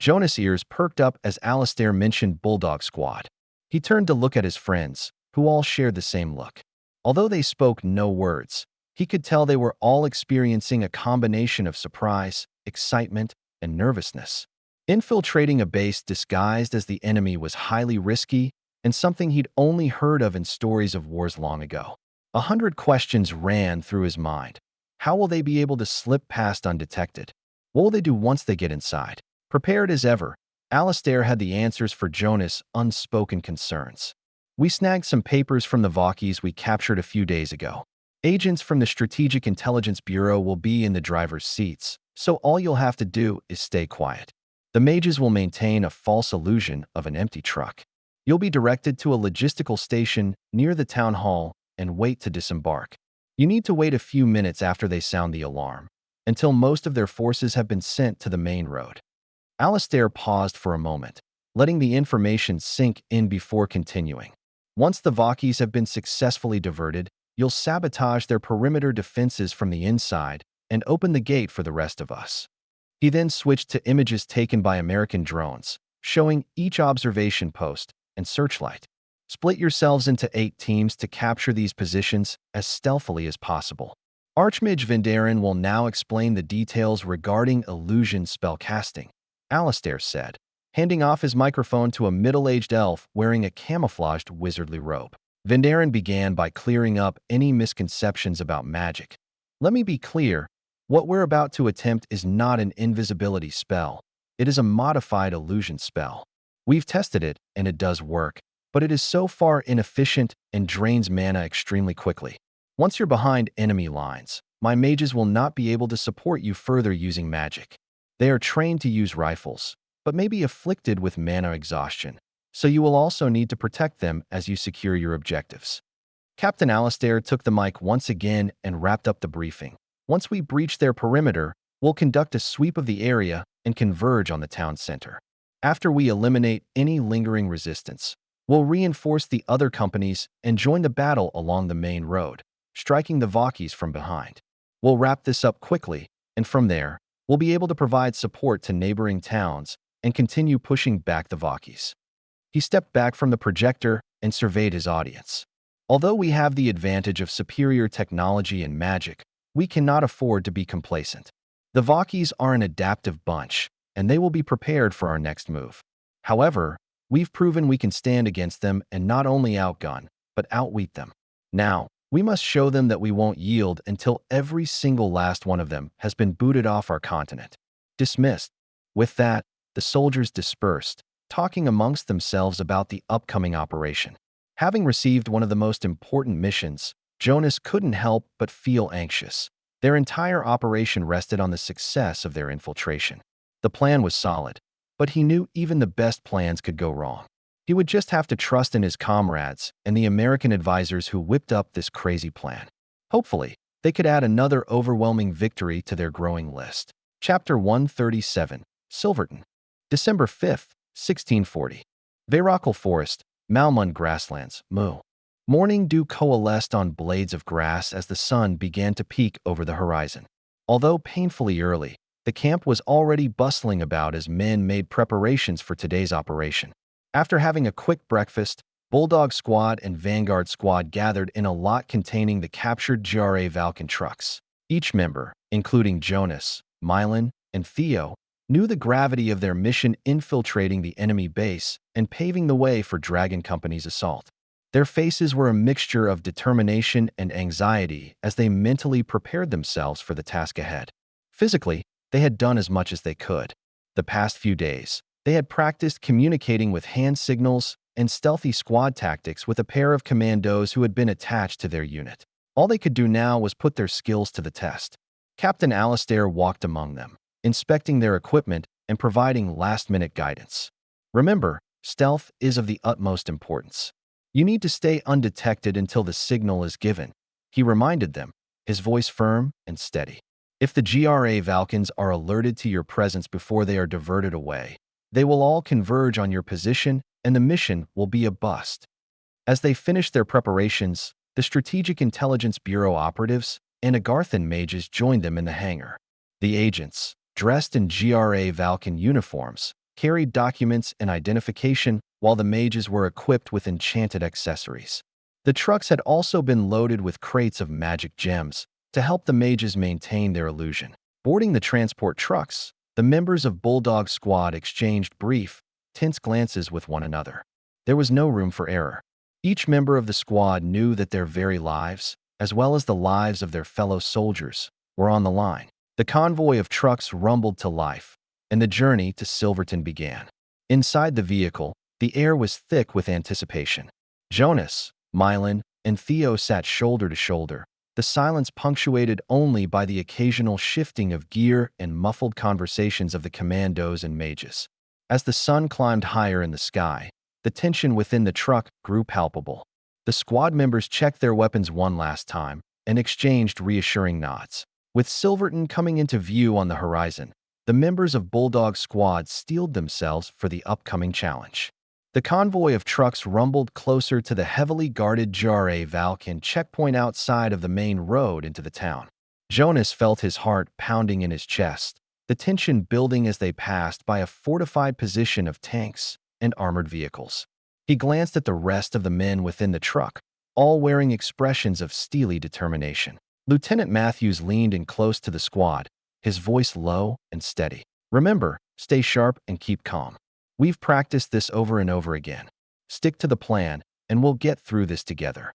Speaker 1: Jonas' ears perked up as Alistair mentioned Bulldog Squad. He turned to look at his friends, who all shared the same look. Although they spoke no words, he could tell they were all experiencing a combination of surprise, excitement, and nervousness. Infiltrating a base disguised as the enemy was highly risky and something he'd only heard of in stories of wars long ago. 100 questions ran through his mind. How will they be able to slip past undetected? What will they do once they get inside? Prepared as ever, Alistair had the answers for Jonas' unspoken concerns. "We snagged some papers from the Vakis we captured a few days ago. Agents from the Strategic Intelligence Bureau will be in the driver's seats, so all you'll have to do is stay quiet. The mages will maintain a false illusion of an empty truck. You'll be directed to a logistical station near the town hall and wait to disembark. You need to wait a few minutes after they sound the alarm, until most of their forces have been sent to the main road." Alistair paused for a moment, letting the information sink in before continuing. "Once the Vakis have been successfully diverted, you'll sabotage their perimeter defenses from the inside and open the gate for the rest of us." He then switched to images taken by American drones, showing each observation post and searchlight. "Split yourselves into 8 teams to capture these positions as stealthily as possible. Archmage Vendarin will now explain the details regarding illusion spellcasting," Alistair said, handing off his microphone to a middle-aged elf wearing a camouflaged wizardly robe. Vendarin began by clearing up any misconceptions about magic. "Let me be clear, what we're about to attempt is not an invisibility spell. It is a modified illusion spell. We've tested it, and it does work, but it is so far inefficient and drains mana extremely quickly. Once you're behind enemy lines, my mages will not be able to support you further using magic. They are trained to use rifles, but may be afflicted with mana exhaustion, so you will also need to protect them as you secure your objectives." Captain Alistair took the mic once again and wrapped up the briefing. "Once we breach their perimeter, we'll conduct a sweep of the area and converge on the town center. After we eliminate any lingering resistance, we'll reinforce the other companies and join the battle along the main road. striking the Vakis from behind. We'll wrap this up quickly, and from there, we'll be able to provide support to neighboring towns and continue pushing back the Vakis. He stepped back from the projector and surveyed his audience. Although we have the advantage of superior technology and magic, we cannot afford to be complacent. The Vakis are an adaptive bunch, and they will be prepared for our next move. However, we've proven we can stand against them and not only outgun, but outwit them. Now, we must show them that we won't yield until every single last one of them has been booted off our continent. Dismissed. With that, the soldiers dispersed, talking amongst themselves about the upcoming operation. Having received one of the most important missions, Jonas couldn't help but feel anxious. Their entire operation rested on the success of their infiltration. The plan was solid, but he knew even the best plans could go wrong. He would just have to trust in his comrades and the American advisors who whipped up this crazy plan. Hopefully, they could add another overwhelming victory to their growing list. Chapter 137, Silverton. December 5th, 1640. Ravernal Forest, Malmund Grasslands, Mu. Morning dew coalesced on blades of grass as the sun began to peek over the horizon. Although painfully early, the camp was already bustling about as men made preparations for today's operation. After having a quick breakfast, Bulldog Squad and Vanguard Squad gathered in a lot containing the captured GRA Valken trucks. Each member, including Jonas, Mylan, and Theo, knew the gravity of their mission infiltrating the enemy base and paving the way for Dragon Company's assault. Their faces were a mixture of determination and anxiety as they mentally prepared themselves for the task ahead. Physically, they had done as much as they could. The past few days, they had practiced communicating with hand signals and stealthy squad tactics with a pair of commandos who had been attached to their unit. All they could do now was put their skills to the test. Captain Alistair walked among them, inspecting their equipment and providing last-minute guidance. Remember, stealth is of the utmost importance. You need to stay undetected until the signal is given, he reminded them, his voice firm and steady. If the GRA Valkens are alerted to your presence before they are diverted away, they will all converge on your position and the mission will be a bust. As they finished their preparations, the Strategic Intelligence Bureau operatives and Agarthan mages joined them in the hangar. The agents, dressed in GRA Valken uniforms, carried documents and identification while the mages were equipped with enchanted accessories. The trucks had also been loaded with crates of magic gems to help the mages maintain their illusion. Boarding the transport trucks, the members of Bulldog Squad exchanged brief, tense glances with one another. There was no room for error. Each member of the squad knew that their very lives, as well as the lives of their fellow soldiers, were on the line. The convoy of trucks rumbled to life, and the journey to Silverton began. Inside the vehicle, the air was thick with anticipation. Jonas, Mylan, and Theo sat shoulder to shoulder, the silence punctuated only by the occasional shifting of gear and muffled conversations of the commandos and mages. As the sun climbed higher in the sky, the tension within the truck grew palpable. The squad members checked their weapons one last time and exchanged reassuring nods. With Silverton coming into view on the horizon, the members of Bulldog Squad steeled themselves for the upcoming challenge. The convoy of trucks rumbled closer to the heavily guarded GRA Valken checkpoint outside of the main road into the town. Jonas felt his heart pounding in his chest, the tension building as they passed by a fortified position of tanks and armored vehicles. He glanced at the rest of the men within the truck, all wearing expressions of steely determination. Lieutenant Matthews leaned in close to the squad, his voice low and steady. Remember, stay sharp and keep calm. We've practiced this over and over again. Stick to the plan, and we'll get through this together.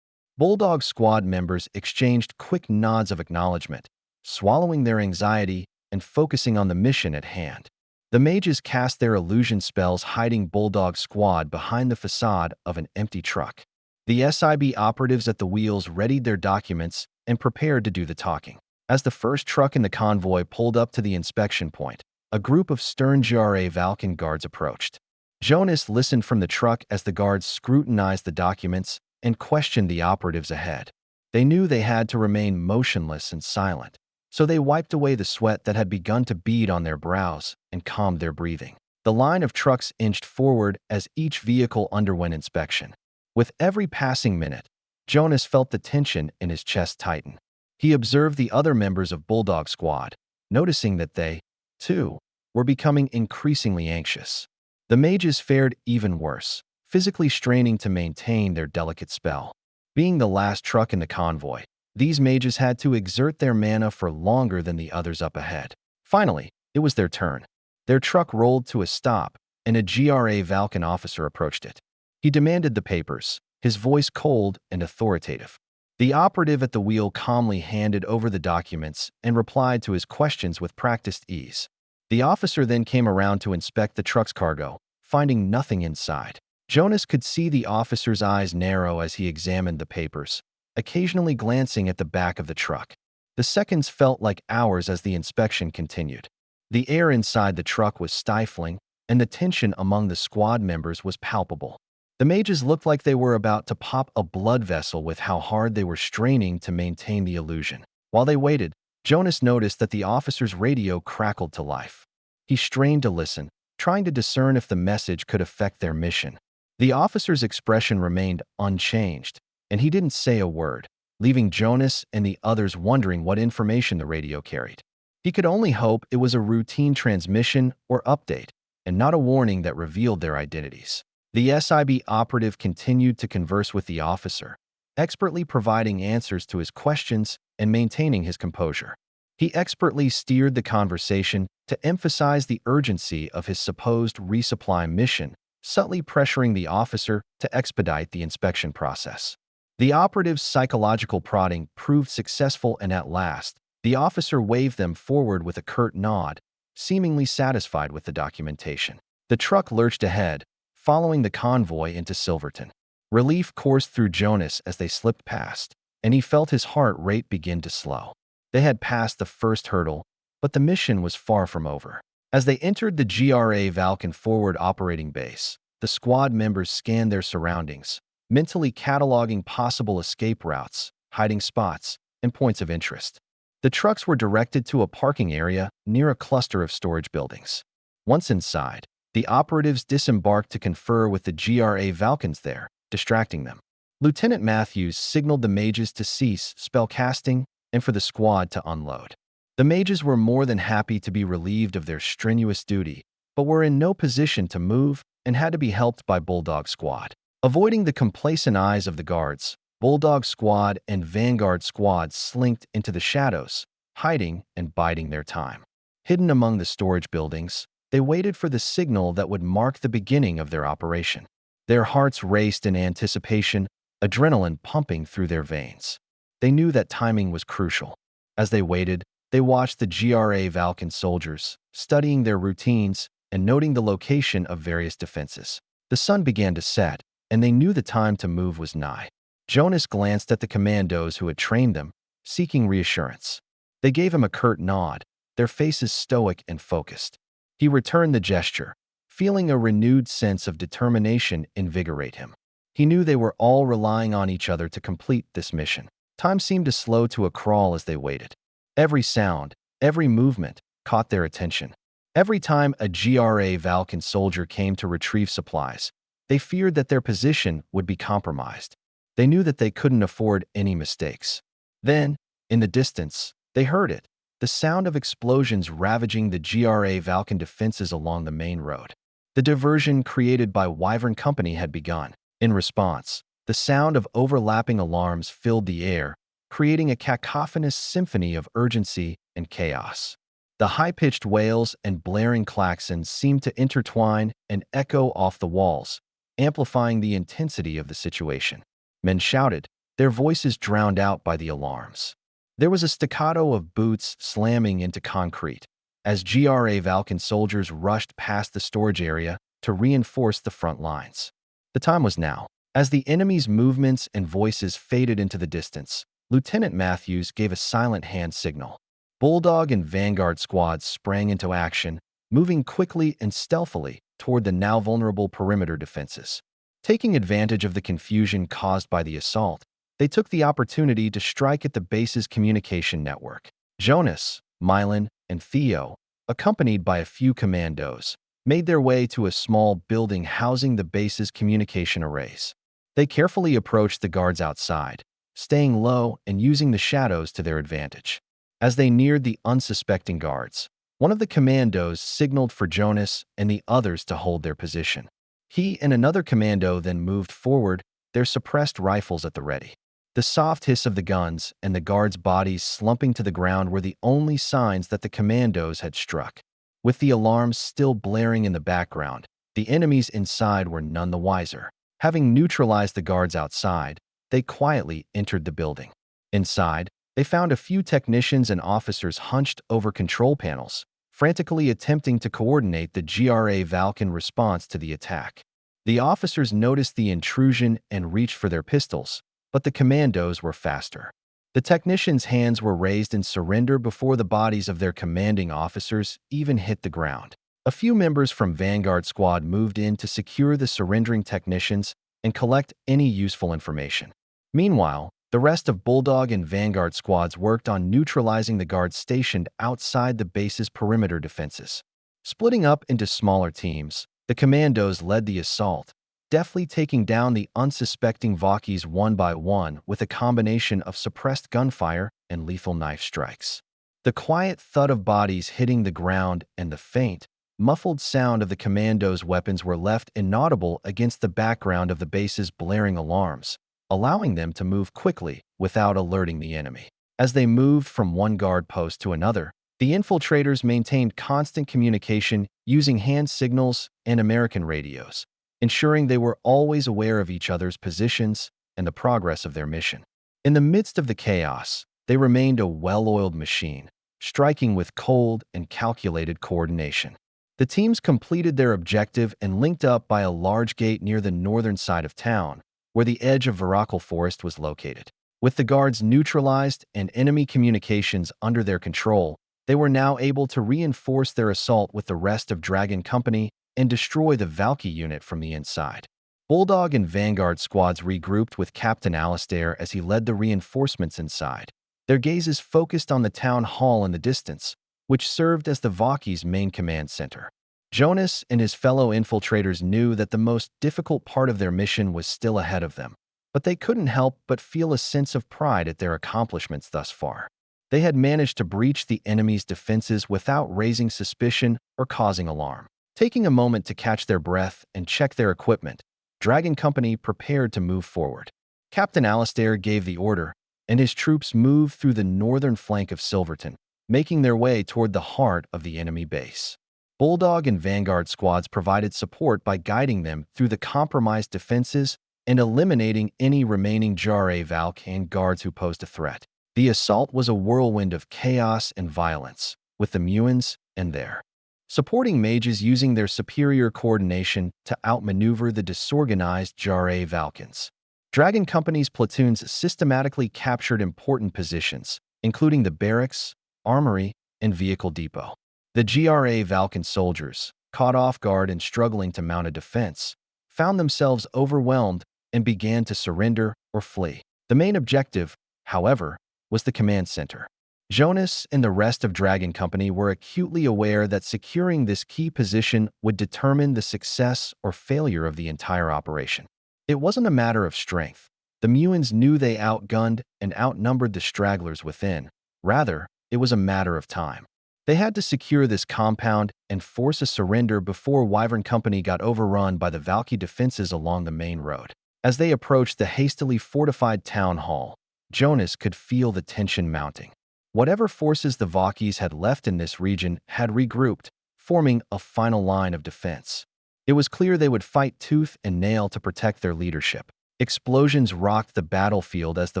Speaker 1: Bulldog Squad members exchanged quick nods of acknowledgement, swallowing their anxiety and focusing on the mission at hand. The mages cast their illusion spells hiding Bulldog Squad behind the facade of an empty truck. The SIB operatives at the wheels readied their documents and prepared to do the talking. As the first truck in the convoy pulled up to the inspection point, a group of stern GRA Valken guards approached. Jonas listened from the truck as the guards scrutinized the documents and questioned the operatives ahead. They knew they had to remain motionless and silent, so they wiped away the sweat that had begun to bead on their brows and calmed their breathing. The line of trucks inched forward as each vehicle underwent inspection. With every passing minute, Jonas felt the tension in his chest tighten. He observed the other members of Bulldog Squad, noticing that they, too, were becoming increasingly anxious. The mages fared even worse, physically straining to maintain their delicate spell. Being the last truck in the convoy, these mages had to exert their mana for longer than the others up ahead. Finally, it was their turn. Their truck rolled to a stop, and a GRA Valken officer approached it. He demanded the papers, his voice cold and authoritative. The operative at the wheel calmly handed over the documents and replied to his questions with practiced ease. The officer then came around to inspect the truck's cargo, finding nothing inside. Jonas could see the officer's eyes narrow as he examined the papers, occasionally glancing at the back of the truck. The seconds felt like hours as the inspection continued. The air inside the truck was stifling, and the tension among the squad members was palpable. The mages looked like they were about to pop a blood vessel with how hard they were straining to maintain the illusion. While they waited, Jonas noticed that the officer's radio crackled to life. He strained to listen, trying to discern if the message could affect their mission. The officer's expression remained unchanged, and he didn't say a word, leaving Jonas and the others wondering what information the radio carried. He could only hope it was a routine transmission or update, and not a warning that revealed their identities. The SIB operative continued to converse with the officer, expertly providing answers to his questions and maintaining his composure. He expertly steered the conversation to emphasize the urgency of his supposed resupply mission, subtly pressuring the officer to expedite the inspection process. The operative's psychological prodding proved successful, and at last, the officer waved them forward with a curt nod, seemingly satisfied with the documentation. The truck lurched ahead, following the convoy into Silverton. Relief coursed through Jonas as they slipped past, and he felt his heart rate begin to slow. They had passed the first hurdle, but the mission was far from over. As they entered the GRA Valken forward operating base, the squad members scanned their surroundings, mentally cataloging possible escape routes, hiding spots, and points of interest. The trucks were directed to a parking area near a cluster of storage buildings. Once inside, the operatives disembarked to confer with the GRA Valkens there, distracting them. Lieutenant Matthews signaled the mages to cease spellcasting and for the squad to unload. The mages were more than happy to be relieved of their strenuous duty, but were in no position to move and had to be helped by Bulldog Squad. Avoiding the complacent eyes of the guards, Bulldog Squad and Vanguard Squad slinked into the shadows, hiding and biding their time. Hidden among the storage buildings, they waited for the signal that would mark the beginning of their operation. Their hearts raced in anticipation, adrenaline pumping through their veins. They knew that timing was crucial. As they waited, they watched the GRA Valken soldiers, studying their routines and noting the location of various defenses. The sun began to set, and they knew the time to move was nigh. Jonas glanced at the commandos who had trained them, seeking reassurance. They gave him a curt nod, their faces stoic and focused. He returned the gesture, feeling a renewed sense of determination invigorate him. He knew they were all relying on each other to complete this mission. Time seemed to slow to a crawl as they waited. Every sound, every movement, caught their attention. Every time a GRA Valken soldier came to retrieve supplies, they feared that their position would be compromised. They knew that they couldn't afford any mistakes. Then, in the distance, they heard it, the sound of explosions ravaging the GRA Valken defenses along the main road. The diversion created by Wyvern Company had begun. In response, the sound of overlapping alarms filled the air, creating a cacophonous symphony of urgency and chaos. The high-pitched wails and blaring claxons seemed to intertwine and echo off the walls, amplifying the intensity of the situation. Men shouted, their voices drowned out by the alarms. There was a staccato of boots slamming into concrete, as GRA Valken soldiers rushed past the storage area to reinforce the front lines. The time was now. As the enemy's movements and voices faded into the distance, Lieutenant Matthews gave a silent hand signal. Bulldog and Vanguard squads sprang into action, moving quickly and stealthily toward the now vulnerable perimeter defenses. Taking advantage of the confusion caused by the assault, they took the opportunity to strike at the base's communication network. Jonas, Mylan, and Theo, accompanied by a few commandos, made their way to a small building housing the base's communication arrays. They carefully approached the guards outside, staying low and using the shadows to their advantage. As they neared the unsuspecting guards, one of the commandos signaled for Jonas and the others to hold their position. He and another commando then moved forward, their suppressed rifles at the ready. The soft hiss of the guns and the guards' bodies slumping to the ground were the only signs that the commandos had struck. With the alarms still blaring in the background, the enemies inside were none the wiser. Having neutralized the guards outside, they quietly entered the building. Inside, they found a few technicians and officers hunched over control panels, frantically attempting to coordinate the GRA Valken response to the attack. The officers noticed the intrusion and reached for their pistols, but the commandos were faster. The technicians' hands were raised in surrender before the bodies of their commanding officers even hit the ground. A few members from Vanguard Squad moved in to secure the surrendering technicians and collect any useful information. Meanwhile, the rest of Bulldog and Vanguard Squads worked on neutralizing the guards stationed outside the base's perimeter defenses. Splitting up into smaller teams, the commandos led the assault, deftly taking down the unsuspecting Vakis one by one with a combination of suppressed gunfire and lethal knife strikes. The quiet thud of bodies hitting the ground and the faint, muffled sound of the commandos' weapons were left inaudible against the background of the base's blaring alarms, allowing them to move quickly without alerting the enemy. As they moved from one guard post to another, the infiltrators maintained constant communication using hand signals and American radios, ensuring they were always aware of each other's positions and the progress of their mission. In the midst of the chaos, they remained a well-oiled machine, striking with cold and calculated coordination. The teams completed their objective and linked up by a large gate near the northern side of town, where the edge of Veracal Forest was located. With the guards neutralized and enemy communications under their control, they were now able to reinforce their assault with the rest of Dragon Company and destroy the Valky unit from the inside. Bulldog and Vanguard Squads regrouped with Captain Alistair as he led the reinforcements inside. Their gazes focused on the town hall in the distance, which served as the Vaki's main command center. Jonas and his fellow infiltrators knew that the most difficult part of their mission was still ahead of them, but they couldn't help but feel a sense of pride at their accomplishments thus far. They had managed to breach the enemy's defenses without raising suspicion or causing alarm. Taking a moment to catch their breath and check their equipment, Dragon Company prepared to move forward. Captain Alistair gave the order, and his troops moved through the northern flank of Silverton, making their way toward the heart of the enemy base. Bulldog and Vanguard Squads provided support by guiding them through the compromised defenses and eliminating any remaining Jare Valkan guards who posed a threat. The assault was a whirlwind of chaos and violence, with the Muins and their supporting mages using their superior coordination to outmaneuver the disorganized Jare Valkans. Dragon Company's platoons systematically captured important positions, including the barracks, armory, and vehicle depot. The GRA Valkan soldiers, caught off guard and struggling to mount a defense, found themselves overwhelmed and began to surrender or flee. The main objective, however, was the command center. Jonas and the rest of Dragon Company were acutely aware that securing this key position would determine the success or failure of the entire operation. It wasn't a matter of strength. The Muins knew they outgunned and outnumbered the stragglers within. Rather, it was a matter of time. They had to secure this compound and force a surrender before Wyvern Company got overrun by the Valky defenses along the main road. As they approached the hastily fortified town hall, Jonas could feel the tension mounting. Whatever forces the Vakis had left in this region had regrouped, forming a final line of defense. It was clear they would fight tooth and nail to protect their leadership. Explosions rocked the battlefield as the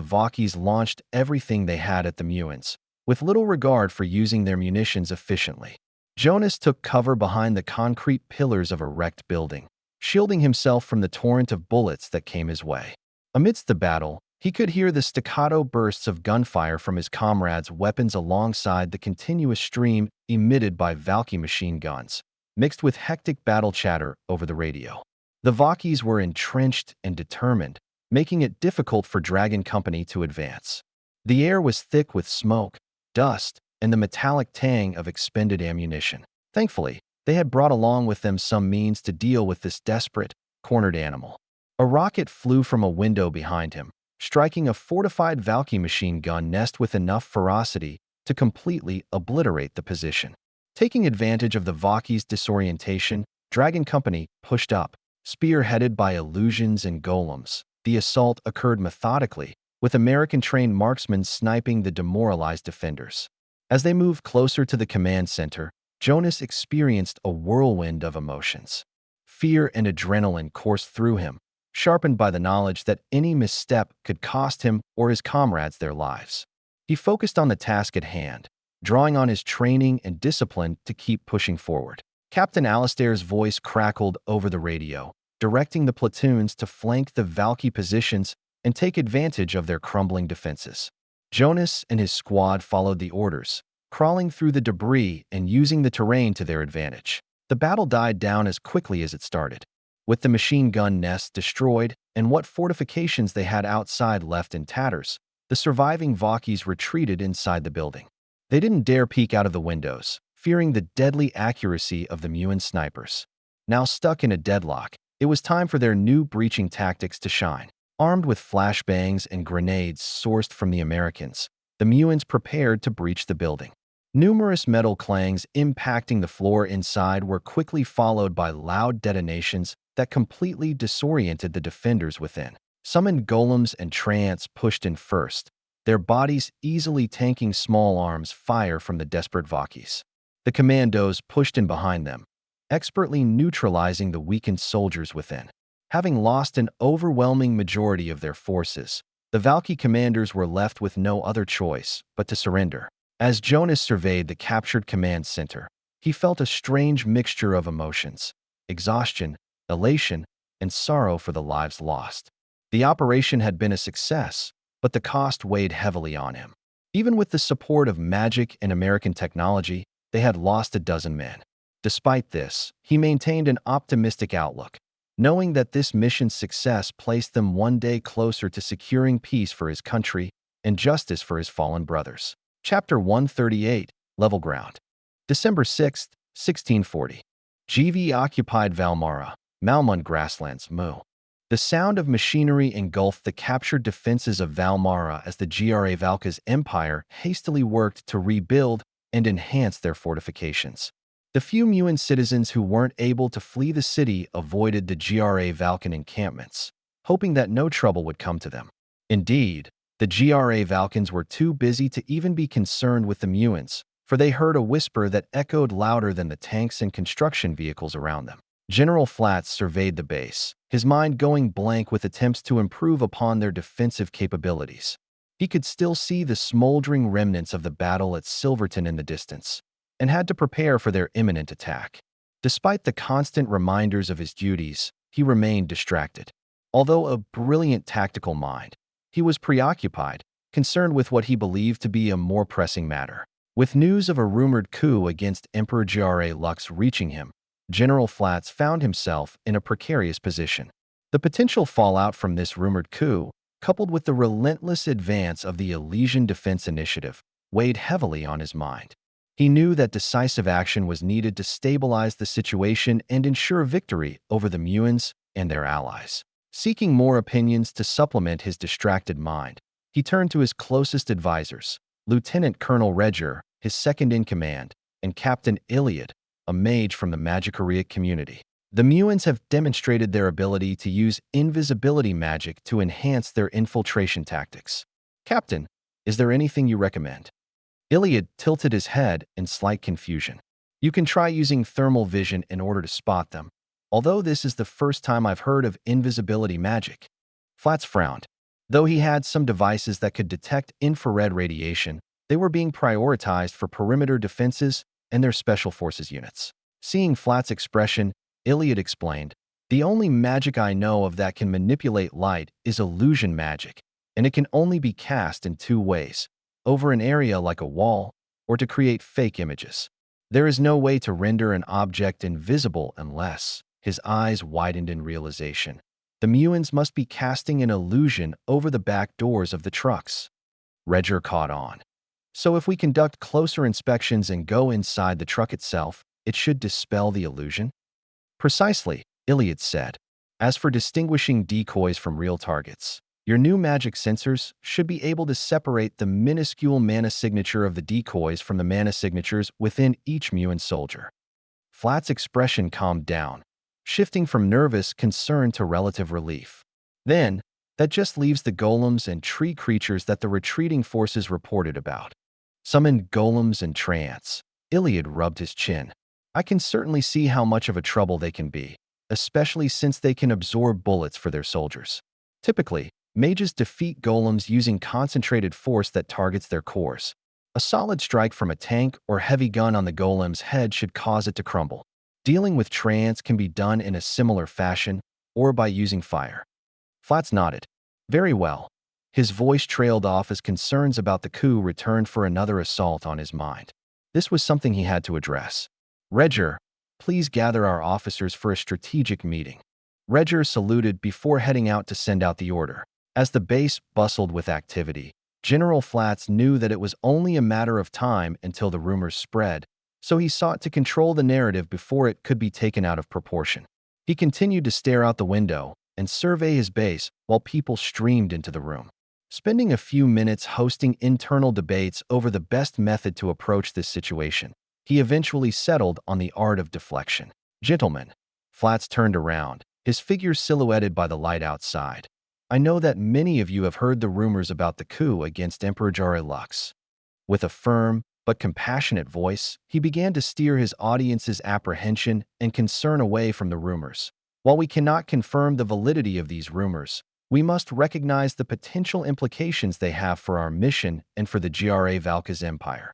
Speaker 1: Vakis launched everything they had at the Muins, with little regard for using their munitions efficiently. Jonas took cover behind the concrete pillars of a wrecked building, shielding himself from the torrent of bullets that came his way. Amidst the battle, he could hear the staccato bursts of gunfire from his comrades' weapons alongside the continuous stream emitted by Valky machine guns, mixed with hectic battle chatter over the radio. The Vakis were entrenched and determined, making it difficult for Dragon Company to advance. The air was thick with smoke, dust, and the metallic tang of expended ammunition. Thankfully, they had brought along with them some means to deal with this desperate, cornered animal. A rocket flew from a window behind him, striking a fortified Valky machine gun nest with enough ferocity to completely obliterate the position. Taking advantage of the Valky's disorientation, Dragon Company pushed up, spearheaded by illusions and golems. The assault occurred methodically, with American-trained marksmen sniping the demoralized defenders. As they moved closer to the command center, Jonas experienced a whirlwind of emotions. Fear and adrenaline coursed through him, sharpened by the knowledge that any misstep could cost him or his comrades their lives. He focused on the task at hand, drawing on his training and discipline to keep pushing forward. Captain Alistair's voice crackled over the radio, directing the platoons to flank the Valky positions and take advantage of their crumbling defenses. Jonas and his squad followed the orders, crawling through the debris and using the terrain to their advantage. The battle died down as quickly as it started. With the machine gun nest destroyed and what fortifications they had outside left in tatters, the surviving Valkys retreated inside the building. They didn't dare peek out of the windows, fearing the deadly accuracy of the Muin snipers. Now stuck in a deadlock, it was time for their new breaching tactics to shine. Armed with flashbangs and grenades sourced from the Americans, the Muins prepared to breach the building. Numerous metal clangs impacting the floor inside were quickly followed by loud detonations that completely disoriented the defenders within. Summoned golems and treants pushed in first, their bodies easily tanking small arms fire from the desperate Valkys. The commandos pushed in behind them, expertly neutralizing the weakened soldiers within. Having lost an overwhelming majority of their forces, the Valky commanders were left with no other choice but to surrender. As Jonas surveyed the captured command center, he felt a strange mixture of emotions: exhaustion, elation, and sorrow for the lives lost. The operation had been a success, but the cost weighed heavily on him. Even with the support of magic and American technology, they had lost a dozen men. Despite this, he maintained an optimistic outlook, knowing that this mission's success placed them one day closer to securing peace for his country and justice for his fallen brothers. Chapter 138, Level Ground. December 6, 1640. GV occupied Valmara, Malmund grasslands, Mu. The sound of machinery engulfed the captured defenses of Valmara as the Valka's empire hastily worked to rebuild and enhance their fortifications. The few Muin citizens who weren't able to flee the city avoided the Valkan encampments, hoping that no trouble would come to them. Indeed, the Valkans were too busy to even be concerned with the Muins, for they heard a whisper that echoed louder than the tanks and construction vehicles around them. General Flats surveyed the base, his mind going blank with attempts to improve upon their defensive capabilities. He could still see the smoldering remnants of the battle at Silverton in the distance, and had to prepare for their imminent attack. Despite the constant reminders of his duties, he remained distracted. Although a brilliant tactical mind, he was preoccupied, concerned with what he believed to be a more pressing matter. With news of a rumored coup against Emperor Lux reaching him, General Flats found himself in a precarious position. The potential fallout from this rumored coup, coupled with the relentless advance of the Elysian Defense Initiative, weighed heavily on his mind. He knew that decisive action was needed to stabilize the situation and ensure victory over the Muins and their allies. Seeking more opinions to supplement his distracted mind, he turned to his closest advisors, Lieutenant Colonel Reger, his second-in-command, and Captain Iliad, a mage from the Magicaria community. The Muins have demonstrated their ability to use invisibility magic to enhance their infiltration tactics. Captain, is there anything you recommend? Iliad tilted his head in slight confusion. You can try using thermal vision in order to spot them, although this is the first time I've heard of invisibility magic. Flats frowned. Though he had some devices that could detect infrared radiation, they were being prioritized for perimeter defenses and their special forces units. Seeing Flats' expression, Iliad explained, "The only magic I know of that can manipulate light is illusion magic, and it can only be cast in two ways: over an area like a wall, or to create fake images. There is no way to render an object invisible unless..." His eyes widened in realization. The Muins must be casting an illusion over the back doors of the trucks. Reger caught on. So if we conduct closer inspections and go inside the truck itself, it should dispel the illusion? Precisely, Iliad said. As for distinguishing decoys from real targets, your new magic sensors should be able to separate the minuscule mana signature of the decoys from the mana signatures within each Muin soldier. Flat's expression calmed down, shifting from nervous concern to relative relief. Then, that just leaves the golems and tree creatures that the retreating forces reported about. Summoned golems and treants. Iliad rubbed his chin. I can certainly see how much of a trouble they can be, especially since they can absorb bullets for their soldiers. Typically, mages defeat golems using concentrated force that targets their cores. A solid strike from a tank or heavy gun on the golem's head should cause it to crumble. Dealing with treants can be done in a similar fashion or by using fire. Flats nodded. Very well. His voice trailed off as concerns about the coup returned for another assault on his mind. This was something he had to address. Reger, please gather our officers for a strategic meeting. Reger saluted before heading out to send out the order. As the base bustled with activity, General Flats knew that it was only a matter of time until the rumors spread, so he sought to control the narrative before it could be taken out of proportion. He continued to stare out the window and survey his base while people streamed into the room. Spending a few minutes hosting internal debates over the best method to approach this situation, he eventually settled on the art of deflection. Gentlemen, Flats turned around, his figure silhouetted by the light outside. I know that many of you have heard the rumors about the coup against Emperor Jare Lux. With a firm but compassionate voice, he began to steer his audience's apprehension and concern away from the rumors. While we cannot confirm the validity of these rumors, we must recognize the potential implications they have for our mission and for the Gra Valka's empire.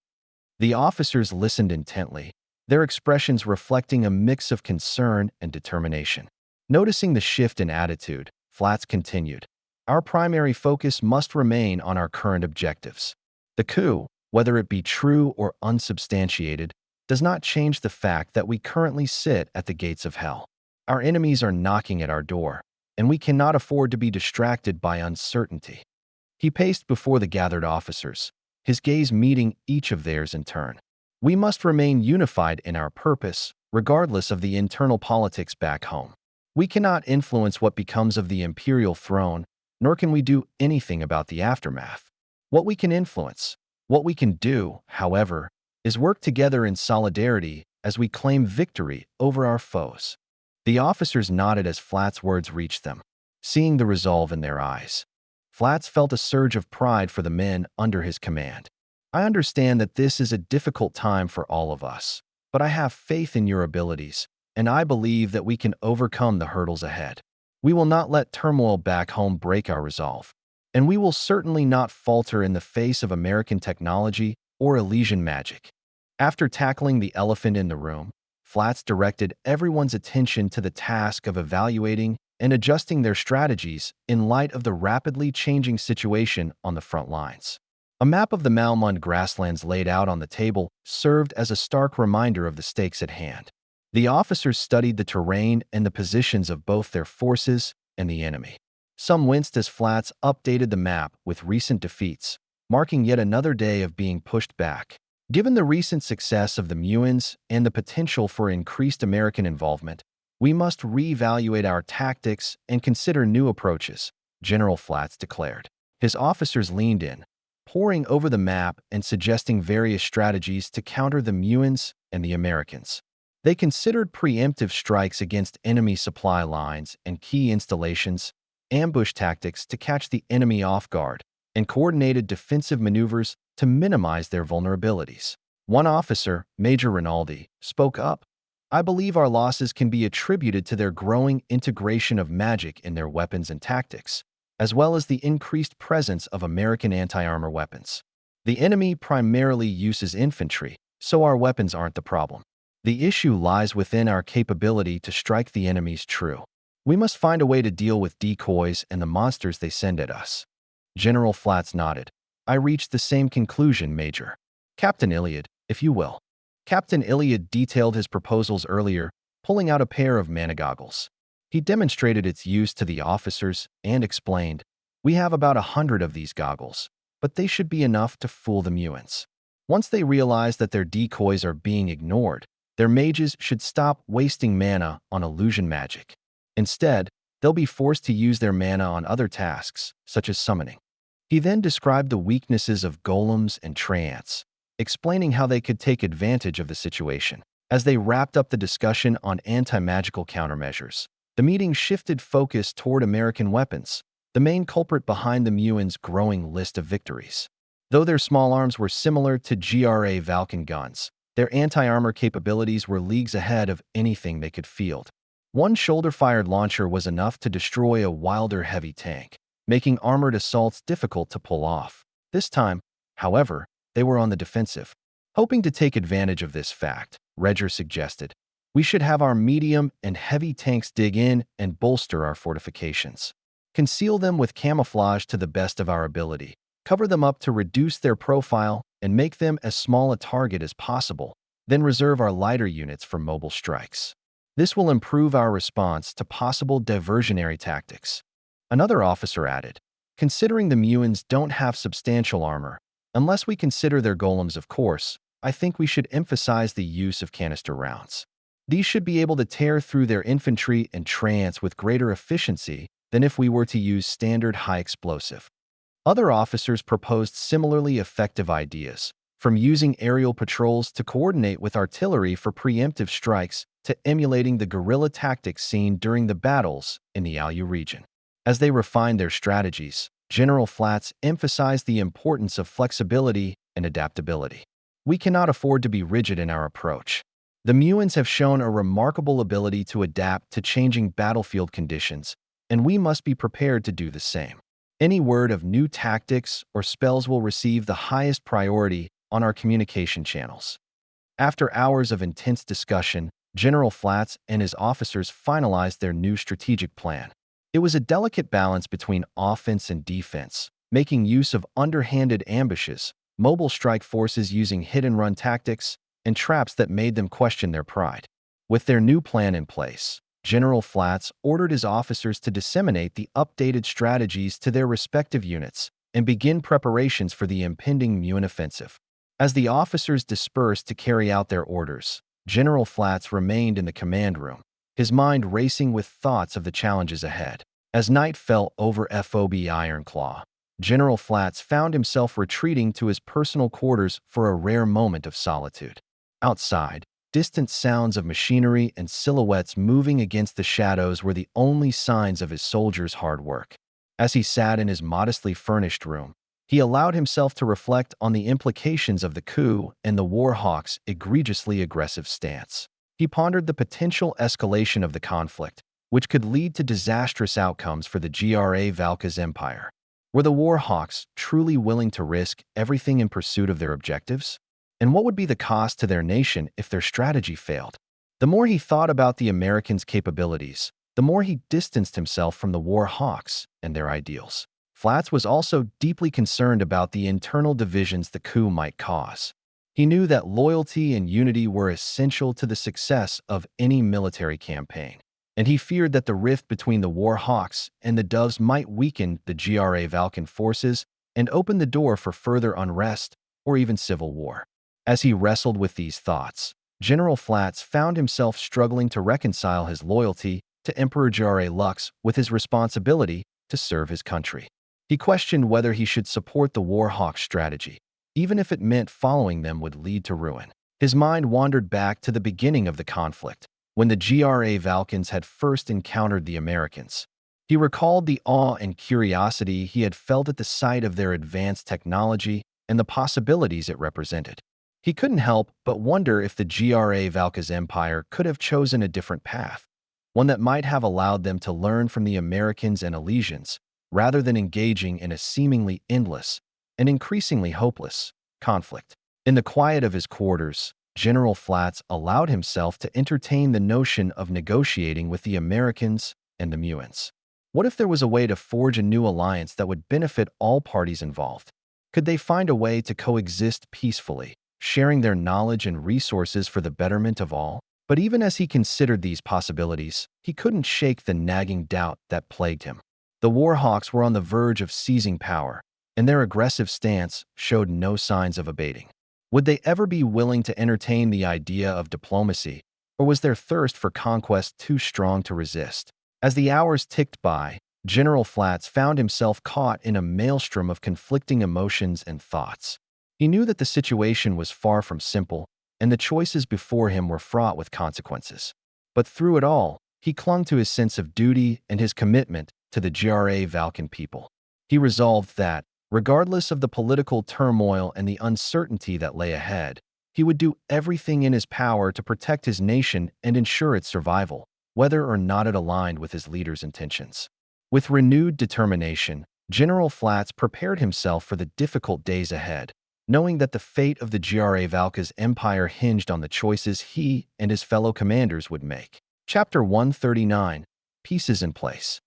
Speaker 1: The officers listened intently, their expressions reflecting a mix of concern and determination. Noticing the shift in attitude, Flats continued, our primary focus must remain on our current objectives. The coup, whether it be true or unsubstantiated, does not change the fact that we currently sit at the gates of hell. Our enemies are knocking at our door, and we cannot afford to be distracted by uncertainty. He paced before the gathered officers, his gaze meeting each of theirs in turn. We must remain unified in our purpose, regardless of the internal politics back home. We cannot influence what becomes of the imperial throne, nor can we do anything about the aftermath. What we can influence, what we can do, however, is work together in solidarity as we claim victory over our foes. The officers nodded as Flats' words reached them, seeing the resolve in their eyes. Flats felt a surge of pride for the men under his command. I understand that this is a difficult time for all of us, but I have faith in your abilities, and I believe that we can overcome the hurdles ahead. We will not let turmoil back home break our resolve, and we will certainly not falter in the face of American technology or Elysian magic. After tackling the elephant in the room, Flats directed everyone's attention to the task of evaluating and adjusting their strategies in light of the rapidly changing situation on the front lines. A map of the Malmund grasslands laid out on the table served as a stark reminder of the stakes at hand. The officers studied the terrain and the positions of both their forces and the enemy. Some winced as Flats updated the map with recent defeats, marking yet another day of being pushed back. Given the recent success of the Muins and the potential for increased American involvement, we must reevaluate our tactics and consider new approaches, General Flats declared. His officers leaned in, poring over the map and suggesting various strategies to counter the Muins and the Americans. They considered preemptive strikes against enemy supply lines and key installations, ambush tactics to catch the enemy off guard, and coordinated defensive maneuvers to minimize their vulnerabilities. One officer, Major Rinaldi, spoke up. I believe our losses can be attributed to their growing integration of magic in their weapons and tactics, as well as the increased presence of American anti-armor weapons. The enemy primarily uses infantry, so our weapons aren't the problem. The issue lies within our capability to strike the enemy's true. We must find a way to deal with decoys and the monsters they send at us. General Flats nodded. I reached the same conclusion, Major. Captain Iliad, if you will. Captain Iliad detailed his proposals earlier, pulling out a pair of mana goggles. He demonstrated its use to the officers and explained, we have about 100 of these goggles, but they should be enough to fool the Muins. Once they realize that their decoys are being ignored, their mages should stop wasting mana on illusion magic. Instead, they'll they'll be forced to use their mana on other tasks, such as summoning. He then described the weaknesses of golems and treants, explaining how they could take advantage of the situation. As they wrapped up the discussion on anti-magical countermeasures, the meeting shifted focus toward American weapons, the main culprit behind the Muins' growing list of victories. Though their small arms were similar to GRA Valken guns, their anti-armor capabilities were leagues ahead of anything they could field. One shoulder-fired launcher was enough to destroy a Wilder heavy tank, making armored assaults difficult to pull off. This time, however, they were on the defensive. Hoping to take advantage of this fact, Redger suggested, we should have our medium and heavy tanks dig in and bolster our fortifications. Conceal them with camouflage to the best of our ability, cover them up to reduce their profile, and make them as small a target as possible, then reserve our lighter units for mobile strikes. This will improve our response to possible diversionary tactics. Another officer added, considering the Muins don't have substantial armor, unless we consider their golems of course, I think we should emphasize the use of canister rounds. These should be able to tear through their infantry and treants with greater efficiency than if we were to use standard high explosive. Other officers proposed similarly effective ideas, from using aerial patrols to coordinate with artillery for preemptive strikes to emulating the guerrilla tactics seen during the battles in the Alu region. As they refined their strategies, General Flats emphasized the importance of flexibility and adaptability. We cannot afford to be rigid in our approach. The Muins have shown a remarkable ability to adapt to changing battlefield conditions, and we must be prepared to do the same. Any word of new tactics or spells will receive the highest priority on our communication channels. After hours of intense discussion, General Flats and his officers finalized their new strategic plan. It was a delicate balance between offense and defense, making use of underhanded ambushes, mobile strike forces using hit-and-run tactics, and traps that made them question their pride. With their new plan in place, General Flats ordered his officers to disseminate the updated strategies to their respective units and begin preparations for the impending Muin offensive. As the officers dispersed to carry out their orders, General Flats remained in the command room, his mind racing with thoughts of the challenges ahead. As night fell over FOB Ironclaw, General Flats found himself retreating to his personal quarters for a rare moment of solitude. Outside, distant sounds of machinery and silhouettes moving against the shadows were the only signs of his soldiers' hard work. As he sat in his modestly furnished room, he allowed himself to reflect on the implications of the coup and the Warhawks' egregiously aggressive stance. He pondered the potential escalation of the conflict, which could lead to disastrous outcomes for the GRA Valka's empire. Were the Warhawks truly willing to risk everything in pursuit of their objectives? And what would be the cost to their nation if their strategy failed? The more he thought about the Americans' capabilities, the more he distanced himself from the Warhawks and their ideals. Flats was also deeply concerned about the internal divisions the coup might cause. He knew that loyalty and unity were essential to the success of any military campaign, and he feared that the rift between the Warhawks and the Doves might weaken the GRA Valkan forces and open the door for further unrest or even civil war. As he wrestled with these thoughts, General Flats found himself struggling to reconcile his loyalty to Emperor GRA Lux with his responsibility to serve his country. He questioned whether he should support the Warhawk strategy, even if it meant following them would lead to ruin. His mind wandered back to the beginning of the conflict, when the GRA Valkans had first encountered the Americans. He recalled the awe and curiosity he had felt at the sight of their advanced technology and the possibilities it represented. He couldn't help but wonder if the GRA Valka's empire could have chosen a different path, one that might have allowed them to learn from the Americans and Elysians, rather than engaging in a seemingly endless and increasingly hopeless conflict. In the quiet of his quarters, General Flats allowed himself to entertain the notion of negotiating with the Americans and the Muins. What if there was a way to forge a new alliance that would benefit all parties involved? Could they find a way to coexist peacefully, sharing their knowledge and resources for the betterment of all? But even as he considered these possibilities, he couldn't shake the nagging doubt that plagued him. The Warhawks were on the verge of seizing power, and their aggressive stance showed no signs of abating. Would they ever be willing to entertain the idea of diplomacy, or was their thirst for conquest too strong to resist? As the hours ticked by, General Flats found himself caught in a maelstrom of conflicting emotions and thoughts. He knew that the situation was far from simple, and the choices before him were fraught with consequences. But through it all, he clung to his sense of duty and his commitment to the Valkan people. He resolved that, regardless of the political turmoil and the uncertainty that lay ahead, he would do everything in his power to protect his nation and ensure its survival, whether or not it aligned with his leader's intentions. With renewed determination, General Flats prepared himself for the difficult days ahead, knowing that the fate of the Valka's empire hinged on the choices he and his fellow commanders would make. Chapter 139, Pieces in Place.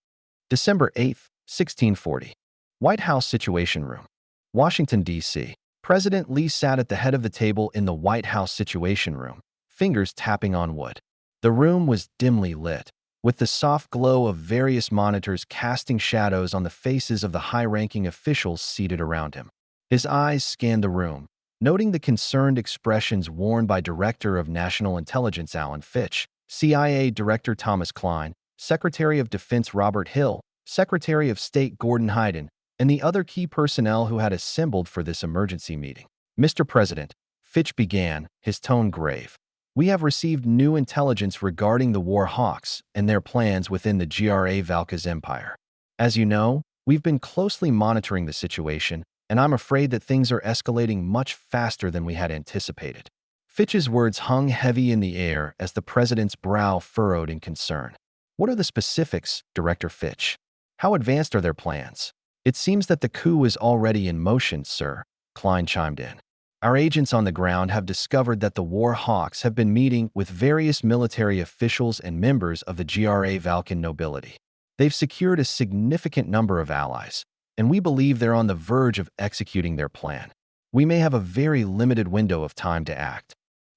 Speaker 1: December 8, 1640. White House Situation Room. Washington, D.C. President Lee sat at the head of the table in the White House Situation Room, fingers tapping on wood. The room was dimly lit, with the soft glow of various monitors casting shadows on the faces of the high-ranking officials seated around him. His eyes scanned the room, noting the concerned expressions worn by Director of National Intelligence Alan Fitch, CIA Director Thomas Klein, Secretary of Defense Robert Hill, Secretary of State Gordon Hyden, and the other key personnel who had assembled for this emergency meeting. Mr. President, Fitch began, his tone grave. We have received new intelligence regarding the War Hawks and their plans within the Valka's empire. As you know, we've been closely monitoring the situation, and I'm afraid that things are escalating much faster than we had anticipated. Fitch's words hung heavy in the air as the president's brow furrowed in concern. What are the specifics, Director Fitch? How advanced are their plans? It seems that the coup is already in motion, sir, Klein chimed in. Our agents on the ground have discovered that the War Hawks have been meeting with various military officials and members of the Valkan nobility. They've secured a significant number of allies, and we believe they're on the verge of executing their plan. We may have a very limited window of time to act.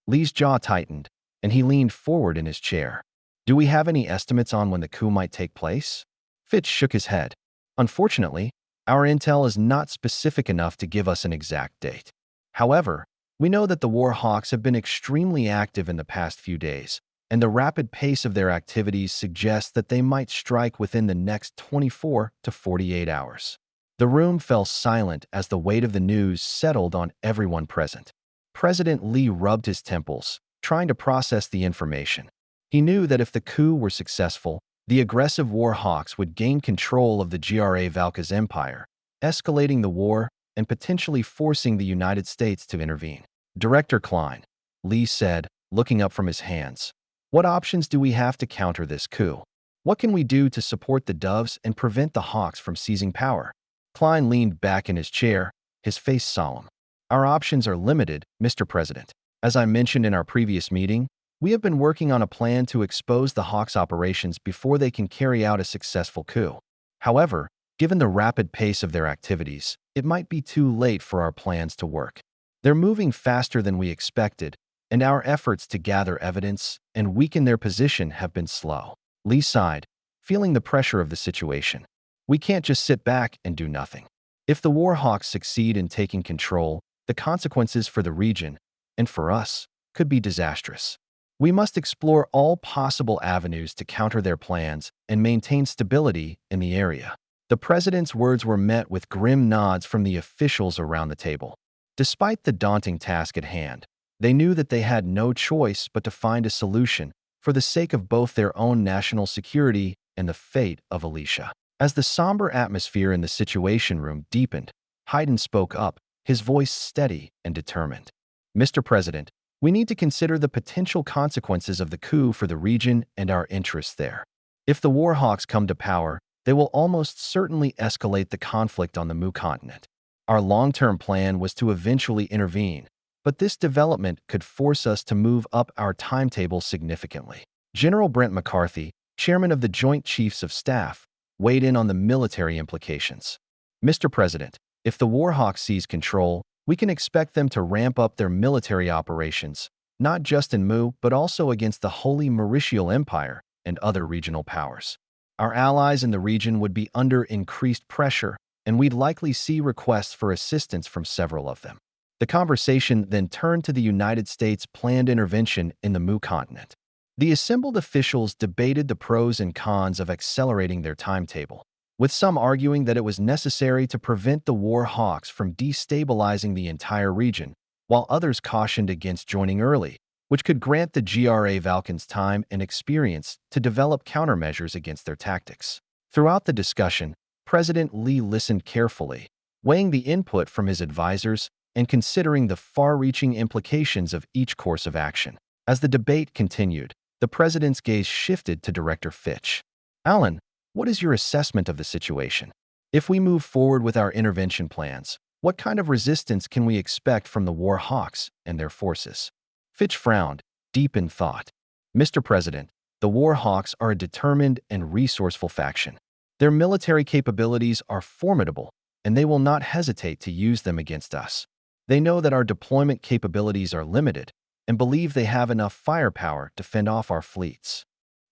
Speaker 1: Lee's jaw tightened, and he leaned forward in his chair. Do we have any estimates on when the coup might take place? Fitch shook his head. Unfortunately, our intel is not specific enough to give us an exact date. However, we know that the War Hawks have been extremely active in the past few days, and the rapid pace of their activities suggests that they might strike within the next 24 to 48 hours. The room fell silent as the weight of the news settled on everyone present. President Lee rubbed his temples, trying to process the information. He knew that if the coup were successful, the aggressive War Hawks would gain control of the Valka's empire, escalating the war and potentially forcing the United States to intervene. Director Klein, Lee said, looking up from his hands. What options do we have to counter this coup? What can we do to support the Doves and prevent the Hawks from seizing power? Klein leaned back in his chair, his face solemn. Our options are limited, Mr. President. As I mentioned in our previous meeting, we have been working on a plan to expose the Hawks' operations before they can carry out a successful coup. However, given the rapid pace of their activities, it might be too late for our plans to work. They're moving faster than we expected, and our efforts to gather evidence and weaken their position have been slow. Lee sighed, feeling the pressure of the situation. We can't just sit back and do nothing. If the War Hawks succeed in taking control, the consequences for the region, and for us, could be disastrous. We must explore all possible avenues to counter their plans and maintain stability in the area. The president's words were met with grim nods from the officials around the table. Despite the daunting task at hand, they knew that they had no choice but to find a solution for the sake of both their own national security and the fate of Alicia. As the somber atmosphere in the Situation Room deepened, Hyden spoke up, his voice steady and determined. Mr. President, we need to consider the potential consequences of the coup for the region and our interests there. If the War Hawks come to power, they will almost certainly escalate the conflict on the Mu continent. Our long-term plan was to eventually intervene, but this development could force us to move up our timetable significantly. General Brent McCarthy, chairman of the Joint Chiefs of Staff, weighed in on the military implications. Mr. President, if the War Hawks seize control, we can expect them to ramp up their military operations, not just in Mu, but also against the Holy Mauritial Empire and other regional powers. Our allies in the region would be under increased pressure, and we'd likely see requests for assistance from several of them. The conversation then turned to the United States' planned intervention in the Mu continent. The assembled officials debated the pros and cons of accelerating their timetable, with some arguing that it was necessary to prevent the war hawks from destabilizing the entire region, while others cautioned against joining early, which could grant the GRA Valkyns time and experience to develop countermeasures against their tactics. Throughout the discussion, President Lee listened carefully, weighing the input from his advisors and considering the far-reaching implications of each course of action. As the debate continued, the president's gaze shifted to Director Fitch. Alan, what is your assessment of the situation? If we move forward with our intervention plans, what kind of resistance can we expect from the war hawks and their forces? Fitch frowned, deep in thought. Mr. President, the war hawks are a determined and resourceful faction. Their military capabilities are formidable, and they will not hesitate to use them against us. They know that our deployment capabilities are limited and believe they have enough firepower to fend off our fleets.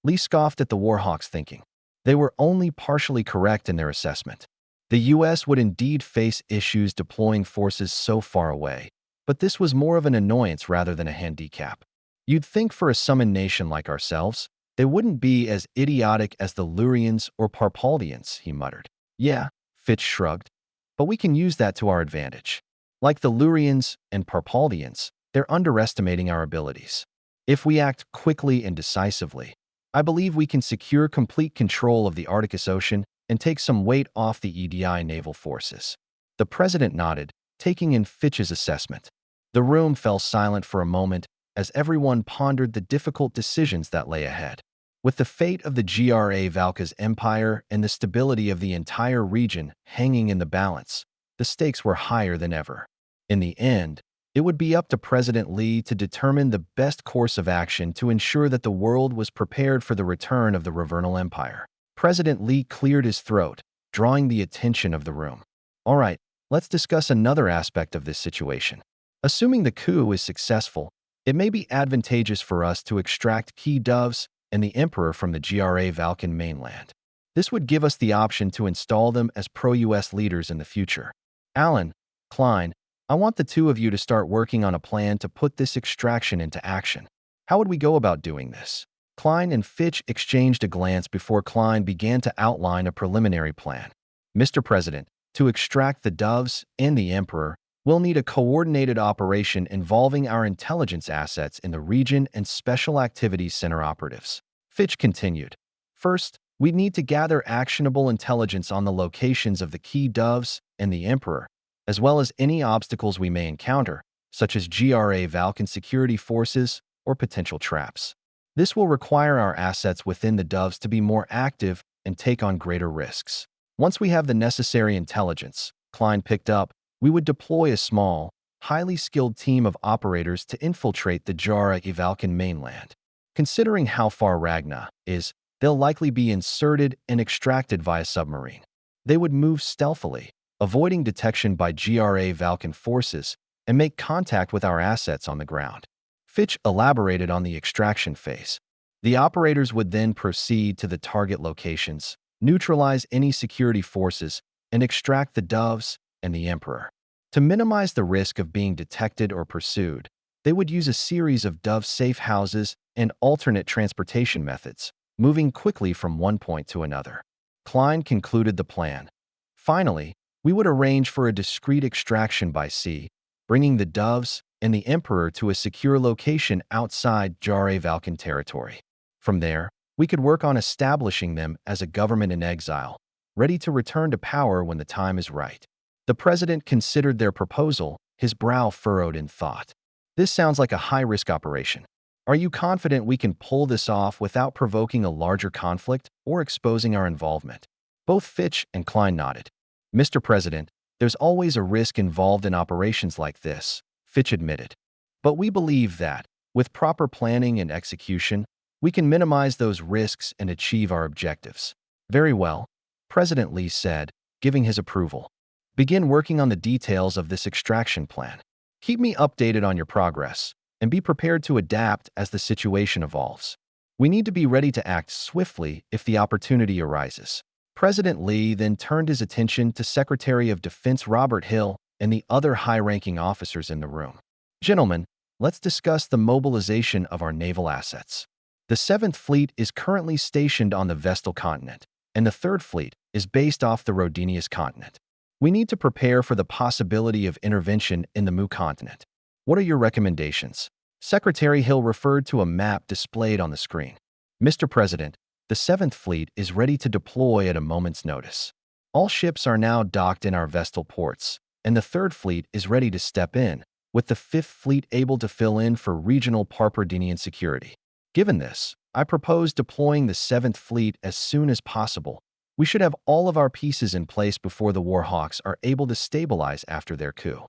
Speaker 1: Lee scoffed at the Warhawks' thinking. They were only partially correct in their assessment. The U.S. would indeed face issues deploying forces so far away, but this was more of an annoyance rather than a handicap. You'd think for a summoned nation like ourselves, they wouldn't be as idiotic as the Lurians or Parpaldians, he muttered. Yeah, Fitch shrugged, but we can use that to our advantage. Like the Lurians and Parpaldians, they're underestimating our abilities. If we act quickly and decisively, I believe we can secure complete control of the Arctic Ocean and take some weight off the EDI naval forces. The president nodded, taking in Fitch's assessment. The room fell silent for a moment as everyone pondered the difficult decisions that lay ahead. With the fate of the GRA Valka's empire and the stability of the entire region hanging in the balance, the stakes were higher than ever. In the end, it would be up to President Lee to determine the best course of action to ensure that the world was prepared for the return of the Ravernal Empire. President Lee cleared his throat, drawing the attention of the room. All right, let's discuss another aspect of this situation. Assuming the coup is successful, it may be advantageous for us to extract key doves and the Emperor from the GRA Valkan mainland. This would give us the option to install them as pro-US leaders in the future. Alan, Klein, I want the two of you to start working on a plan to put this extraction into action. How would we go about doing this? Klein and Fitch exchanged a glance before Klein began to outline a preliminary plan. Mr. President, to extract the doves and the Emperor, we'll need a coordinated operation involving our intelligence assets in the region and Special Activities Center operatives. Fitch continued. First, we need to gather actionable intelligence on the locations of the key doves and the Emperor, as well as any obstacles we may encounter, such as GRA Valkan security forces or potential traps. This will require our assets within the doves to be more active and take on greater risks. Once we have the necessary intelligence, Klein picked up, we would deploy a small, highly skilled team of operators to infiltrate the GRA Valkan mainland. Considering how far Ragna is, they'll likely be inserted and extracted via submarine. They would move stealthily, avoiding detection by GRA Valkan forces, and make contact with our assets on the ground. Fitch elaborated on the extraction phase. The operators would then proceed to the target locations, neutralize any security forces, and extract the doves and the Emperor. To minimize the risk of being detected or pursued, they would use a series of dove safe houses and alternate transportation methods, moving quickly from one point to another. Klein concluded the plan. Finally, we would arrange for a discreet extraction by sea, bringing the doves and the Emperor to a secure location outside GRA Valkan territory. From there, we could work on establishing them as a government in exile, ready to return to power when the time is right. The president considered their proposal, his brow furrowed in thought. This sounds like a high-risk operation. Are you confident we can pull this off without provoking a larger conflict or exposing our involvement? Both Fitch and Klein nodded. Mr. President, there's always a risk involved in operations like this, Fitch admitted. But we believe that, with proper planning and execution, we can minimize those risks and achieve our objectives. Very well, President Lee said, giving his approval. Begin working on the details of this extraction plan. Keep me updated on your progress, and be prepared to adapt as the situation evolves. We need to be ready to act swiftly if the opportunity arises. President Lee then turned his attention to Secretary of Defense Robert Hill and the other high-ranking officers in the room. Gentlemen, let's discuss the mobilization of our naval assets. The 7th Fleet is currently stationed on the Vestal continent, and the 3rd Fleet is based off the Rhodinius continent. We need to prepare for the possibility of intervention in the Mu continent. What are your recommendations? Secretary Hill referred to a map displayed on the screen. Mr. President, the 7th Fleet is ready to deploy at a moment's notice. All ships are now docked in our Vestal ports, and the 3rd Fleet is ready to step in, with the 5th Fleet able to fill in for regional Parpardinian security. Given this, I propose deploying the 7th Fleet as soon as possible. We should have all of our pieces in place before the Warhawks are able to stabilize after their coup.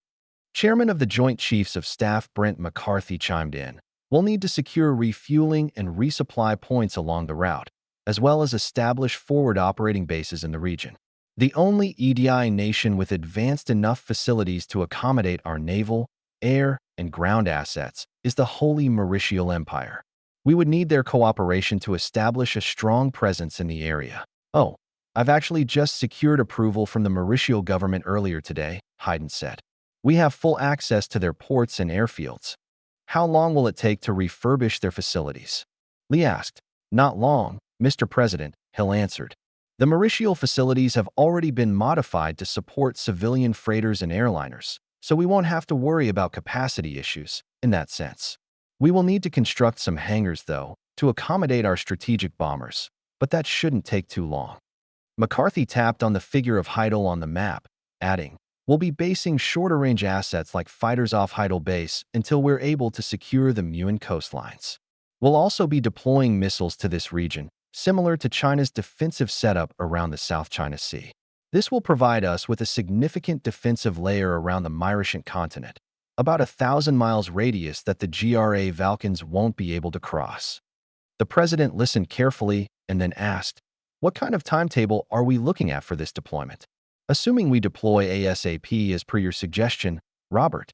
Speaker 1: Chairman of the Joint Chiefs of Staff Brent McCarthy chimed in. We'll need to secure refueling and resupply points along the route, as well as establish forward operating bases in the region. The only EDI nation with advanced enough facilities to accommodate our naval, air, and ground assets is the Holy Mauritial Empire. We would need their cooperation to establish a strong presence in the area. Oh, I've actually just secured approval from the Mauritial government earlier today, Hayden said. We have full access to their ports and airfields. How long will it take to refurbish their facilities? Lee asked. Not long, Mr. President, Hill answered. The Mauritial facilities have already been modified to support civilian freighters and airliners, so we won't have to worry about capacity issues in that sense. We will need to construct some hangars, though, to accommodate our strategic bombers, but that shouldn't take too long. McCarthy tapped on the figure of Heidel on the map, adding, We'll be basing shorter-range assets like fighters off Heidel Base until we're able to secure the Muin coastlines. We'll also be deploying missiles to this region, similar to China's defensive setup around the South China Sea. This will provide us with a significant defensive layer around the Mauritian continent, about 1,000 miles radius that the GRA Valkyns won't be able to cross. The president listened carefully and then asked, What kind of timetable are we looking at for this deployment? Assuming we deploy ASAP as per your suggestion, Robert.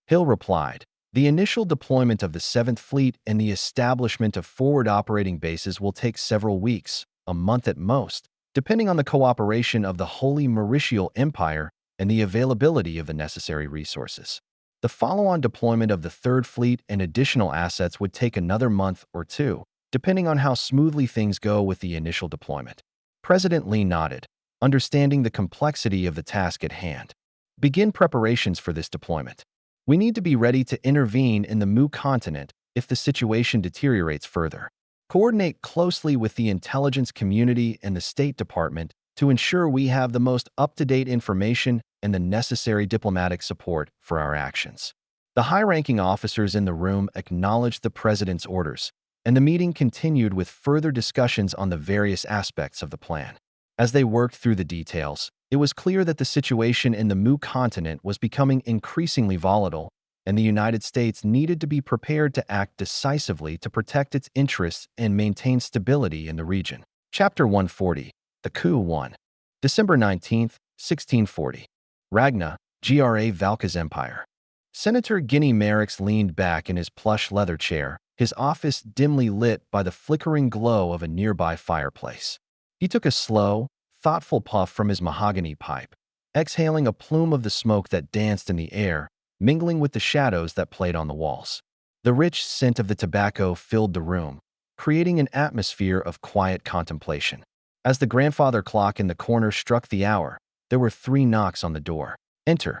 Speaker 1: Hill replied, The initial deployment of the 7th Fleet and the establishment of forward operating bases will take several weeks, a month at most, depending on the cooperation of the Holy Mauritial Empire and the availability of the necessary resources. The follow-on deployment of the 3rd Fleet and additional assets would take another month or two, depending on how smoothly things go with the initial deployment. President Lee nodded, understanding the complexity of the task at hand. Begin preparations for this deployment. We need to be ready to intervene in the Mu continent if the situation deteriorates further. Coordinate closely with the intelligence community and the State Department to ensure we have the most up-to-date information and the necessary diplomatic support for our actions. The high-ranking officers in the room acknowledged the president's orders, and the meeting continued with further discussions on the various aspects of the plan. As they worked through the details, it was clear that the situation in the Mu continent was becoming increasingly volatile, and the United States needed to be prepared to act decisively to protect its interests and maintain stability in the region. Chapter 140. The Coup 1. December 19, 1640. Ragna, GRA Valka's Empire. Senator Guinea Merricks leaned back in his plush leather chair, his office dimly lit by the flickering glow of a nearby fireplace. He took a slow, thoughtful puff from his mahogany pipe, exhaling a plume of the smoke that danced in the air, mingling with the shadows that played on the walls. The rich scent of the tobacco filled the room, creating an atmosphere of quiet contemplation. As the grandfather clock in the corner struck the hour, there were 3 knocks on the door. Enter.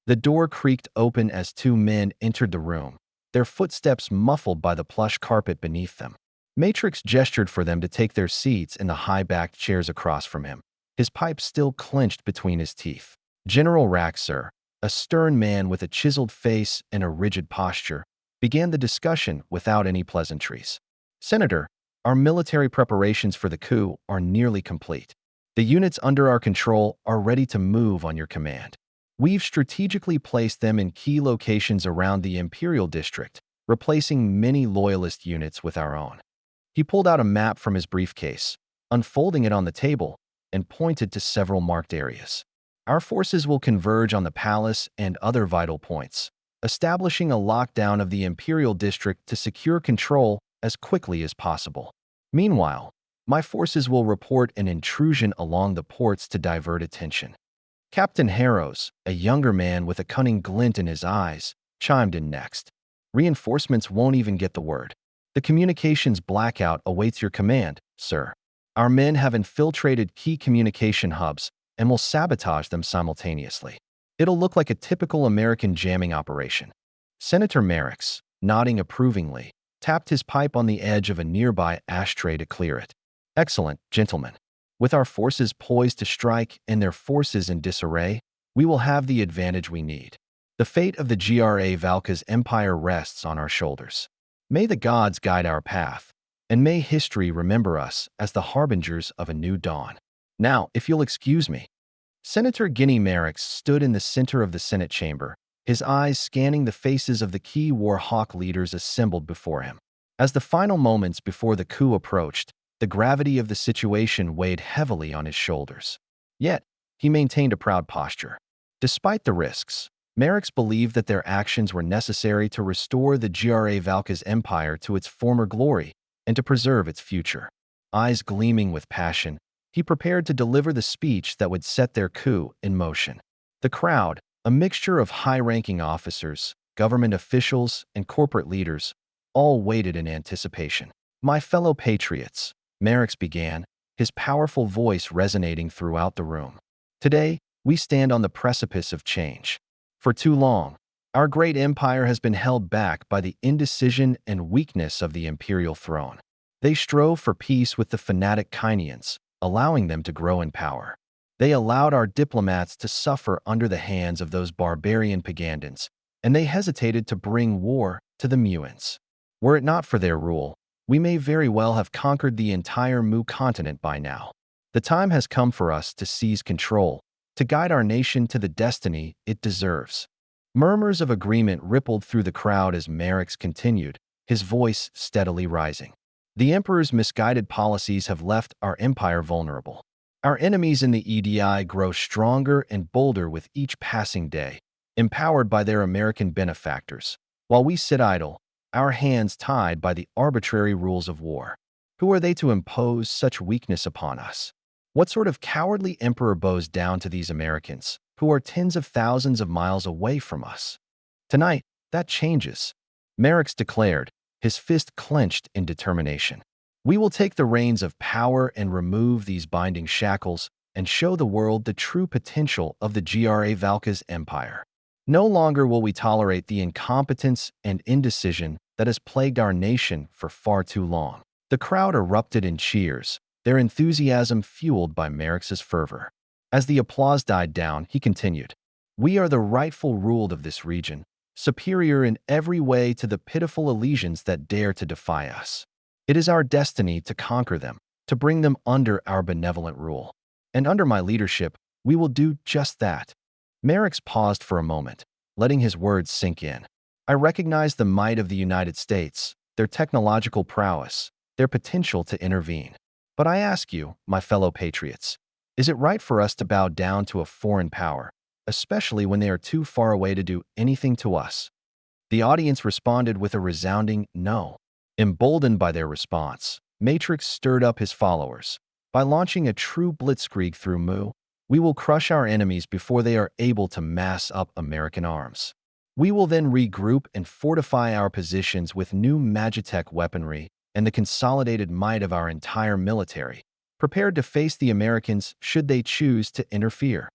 Speaker 1: The door creaked open as 2 men entered the room, their footsteps muffled by the plush carpet beneath them. Matrix gestured for them to take their seats in the high-backed chairs across from him, his pipe still clenched between his teeth. General Rack, sir, a stern man with a chiseled face and a rigid posture, began the discussion without any pleasantries. Senator, our military preparations for the coup are nearly complete. The units under our control are ready to move on your command. We've strategically placed them in key locations around the Imperial District, replacing many loyalist units with our own. He pulled out a map from his briefcase, unfolding it on the table, and pointed to several marked areas. Our forces will converge on the palace and other vital points, establishing a lockdown of the Imperial District to secure control as quickly as possible. Meanwhile, my forces will report an intrusion along the ports to divert attention. Captain Harrows, a younger man with a cunning glint in his eyes, chimed in next. Reinforcements won't even get the word. The communications blackout awaits your command, sir. Our men have infiltrated key communication hubs and will sabotage them simultaneously. It'll look like a typical American jamming operation. Senator Merrick's, nodding approvingly, tapped his pipe on the edge of a nearby ashtray to clear it. Excellent, gentlemen. With our forces poised to strike and their forces in disarray, we will have the advantage we need. The fate of the GRA Valka's empire rests on our shoulders. May the gods guide our path, and may history remember us as the harbingers of a new dawn. Now, if you'll excuse me. Senator Guinea Merrick stood in the center of the Senate chamber, his eyes scanning the faces of the key war hawk leaders assembled before him. As the final moments before the coup approached, the gravity of the situation weighed heavily on his shoulders. Yet, he maintained a proud posture. Despite the risks, Merrick believed that their actions were necessary to restore the GRA Valka's empire to its former glory and to preserve its future. Eyes gleaming with passion, he prepared to deliver the speech that would set their coup in motion. The crowd, a mixture of high-ranking officers, government officials, and corporate leaders, all waited in anticipation. My fellow patriots, Merrick began, his powerful voice resonating throughout the room. Today, we stand on the precipice of change. For too long, our great empire has been held back by the indecision and weakness of the imperial throne. They strove for peace with the fanatic Kynians, allowing them to grow in power. They allowed our diplomats to suffer under the hands of those barbarian Pagandans, and they hesitated to bring war to the Muans. Were it not for their rule, we may very well have conquered the entire Mu continent by now. The time has come for us to seize control, to guide our nation to the destiny it deserves. Murmurs of agreement rippled through the crowd as Merrick continued, his voice steadily rising. The Emperor's misguided policies have left our empire vulnerable. Our enemies in the EDI grow stronger and bolder with each passing day, empowered by their American benefactors, while we sit idle, our hands tied by the arbitrary rules of war. Who are they to impose such weakness upon us? What sort of cowardly emperor bows down to these Americans, who are tens of thousands of miles away from us? Tonight, that changes, Merrick declared, his fist clenched in determination. We will take the reins of power and remove these binding shackles and show the world the true potential of the GRA Valka's empire. No longer will we tolerate the incompetence and indecision that has plagued our nation for far too long. The crowd erupted in cheers, their enthusiasm fueled by Merrick's fervor. As the applause died down, he continued, "We are the rightful ruled of this region, superior in every way to the pitiful legions that dare to defy us. It is our destiny to conquer them, to bring them under our benevolent rule. And under my leadership, we will do just that." Merrick paused for a moment, letting his words sink in. "I recognize the might of the United States, their technological prowess, their potential to intervene. But I ask you, my fellow patriots, is it right for us to bow down to a foreign power, especially when they are too far away to do anything to us?" The audience responded with a resounding no. Emboldened by their response, Matrix stirred up his followers. By launching a true blitzkrieg through Mu, we will crush our enemies before they are able to mass up American arms. We will then regroup and fortify our positions with new Magitech weaponry and the consolidated might of our entire military, prepared to face the Americans should they choose to interfere.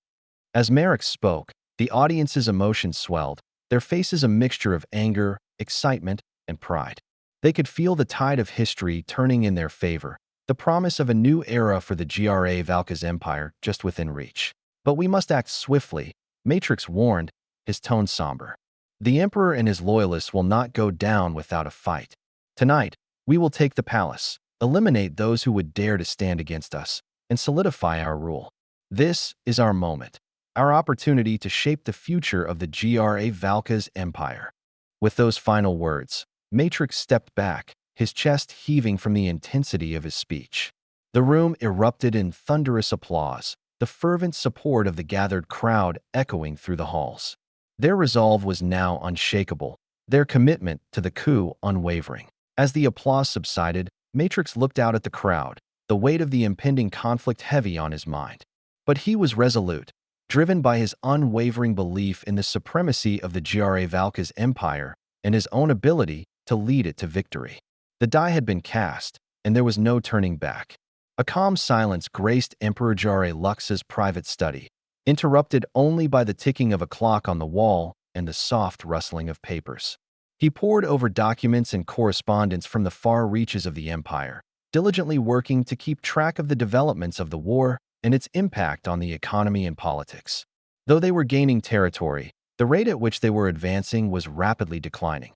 Speaker 1: As Merrick spoke, the audience's emotions swelled, their faces a mixture of anger, excitement, and pride. They could feel the tide of history turning in their favor, the promise of a new era for the GRA Valka's empire just within reach. But we must act swiftly, Matrix warned, his tone somber. The Emperor and his loyalists will not go down without a fight. Tonight, we will take the palace, eliminate those who would dare to stand against us, and solidify our rule. This is our moment, our opportunity to shape the future of the GRA Valka's empire. With those final words, Matrix stepped back, his chest heaving from the intensity of his speech. The room erupted in thunderous applause, the fervent support of the gathered crowd echoing through the halls. Their resolve was now unshakable, their commitment to the coup unwavering. As the applause subsided, Matrix looked out at the crowd, the weight of the impending conflict heavy on his mind. But he was resolute, driven by his unwavering belief in the supremacy of the GRA Valka's empire and his own ability to lead it to victory. The die had been cast, and there was no turning back. A calm silence graced Emperor Jare Lux's private study, interrupted only by the ticking of a clock on the wall and the soft rustling of papers. He pored over documents and correspondence from the far reaches of the empire, diligently working to keep track of the developments of the war and its impact on the economy and politics. Though they were gaining territory, the rate at which they were advancing was rapidly declining.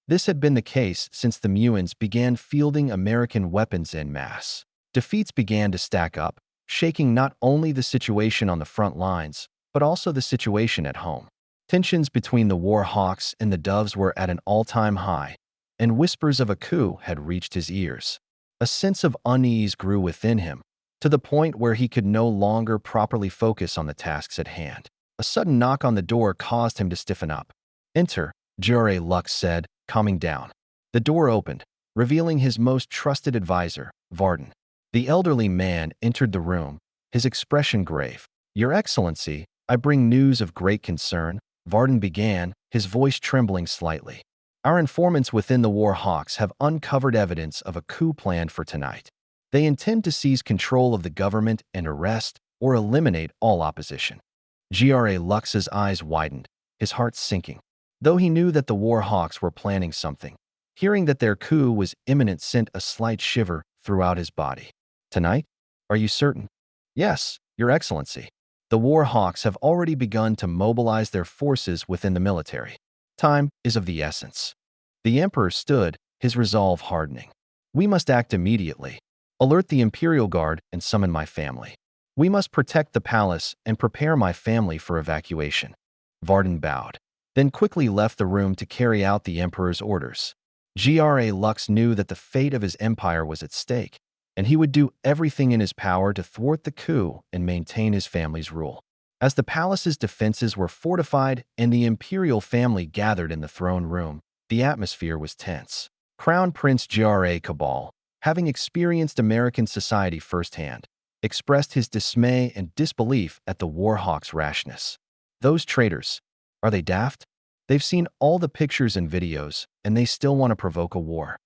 Speaker 1: This had been the case since the Muons began fielding American weapons en masse. Defeats began to stack up, shaking not only the situation on the front lines, but also the situation at home. Tensions between the war hawks and the doves were at an all-time high, and whispers of a coup had reached his ears. A sense of unease grew within him, to the point where he could no longer properly focus on the tasks at hand. A sudden knock on the door caused him to stiffen up. "Enter," Jare Lux said, calming down. The door opened, revealing his most trusted advisor, Varden. The elderly man entered the room, his expression grave. "Your Excellency, I bring news of great concern," Varden began, his voice trembling slightly. "Our informants within the War Hawks have uncovered evidence of a coup planned for tonight. They intend to seize control of the government and arrest or eliminate all opposition." Jare Lux's eyes widened, his heart sinking. Though he knew that the War Hawks were planning something, hearing that their coup was imminent sent a slight shiver throughout his body. "Tonight? Are you certain?" "Yes, Your Excellency. The War Hawks have already begun to mobilize their forces within the military. Time is of the essence." The Emperor stood, his resolve hardening. "We must act immediately. Alert the Imperial Guard and summon my family. We must protect the palace and prepare my family for evacuation." Varden bowed, then quickly left the room to carry out the Emperor's orders. Jare Lux knew that the fate of his empire was at stake, and he would do everything in his power to thwart the coup and maintain his family's rule. As the palace's defenses were fortified and the imperial family gathered in the throne room, the atmosphere was tense. Crown Prince Jare Cabal, having experienced American society firsthand, expressed his dismay and disbelief at the War Hawks' rashness. "Those traitors, are they daft? They've seen all the pictures and videos, and they still want to provoke a war."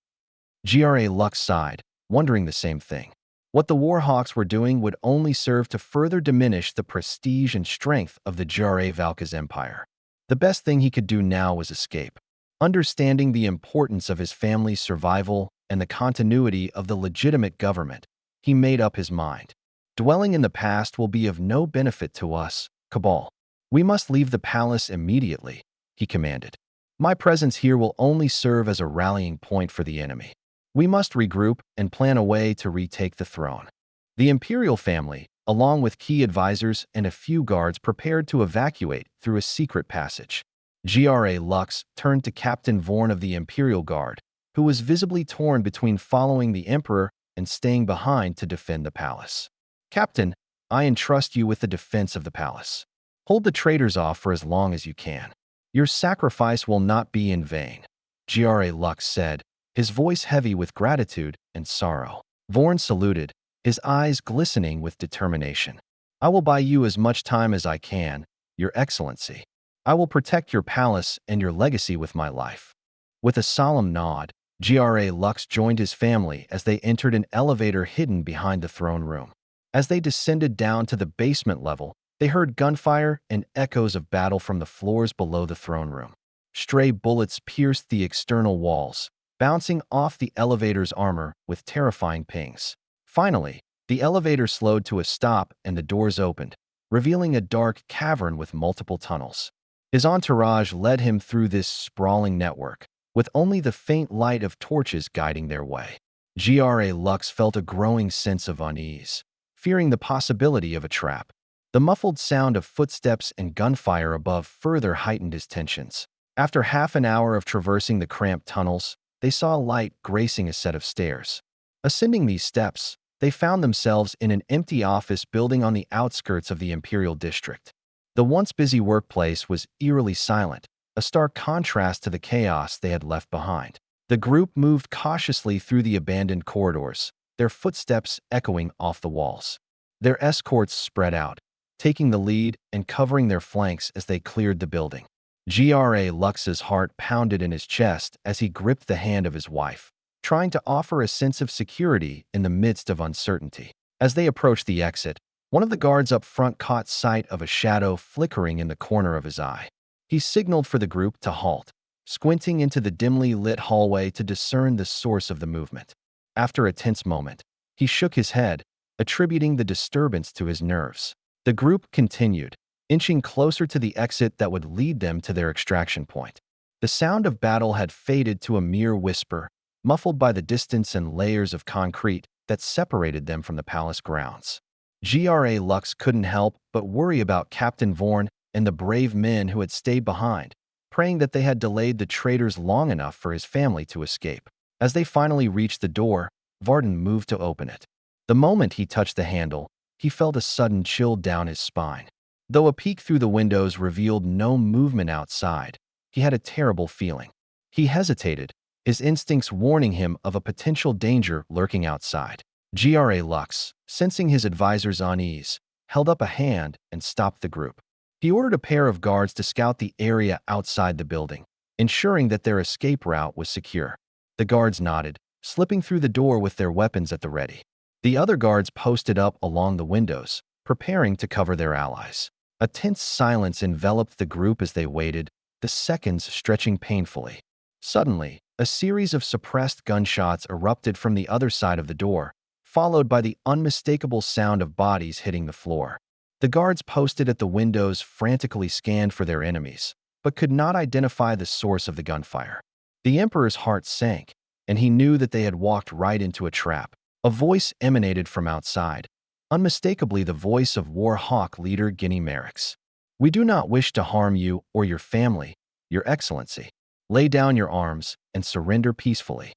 Speaker 1: Jare Lux sighed, wondering the same thing. What the War Hawks were doing would only serve to further diminish the prestige and strength of the Jare Valka's empire. The best thing he could do now was escape. Understanding the importance of his family's survival and the continuity of the legitimate government, he made up his mind. "Dwelling in the past will be of no benefit to us, Cabal. We must leave the palace immediately," he commanded. "My presence here will only serve as a rallying point for the enemy. We must regroup and plan a way to retake the throne." The imperial family, along with key advisors and a few guards, prepared to evacuate through a secret passage. Jare Lux turned to Captain Vorn of the Imperial Guard, who was visibly torn between following the Emperor and staying behind to defend the palace. "Captain, I entrust you with the defense of the palace. Hold the traitors off for as long as you can. Your sacrifice will not be in vain," Jare Lux said, his voice heavy with gratitude and sorrow. Vorn saluted, his eyes glistening with determination. "I will buy you as much time as I can, Your Excellency. I will protect your palace and your legacy with my life." With a solemn nod, Jare Lux joined his family as they entered an elevator hidden behind the throne room. As they descended down to the basement level, they heard gunfire and echoes of battle from the floors below the throne room. Stray bullets pierced the external walls, bouncing off the elevator's armor with terrifying pings. Finally, the elevator slowed to a stop and the doors opened, revealing a dark cavern with multiple tunnels. His entourage led him through this sprawling network, with only the faint light of torches guiding their way. Jare Lux felt a growing sense of unease, fearing the possibility of a trap. The muffled sound of footsteps and gunfire above further heightened his tensions. After half an hour of traversing the cramped tunnels, they saw a light gracing a set of stairs. Ascending these steps, they found themselves in an empty office building on the outskirts of the Imperial District. The once busy workplace was eerily silent, a stark contrast to the chaos they had left behind. The group moved cautiously through the abandoned corridors, their footsteps echoing off the walls. Their escorts spread out, taking the lead and covering their flanks as they cleared the building. Jare Lux's heart pounded in his chest as he gripped the hand of his wife. trying to offer a sense of security in the midst of uncertainty. As they approached the exit, one of the guards up front caught sight of a shadow flickering in the corner of his eye. He signaled for the group to halt, squinting into the dimly lit hallway to discern the source of the movement. After a tense moment, he shook his head, attributing the disturbance to his nerves. The group continued, inching closer to the exit that would lead them to their extraction point. The sound of battle had faded to a mere whisper, muffled by the distance and layers of concrete that separated them from the palace grounds. GRA Lux couldn't help but worry about Captain Vorn and the brave men who had stayed behind, praying that they had delayed the traitors long enough for his family to escape. As they finally reached the door, Varden moved to open it. The moment he touched the handle, he felt a sudden chill down his spine. Though a peek through the windows revealed no movement outside, he had a terrible feeling. He hesitated, his instincts warning him of a potential danger lurking outside. GRA Lux, sensing his advisor's unease, held up a hand and stopped the group. He ordered a pair of guards to scout the area outside the building, ensuring that their escape route was secure. The guards nodded, slipping through the door with their weapons at the ready. The other guards posted up along the windows, preparing to cover their allies. A tense silence enveloped the group as they waited, the seconds stretching painfully. Suddenly, a series of suppressed gunshots erupted from the other side of the door, followed by the unmistakable sound of bodies hitting the floor. The guards posted at the windows frantically scanned for their enemies, but could not identify the source of the gunfire. The Emperor's heart sank, and he knew that they had walked right into a trap. A voice emanated from outside, unmistakably the voice of War Hawk leader Guinea Merrick's. "We do not wish to harm you or your family, Your Excellency. Lay down your arms and surrender peacefully."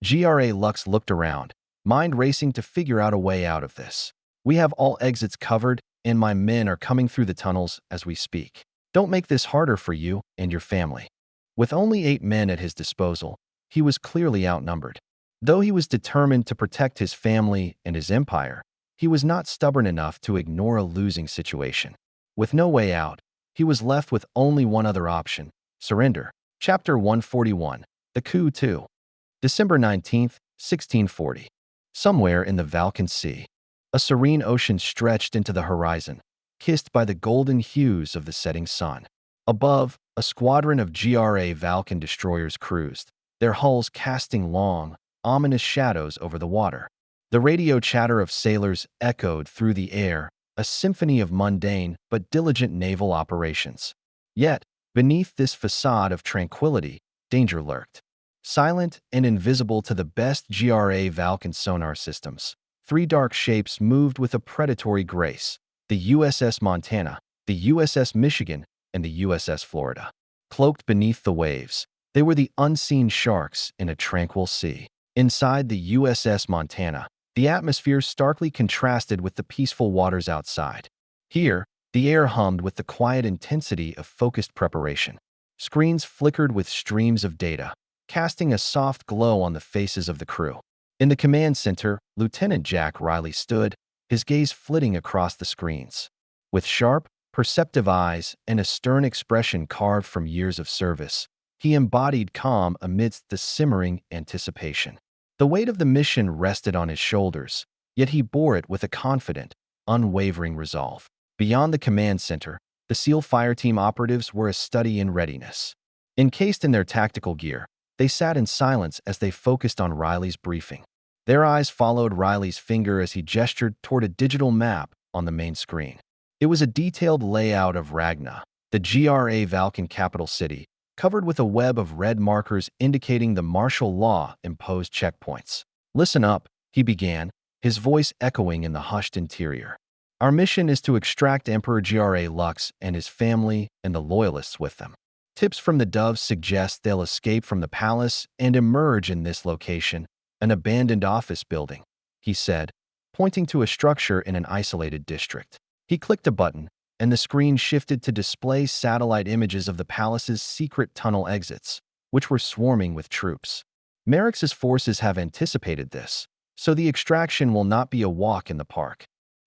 Speaker 1: GRA Lux looked around, mind racing to figure out a way out of this. "We have all exits covered, and my men are coming through the tunnels as we speak. Don't make this harder for you and your family." With only 8 men at his disposal, he was clearly outnumbered. Though he was determined to protect his family and his empire, he was not stubborn enough to ignore a losing situation. With no way out, he was left with only one other option: surrender. Chapter 141. The Coup 2. December 19th, 1640. Somewhere in the Valkan Sea, a serene ocean stretched into the horizon, kissed by the golden hues of the setting sun. Above, a squadron of GRA Valkan destroyers cruised, their hulls casting long, ominous shadows over the water. The radio chatter of sailors echoed through the air, a symphony of mundane but diligent naval operations. Yet, beneath this facade of tranquility, danger lurked. Silent and invisible to the best GRA Valkan sonar systems, 3 dark shapes moved with a predatory grace: the USS Montana, the USS Michigan, and the USS Florida. Cloaked beneath the waves, they were the unseen sharks in a tranquil sea. Inside the USS Montana, the atmosphere starkly contrasted with the peaceful waters outside. Here, the air hummed with the quiet intensity of focused preparation. Screens flickered with streams of data, casting a soft glow on the faces of the crew. In the command center, Lieutenant Jack Riley stood, his gaze flitting across the screens. With sharp, perceptive eyes and a stern expression carved from years of service, he embodied calm amidst the simmering anticipation. The weight of the mission rested on his shoulders, yet he bore it with a confident, unwavering resolve. Beyond the command center, the SEAL Fireteam operatives were a study in readiness. Encased in their tactical gear, they sat in silence as they focused on Riley's briefing. Their eyes followed Riley's finger as he gestured toward a digital map on the main screen. It was a detailed layout of Ragna, the GRA Valkan capital city, covered with a web of red markers indicating the martial law-imposed checkpoints. "Listen up," he began, his voice echoing in the hushed interior. "Our mission is to extract Emperor GRA Lux and his family and the loyalists with them. Tips from the Doves suggest they'll escape from the palace and emerge in this location, an abandoned office building," he said, pointing to a structure in an isolated district. He clicked a button, and the screen shifted to display satellite images of the palace's secret tunnel exits, which were swarming with troops. "Merrick's forces have anticipated this, so the extraction will not be a walk in the park."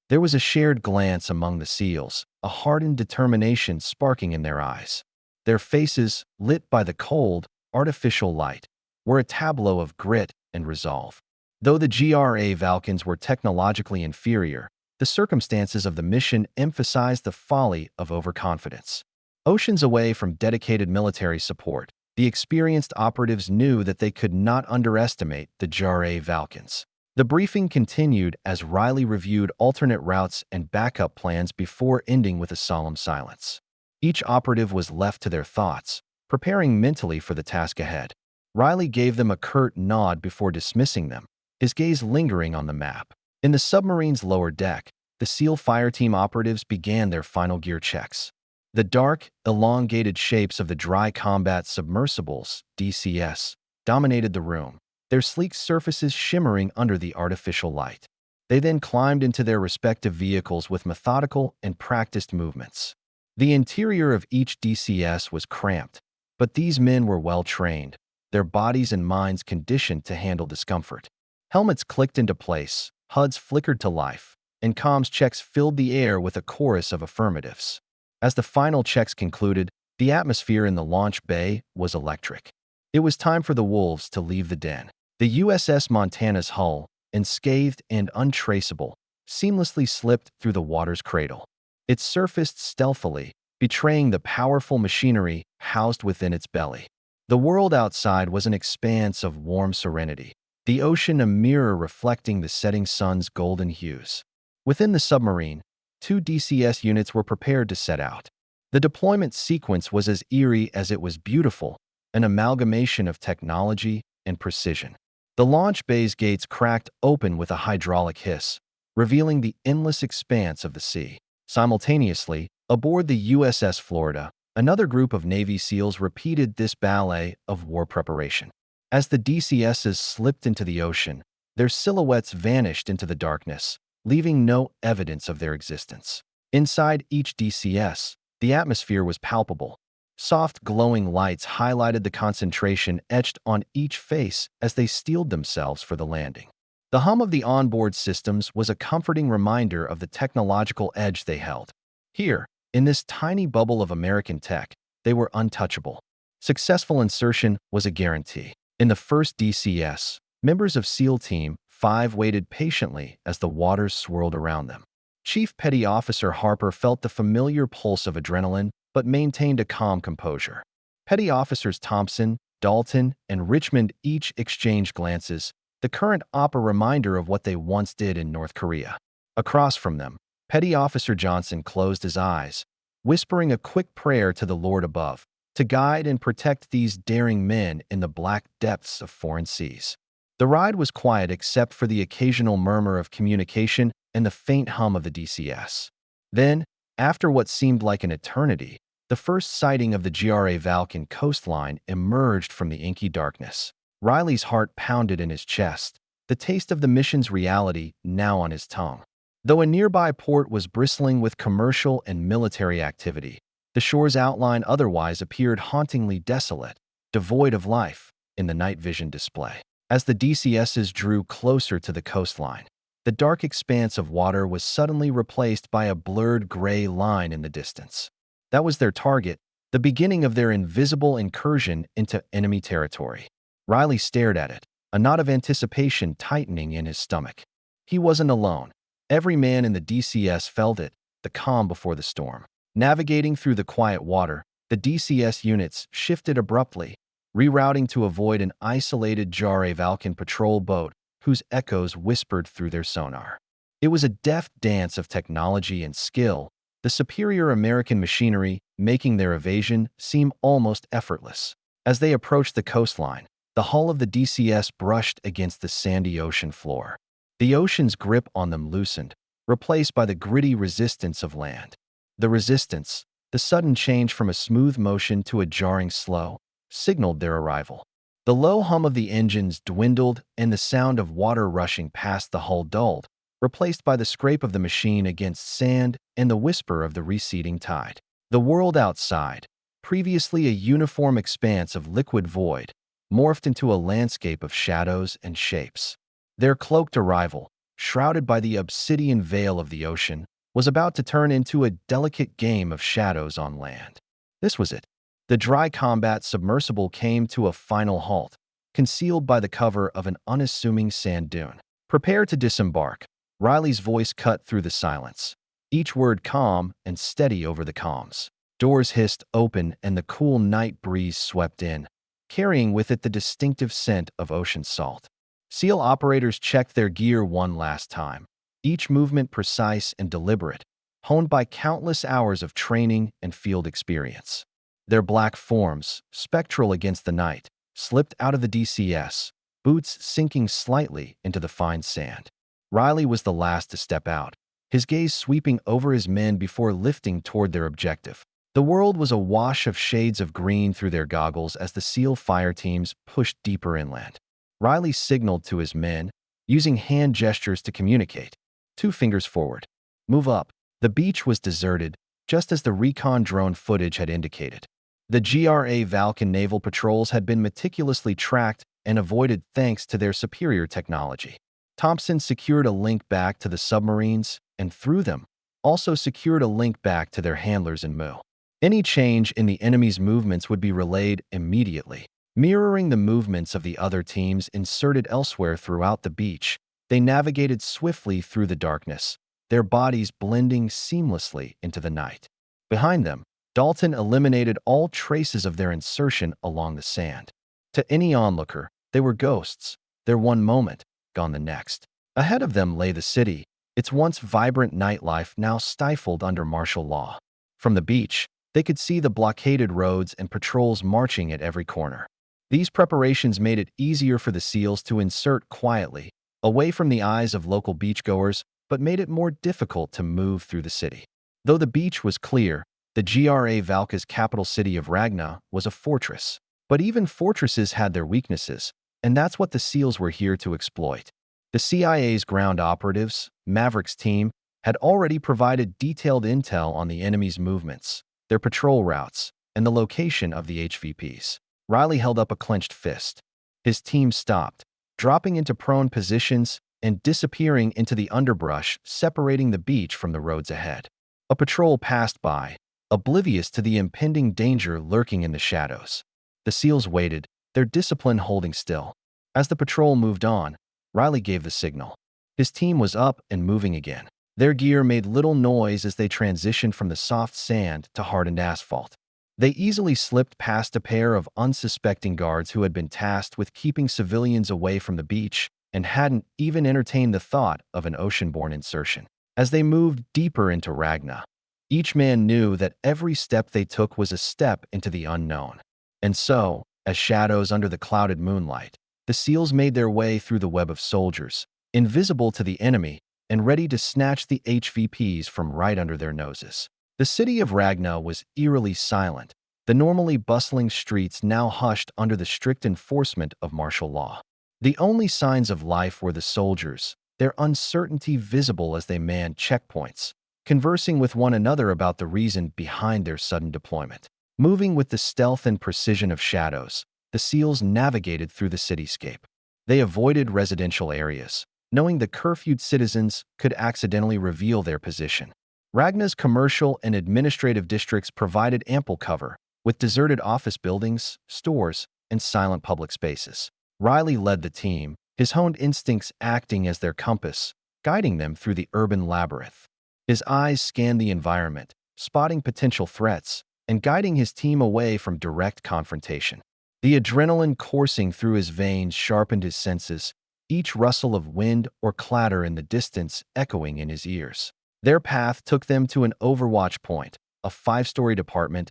Speaker 1: There was a shared glance among the SEALs, a hardened determination sparking in their eyes. Their faces, lit by the cold, artificial light, were a tableau of grit and resolve. Though the GRA Valkyns were technologically inferior, the circumstances of the mission emphasized the folly of overconfidence. Oceans away from dedicated military support, the experienced operatives knew that they could not underestimate the GRA Valkyns. The briefing continued as Riley reviewed alternate routes and backup plans before ending with a solemn silence. Each operative was left to their thoughts, preparing mentally for the task ahead. Riley gave them a curt nod before dismissing them, his gaze lingering on the map. In the submarine's lower deck, the SEAL Fireteam operatives began their final gear checks. The dark, elongated shapes of the Dry Combat Submersibles, DCS, dominated the room, their sleek surfaces shimmering under the artificial light. They then climbed into their respective vehicles with methodical and practiced movements. The interior of each DCS was cramped, but these men were well-trained, their bodies and minds conditioned to handle discomfort. Helmets clicked into place, HUDs flickered to life, and comms checks filled the air with a chorus of affirmatives. As the final checks concluded, the atmosphere in the launch bay was electric. It was time for the wolves to leave the den. The USS Montana's hull, unscathed and untraceable, seamlessly slipped through the water's cradle. It surfaced stealthily, betraying the powerful machinery housed within its belly. The world outside was an expanse of warm serenity, the ocean a mirror reflecting the setting sun's golden hues. Within the submarine, 2 DCS units were prepared to set out. The deployment sequence was as eerie as it was beautiful, an amalgamation of technology and precision. The launch bay's gates cracked open with a hydraulic hiss, revealing the endless expanse of the sea. Simultaneously, aboard the USS Florida, another group of Navy SEALs repeated this ballet of war preparation. As the DCSs slipped into the ocean, their silhouettes vanished into the darkness, leaving no evidence of their existence. Inside each DCS, the atmosphere was palpable. Soft, glowing lights highlighted the concentration etched on each face as they steeled themselves for the landing. The hum of the onboard systems was a comforting reminder of the technological edge they held. Here, in this tiny bubble of American tech, they were untouchable. Successful insertion was a guarantee. In the first DCS, members of SEAL Team 5 waited patiently as the waters swirled around them. Chief Petty Officer Harper felt the familiar pulse of adrenaline, but maintained a calm composure. Petty Officers Thompson, Dalton, and Richmond each exchanged glances, the current a reminder of what they once did in North Korea. Across from them, Petty Officer Johnson closed his eyes, whispering a quick prayer to the Lord above, to guide and protect these daring men in the black depths of foreign seas. The ride was quiet except for the occasional murmur of communication and the faint hum of the DCS. Then, after what seemed like an eternity, the first sighting of the GRA Valkyn coastline emerged from the inky darkness. Riley's heart pounded in his chest, the taste of the mission's reality now on his tongue. Though a nearby port was bristling with commercial and military activity, the shore's outline otherwise appeared hauntingly desolate, devoid of life, in the night vision display. As the DCSs drew closer to the coastline, the dark expanse of water was suddenly replaced by a blurred gray line in the distance. That was their target, the beginning of their invisible incursion into enemy territory. Riley stared at it, a knot of anticipation tightening in his stomach. He wasn't alone. Every man in the DCS felt it, the calm before the storm. Navigating through the quiet water, the DCS units shifted abruptly, rerouting to avoid an isolated GRA Valkyn patrol boat whose echoes whispered through their sonar. It was a deft dance of technology and skill, the superior American machinery making their evasion seem almost effortless. As they approached the coastline, the hull of the DCS brushed against the sandy ocean floor. The ocean's grip on them loosened, replaced by the gritty resistance of land. The resistance, the sudden change from a smooth motion to a jarring slow, signaled their arrival. The low hum of the engines dwindled and the sound of water rushing past the hull dulled, replaced by the scrape of the machine against sand and the whisper of the receding tide. The world outside, previously a uniform expanse of liquid void, morphed into a landscape of shadows and shapes. Their cloaked arrival, shrouded by the obsidian veil of the ocean, was about to turn into a delicate game of shadows on land. This was it. The Dry Combat Submersible came to a final halt, concealed by the cover of an unassuming sand dune. "Prepare to disembark." Riley's voice cut through the silence, each word calm and steady over the comms. Doors hissed open and the cool night breeze swept in, carrying with it the distinctive scent of ocean salt. SEAL operators checked their gear one last time, each movement precise and deliberate, honed by countless hours of training and field experience. Their black forms, spectral against the night, slipped out of the DCS, boots sinking slightly into the fine sand. Riley was the last to step out, his gaze sweeping over his men before lifting toward their objective. The world was a wash of shades of green through their goggles as the SEAL fire teams pushed deeper inland. Riley signaled to his men, using hand gestures to communicate. 2 fingers forward. Move up. The beach was deserted, just as the recon drone footage had indicated. The GRA Valken naval patrols had been meticulously tracked and avoided thanks to their superior technology. Thompson secured a link back to the submarines, and through them, also secured a link back to their handlers in Mu. Any change in the enemy's movements would be relayed immediately. Mirroring the movements of the other teams inserted elsewhere throughout the beach, they navigated swiftly through the darkness, their bodies blending seamlessly into the night. Behind them, Dalton eliminated all traces of their insertion along the sand. To any onlooker, they were ghosts, their one moment, gone the next. Ahead of them lay the city, its once vibrant nightlife now stifled under martial law. From the beach, they could see the blockaded roads and patrols marching at every corner. These preparations made it easier for the SEALs to insert quietly, away from the eyes of local beachgoers, but made it more difficult to move through the city. Though the beach was clear, the GRA Valka's capital city of Ragna was a fortress. But even fortresses had their weaknesses, and that's what the SEALs were here to exploit. The CIA's ground operatives, Maverick's team, had already provided detailed intel on the enemy's movements, their patrol routes, and the location of the HVPs. Riley held up a clenched fist. His team stopped, dropping into prone positions and disappearing into the underbrush separating the beach from the roads ahead. A patrol passed by, oblivious to the impending danger lurking in the shadows. The SEALs waited, their discipline holding still. As the patrol moved on, Riley gave the signal. His team was up and moving again. Their gear made little noise as they transitioned from the soft sand to hardened asphalt. They easily slipped past a pair of unsuspecting guards who had been tasked with keeping civilians away from the beach and hadn't even entertained the thought of an ocean-borne insertion. As they moved deeper into Ragna, each man knew that every step they took was a step into the unknown. And so, as shadows under the clouded moonlight, the SEALs made their way through the web of soldiers, invisible to the enemy and ready to snatch the HVPs from right under their noses. The city of Ragna was eerily silent, the normally bustling streets now hushed under the strict enforcement of martial law. The only signs of life were the soldiers, their uncertainty visible as they manned checkpoints, conversing with one another about the reason behind their sudden deployment. Moving with the stealth and precision of shadows, the SEALs navigated through the cityscape. They avoided residential areas, knowing the curfewed citizens could accidentally reveal their position. Ragna's commercial and administrative districts provided ample cover, with deserted office buildings, stores, and silent public spaces. Riley led the team, his honed instincts acting as their compass, guiding them through the urban labyrinth. His eyes scanned the environment, spotting potential threats, and guiding his team away from direct confrontation. The adrenaline coursing through his veins sharpened his senses, each rustle of wind or clatter in the distance echoing in his ears. Their path took them to an overwatch point, a 5-story apartment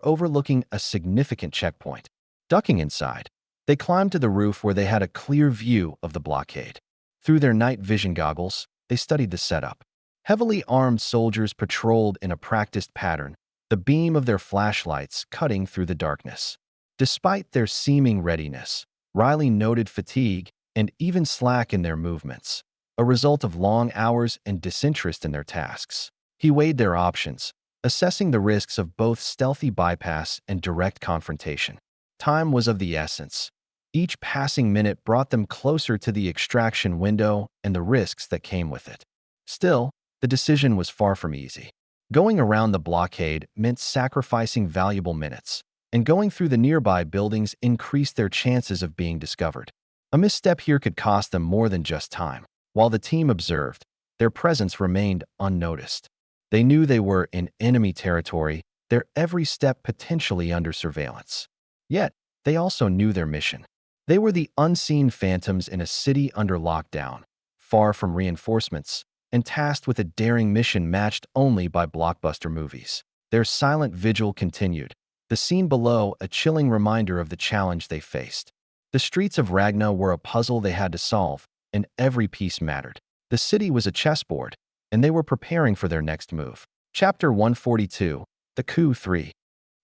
Speaker 1: overlooking a significant checkpoint. Ducking inside, they climbed to the roof where they had a clear view of the blockade. Through their night vision goggles, they studied the setup. Heavily armed soldiers patrolled in a practiced pattern, the beam of their flashlights cutting through the darkness. Despite their seeming readiness, Riley noted fatigue and even slack in their movements, a result of long hours and disinterest in their tasks. He weighed their options, assessing the risks of both stealthy bypass and direct confrontation. Time was of the essence. Each passing minute brought them closer to the extraction window and the risks that came with it. Still, the decision was far from easy. Going around the blockade meant sacrificing valuable minutes, and going through the nearby buildings increased their chances of being discovered. A misstep here could cost them more than just time. While the team observed, their presence remained unnoticed. They knew they were in enemy territory, their every step potentially under surveillance. Yet, they also knew their mission. They were the unseen phantoms in a city under lockdown, far from reinforcements, and tasked with a daring mission matched only by blockbuster movies. Their silent vigil continued. The scene below a chilling reminder of the challenge they faced. The streets of Ragna were a puzzle they had to solve, and every piece mattered. The city was a chessboard, and they were preparing for their next move. Chapter 142, The Coup 3.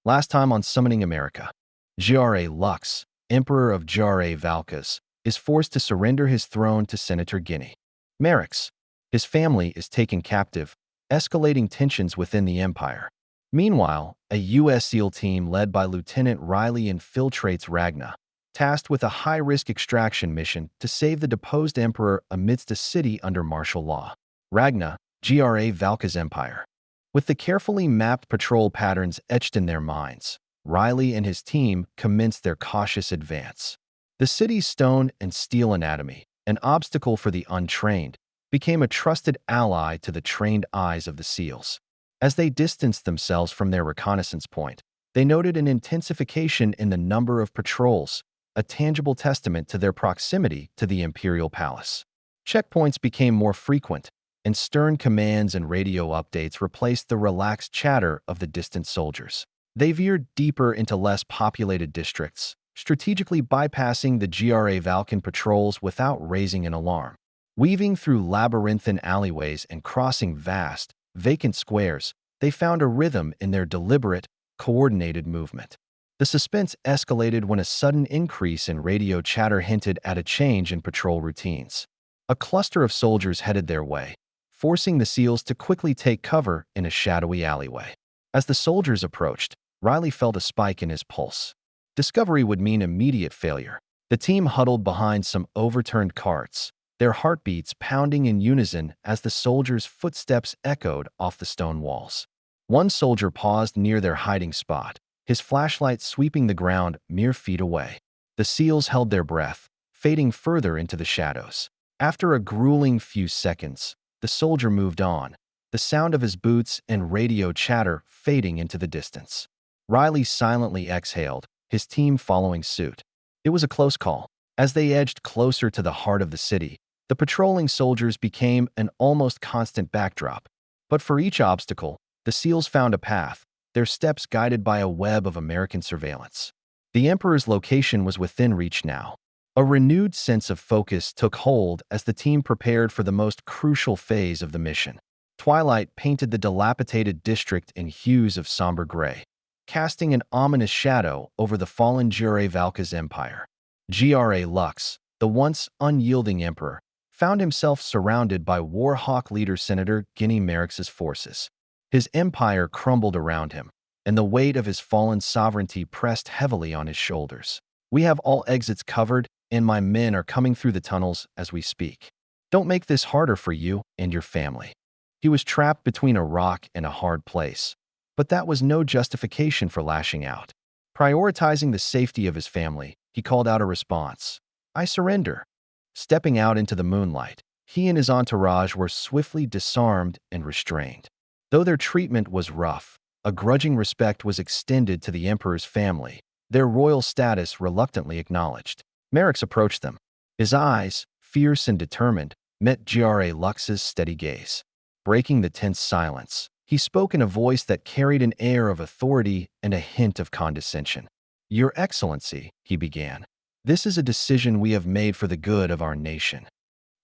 Speaker 1: Last time on Summoning America, Gra Lux, Emperor of Gra Valkas, is forced to surrender his throne to Senator Guinea. Merix, his family is taken captive, escalating tensions within the empire. Meanwhile, a U.S. SEAL team led by Lieutenant Riley infiltrates Ragna, tasked with a high-risk extraction mission to save the deposed emperor amidst a city under martial law. Ragna, Gra Valka's empire. With the carefully mapped patrol patterns etched in their minds, Riley and his team commenced their cautious advance. The city's stone and steel anatomy, an obstacle for the untrained, became a trusted ally to the trained eyes of the SEALs. As they distanced themselves from their reconnaissance point, they noted an intensification in the number of patrols, a tangible testament to their proximity to the imperial palace. Checkpoints became more frequent, and stern commands and radio updates replaced the relaxed chatter of the distant soldiers. They veered deeper into less populated districts, strategically bypassing the Gra Valkan patrols without raising an alarm. Weaving through labyrinthine alleyways and crossing vast, vacant squares, they found a rhythm in their deliberate, coordinated movement. The suspense escalated when a sudden increase in radio chatter hinted at a change in patrol routines. A cluster of soldiers headed their way, forcing the SEALs to quickly take cover in a shadowy alleyway. As the soldiers approached, Riley felt a spike in his pulse. Discovery would mean immediate failure. The team huddled behind some overturned carts, their heartbeats pounding in unison as the soldiers' footsteps echoed off the stone walls. One soldier paused near their hiding spot, his flashlight sweeping the ground mere feet away. The SEALs held their breath, fading further into the shadows. After a grueling few seconds, the soldier moved on, the sound of his boots and radio chatter fading into the distance. Riley silently exhaled, his team following suit. It was a close call. As they edged closer to the heart of the city, the patrolling soldiers became an almost constant backdrop. But for each obstacle, the SEALs found a path, their steps guided by a web of American surveillance. The Emperor's location was within reach now. A renewed sense of focus took hold as the team prepared for the most crucial phase of the mission. Twilight painted the dilapidated district in hues of somber gray, casting an ominous shadow over the fallen Gra Valka's empire. Gra Lux, the once unyielding emperor, found himself surrounded by Warhawk leader Senator Guinea Merix's forces. His empire crumbled around him, and the weight of his fallen sovereignty pressed heavily on his shoulders. We have all exits covered, and my men are coming through the tunnels as we speak. Don't make this harder for you and your family. He was trapped between a rock and a hard place, but that was no justification for lashing out. Prioritizing the safety of his family, he called out a response. I surrender. Stepping out into the moonlight, he and his entourage were swiftly disarmed and restrained. Though their treatment was rough, a grudging respect was extended to the emperor's family, their royal status reluctantly acknowledged. Merix approached them. His eyes, fierce and determined, met Gra Lux's steady gaze. Breaking the tense silence, he spoke in a voice that carried an air of authority and a hint of condescension. Your Excellency, he began, this is a decision we have made for the good of our nation.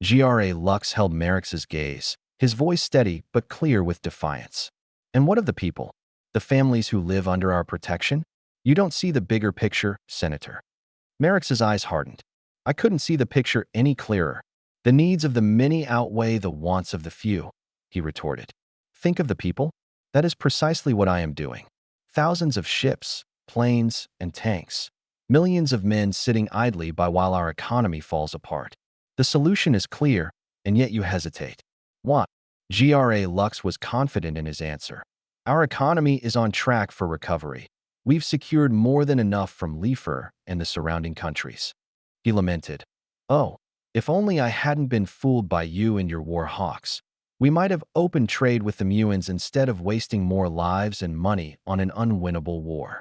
Speaker 1: Gra Lux held Merix's gaze, his voice steady but clear with defiance. And what of the people? The families who live under our protection? You don't see the bigger picture, Senator. Merix's eyes hardened. I couldn't see the picture any clearer. The needs of the many outweigh the wants of the few, he retorted. Think of the people? That is precisely what I am doing. Thousands of ships, planes, and tanks. Millions of men sitting idly by while our economy falls apart. The solution is clear, and yet you hesitate. Why? Gra Lux was confident in his answer. Our economy is on track for recovery. We've secured more than enough from Leifer and the surrounding countries." He lamented. "Oh, if only I hadn't been fooled by you and your war hawks. We might have opened trade with the Muins instead of wasting more lives and money on an unwinnable war."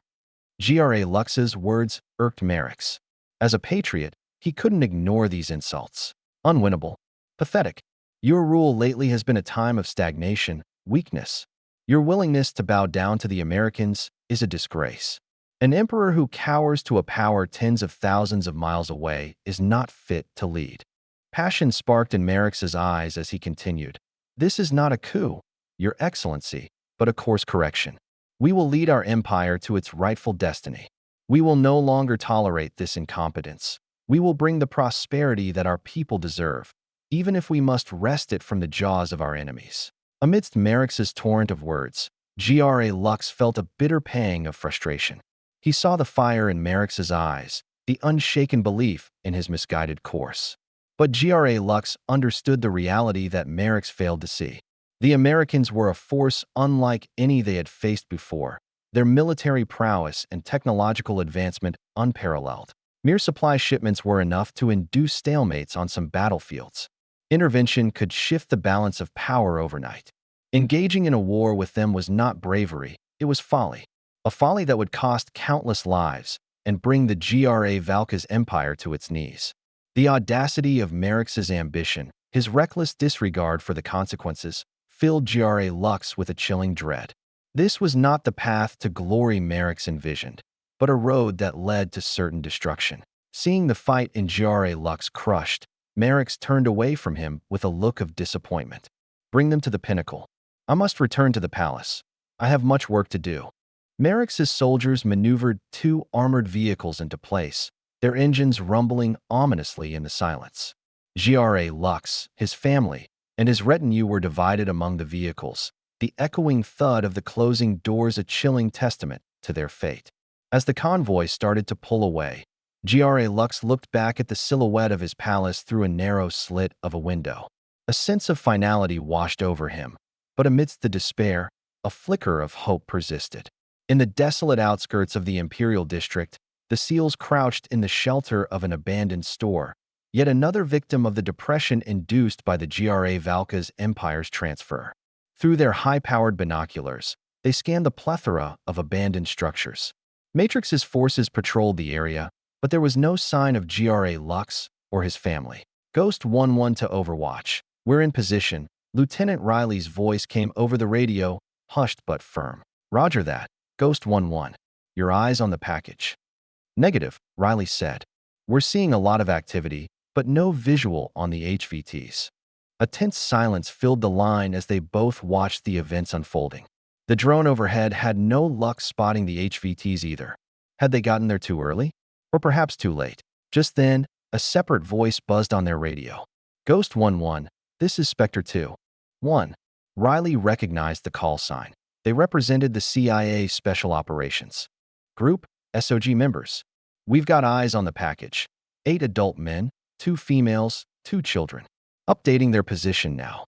Speaker 1: Gra Lux's words irked Merrick's. As a patriot, he couldn't ignore these insults. Unwinnable. Pathetic. Your rule lately has been a time of stagnation, weakness. Your willingness to bow down to the Americans is a disgrace. An emperor who cowers to a power tens of thousands of miles away is not fit to lead. Passion sparked in Merrick's eyes as he continued. "This is not a coup, Your Excellency, but a course correction. We will lead our empire to its rightful destiny. We will no longer tolerate this incompetence. We will bring the prosperity that our people deserve, even if we must wrest it from the jaws of our enemies." Amidst Merrick's torrent of words, Gra Lux felt a bitter pang of frustration. He saw the fire in Merrick's eyes, the unshaken belief in his misguided course. But Gra Lux understood the reality that Merrick failed to see. The Americans were a force unlike any they had faced before, their military prowess and technological advancement unparalleled. Mere supply shipments were enough to induce stalemates on some battlefields. Intervention could shift the balance of power overnight. Engaging in a war with them was not bravery, it was folly. A folly that would cost countless lives and bring the Gra Valka's empire to its knees. The audacity of Merrick's ambition, his reckless disregard for the consequences, filled Gra Lux with a chilling dread. This was not the path to glory Merrick envisioned, but a road that led to certain destruction. Seeing the fight in Gra Lux crushed, Merrick turned away from him with a look of disappointment. "Bring them to the pinnacle. I must return to the palace. I have much work to do." Merrick's soldiers maneuvered 2 armored vehicles into place, their engines rumbling ominously in the silence. Gra Lux, his family, and his retinue were divided among the vehicles, the echoing thud of the closing doors a chilling testament to their fate. As the convoy started to pull away, Gra Lux looked back at the silhouette of his palace through a narrow slit of a window. A sense of finality washed over him, but amidst the despair, a flicker of hope persisted. In the desolate outskirts of the Imperial District, the seals crouched in the shelter of an abandoned store, yet another victim of the depression induced by the Gra Valka's empire's transfer. Through their high-powered binoculars, they scanned the plethora of abandoned structures. Matrix's forces patrolled the area, but there was no sign of Gra Lux or his family. "Ghost 1-1 to Overwatch. We're in position." Lieutenant Riley's voice came over the radio, hushed but firm. "Roger that, Ghost 1-1. Your eyes on the package?" "Negative," Riley said. "We're seeing a lot of activity, but no visual on the HVTs." A tense silence filled the line as they both watched the events unfolding. The drone overhead had no luck spotting the HVTs either. Had they gotten there too early? Or perhaps too late? Just then, a separate voice buzzed on their radio. "Ghost 1-1, this is Spectre 2-1. Riley recognized the call sign. They represented the CIA Special Operations Group, SOG members. "We've got eyes on the package. 8 adult men, 2 females, 2 children. Updating their position now."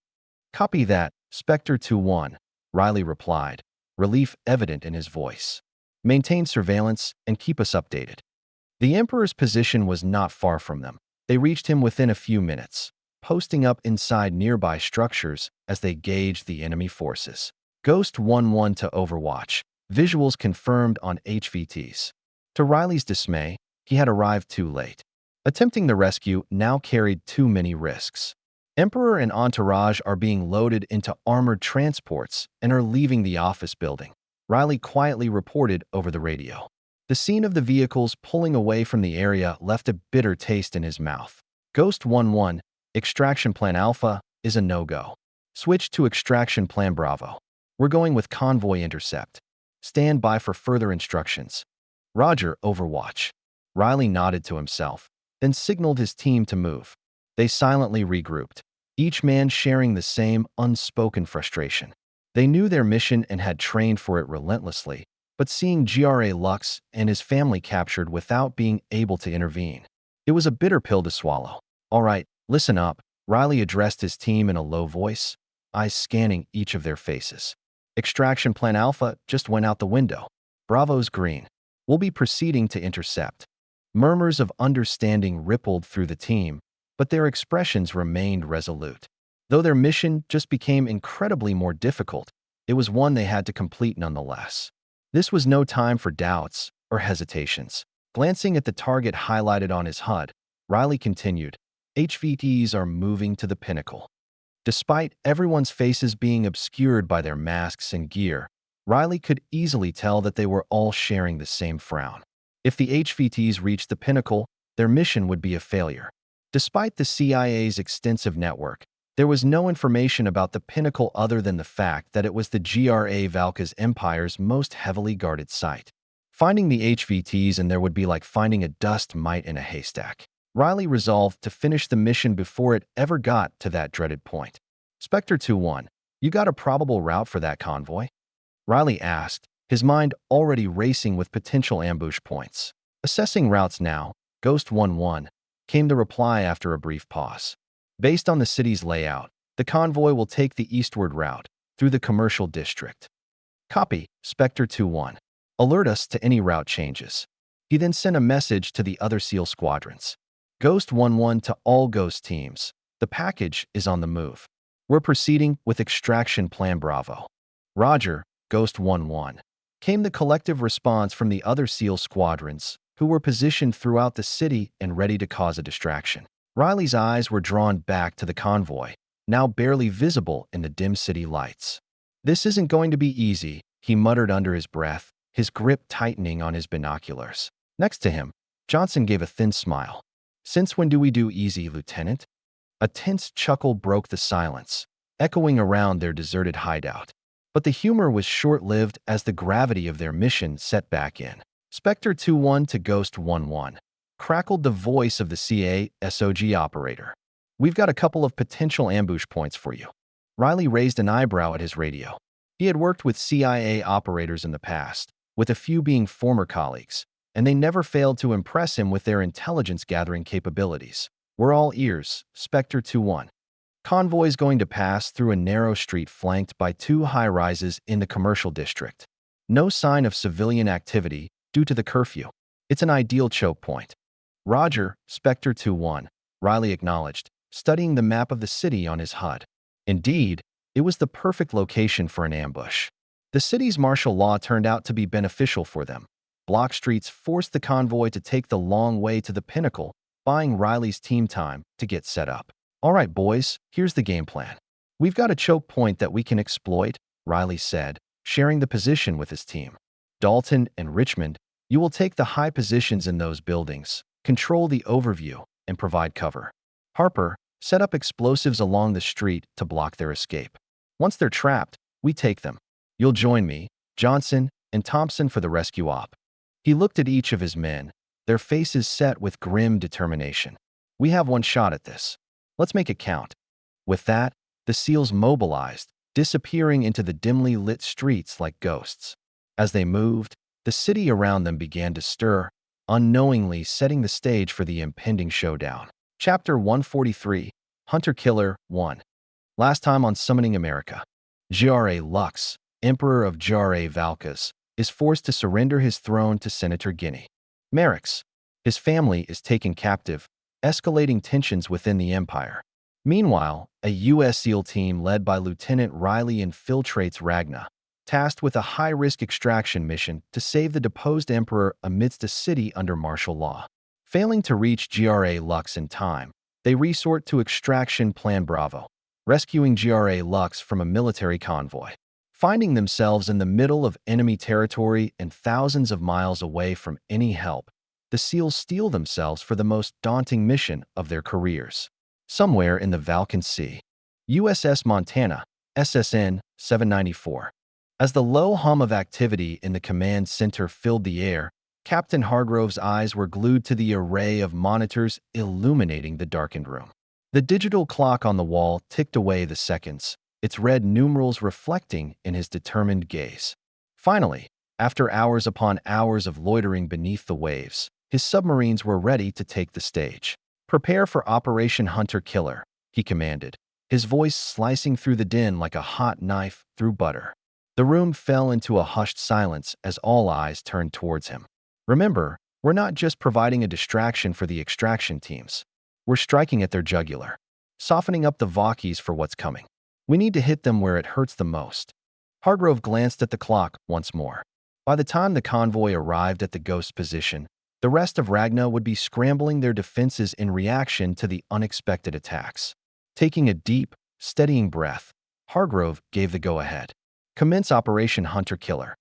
Speaker 1: "Copy that, Spectre 2-1, Riley replied, relief evident in his voice. "Maintain surveillance and keep us updated." The Emperor's position was not far from them. They reached him within a few minutes, posting up inside nearby structures as they gauged the enemy forces. "Ghost 1-1 to Overwatch. Visuals confirmed on HVTs." To Riley's dismay, he had arrived too late. Attempting the rescue now carried too many risks. Emperor and entourage are being loaded into armored transports and are leaving the office building, Riley quietly reported over the radio. The scene of the vehicles pulling away from the area left a bitter taste in his mouth. "Ghost 1-1, Extraction Plan Alpha is a no-go. Switch to Extraction Plan Bravo. We're going with convoy intercept. Stand by for further instructions." "Roger, Overwatch." Riley nodded to himself, then signaled his team to move. They silently regrouped, each man sharing the same unspoken frustration. They knew their mission and had trained for it relentlessly, but seeing Gra Lux and his family captured without being able to intervene, it was a bitter pill to swallow. "All right, listen up," Riley addressed his team in a low voice, eyes scanning each of their faces. "Extraction Plan Alpha just went out the window. Bravo's green. We'll be proceeding to intercept. Murmurs of understanding rippled through the team, but their expressions remained resolute. Though their mission just became incredibly more difficult, it was one they had to complete nonetheless. This was no time for doubts or hesitations. Glancing at the target highlighted on his HUD, Riley continued, HVTs are moving to the pinnacle. Despite everyone's faces being obscured by their masks and gear, Riley could easily tell that they were all sharing the same frown. If the HVTs reached the pinnacle, their mission would be a failure. Despite the CIA's extensive network, there was no information about the pinnacle other than the fact that it was the Ravernal Empire's most heavily guarded site. Finding the HVTs and there would be like finding a dust mite in a haystack. Riley resolved to finish the mission before it ever got to that dreaded point. Spectre 2-1, you got a probable route for that convoy? Riley asked, his mind already racing with potential ambush points. Assessing routes now, Ghost 1-1, came the reply after a brief pause. Based on the city's layout, the convoy will take the eastward route, through the commercial district. Copy, Spectre 2-1. Alert us to any route changes. He then sent a message to the other SEAL squadrons. Ghost 1-1 to all Ghost teams. The package is on the move. We're proceeding with Extraction Plan Bravo. Roger, Ghost 1-1. Came the collective response from the other SEAL squadrons, who were positioned throughout the city and ready to cause a distraction. Riley's eyes were drawn back to the convoy, now barely visible in the dim city lights. This isn't going to be easy, he muttered under his breath, his grip tightening on his binoculars. Next to him, Johnson gave a thin smile. Since when do we do easy, Lieutenant? A tense chuckle broke the silence, echoing around their deserted hideout. But the humor was short-lived as the gravity of their mission set back in. Spectre 2-1 to Ghost 1-1. Crackled the voice of the CASOG operator. We've got a couple of potential ambush points for you. Riley raised an eyebrow at his radio. He had worked with CIA operators in the past, with a few being former colleagues, and they never failed to impress him with their intelligence-gathering capabilities. We're all ears, Spectre 2-1. Convoys going to pass through a narrow street flanked by two high-rises in the commercial district. No sign of civilian activity due to the curfew. It's an ideal choke point. Roger, Spectre 2-1, Riley acknowledged, studying the map of the city on his HUD. Indeed, it was the perfect location for an ambush. The city's martial law turned out to be beneficial for them. Block streets forced the convoy to take the long way to the pinnacle, buying Riley's team time to get set up. All right, boys, here's the game plan. We've got a choke point that we can exploit, Riley said, sharing the position with his team. Dalton and Richmond, you will take the high positions in those buildings, control the overview, and provide cover. Harper, set up explosives along the street to block their escape. Once they're trapped, we take them. You'll join me, Johnson, and Thompson for the rescue op. He looked at each of his men, their faces set with grim determination. We have one shot at this. Let's make it count. With that, the SEALs mobilized, disappearing into the dimly lit streets like ghosts. As they moved, the city around them began to stir, unknowingly setting the stage for the impending showdown. Chapter 143, Hunter-Killer 1. Last time on Summoning America. J.R.A. Lux, Emperor of J.R.A. Valkas, is forced to surrender his throne to Senator Guinea. Merrick's, his family is taken captive, escalating tensions within the Empire. Meanwhile, a U.S. SEAL team led by Lieutenant Riley infiltrates Ragna, tasked with a high-risk extraction mission to save the deposed emperor amidst a city under martial law. Failing to reach J.R.A. Lux in time, they resort to Extraction Plan Bravo, rescuing J.R.A. Lux from a military convoy. Finding themselves in the middle of enemy territory and thousands of miles away from any help, the SEALs steel themselves for the most daunting mission of their careers. Somewhere in the Valkan Sea, USS Montana, SSN 794. As the low hum of activity in the command center filled the air, Captain Hargrove's eyes were glued to the array of monitors illuminating the darkened room. The digital clock on the wall ticked away the seconds, its red numerals reflecting in his determined gaze. Finally, after hours upon hours of loitering beneath the waves, his submarines were ready to take the stage. Prepare for Operation Hunter-Killer, he commanded, his voice slicing through the din like a hot knife through butter. The room fell into a hushed silence as all eyes turned towards him. Remember, we're not just providing a distraction for the extraction teams. We're striking at their jugular, softening up the Vakis for what's coming. We need to hit them where it hurts the most. Hargrove glanced at the clock once more. By the time the convoy arrived at the ghost position, the rest of Ragna would be scrambling their defenses in reaction to the unexpected attacks. Taking a deep, steadying breath, Hargrove gave the go-ahead. Commence Operation Hunter-Killer.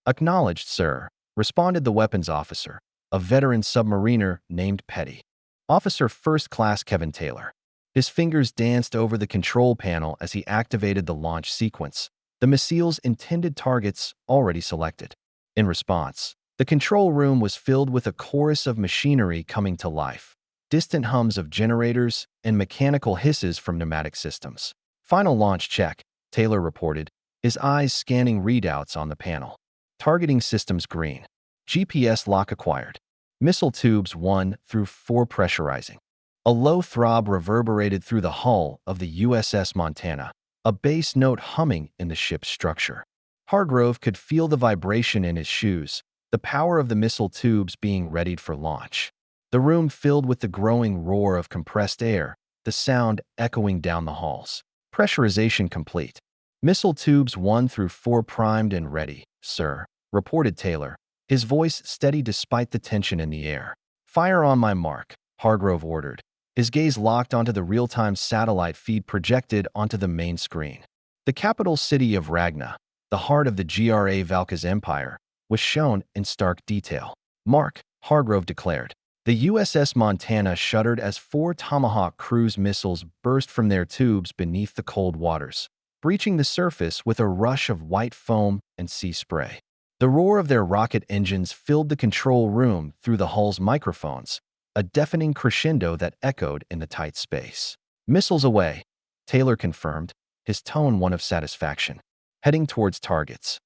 Speaker 1: Acknowledged, sir, responded the weapons officer, a veteran submariner named Petty. Officer First Class Kevin Taylor. His fingers danced over the control panel as he activated the launch sequence, the missile's intended targets already selected. In response, the control room was filled with a chorus of machinery coming to life, distant hums of generators and mechanical hisses from pneumatic systems. Final launch check, Taylor reported, his eyes scanning readouts on the panel. Targeting systems green. GPS lock acquired. Missile tubes 1 through 4 pressurizing. A low throb reverberated through the hull of the USS Montana, a bass note humming in the ship's structure. Hargrove could feel the vibration in his shoes, the power of the missile tubes being readied for launch. The room filled with the growing roar of compressed air, the sound echoing down the halls. Pressurization complete. Missile tubes 1 through 4 primed and ready, sir, reported Taylor, his voice steady despite the tension in the air. Fire on my mark, Hargrove ordered, his gaze locked onto the real-time satellite feed projected onto the main screen. The capital city of Ragna, the heart of the GRA Valka's empire, was shown in stark detail. Mark, Hargrove declared. The USS Montana shuddered as 4 Tomahawk cruise missiles burst from their tubes beneath the cold waters, breaching the surface with a rush of white foam and sea spray. The roar of their rocket engines filled the control room through the hull's microphones, a deafening crescendo that echoed in the tight space. Missiles away, Taylor confirmed, his tone one of satisfaction. Heading towards targets.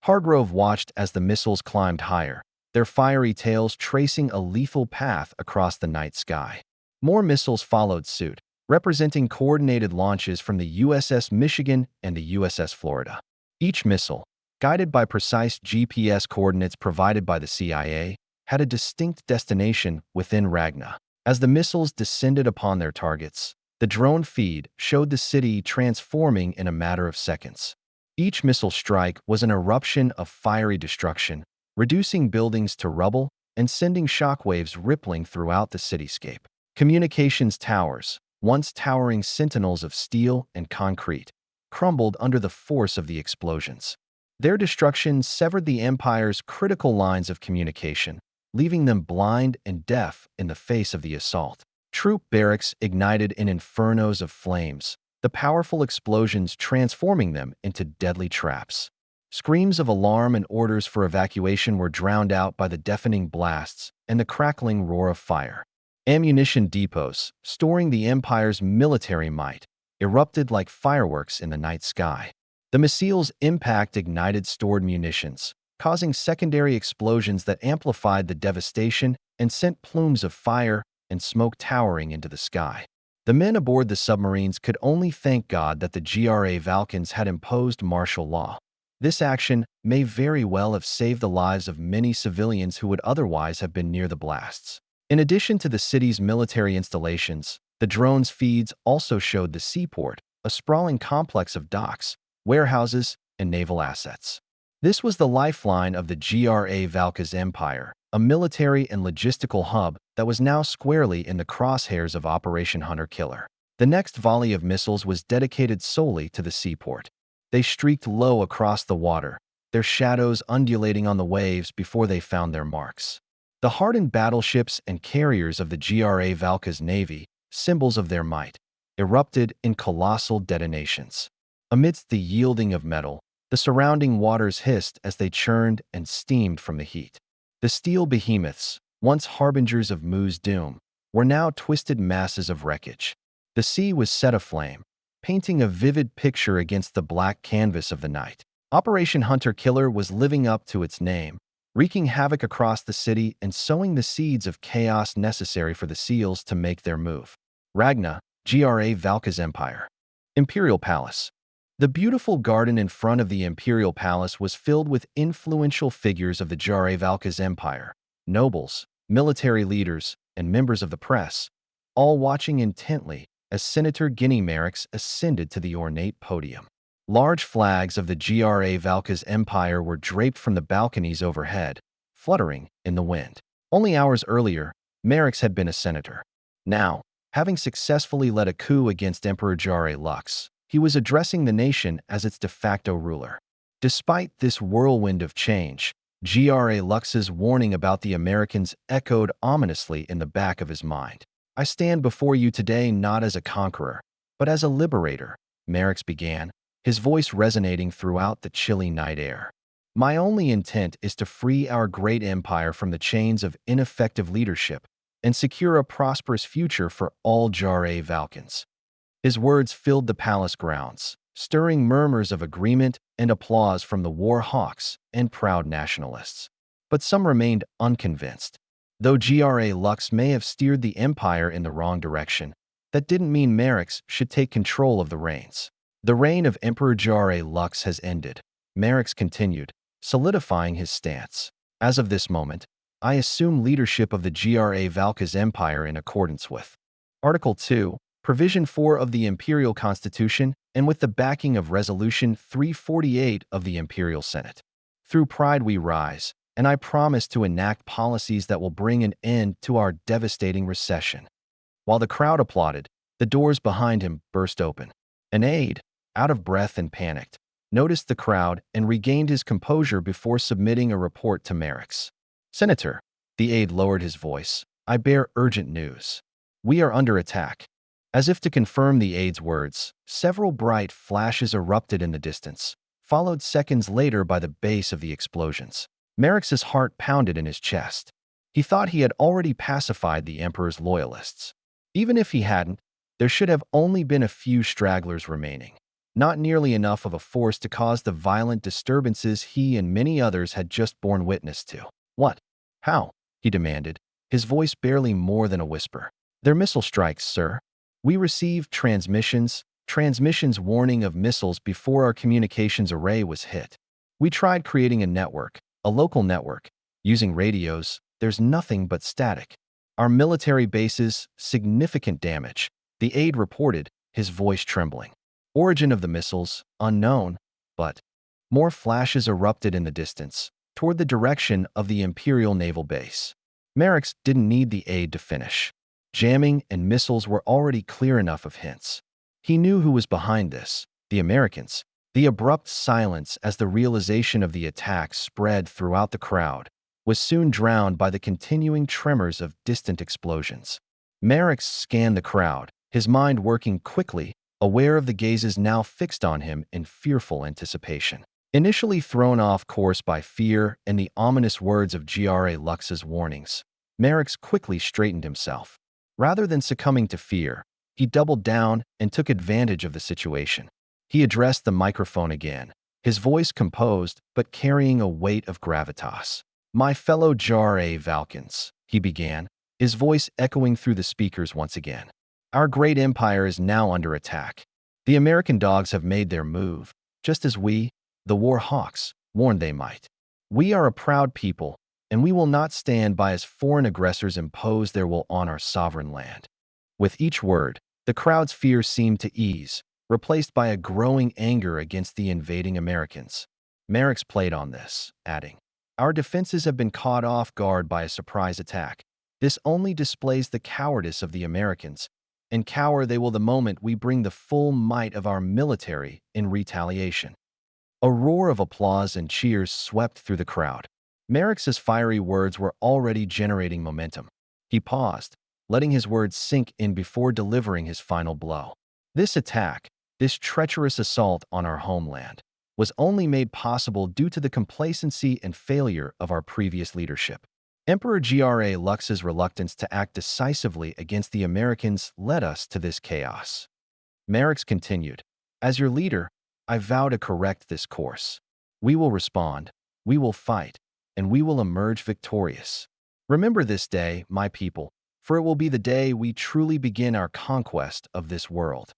Speaker 1: Hargrove watched as the missiles climbed higher, their fiery tails tracing a lethal path across the night sky. More missiles followed suit, representing coordinated launches from the USS Michigan and the USS Florida. Each missile, guided by precise GPS coordinates provided by the CIA, had a distinct destination within Ragna. As the missiles descended upon their targets, the drone feed showed the city transforming in a matter of seconds. Each missile strike was an eruption of fiery destruction, reducing buildings to rubble and sending shockwaves rippling throughout the cityscape. Communications towers, once towering sentinels of steel and concrete, crumbled under the force of the explosions. Their destruction severed the Empire's critical lines of communication, leaving them blind and deaf in the face of the assault. Troop barracks ignited in infernos of flames, the powerful explosions transforming them into deadly traps. Screams of alarm and orders for evacuation were drowned out by the deafening blasts and the crackling roar of fire. Ammunition depots, storing the Empire's military might, erupted like fireworks in the night sky. The missile's impact ignited stored munitions, causing secondary explosions that amplified the devastation and sent plumes of fire and smoke towering into the sky. The men aboard the submarines could only thank God that the GRA Valkans had imposed martial law. This action may very well have saved the lives of many civilians who would otherwise have been near the blasts. In addition to the city's military installations, the drone's feeds also showed the seaport, a sprawling complex of docks, warehouses, and naval assets. This was the lifeline of the GRA Valka's empire, a military and logistical hub that was now squarely in the crosshairs of Operation Hunter-Killer. The next volley of missiles was dedicated solely to the seaport. They streaked low across the water, their shadows undulating on the waves before they found their marks. The hardened battleships and carriers of the GRA Valka's navy, symbols of their might, erupted in colossal detonations. Amidst the yielding of metal, the surrounding waters hissed as they churned and steamed from the heat. The steel behemoths, once harbingers of Mu's doom, were now twisted masses of wreckage. The sea was set aflame, painting a vivid picture against the black canvas of the night. Operation Hunter-Killer was living up to its name, wreaking havoc across the city and sowing the seeds of chaos necessary for the SEALs to make their move. Ragna, GRA Valka's empire. Imperial Palace. The beautiful garden in front of the imperial palace was filled with influential figures of the Valka's empire, nobles, military leaders, and members of the press, all watching intently as Senator Guinea Merrick's ascended to the ornate podium. Large flags of the Valka's empire were draped from the balconies overhead, fluttering in the wind. Only hours earlier, Merrick's had been a senator. Now, having successfully led a coup against Emperor Jare Lux, he was addressing the nation as its de facto ruler. Despite this whirlwind of change, Jare Lux's warning about the Americans echoed ominously in the back of his mind. "I stand before you today not as a conqueror, but as a liberator," Merrick's began, his voice resonating throughout the chilly night air. "My only intent is to free our great empire from the chains of ineffective leadership and secure a prosperous future for all Jare Valkans." His words filled the palace grounds, stirring murmurs of agreement and applause from the war hawks and proud nationalists. But some remained unconvinced. Though Jare Lux may have steered the empire in the wrong direction, that didn't mean Merrick's should take control of the reins. "The reign of Emperor Jare Lux has ended," Merrick's continued, solidifying his stance. "As of this moment, I assume leadership of the Jare Valka's empire in accordance with Article 2, Provision 4 of the Imperial Constitution, and with the backing of Resolution 348 of the Imperial Senate. Through pride we rise, and I promise to enact policies that will bring an end to our devastating recession." While the crowd applauded, the doors behind him burst open. An aide, out of breath and panicked, noticed the crowd and regained his composure before submitting a report to Merrick's. "Senator," the aide lowered his voice, "I bear urgent news. We are under attack." As if to confirm the aide's words, several bright flashes erupted in the distance, followed seconds later by the bass of the explosions. Merrick's heart pounded in his chest. He thought he had already pacified the Emperor's loyalists. Even if he hadn't, there should have only been a few stragglers remaining. Not nearly enough of a force to cause the violent disturbances he and many others had just borne witness to. "What? How?" he demanded, his voice barely more than a whisper. "They're missile strikes, sir. We received transmissions warning of missiles before our communications array was hit. We tried creating a local network, using radios. There's nothing but static. Our military bases, significant damage," the aide reported, his voice trembling. "Origin of the missiles, unknown, but..." More flashes erupted in the distance, toward the direction of the Imperial Naval Base. Merrick's didn't need the aide to finish. Jamming and missiles were already clear enough of hints. He knew who was behind this: the Americans. The abrupt silence as the realization of the attack spread throughout the crowd was soon drowned by the continuing tremors of distant explosions. Merrick scanned the crowd, his mind working quickly, aware of the gazes now fixed on him in fearful anticipation. Initially thrown off course by fear and the ominous words of Jare Lux's warnings, Merrick quickly straightened himself. Rather than succumbing to fear, he doubled down and took advantage of the situation. He addressed the microphone again, his voice composed but carrying a weight of gravitas. "My fellow Jare Valkans," he began, his voice echoing through the speakers once again. "Our great empire is now under attack. The American dogs have made their move, just as we, the war hawks, warned they might. We are a proud people, and we will not stand by as foreign aggressors impose their will on our sovereign land." With each word, the crowd's fear seemed to ease, replaced by a growing anger against the invading Americans. Merrick's played on this, adding, "Our defenses have been caught off guard by a surprise attack. This only displays the cowardice of the Americans, and cower they will the moment we bring the full might of our military in retaliation." A roar of applause and cheers swept through the crowd. Merrick's fiery words were already generating momentum. He paused, letting his words sink in before delivering his final blow. This attack, this treacherous assault on our homeland, was only made possible due to the complacency and failure of our previous leadership. Emperor Jare Lux's reluctance to act decisively against the Americans led us to this chaos. Merrick's continued, "As your leader, I vow to correct this course. We will respond, we will fight, and we will emerge victorious. Remember this day, my people, for it will be the day we truly begin our conquest of this world."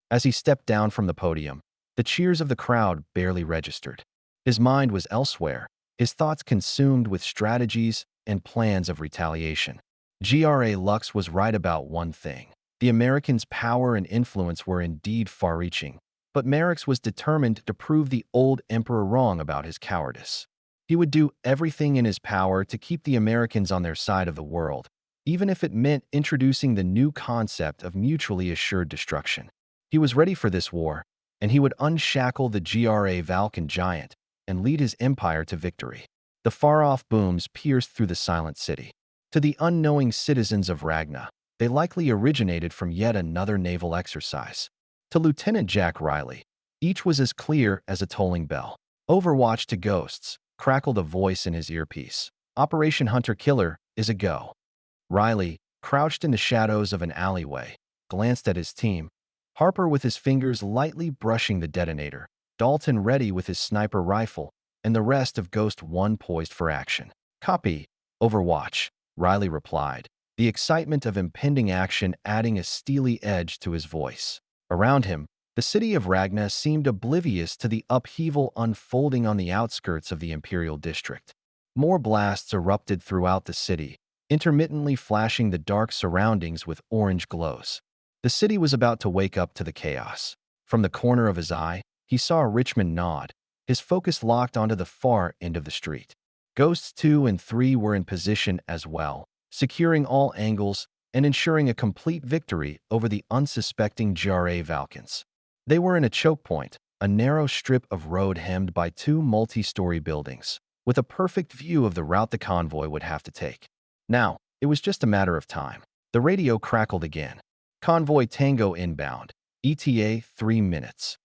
Speaker 1: As he stepped down from the podium, The cheers of the crowd barely registered. His mind was elsewhere, his thoughts consumed with strategies and plans of retaliation. GRA Lux was right about one thing. The Americans' power and influence were indeed far-reaching, but Merrick's was determined to prove the old emperor wrong about his cowardice. He would do everything in his power to keep the Americans on their side of the world, even if it meant introducing the new concept of mutually assured destruction. He was ready for this war, and he would unshackle the GRA Valkan giant and lead his empire to victory. The far-off booms pierced through the silent city. To the unknowing citizens of Ragna, they likely originated from yet another naval exercise. To Lieutenant Jack Riley, each was as clear as a tolling bell. Overwatch to Ghosts, crackled a voice in his earpiece. Operation Hunter-Killer is a go. Riley, crouched in the shadows of an alleyway, glanced at his team. Harper with his fingers lightly brushing the detonator, Dalton ready with his sniper rifle, and the rest of Ghost 1 poised for action. Copy, Overwatch, Riley replied, the excitement of impending action adding a steely edge to his voice. Around him, the city of Ragna seemed oblivious to the upheaval unfolding on the outskirts of the Imperial District. More blasts erupted throughout the city, intermittently flashing the dark surroundings with orange glows. The city was about to wake up to the chaos. From the corner of his eye, he saw Richmond nod, his focus locked onto the far end of the street. Ghosts 2 and 3 were in position as well, securing all angles and ensuring a complete victory over the unsuspecting GRA Valkans. They were in a choke point, a narrow strip of road hemmed by 2 multi-story buildings, with a perfect view of the route the convoy would have to take. Now, it was just a matter of time. The radio crackled again. Convoy Tango inbound. ETA 3 minutes.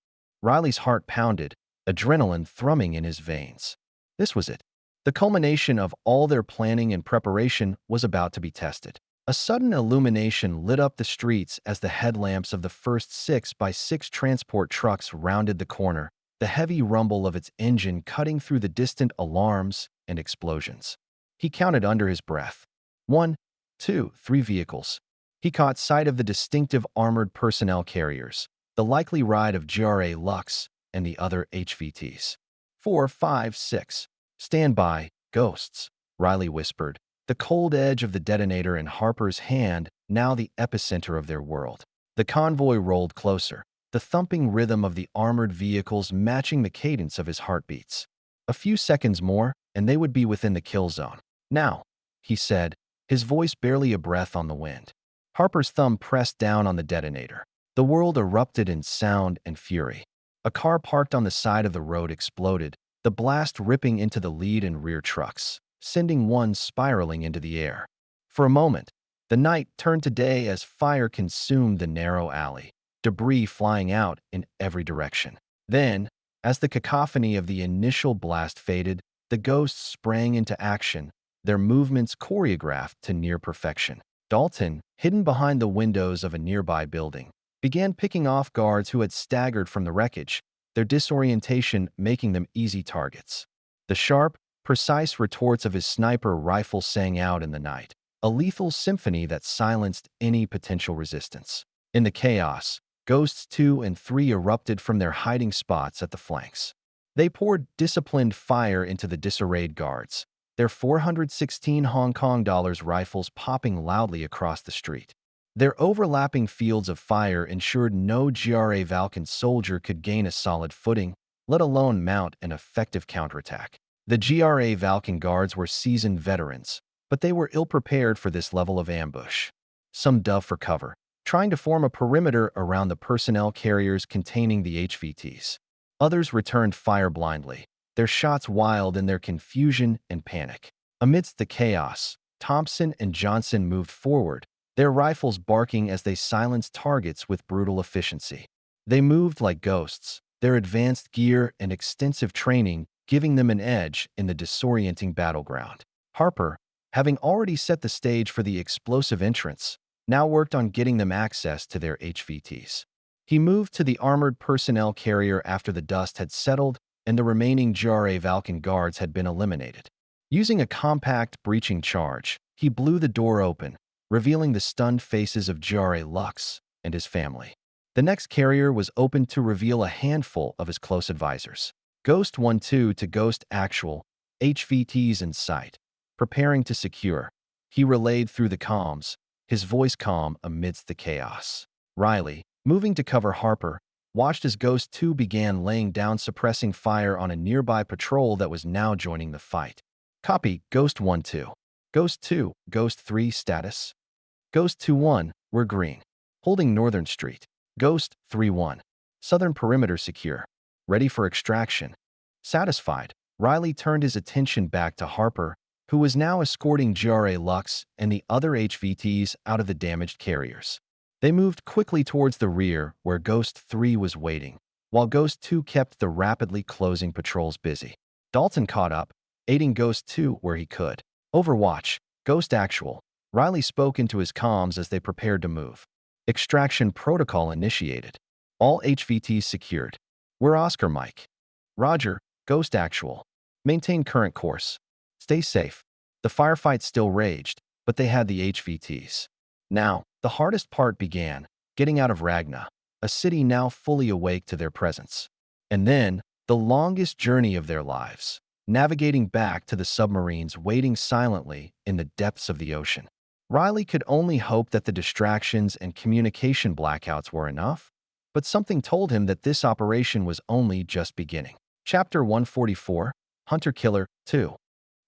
Speaker 1: Riley's heart pounded, adrenaline thrumming in his veins. This was it. The culmination of all their planning and preparation was about to be tested. A sudden illumination lit up the streets as the headlamps of the first 6x6 transport trucks rounded the corner, the heavy rumble of its engine cutting through the distant alarms and explosions. He counted under his breath. 1, 2, 3 vehicles. He caught sight of the distinctive armored personnel carriers, the likely ride of GRA Lux and the other HVTs. 4, 5, 6. Stand by, Ghosts, Riley whispered, the cold edge of the detonator in Harper's hand now the epicenter of their world. The convoy rolled closer, the thumping rhythm of the armored vehicles matching the cadence of his heartbeats. A few seconds more, and they would be within the kill zone. Now, he said, his voice barely a breath on the wind. Harper's thumb pressed down on the detonator. The world erupted in sound and fury. A car parked on the side of the road exploded, the blast ripping into the lead and rear trucks, sending one spiraling into the air. For a moment, the night turned to day as fire consumed the narrow alley, debris flying out in every direction. Then, as the cacophony of the initial blast faded, the ghosts sprang into action, their movements choreographed to near perfection. Dalton, hidden behind the windows of a nearby building, began picking off guards who had staggered from the wreckage, their disorientation making them easy targets. The sharp, precise retorts of his sniper rifle sang out in the night, a lethal symphony that silenced any potential resistance. In the chaos, Ghosts 2 and 3 erupted from their hiding spots at the flanks. They poured disciplined fire into the disarrayed guards, their 416 Hong Kong dollars rifles popping loudly across the street. Their overlapping fields of fire ensured no GRA Valkan soldier could gain a solid footing, let alone mount an effective counterattack. The GRA Valkan guards were seasoned veterans, but they were ill-prepared for this level of ambush. Some dove for cover, trying to form a perimeter around the personnel carriers containing the HVTs. Others returned fire blindly, their shots wild in their confusion and panic. Amidst the chaos, Thompson and Johnson moved forward, their rifles barking as they silenced targets with brutal efficiency. They moved like ghosts, their advanced gear and extensive training giving them an edge in the disorienting battleground. Harper, having already set the stage for the explosive entrance, now worked on getting them access to their HVTs. He moved to the armored personnel carrier after the dust had settled and the remaining GRA Valkan guards had been eliminated. Using a compact breaching charge, he blew the door open, revealing the stunned faces of GRA Lux and his family. The next carrier was opened to reveal a handful of his close advisors. Ghost 1-2 to Ghost Actual, HVTs in sight, preparing to secure. He relayed through the comms, his voice calm amidst the chaos. Riley, moving to cover Harper, watched as Ghost 2 began laying down suppressing fire on a nearby patrol that was now joining the fight. Copy, Ghost 1-2. Ghost 2, Ghost 3 status. Ghost 2-1, we're green. Holding Northern Street. Ghost 3-1. Southern perimeter secure. Ready for extraction. Satisfied, Riley turned his attention back to Harper, who was now escorting GRA Lux and the other HVTs out of the damaged carriers. They moved quickly towards the rear where Ghost 3 was waiting, while Ghost 2 kept the rapidly closing patrols busy. Dalton caught up, aiding Ghost 2 where he could. Overwatch, Ghost Actual. Riley spoke into his comms as they prepared to move. Extraction protocol initiated. All HVTs secured. We're Oscar Mike. Roger, Ghost Actual. Maintain current course. Stay safe. The firefight still raged, but they had the HVTs. Now, the hardest part began, getting out of Ragna, a city now fully awake to their presence. And then, the longest journey of their lives, navigating back to the submarines waiting silently in the depths of the ocean. Riley could only hope that the distractions and communication blackouts were enough, but something told him that this operation was only just beginning. Chapter 144, Hunter-Killer 2.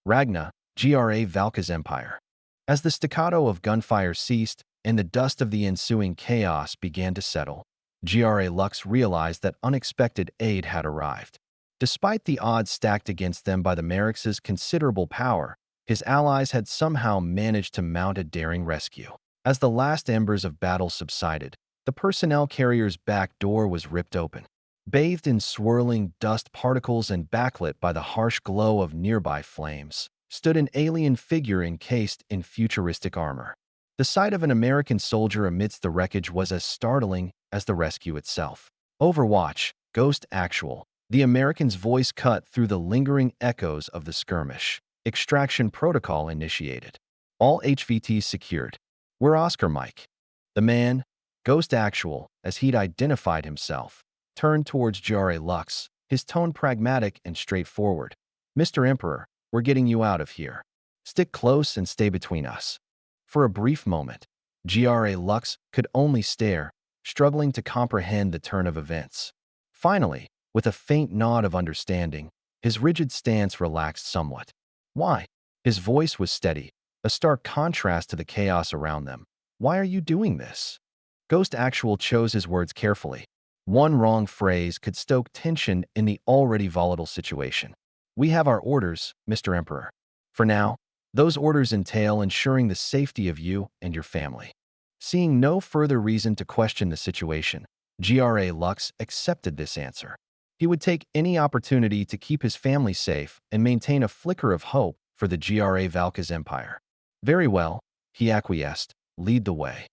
Speaker 1: Ragna, GRA Valka's Empire. As the staccato of gunfire ceased and the dust of the ensuing chaos began to settle, GRA Lux realized that unexpected aid had arrived. Despite the odds stacked against them by the Merrick's considerable power, his allies had somehow managed to mount a daring rescue. As the last embers of battle subsided, the personnel carrier's back door was ripped open. Bathed in swirling dust particles and backlit by the harsh glow of nearby flames, stood an alien figure encased in futuristic armor. The sight of an American soldier amidst the wreckage was as startling as the rescue itself. Overwatch, Ghost Actual. The American's voice cut through the lingering echoes of the skirmish. Extraction protocol initiated. All HVTs secured. We're Oscar Mike. The man, Ghost Actual, as he'd identified himself, turned towards GRA Lux, his tone pragmatic and straightforward. Mr. Emperor, we're getting you out of here. Stick close and stay between us. For a brief moment, GRA Lux could only stare, struggling to comprehend the turn of events. Finally, with a faint nod of understanding, his rigid stance relaxed somewhat. Why? His voice was steady, a stark contrast to the chaos around them. Why are you doing this? Ghost Actual chose his words carefully. One wrong phrase could stoke tension in the already volatile situation. We have our orders, Mr. Emperor. For now, those orders entail ensuring the safety of you and your family. Seeing no further reason to question the situation, GRA Lux accepted this answer. He would take any opportunity to keep his family safe and maintain a flicker of hope for the GRA Valka's Empire. Very well, he acquiesced. Lead the way.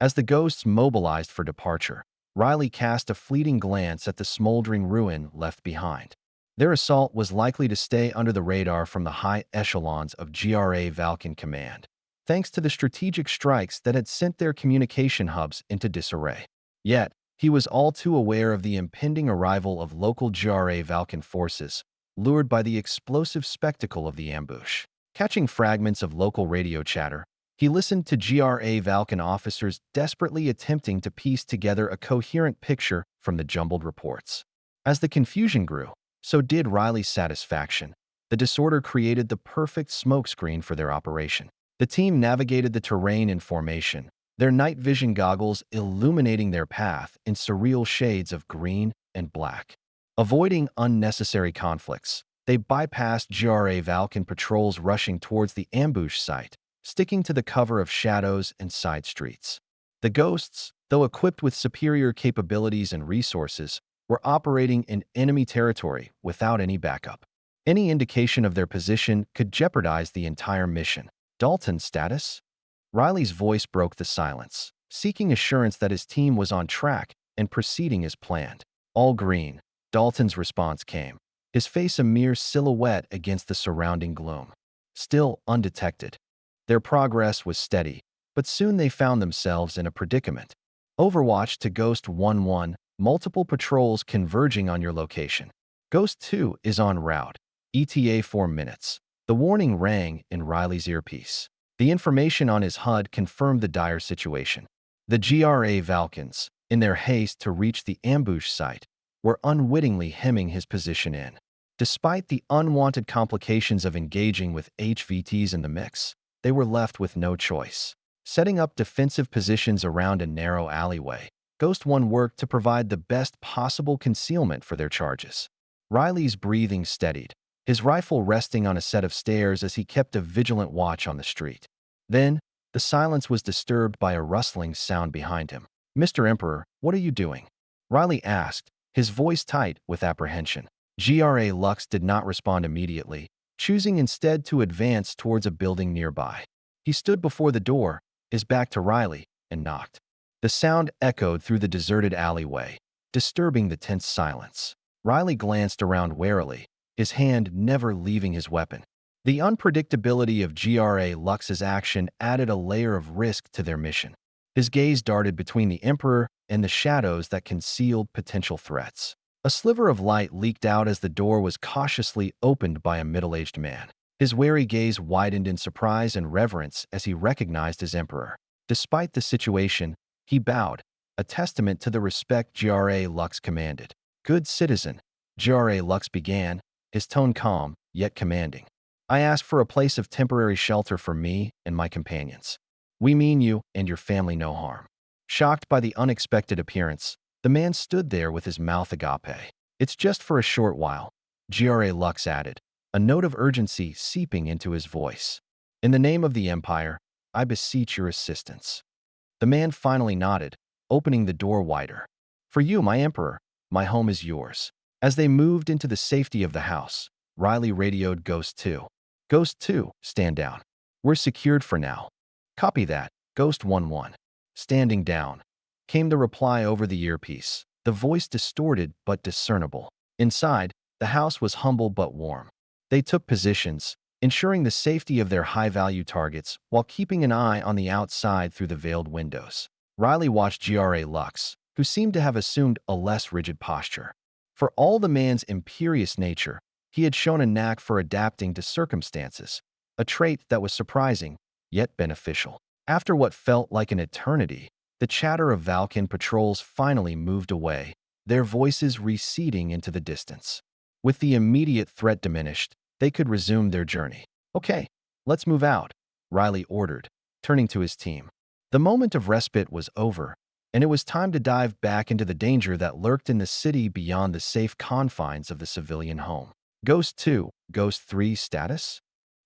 Speaker 1: As the ghosts mobilized for departure, Riley cast a fleeting glance at the smoldering ruin left behind. Their assault was likely to stay under the radar from the high echelons of GRA Valkan Command, thanks to the strategic strikes that had sent their communication hubs into disarray. Yet, he was all too aware of the impending arrival of local GRA Valkan forces, lured by the explosive spectacle of the ambush. Catching fragments of local radio chatter, he listened to GRA Valkan officers desperately attempting to piece together a coherent picture from the jumbled reports. As the confusion grew, so did Riley's satisfaction. The disorder created the perfect smokescreen for their operation. The team navigated the terrain in formation, their night vision goggles illuminating their path in surreal shades of green and black. Avoiding unnecessary conflicts, they bypassed GRA Valkan patrols rushing towards the ambush site, sticking to the cover of shadows and side streets. The ghosts, though equipped with superior capabilities and resources, were operating in enemy territory without any backup. Any indication of their position could jeopardize the entire mission. Dalton's status? Riley's voice broke the silence, seeking assurance that his team was on track and proceeding as planned. All green, Dalton's response came, his face a mere silhouette against the surrounding gloom. Still undetected. Their progress was steady, but soon they found themselves in a predicament. Overwatch to Ghost 1-1, multiple patrols converging on your location. Ghost 2 is en route. ETA 4 minutes. The warning rang in Riley's earpiece. The information on his HUD confirmed the dire situation. The GRA Valkyns, in their haste to reach the ambush site, were unwittingly hemming his position in. Despite the unwanted complications of engaging with HVTs in the mix, they were left with no choice. Setting up defensive positions around a narrow alleyway, Ghost 1 worked to provide the best possible concealment for their charges. Riley's breathing steadied, his rifle resting on a set of stairs as he kept a vigilant watch on the street. Then, the silence was disturbed by a rustling sound behind him. "Mr. Emperor, what are you doing?" Riley asked, his voice tight with apprehension. GRA Lux did not respond immediately, choosing instead to advance towards a building nearby. He stood before the door, his back to Riley, and knocked. The sound echoed through the deserted alleyway, disturbing the tense silence. Riley glanced around warily, his hand never leaving his weapon. The unpredictability of GRA Lux's action added a layer of risk to their mission. His gaze darted between the Emperor and the shadows that concealed potential threats. A sliver of light leaked out as the door was cautiously opened by a middle-aged man. His wary gaze widened in surprise and reverence as he recognized his Emperor. Despite the situation, he bowed, a testament to the respect GRA Lux commanded. "Good citizen," GRA Lux began, his tone calm, yet commanding. "I ask for a place of temporary shelter for me and my companions. We mean you and your family no harm." Shocked by the unexpected appearance, the man stood there with his mouth agape. "It's just for a short while," GRA Lux added, a note of urgency seeping into his voice. "In the name of the Empire, I beseech your assistance." The man finally nodded, opening the door wider. "For you, my Emperor, my home is yours." As they moved into the safety of the house, Riley radioed Ghost 2. "Ghost 2, stand down. We're secured for now." "Copy that, Ghost 1-1. Standing down," came the reply over the earpiece, the voice distorted but discernible. Inside, the house was humble but warm. They took positions, ensuring the safety of their high-value targets while keeping an eye on the outside through the veiled windows. Riley watched GRA Lux, who seemed to have assumed a less rigid posture. For all the man's imperious nature, he had shown a knack for adapting to circumstances, a trait that was surprising, yet beneficial. After what felt like an eternity, the chatter of Valkyn patrols finally moved away, their voices receding into the distance. With the immediate threat diminished, they could resume their journey. "Okay, let's move out," Riley ordered, turning to his team. The moment of respite was over, and it was time to dive back into the danger that lurked in the city beyond the safe confines of the civilian home. "Ghost 2, Ghost 3 status?"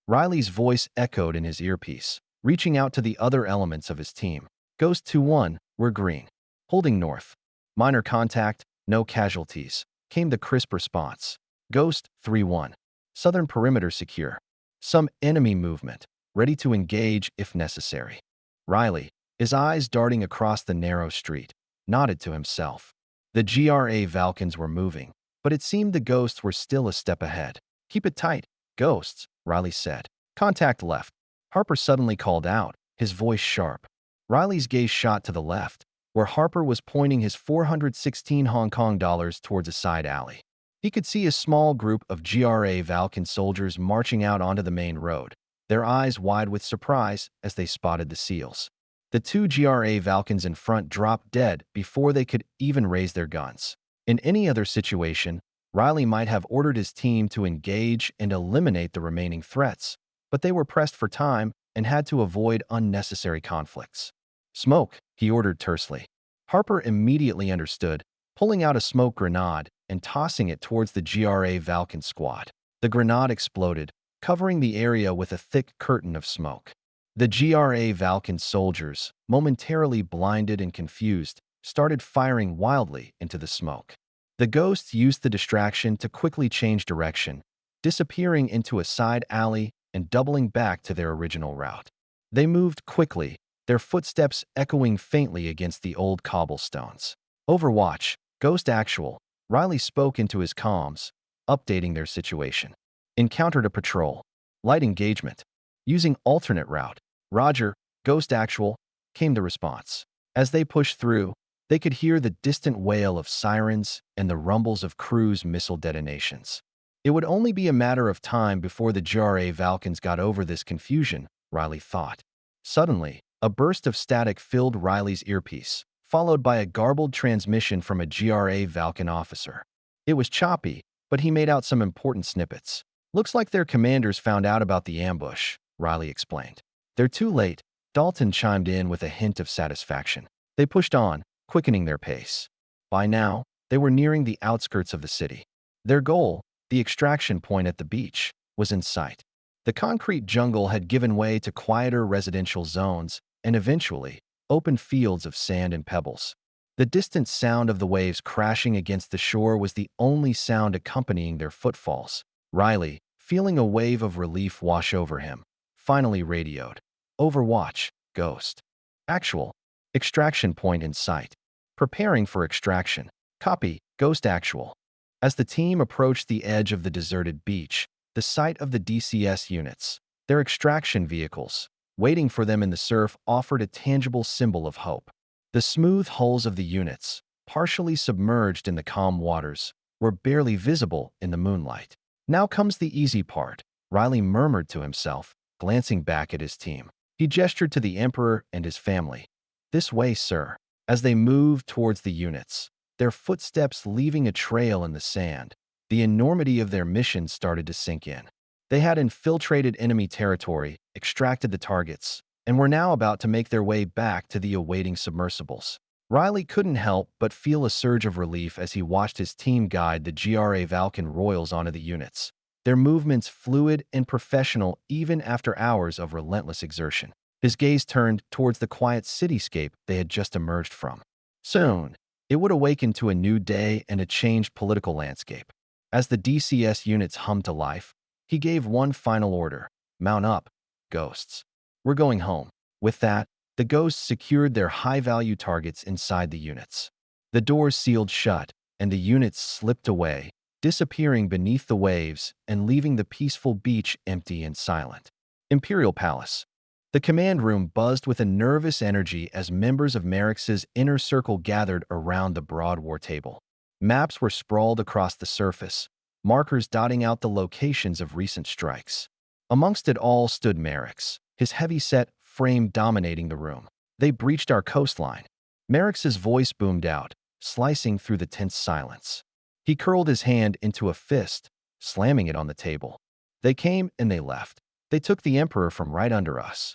Speaker 1: Riley's voice echoed in his earpiece, reaching out to the other elements of his team. "Ghost 2-1, we're green. Holding north. Minor contact, no casualties," came the crisp response. "Ghost 3-1, southern perimeter secure. Some enemy movement, ready to engage if necessary." Riley, his eyes darting across the narrow street, nodded to himself. The GRA Valkyns were moving, but it seemed the ghosts were still a step ahead. "Keep it tight, ghosts," Riley said. "Contact left," Harper suddenly called out, his voice sharp. Riley's gaze shot to the left, where Harper was pointing his 416 Hong Kong dollars towards a side alley. He could see a small group of GRA Valkyn soldiers marching out onto the main road, their eyes wide with surprise as they spotted the SEALs. The two GRA Valkyns in front dropped dead before they could even raise their guns. In any other situation, Riley might have ordered his team to engage and eliminate the remaining threats, but they were pressed for time and had to avoid unnecessary conflicts. "Smoke," he ordered tersely. Harper immediately understood, pulling out a smoke grenade and tossing it towards the GRA Valkyn squad. The grenade exploded, covering the area with a thick curtain of smoke. The GRA Valkyn soldiers, momentarily blinded and confused, started firing wildly into the smoke. The ghosts used the distraction to quickly change direction, disappearing into a side alley and doubling back to their original route. They moved quickly, their footsteps echoing faintly against the old cobblestones. "Overwatch, Ghost Actual," Riley spoke into his comms, updating their situation. "Encountered a patrol. Light engagement. Using alternate route." "Roger, Ghost Actual," came the response. As they pushed through, They could hear the distant wail of sirens and the rumbles of cruise missile detonations. It would only be a matter of time before the GRA Valkyns got over this confusion, Riley thought. Suddenly, a burst of static filled Riley's earpiece, followed by a garbled transmission from a GRA Valkyn officer. It was choppy, but he made out some important snippets. "Looks like their commanders found out about the ambush," Riley explained. "They're too late," Dalton chimed in with a hint of satisfaction. They pushed on, quickening their pace. By now, they were nearing the outskirts of the city. Their goal, the extraction point at the beach, was in sight. The concrete jungle had given way to quieter residential zones and eventually, open fields of sand and pebbles. The distant sound of the waves crashing against the shore was the only sound accompanying their footfalls. Riley, feeling a wave of relief wash over him, finally radioed. "Overwatch, Ghost. Actual. Extraction point in sight. Preparing for extraction. Copy, Ghost Actual." As the team approached the edge of the deserted beach, the site of the DCS units, their extraction vehicles, waiting for them in the surf, offered a tangible symbol of hope. The smooth hulls of the units, partially submerged in the calm waters, were barely visible in the moonlight. "Now comes the easy part," Riley murmured to himself, glancing back at his team. He gestured to the Emperor and his family. "This way, sir." As they moved towards the units, their footsteps leaving a trail in the sand, the enormity of their mission started to sink in. They had infiltrated enemy territory, extracted the targets, and were now about to make their way back to the awaiting submersibles. Riley couldn't help but feel a surge of relief as he watched his team guide the GRA Valkyn Royals onto the units, their movements fluid and professional even after hours of relentless exertion. His gaze turned towards the quiet cityscape they had just emerged from. Soon, it would awaken to a new day and a changed political landscape. As the DCS units hummed to life, he gave one final order: "Mount up, Ghosts. We're going home." With that, the Ghosts secured their high-value targets inside the units. The doors sealed shut, and the units slipped away, disappearing beneath the waves and leaving the peaceful beach empty and silent. Imperial Palace. The command room buzzed with a nervous energy as members of Merrick's inner circle gathered around the broad war table. Maps were sprawled across the surface, markers dotting out the locations of recent strikes. Amongst it all stood Merrick's, his heavy-set frame dominating the room. "They breached our coastline." Merrick's voice boomed out, slicing through the tense silence. He curled his hand into a fist, slamming it on the table. "They came and they left. They took the Emperor from right under us."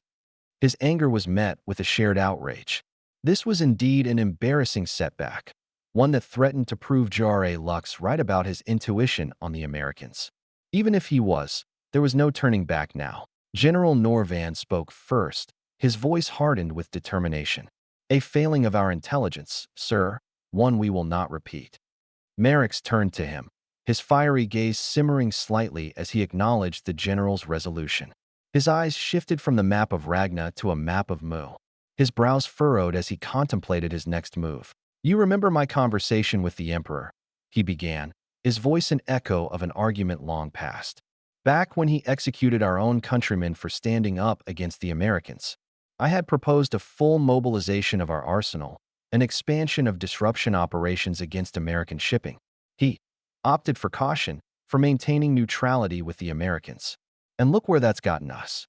Speaker 1: His anger was met with a shared outrage. This was indeed an embarrassing setback, one that threatened to prove Jar Lux right about his intuition on the Americans. Even if he was, there was no turning back now. General Norvan spoke first, his voice hardened with determination. "A failing of our intelligence, sir, one we will not repeat." Merrick's turned to him, his fiery gaze simmering slightly as he acknowledged the general's resolution. His eyes shifted from the map of Ragna to a map of Mu. His brows furrowed as he contemplated his next move. "You remember my conversation with the Emperor," he began, his voice an echo of an argument long past. "Back when he executed our own countrymen for standing up against the Americans, I had proposed a full mobilization of our arsenal, an expansion of disruption operations against American shipping. He opted for caution, for maintaining neutrality with the Americans. And look where that's gotten us."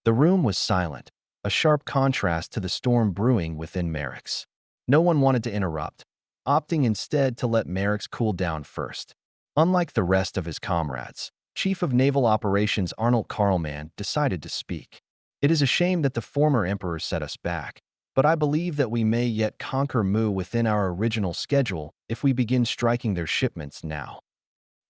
Speaker 1: The room was silent, a sharp contrast to the storm brewing within Merrick's. No one wanted to interrupt, opting instead to let Merrick's cool down first. Unlike the rest of his comrades, Chief of Naval Operations Arnold Karlman decided to speak. "It is a shame that the former emperor set us back, but I believe that we may yet conquer Mu within our original schedule if we begin striking their shipments now."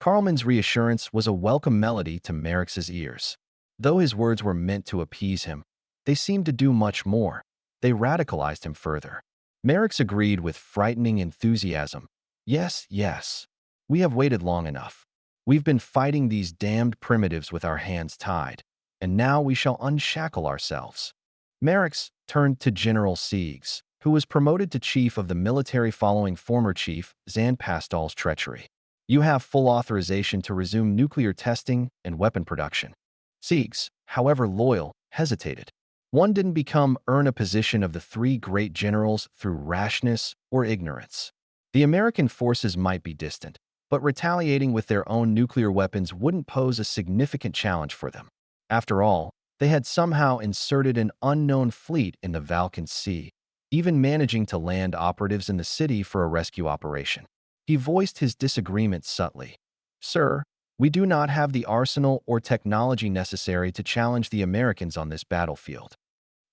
Speaker 1: Karlman's reassurance was a welcome melody to Merrick's ears. Though his words were meant to appease him, they seemed to do much more. They radicalized him further. Merrick's agreed with frightening enthusiasm. "Yes, yes. We have waited long enough. We've been fighting these damned primitives with our hands tied, and now we shall unshackle ourselves." Merrick's turned to General Siegs, who was promoted to chief of the military following former chief Zan Pastal's treachery. "You have full authorization to resume nuclear testing and weapon production." Siegs, however loyal, hesitated. One didn't earn a position of the three great generals through rashness or ignorance. The American forces might be distant, but retaliating with their own nuclear weapons wouldn't pose a significant challenge for them. After all, they had somehow inserted an unknown fleet in the Valkan Sea, even managing to land operatives in the city for a rescue operation. He voiced his disagreement subtly. "Sir, we do not have the arsenal or technology necessary to challenge the Americans on this battlefield."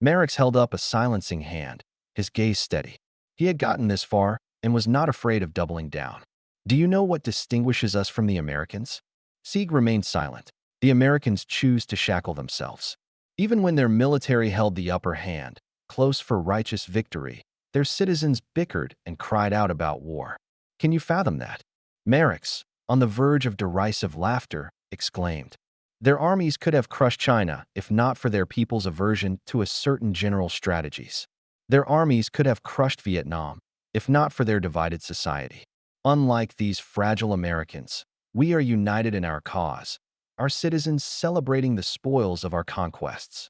Speaker 1: Merrick's held up a silencing hand, his gaze steady. He had gotten this far and was not afraid of doubling down. "Do you know what distinguishes us from the Americans?" Sieg remained silent. The Americans choose to shackle themselves. Even when their military held the upper hand, close for righteous victory, their citizens bickered and cried out about war. "Can you fathom that?" Merrick's, on the verge of derisive laughter, exclaimed. "Their armies could have crushed China if not for their people's aversion to a certain general strategies. Their armies could have crushed Vietnam if not for their divided society. Unlike these fragile Americans, we are united in our cause, our citizens celebrating the spoils of our conquests."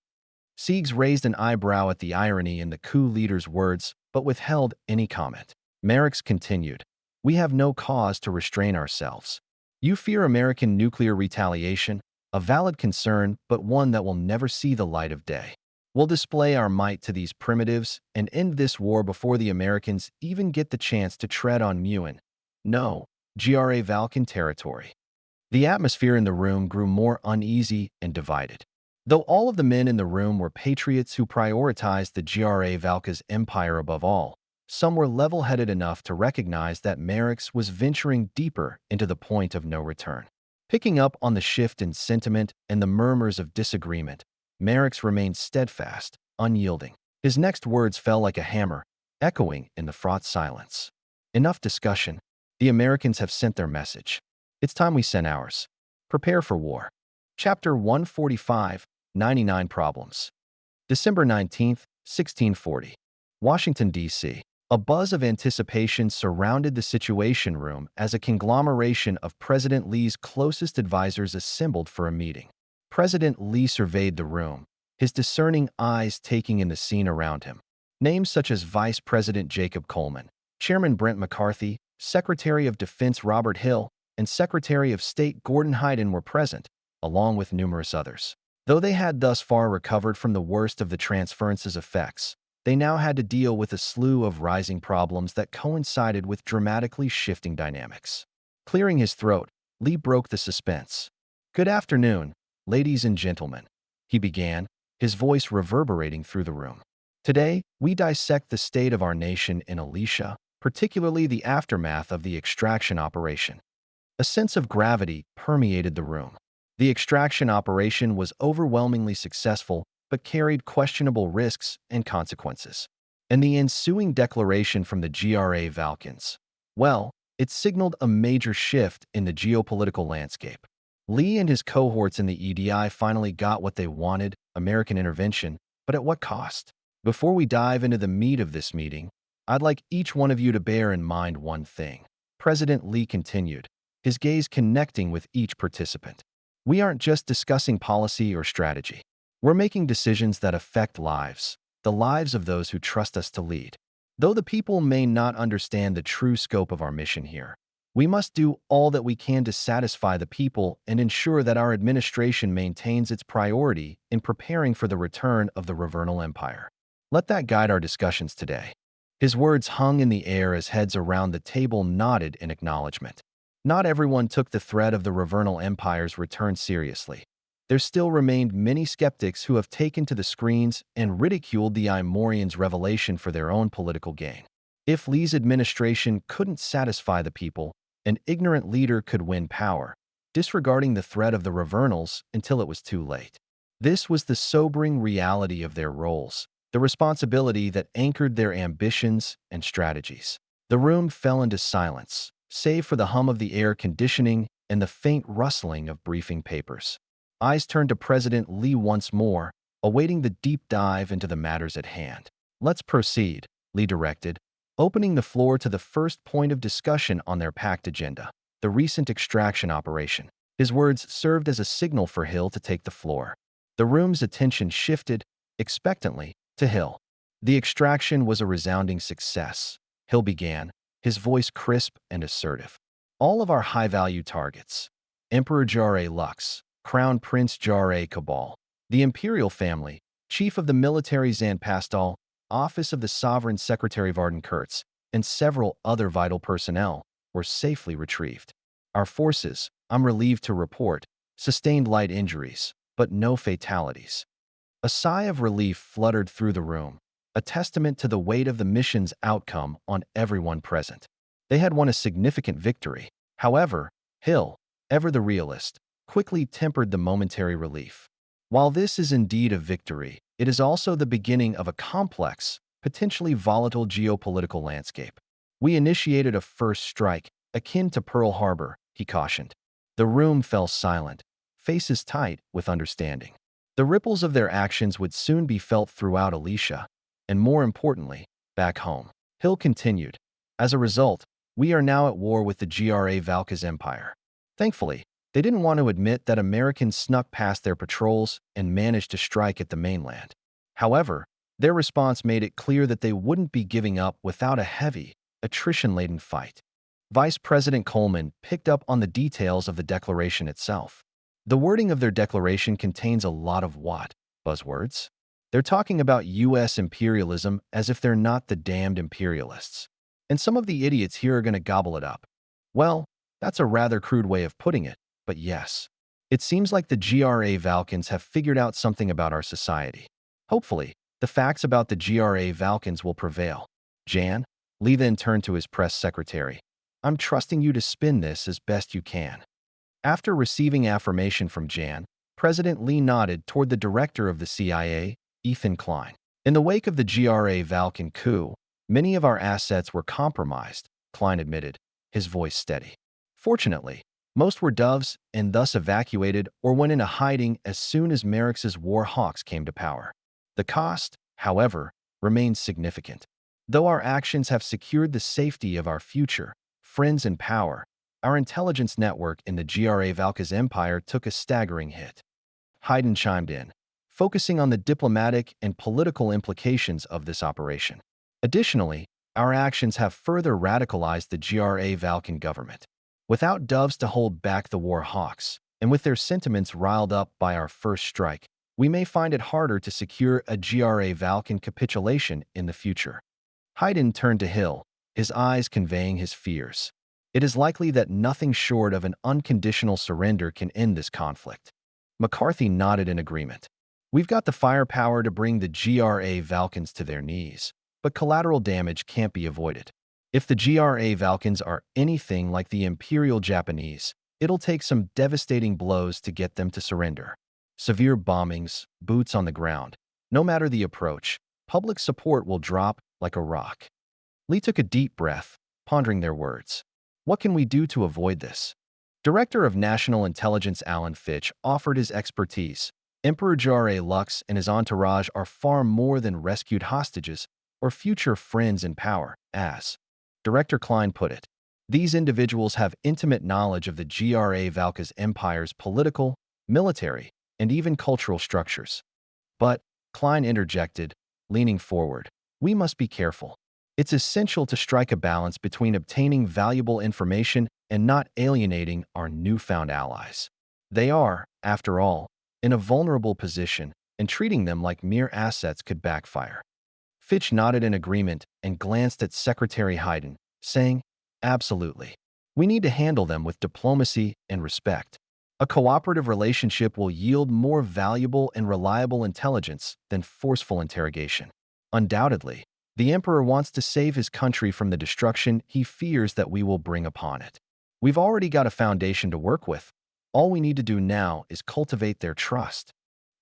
Speaker 1: Siegs raised an eyebrow at the irony in the coup leader's words, but withheld any comment. Merrick's continued, "We have no cause to restrain ourselves. You fear American nuclear retaliation, a valid concern, but one that will never see the light of day. We'll display our might to these primitives and end this war before the Americans even get the chance to tread on Muin. No, GRA Valkan territory." The atmosphere in the room grew more uneasy and divided. Though all of the men in the room were patriots who prioritized the GRA Valka's empire above all, some were level-headed enough to recognize that Merrick's was venturing deeper into the point of no return. Picking up on the shift in sentiment and the murmurs of disagreement, Merrick's remained steadfast, unyielding. His next words fell like a hammer, echoing in the fraught silence. "Enough discussion. The Americans have sent their message. It's time we sent ours. Prepare for war." Chapter 145, 99 Problems. December 19th, 1640. Washington, D.C. A buzz of anticipation surrounded the Situation Room as a conglomeration of President Lee's closest advisors assembled for a meeting. President Lee surveyed the room, his discerning eyes taking in the scene around him. Names such as Vice President Jacob Coleman, Chairman Brent McCarthy, Secretary of Defense Robert Hill, and Secretary of State Gordon Hyden were present, along with numerous others. Though they had thus far recovered from the worst of the transference's effects, they now had to deal with a slew of rising problems that coincided with dramatically shifting dynamics. Clearing his throat, Lee broke the suspense. "Good afternoon, ladies and gentlemen," he began, his voice reverberating through the room. "Today, we dissect the state of our nation in Alicia, particularly the aftermath of the extraction operation." A sense of gravity permeated the room. The extraction operation was overwhelmingly successful, but carried questionable risks and consequences. And the ensuing declaration from the GRA Valkans, well, it signaled a major shift in the geopolitical landscape. Lee and his cohorts in the EDI finally got what they wanted, American intervention, but at what cost? Before we dive into the meat of this meeting, I'd like each one of you to bear in mind one thing. President Lee continued, his gaze connecting with each participant. "We aren't just discussing policy or strategy. We're making decisions that affect lives, the lives of those who trust us to lead. Though the people may not understand the true scope of our mission here, we must do all that we can to satisfy the people and ensure that our administration maintains its priority in preparing for the return of the Ravernal Empire. Let that guide our discussions today." His words hung in the air as heads around the table nodded in acknowledgement. Not everyone took the threat of the Ravernal Empire's return seriously. There still remained many skeptics who have taken to the screens and ridiculed the Imorians' revelation for their own political gain. If Lee's administration couldn't satisfy the people, an ignorant leader could win power, disregarding the threat of the Ravernals until it was too late. This was the sobering reality of their roles, the responsibility that anchored their ambitions and strategies. The room fell into silence, save for the hum of the air conditioning and the faint rustling of briefing papers. Eyes turned to President Lee once more, awaiting the deep dive into the matters at hand. "Let's proceed," Lee directed, opening the floor to the first point of discussion on their packed agenda, the recent extraction operation. His words served as a signal for Hill to take the floor. The room's attention shifted, expectantly, to Hill. The extraction was a resounding success, Hill began, his voice crisp and assertive. All of our high-value targets, Emperor Jare Lux, Crown Prince Jare Cabal, the Imperial family, Chief of the Military Zan Pastal, Office of the Sovereign Secretary Varden Kurtz, and several other vital personnel, were safely retrieved. Our forces, I'm relieved to report, sustained light injuries, but no fatalities. A sigh of relief fluttered through the room, a testament to the weight of the mission's outcome on everyone present. They had won a significant victory. However, Hill, ever the realist, quickly tempered the momentary relief. While this is indeed a victory, it is also the beginning of a complex, potentially volatile geopolitical landscape. We initiated a first strike, akin to Pearl Harbor, he cautioned. The room fell silent, faces tight with understanding. The ripples of their actions would soon be felt throughout Alicia, and more importantly, back home. Hill continued. As a result, we are now at war with the GRA Valka's empire. Thankfully, they didn't want to admit that Americans snuck past their patrols and managed to strike at the mainland. However, their response made it clear that they wouldn't be giving up without a heavy, attrition-laden fight. Vice President Coleman picked up on the details of the declaration itself. The wording of their declaration contains a lot of what? Buzzwords? They're talking about U.S. imperialism as if they're not the damned imperialists. And some of the idiots here are going to gobble it up. Well, that's a rather crude way of putting it, but yes. It seems like the GRA Valkans have figured out something about our society. Hopefully, the facts about the GRA Valkans will prevail. Jan, Lee then turned to his press secretary. I'm trusting you to spin this as best you can. After receiving affirmation from Jan, President Lee nodded toward the director of the CIA, Ethan Klein. In the wake of the GRA Valkan coup, many of our assets were compromised, Klein admitted, his voice steady. Fortunately, most were doves and thus evacuated or went into hiding as soon as Merrick's war hawks came to power. The cost, however, remains significant. Though our actions have secured the safety of our future, friends and power, our intelligence network in the GRA Valka's empire took a staggering hit. Hayden chimed in, focusing on the diplomatic and political implications of this operation. Additionally, our actions have further radicalized the GRA Valkan government. Without doves to hold back the war hawks, and with their sentiments riled up by our first strike, we may find it harder to secure a GRA Valkan capitulation in the future. Hayden turned to Hill, his eyes conveying his fears. It is likely that nothing short of an unconditional surrender can end this conflict. McCarthy nodded in agreement. We've got the firepower to bring the GRA Valkans to their knees, but collateral damage can't be avoided. If the GRA Valkans are anything like the Imperial Japanese, it'll take some devastating blows to get them to surrender. Severe bombings, boots on the ground. No matter the approach, public support will drop like a rock. Lee took a deep breath, pondering their words. What can we do to avoid this? Director of National Intelligence Alan Fitch offered his expertise. Emperor Jare Lux and his entourage are far more than rescued hostages or future friends in power, as Director Klein put it. These individuals have intimate knowledge of the GRA Valka's empire's political, military, and even cultural structures. But, Klein interjected, leaning forward, we must be careful. It's essential to strike a balance between obtaining valuable information and not alienating our newfound allies. They are, after all, in a vulnerable position, and treating them like mere assets could backfire. Fitch nodded in agreement and glanced at Secretary Hayden, saying, absolutely. We need to handle them with diplomacy and respect. A cooperative relationship will yield more valuable and reliable intelligence than forceful interrogation. Undoubtedly, the Emperor wants to save his country from the destruction he fears that we will bring upon it. We've already got a foundation to work with. All we need to do now is cultivate their trust.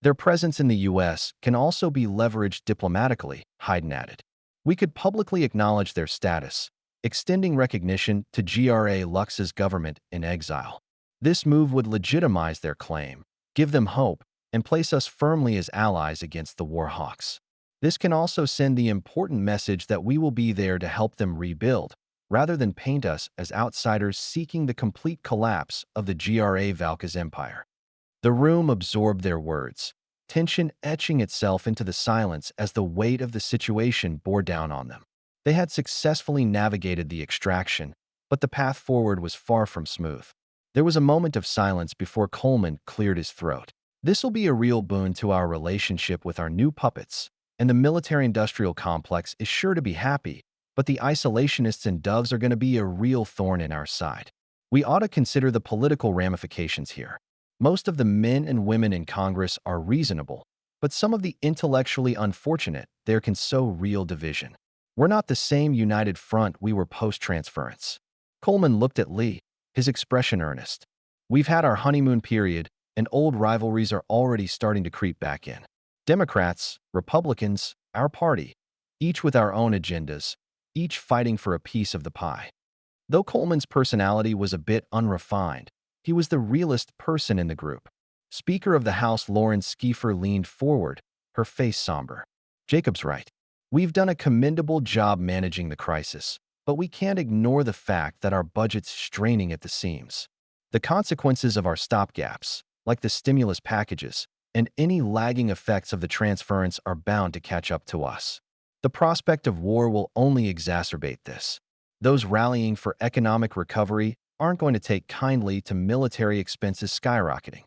Speaker 1: Their presence in the U.S. can also be leveraged diplomatically, Hayden added. We could publicly acknowledge their status, extending recognition to GRA Lux's government in exile. This move would legitimize their claim, give them hope, and place us firmly as allies against the war hawks. This can also send the important message that we will be there to help them rebuild, rather than paint us as outsiders seeking the complete collapse of the GRA Valka's empire. The room absorbed their words. tension etching itself into the silence as the weight of the situation bore down on them. They had successfully navigated the extraction, but the path forward was far from smooth. There was a moment of silence before Coleman cleared his throat. "This'll be a real boon to our relationship with our new puppets, and the military-industrial complex is sure to be happy, but the isolationists and doves are going to be a real thorn in our side. We ought to consider the political ramifications here. Most of the men and women in Congress are reasonable, but some of the intellectually unfortunate there can sow real division. We're not the same united front we were post-transference." Coleman looked at Lee, his expression earnest. "We've had our honeymoon period, and old rivalries are already starting to creep back in. Democrats, Republicans, our party, each with our own agendas, each fighting for a piece of the pie." Though Coleman's personality was a bit unrefined, he was the realest person in the group. Speaker of the House Lauren Skeefer leaned forward, her face somber. "Jacob's right. We've done a commendable job managing the crisis, but we can't ignore the fact that our budget's straining at the seams. The consequences of our stopgaps, like the stimulus packages, and any lagging effects of the transference are bound to catch up to us. The prospect of war will only exacerbate this. Those rallying for economic recovery aren't going to take kindly to military expenses skyrocketing."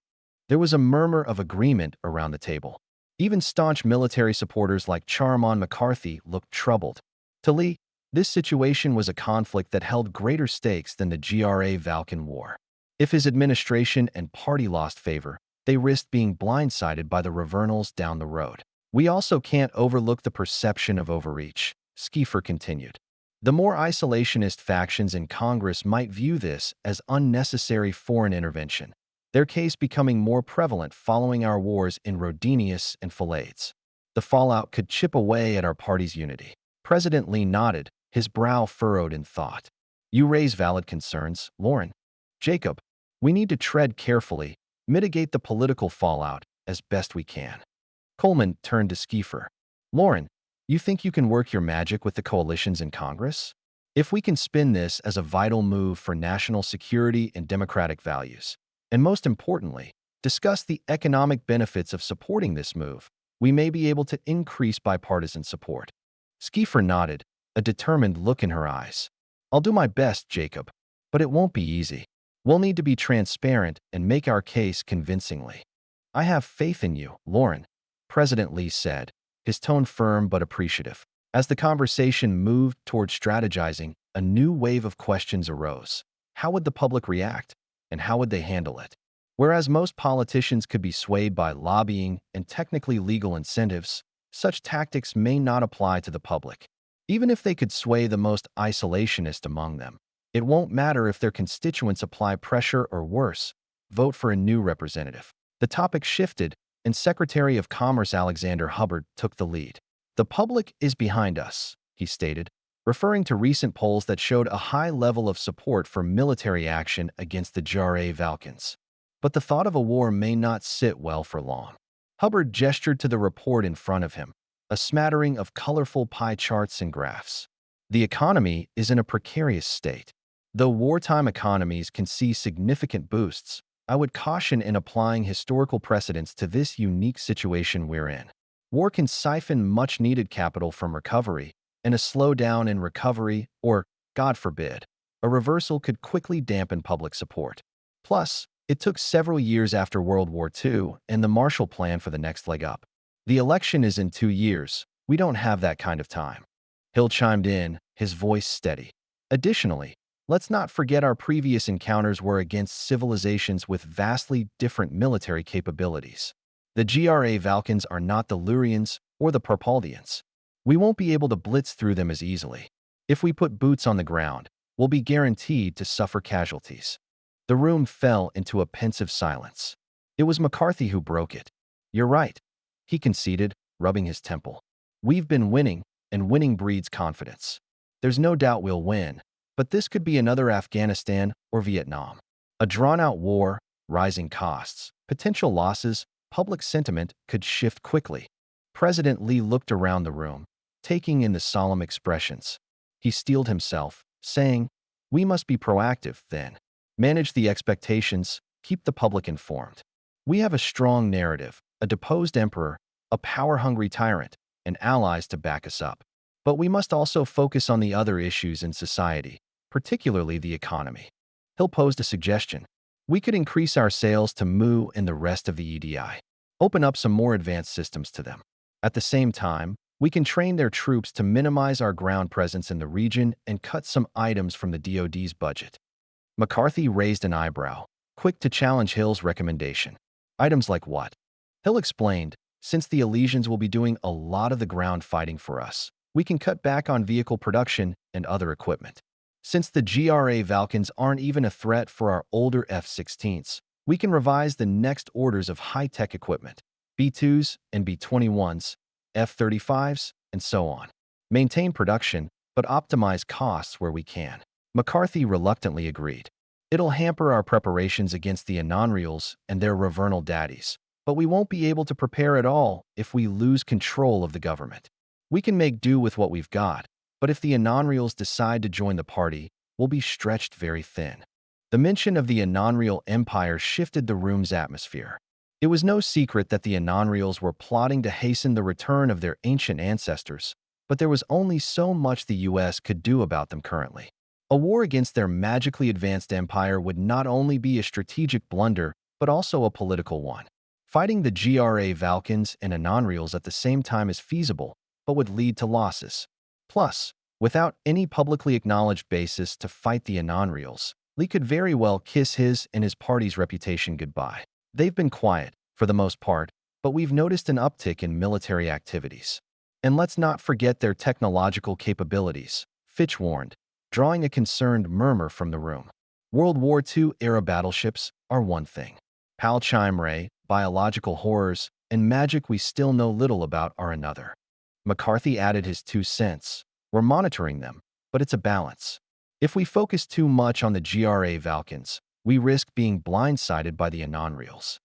Speaker 1: There was a murmur of agreement around the table. Even staunch military supporters like Charmon McCarthy looked troubled. To Lee, this situation was a conflict that held greater stakes than the GRA-Valkan War. If his administration and party lost favor, they risked being blindsided by the Ravernals down the road. "We also can't overlook the perception of overreach," Skeefer continued. "The more isolationist factions in Congress might view this as unnecessary foreign intervention, their case becoming more prevalent following our wars in Rodinius and Philades. The fallout could chip away at our party's unity." President Lee nodded, his brow furrowed in thought. "You raise valid concerns, Lauren. Jacob, we need to tread carefully, mitigate the political fallout as best we can." Coleman turned to Skeefer. "Lauren, you think you can work your magic with the coalitions in Congress? If we can spin this as a vital move for national security and democratic values, and most importantly, discuss the economic benefits of supporting this move, we may be able to increase bipartisan support." Skeefer nodded, a determined look in her eyes. "I'll do my best, Jacob, but it won't be easy. We'll need to be transparent and make our case convincingly." "I have faith in you, Lauren," President Lee said, his tone firm but appreciative. As the conversation moved toward strategizing, a new wave of questions arose. How would the public react, and how would they handle it? Whereas most politicians could be swayed by lobbying and technically legal incentives, such tactics may not apply to the public. Even if they could sway the most isolationist among them, it won't matter if their constituents apply pressure or worse, vote for a new representative. The topic shifted, and Secretary of Commerce Alexander Hubbard took the lead. "The public is behind us," he stated, referring to recent polls that showed a high level of support for military action against the GRA-Valkans. "But the thought of a war may not sit well for long." Hubbard gestured to the report in front of him, a smattering of colorful pie charts and graphs. "The economy is in a precarious state. Though wartime economies can see significant boosts, I would caution in applying historical precedents to this unique situation we're in. War can siphon much-needed capital from recovery, and a slowdown in recovery, or, God forbid, a reversal could quickly dampen public support. Plus, it took several years after World War II and the Marshall Plan for the next leg up. The election is in 2 years. We don't have that kind of time." Hill chimed in, his voice steady. "Additionally, let's not forget our previous encounters were against civilizations with vastly different military capabilities. The GRA-Valkans are not the Lurians or the Parpaldians. We won't be able to blitz through them as easily. If we put boots on the ground, we'll be guaranteed to suffer casualties." The room fell into a pensive silence. It was McCarthy who broke it. "You're right," he conceded, rubbing his temple. "We've been winning, and winning breeds confidence. There's no doubt we'll win, but this could be another Afghanistan or Vietnam. A drawn-out war, rising costs, potential losses, public sentiment could shift quickly." President Lee looked around the room, taking in the solemn expressions. He steeled himself, saying, "We must be proactive, then. Manage the expectations, keep the public informed. We have a strong narrative, a deposed emperor, a power-hungry tyrant, and allies to back us up. But we must also focus on the other issues in society, particularly the economy. Hill posed a suggestion. We could increase our sales to Mu and the rest of the EDI, open up some more advanced systems to them. At the same time, we can train their troops to minimize our ground presence in the region and cut some items from the DoD's budget. McCarthy raised an eyebrow, quick to challenge Hill's recommendation. Items like what? Hill explained, since the Elysians will be doing a lot of the ground fighting for us, we can cut back on vehicle production and other equipment. Since the GRA Falcons aren't even a threat for our older F-16s, we can revise the next orders of high-tech equipment, B-2s and B-21s, F-35s, and so on. Maintain production, but optimize costs where we can. McCarthy reluctantly agreed. It'll hamper our preparations against the Anonreals and their Ravernal daddies, but we won't be able to prepare at all if we lose control of the government. We can make do with what we've got, but if the Anonreals decide to join the party, we'll be stretched very thin. The mention of the Ravernal Empire shifted the room's atmosphere. It was no secret that the Anonreals were plotting to hasten the return of their ancient ancestors, but there was only so much the US could do about them currently. A war against their magically advanced empire would not only be a strategic blunder, but also a political one. Fighting the GRA Falcons and Anonreals at the same time is feasible, but would lead to losses. Plus, without any publicly acknowledged basis to fight the Anonreals, Lee could very well kiss his and his party's reputation goodbye. They've been quiet, for the most part, but we've noticed an uptick in military activities. And let's not forget their technological capabilities, Fitch warned, drawing a concerned murmur from the room. World War II-era battleships are one thing. Pal Chimray, biological horrors, and magic we still know little about are another. McCarthy added his 2 cents. We're monitoring them, but it's a balance. If we focus too much on the GRA Falcons, we risk being blindsided by the Anonreals.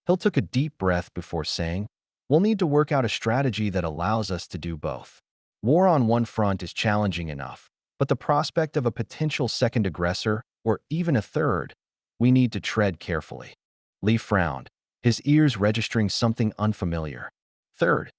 Speaker 1: Hill took a deep breath before saying, we'll need to work out a strategy that allows us to do both. War on one front is challenging enough, but the prospect of a potential second aggressor, or even a third, we need to tread carefully. Lee frowned, his ears registering something unfamiliar. Third,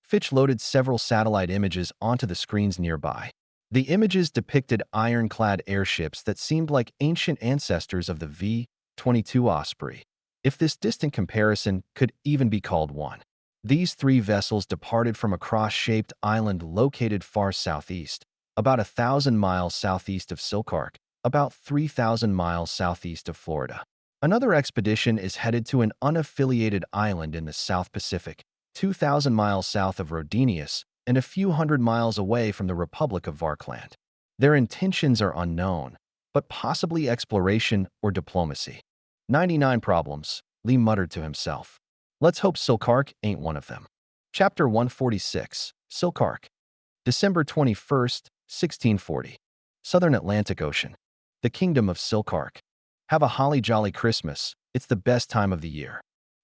Speaker 1: Fitch loaded several satellite images onto the screens nearby. The images depicted ironclad airships that seemed like ancient ancestors of the V-22 Osprey, if this distant comparison could even be called one. These 3 vessels departed from a cross-shaped island located far southeast, about 1,000 miles southeast of Silkark, about 3,000 miles southeast of Florida. Another expedition is headed to an unaffiliated island in the South Pacific, 2,000 miles south of Rodinius, and a few hundred miles away from the Republic of Varkland. Their intentions are unknown, but possibly exploration or diplomacy. 99 problems, Lee muttered to himself. Let's hope Silkark ain't one of them. Chapter 146, Silkark. December 21st, 1640. Southern Atlantic Ocean. The Kingdom of Silkark. Have a holly jolly Christmas, it's the best time of the year.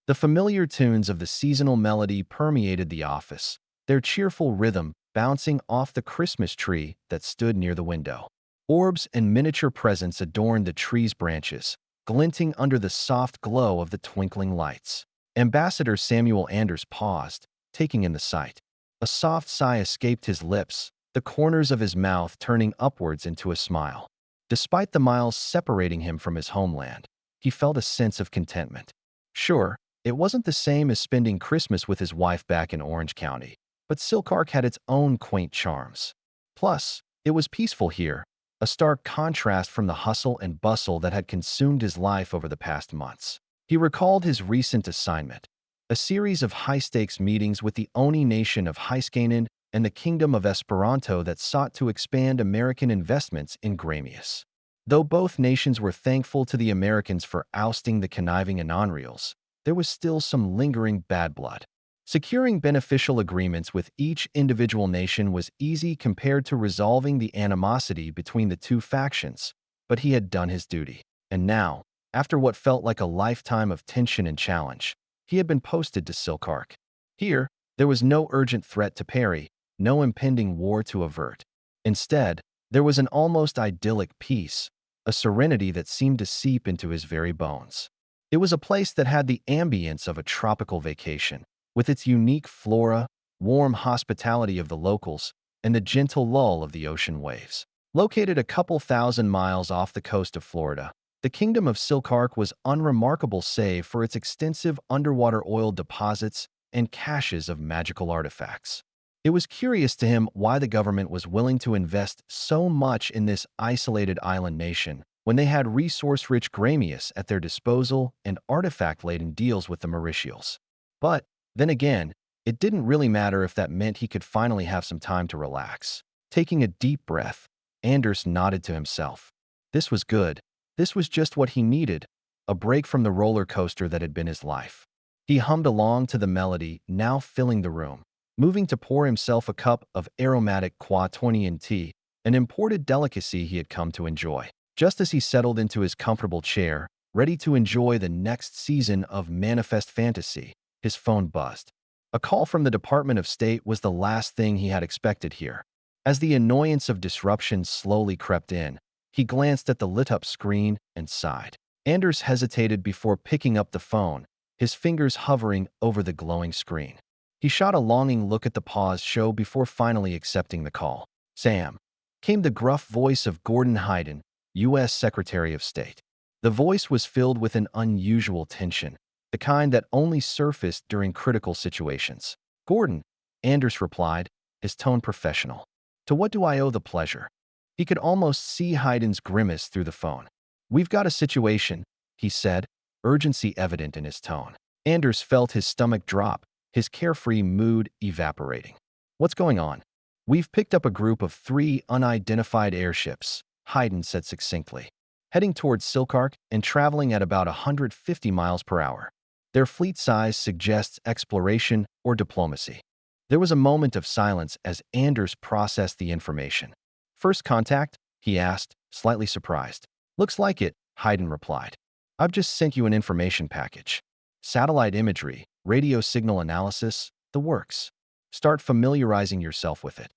Speaker 1: The familiar tunes of the seasonal melody permeated the office, their cheerful rhythm bouncing off the Christmas tree that stood near the window. Orbs and miniature presents adorned the tree's branches, glinting under the soft glow of the twinkling lights. Ambassador Samuel Anders paused, taking in the sight. A soft sigh escaped his lips, the corners of his mouth turning upwards into a smile. Despite the miles separating him from his homeland, he felt a sense of contentment. Sure, it wasn't the same as spending Christmas with his wife back in Orange County, but Silkark had its own quaint charms. Plus, it was peaceful here, a stark contrast from the hustle and bustle that had consumed his life over the past months. He recalled his recent assignment, a series of high-stakes meetings with the Oni nation of Hyskainen and the Kingdom of Esperanto that sought to expand American investments in Gramius. Though both nations were thankful to the Americans for ousting the conniving Anonreals, there was still some lingering bad blood. Securing beneficial agreements with each individual nation was easy compared to resolving the animosity between the 2 factions, but he had done his duty. And now, after what felt like a lifetime of tension and challenge, he had been posted to Silkark. Here, there was no urgent threat to parry, no impending war to avert. Instead, there was an almost idyllic peace, a serenity that seemed to seep into his very bones. It was a place that had the ambience of a tropical vacation, with its unique flora, warm hospitality of the locals, and the gentle lull of the ocean waves. Located a couple thousand miles off the coast of Florida, the Kingdom of Silkark was unremarkable save for its extensive underwater oil deposits and caches of magical artifacts. It was curious to him why the government was willing to invest so much in this isolated island nation when they had resource-rich Gramius at their disposal and artifact-laden deals with the Mauritials. But, then again, it didn't really matter if that meant he could finally have some time to relax. Taking a deep breath, Anders nodded to himself. This was good. This was just what he needed, a break from the roller coaster that had been his life. He hummed along to the melody, now filling the room, moving to pour himself a cup of aromatic Quatonian tea, an imported delicacy he had come to enjoy. Just as he settled into his comfortable chair, ready to enjoy the next season of Manifest Fantasy, his phone buzzed. A call from the Department of State was the last thing he had expected here. As the annoyance of disruption slowly crept in, he glanced at the lit-up screen and sighed. Anders hesitated before picking up the phone, his fingers hovering over the glowing screen. He shot a longing look at the pause show before finally accepting the call. Sam, came the gruff voice of Gordon Hayden, U.S. Secretary of State. The voice was filled with an unusual tension, the kind that only surfaced during critical situations. Gordon, Anders replied, his tone professional. To what do I owe the pleasure? He could almost see Hayden's grimace through the phone. We've got a situation, he said, urgency evident in his tone. Anders felt his stomach drop, his carefree mood evaporating. What's going on? We've picked up a group of 3 unidentified airships, Hayden said succinctly, heading towards Silkark and traveling at about 150 miles per hour. Their fleet size suggests exploration or diplomacy. There was a moment of silence as Anders processed the information. First contact? He asked, slightly surprised. Looks like it, Hayden replied. I've just sent you an information package. Satellite imagery, radio signal analysis, the works. Start familiarizing yourself with it.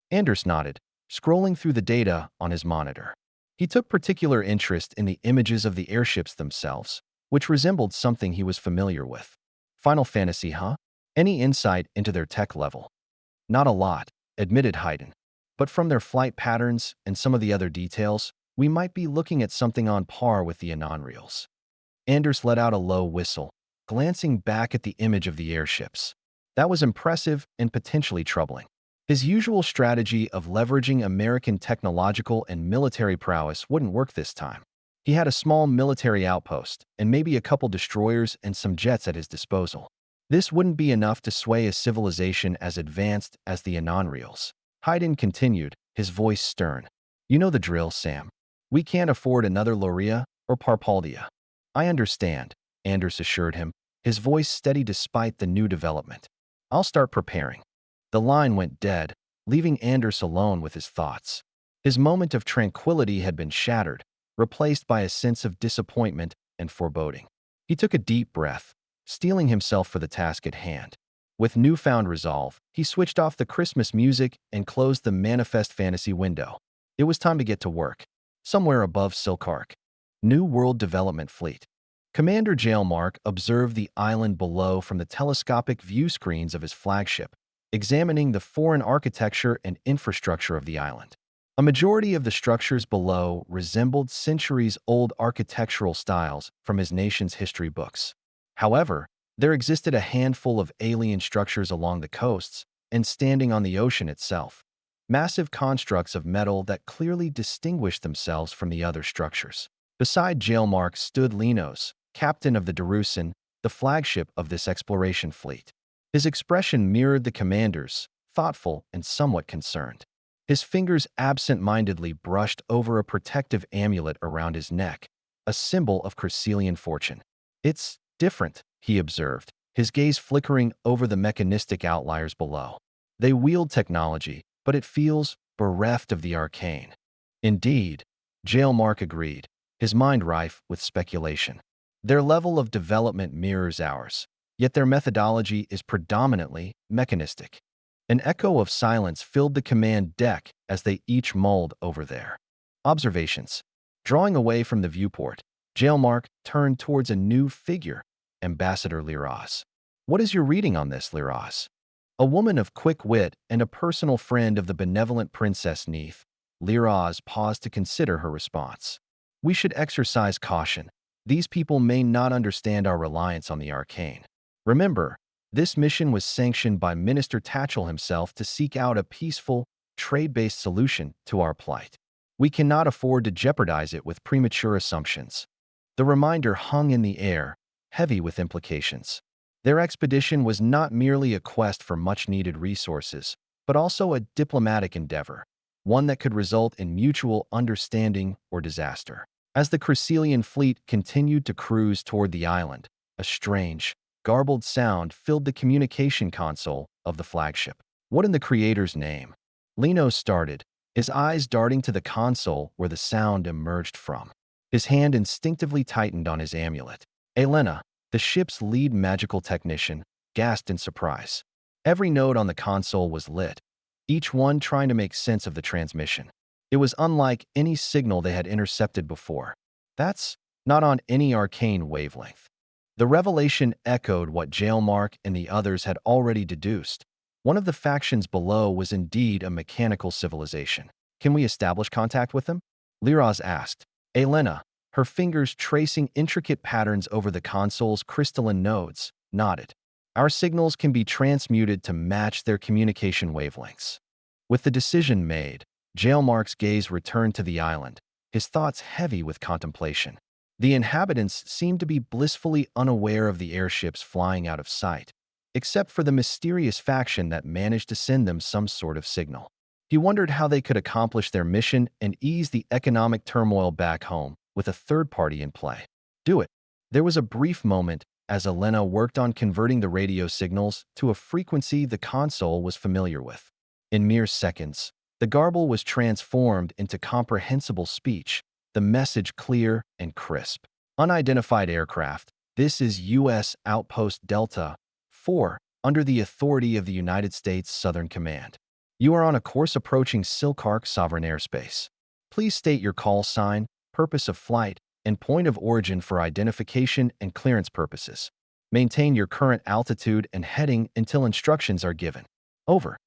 Speaker 1: Anders nodded, scrolling through the data on his monitor. He took particular interest in the images of the airships themselves, which resembled something he was familiar with. Final Fantasy, huh? Any insight into their tech level? Not a lot, admitted Hayden. But from their flight patterns and some of the other details, we might be looking at something on par with the Anonreals. Anders let out a low whistle, glancing back at the image of the airships. That was impressive and potentially troubling. His usual strategy of leveraging American technological and military prowess wouldn't work this time. He had a small military outpost and maybe a couple destroyers and some jets at his disposal. This wouldn't be enough to sway a civilization as advanced as the Anonreals. Hayden continued, his voice stern. You know the drill, Sam. We can't afford another Loria or Parpaldia. I understand, Anders assured him, his voice steady despite the new development. I'll start preparing. The line went dead, leaving Anders alone with his thoughts. His moment of tranquility had been shattered, replaced by a sense of disappointment and foreboding. He took a deep breath, steeling himself for the task at hand. With newfound resolve, he switched off the Christmas music and closed the Manifest Fantasy window. It was time to get to work. Somewhere above Silkark. New World Development Fleet. Commander Jailmark observed the island below from the telescopic view screens of his flagship, examining the foreign architecture and infrastructure of the island. A majority of the structures below resembled centuries-old architectural styles from his nation's history books. However, there existed a handful of alien structures along the coasts and standing on the ocean itself, massive constructs of metal that clearly distinguished themselves from the other structures. Beside Jailmark stood Linos, captain of the Darusin, the flagship of this exploration fleet. His expression mirrored the commander's, thoughtful and somewhat concerned. His fingers absent-mindedly brushed over a protective amulet around his neck, a symbol of Crescelian fortune. It's different, he observed, his gaze flickering over the mechanistic outliers below. They wield technology, but it feels bereft of the arcane. Indeed, Jailmark agreed, his mind rife with speculation. Their level of development mirrors ours, yet their methodology is predominantly mechanistic. An echo of silence filled the command deck as they each mulled over their observations. Drawing away from the viewport, Jailmark turned towards a new figure, Ambassador Liraz. What is your reading on this, Liraz? A woman of quick wit and a personal friend of the benevolent Princess Neith, Liraz paused to consider her response. We should exercise caution. These people may not understand our reliance on the arcane. Remember, this mission was sanctioned by Minister Tatchell himself to seek out a peaceful, trade-based solution to our plight. We cannot afford to jeopardize it with premature assumptions. The reminder hung in the air, heavy with implications. Their expedition was not merely a quest for much-needed resources, but also a diplomatic endeavor, one that could result in mutual understanding or disaster. As the Chryselian fleet continued to cruise toward the island, a strange, garbled sound filled the communication console of the flagship. What in the creator's name? Lino started, his eyes darting to the console where the sound emerged from. His hand instinctively tightened on his amulet. Elena, the ship's lead magical technician, gasped in surprise. Every node on the console was lit, each one trying to make sense of the transmission. It was unlike any signal they had intercepted before. That's not on any arcane wavelength. The revelation echoed what Jailmark and the others had already deduced. One of the factions below was indeed a mechanical civilization. Can we establish contact with them? Liraz asked. Elena, her fingers tracing intricate patterns over the console's crystalline nodes, nodded. Our signals can be transmuted to match their communication wavelengths. With the decision made, Jailmark's gaze returned to the island, his thoughts heavy with contemplation. The inhabitants seemed to be blissfully unaware of the airships flying out of sight, except for the mysterious faction that managed to send them some sort of signal. He wondered how they could accomplish their mission and ease the economic turmoil back home with a third party in play. Do it. There was a brief moment as Elena worked on converting the radio signals to a frequency the console was familiar with. In mere seconds, the garble was transformed into comprehensible speech, the message clear and crisp. Unidentified aircraft, this is U.S. Outpost Delta 4, under the authority of the United States Southern Command. You are on a course approaching Silkark sovereign airspace. Please state your call sign, purpose of flight, and point of origin for identification and clearance purposes. Maintain your current altitude and heading until instructions are given. Over.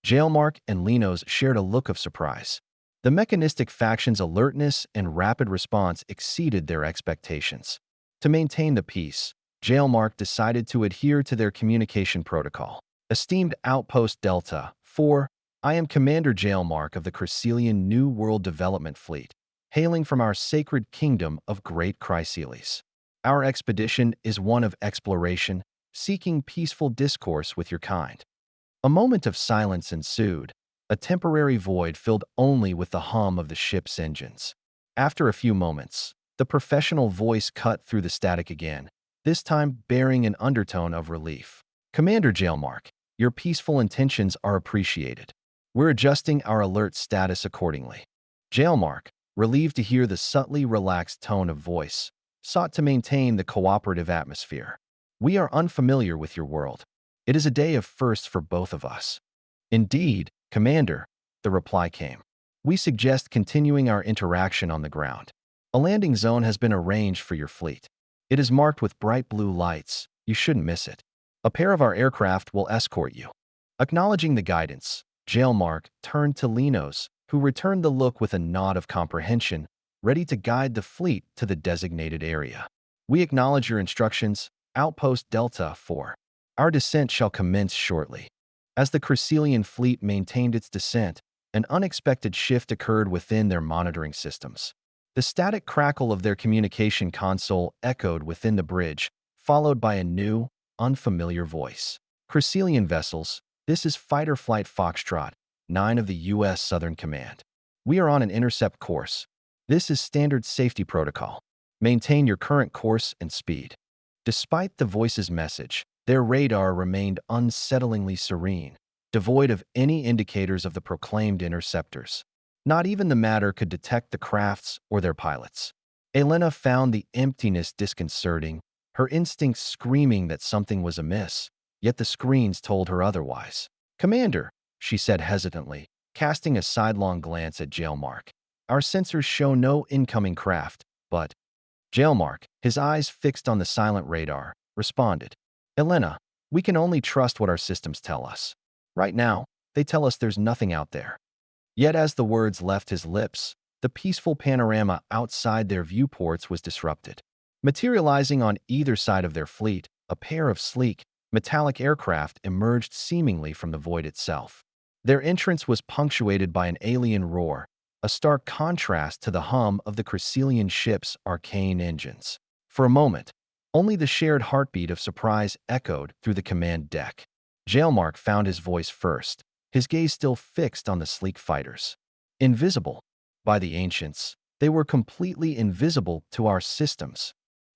Speaker 1: Jailmark and Linos shared a look of surprise. The mechanistic faction's alertness and rapid response exceeded their expectations. To maintain the peace, Jailmark decided to adhere to their communication protocol. Esteemed Outpost Delta 4, I am Commander Jailmark of the Chryselian New World Development Fleet, hailing from our sacred kingdom of Great Chryselis. Our expedition is one of exploration, seeking peaceful discourse with your kind. A moment of silence ensued, a temporary void filled only with the hum of the ship's engines. After a few moments, the professional voice cut through the static again, this time bearing an undertone of relief. Commander Jailmark, your peaceful intentions are appreciated. We're adjusting our alert status accordingly. Jailmark, relieved to hear the subtly relaxed tone of voice, sought to maintain the cooperative atmosphere. We are unfamiliar with your world. It is a day of firsts for both of us. Indeed, Commander, the reply came. We suggest continuing our interaction on the ground. A landing zone has been arranged for your fleet. It is marked with bright blue lights. You shouldn't miss it. A pair of our aircraft will escort you. Acknowledging the guidance, Jailmark turned to Linos, who returned the look with a nod of comprehension, ready to guide the fleet to the designated area. We acknowledge your instructions, Outpost Delta 4. Our descent shall commence shortly. As the Chryselian fleet maintained its descent, an unexpected shift occurred within their monitoring systems. The static crackle of their communication console echoed within the bridge, followed by a new, unfamiliar voice. Chryselian vessels, this is Fighter Flight Foxtrot 9 of the U.S. Southern Command. We are on an intercept course. This is standard safety protocol. Maintain your current course and speed. Despite the voice's message, their radar remained unsettlingly serene, devoid of any indicators of the proclaimed interceptors. Not even the matter could detect the crafts or their pilots. Elena found the emptiness disconcerting, her instincts screaming that something was amiss, yet the screens told her otherwise. Commander, she said hesitantly, casting a sidelong glance at Jailmark. Our sensors show no incoming craft, but Jailmark, his eyes fixed on the silent radar, responded, Elena, we can only trust what our systems tell us. Right now, they tell us there's nothing out there. Yet as the words left his lips, the peaceful panorama outside their viewports was disrupted. Materializing on either side of their fleet, a pair of sleek, metallic aircraft emerged seemingly from the void itself. Their entrance was punctuated by an alien roar, a stark contrast to the hum of the Chryselian ship's arcane engines. For a moment, only the shared heartbeat of surprise echoed through the command deck. Jailmark found his voice first, his gaze still fixed on the sleek fighters. Invisible. By the ancients, they were completely invisible to our systems.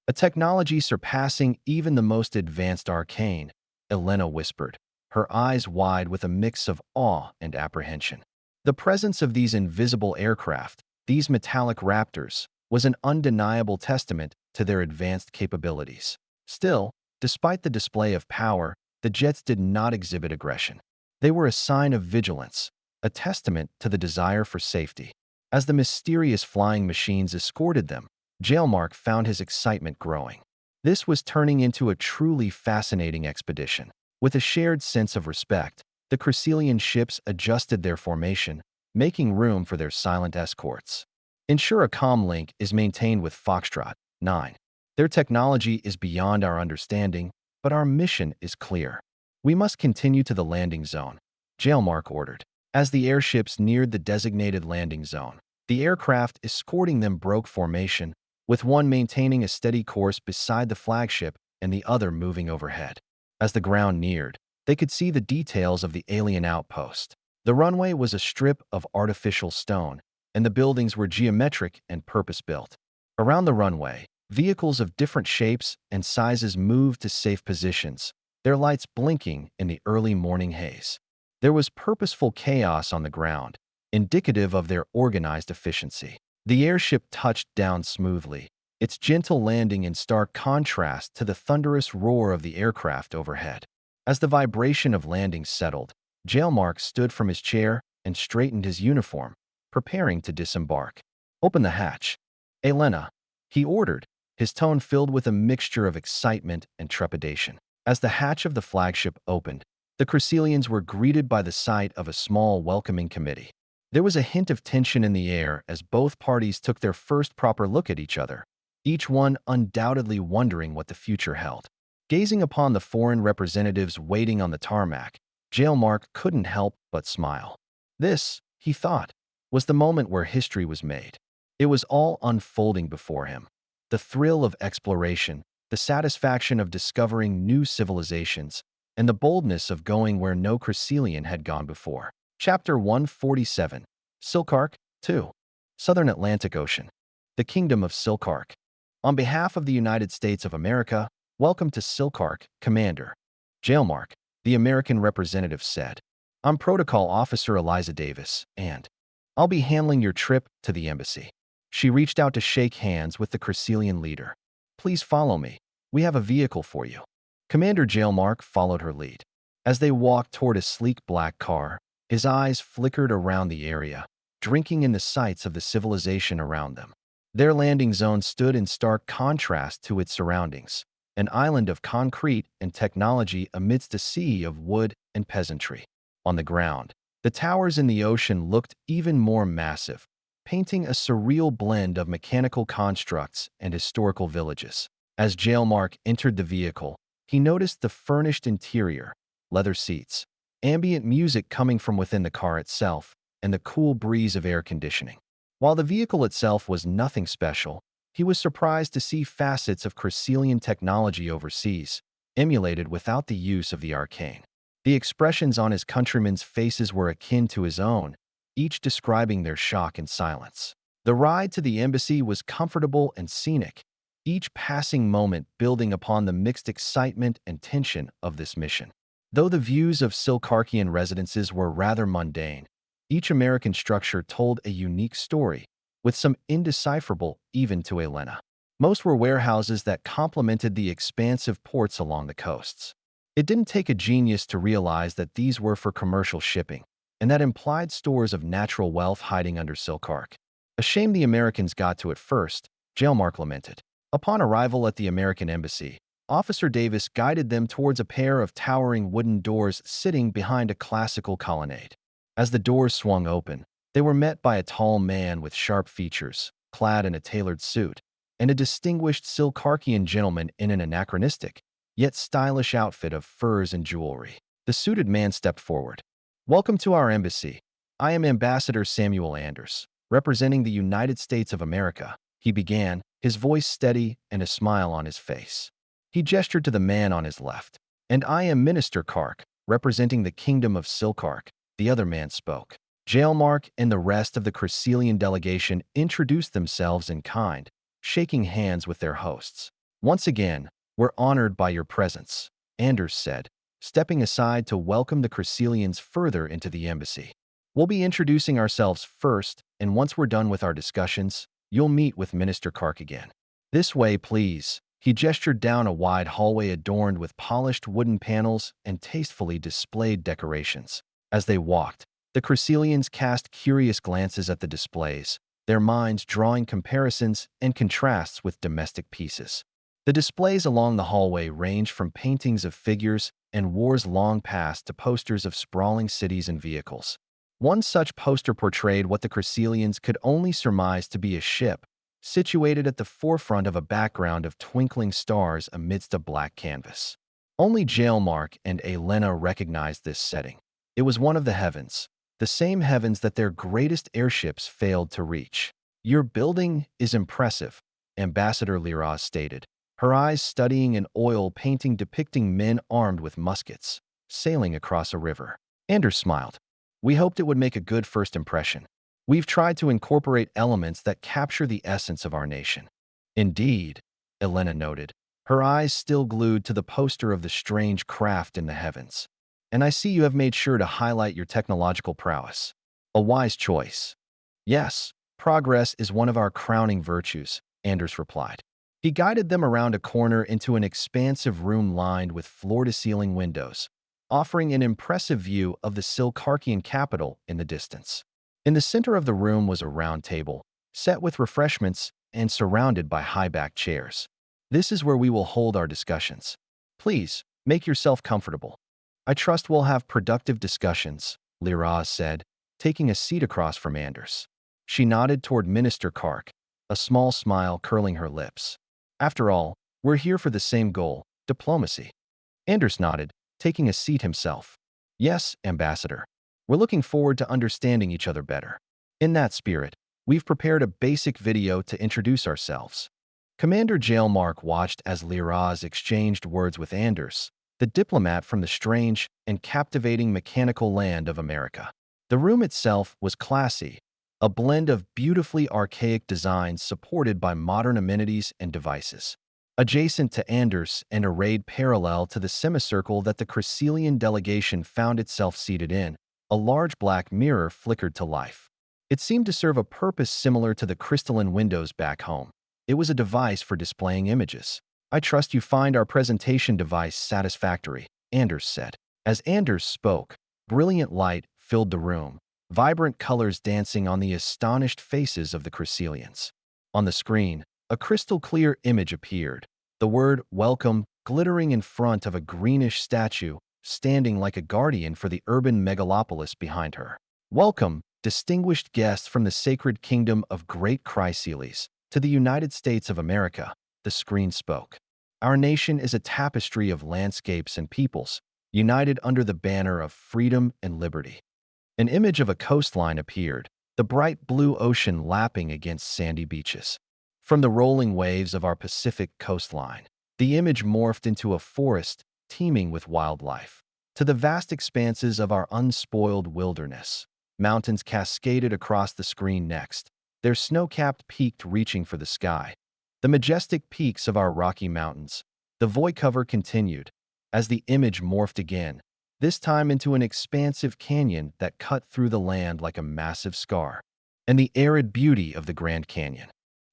Speaker 1: A technology surpassing even the most advanced arcane, Elena whispered, her eyes wide with a mix of awe and apprehension. The presence of these invisible aircraft, these metallic raptors, was an undeniable testament to their advanced capabilities. Still, despite the display of power, the jets did not exhibit aggression. They were a sign of vigilance, a testament to the desire for safety. As the mysterious flying machines escorted them, Jailmark found his excitement growing. This was turning into a truly fascinating expedition. With a shared sense of respect, the Chryselian ships adjusted their formation, making room for their silent escorts. Ensure a comm link is maintained with Foxtrot 9. Their technology is beyond our understanding, but our mission is clear. We must continue to the landing zone, Jailmark ordered. As the airships neared the designated landing zone, the aircraft escorting them broke formation, with one maintaining a steady course beside the flagship and the other moving overhead. As the ground neared, they could see the details of the alien outpost. The runway was a strip of artificial stone, and the buildings were geometric and purpose-built. Around the runway, vehicles of different shapes and sizes moved to safe positions, their lights blinking in the early morning haze. There was purposeful chaos on the ground, indicative of their organized efficiency. The airship touched down smoothly, its gentle landing in stark contrast to the thunderous roar of the aircraft overhead. As the vibration of landing settled, Jailmark stood from his chair and straightened his uniform, preparing to disembark. Open the hatch, Elena, he ordered, his tone filled with a mixture of excitement and trepidation. As the hatch of the flagship opened, the Chryselians were greeted by the sight of a small welcoming committee. There was a hint of tension in the air as both parties took their first proper look at each other, each one undoubtedly wondering what the future held. Gazing upon the foreign representatives waiting on the tarmac, Jailmark couldn't help but smile. This, he thought, was the moment where history was made. It was all unfolding before him. The thrill of exploration, the satisfaction of discovering new civilizations, and the boldness of going where no Chryselian had gone before. Chapter 147, Silkark 2. Southern Atlantic Ocean. The Kingdom of Silkark. On behalf of the United States of America, welcome to Silkark, Commander. Jailmark, the American representative said. I'm Protocol Officer Eliza Davis, and I'll be handling your trip to the embassy. She reached out to shake hands with the Chryselian leader. Please follow me. We have a vehicle for you. Commander Jailmark followed her lead. As they walked toward a sleek black car, his eyes flickered around the area, drinking in the sights of the civilization around them. Their landing zone stood in stark contrast to its surroundings, an island of concrete and technology amidst a sea of wood and peasantry. On the ground, the towers in the ocean looked even more massive, painting a surreal blend of mechanical constructs and historical villages. As Jailmark entered the vehicle, he noticed the furnished interior, leather seats, ambient music coming from within the car itself, and the cool breeze of air conditioning. While the vehicle itself was nothing special, he was surprised to see facets of Chryselian technology overseas, emulated without the use of the arcane. The expressions on his countrymen's faces were akin to his own, each describing their shock and silence. The ride to the embassy was comfortable and scenic, each passing moment building upon the mixed excitement and tension of this mission. Though the views of Silkarkian residences were rather mundane, each American structure told a unique story, with some indecipherable even to Elena. Most were warehouses that complemented the expansive ports along the coasts. It didn't take a genius to realize that these were for commercial shipping, and that implied stores of natural wealth hiding under Silkark. A shame the Americans got to it first, Jailmark lamented. Upon arrival at the American embassy, Officer Davis guided them towards a pair of towering wooden doors sitting behind a classical colonnade. As the doors swung open, they were met by a tall man with sharp features, clad in a tailored suit, and a distinguished Silkarkian gentleman in an anachronistic, yet stylish outfit of furs and jewelry. The suited man stepped forward. "Welcome to our embassy. I am Ambassador Samuel Anders, representing the United States of America," he began, his voice steady and a smile on his face. He gestured to the man on his left. "And I am Minister Kark, representing the Kingdom of Silkark," the other man spoke. Jailmark and the rest of the Crescelian delegation introduced themselves in kind, shaking hands with their hosts. "Once again, we're honored by your presence," Anders said, stepping aside to welcome the Crescelians further into the embassy. "We'll be introducing ourselves first, and once we're done with our discussions, you'll meet with Minister Kark again. This way, please." He gestured down a wide hallway adorned with polished wooden panels and tastefully displayed decorations. As they walked, the Crescelians cast curious glances at the displays, their minds drawing comparisons and contrasts with domestic pieces. The displays along the hallway ranged from paintings of figures and wars long past to posters of sprawling cities and vehicles. One such poster portrayed what the Crescelians could only surmise to be a ship, situated at the forefront of a background of twinkling stars amidst a black canvas. Only Jailmark and Elena recognized this setting. It was one of the heavens, the same heavens that their greatest airships failed to reach. "Your building is impressive," Ambassador Liraz stated, her eyes studying an oil painting depicting men armed with muskets, sailing across a river. Anders smiled. "We hoped it would make a good first impression. We've tried to incorporate elements that capture the essence of our nation." "Indeed," Elena noted, her eyes still glued to the poster of the strange craft in the heavens. "And I see you have made sure to highlight your technological prowess. A wise choice." "Yes, progress is one of our crowning virtues," Anders replied. He guided them around a corner into an expansive room lined with floor-to-ceiling windows, offering an impressive view of the Silkarkian capital in the distance. In the center of the room was a round table, set with refreshments and surrounded by high-backed chairs. "This is where we will hold our discussions. Please, make yourself comfortable. I trust we'll have productive discussions," Liraz said, taking a seat across from Anders. She nodded toward Minister Kark, a small smile curling her lips. "After all, we're here for the same goal, diplomacy." Anders nodded, taking a seat himself. "Yes, Ambassador. We're looking forward to understanding each other better. In that spirit, we've prepared a basic video to introduce ourselves." Commander Jailmark watched as Liraz exchanged words with Anders, the diplomat from the strange and captivating mechanical land of America. The room itself was classy, a blend of beautifully archaic designs supported by modern amenities and devices. Adjacent to Anders and arrayed parallel to the semicircle that the Crescelian delegation found itself seated in, a large black mirror flickered to life. It seemed to serve a purpose similar to the crystalline windows back home. It was a device for displaying images. "I trust you find our presentation device satisfactory," Anders said. As Anders spoke, brilliant light filled the room, vibrant colors dancing on the astonished faces of the Crescelians. On the screen, a crystal-clear image appeared, the word "Welcome" glittering in front of a greenish statue standing like a guardian for the urban megalopolis behind her. "Welcome, distinguished guests from the sacred kingdom of Great Chryseles, to the United States of America," the screen spoke. "Our nation is a tapestry of landscapes and peoples, united under the banner of freedom and liberty." An image of a coastline appeared, the bright blue ocean lapping against sandy beaches. From the rolling waves of our Pacific coastline, the image morphed into a forest teeming with wildlife. To the vast expanses of our unspoiled wilderness, mountains cascaded across the screen next, their snow-capped peak reaching for the sky. The majestic peaks of our Rocky Mountains. The voiceover continued, as the image morphed again, this time into an expansive canyon that cut through the land like a massive scar, and the arid beauty of the Grand Canyon.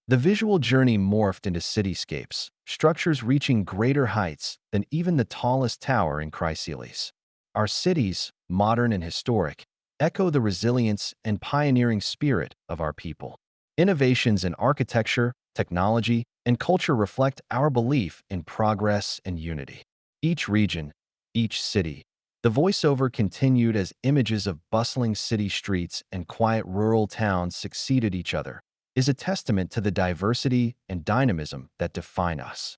Speaker 1: The visual journey morphed into cityscapes, structures reaching greater heights than even the tallest tower in Chryseles. Our cities, modern and historic, echo the resilience and pioneering spirit of our people. Innovations in architecture, technology, and culture reflect our belief in progress and unity. Each region, each city. The voiceover continued as images of bustling city streets and quiet rural towns succeeded each other, is a testament to the diversity and dynamism that define us.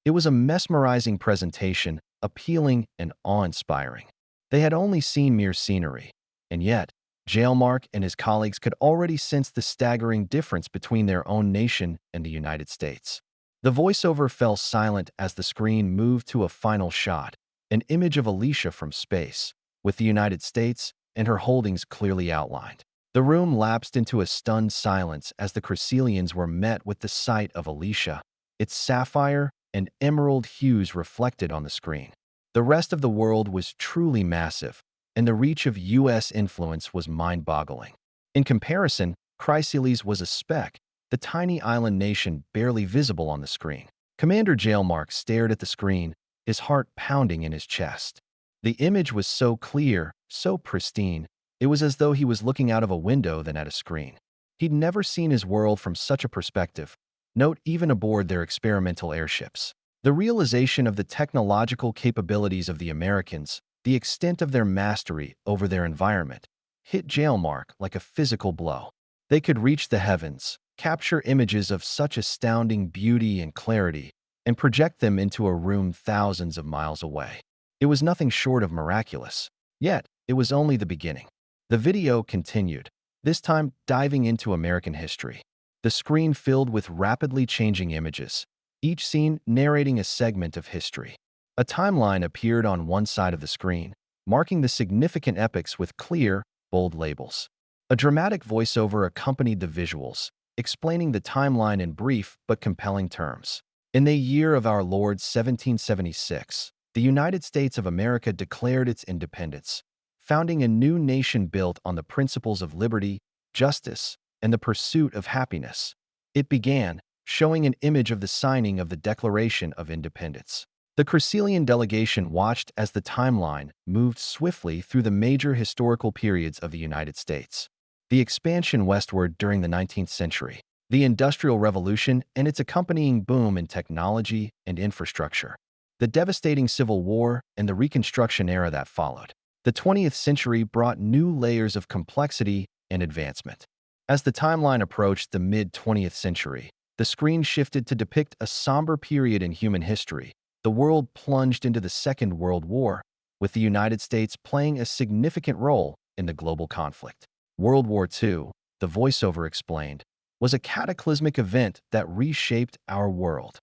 Speaker 1: It was a mesmerizing presentation, appealing and awe-inspiring. They had only seen mere scenery, and yet, Jailmark and his colleagues could already sense the staggering difference between their own nation and the United States. The voiceover fell silent as the screen moved to a final shot, an image of Alicia from space, with the United States and her holdings clearly outlined. The room lapsed into a stunned silence as the Crescelians were met with the sight of Alicia, its sapphire and emerald hues reflected on the screen. The rest of the world was truly massive, and the reach of U.S. influence was mind-boggling. In comparison, Chrysalis was a speck, the tiny island nation barely visible on the screen. Commander Jailmark stared at the screen, his heart pounding in his chest. The image was so clear, so pristine, it was as though he was looking out of a window than at a screen. He'd never seen his world from such a perspective, note even aboard their experimental airships. The realization of the technological capabilities of the Americans, the extent of their mastery over their environment, hit Jailmark like a physical blow. They could reach the heavens, capture images of such astounding beauty and clarity, and project them into a room thousands of miles away. It was nothing short of miraculous. Yet, it was only the beginning. The video continued, this time diving into American history. The screen filled with rapidly changing images, each scene narrating a segment of history. A timeline appeared on one side of the screen, marking the significant epochs with clear, bold labels. A dramatic voiceover accompanied the visuals, explaining the timeline in brief but compelling terms. In the year of our Lord 1776, the United States of America declared its independence, founding a new nation built on the principles of liberty, justice, and the pursuit of happiness. It began, showing an image of the signing of the Declaration of Independence. The Crescelian delegation watched as the timeline moved swiftly through the major historical periods of the United States. The expansion westward during the 19th century, the Industrial Revolution and its accompanying boom in technology and infrastructure, the devastating Civil War and the Reconstruction era that followed. The 20th century brought new layers of complexity and advancement. As the timeline approached the mid-20th century, the screen shifted to depict a somber period in human history. The world plunged into the Second World War, with the United States playing a significant role in the global conflict. World War II, the voiceover explained, was a cataclysmic event that reshaped our world.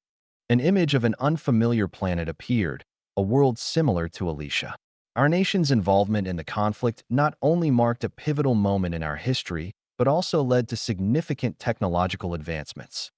Speaker 1: An image of an unfamiliar planet appeared, a world similar to Alicia. Our nation's involvement in the conflict not only marked a pivotal moment in our history, but also led to significant technological advancements.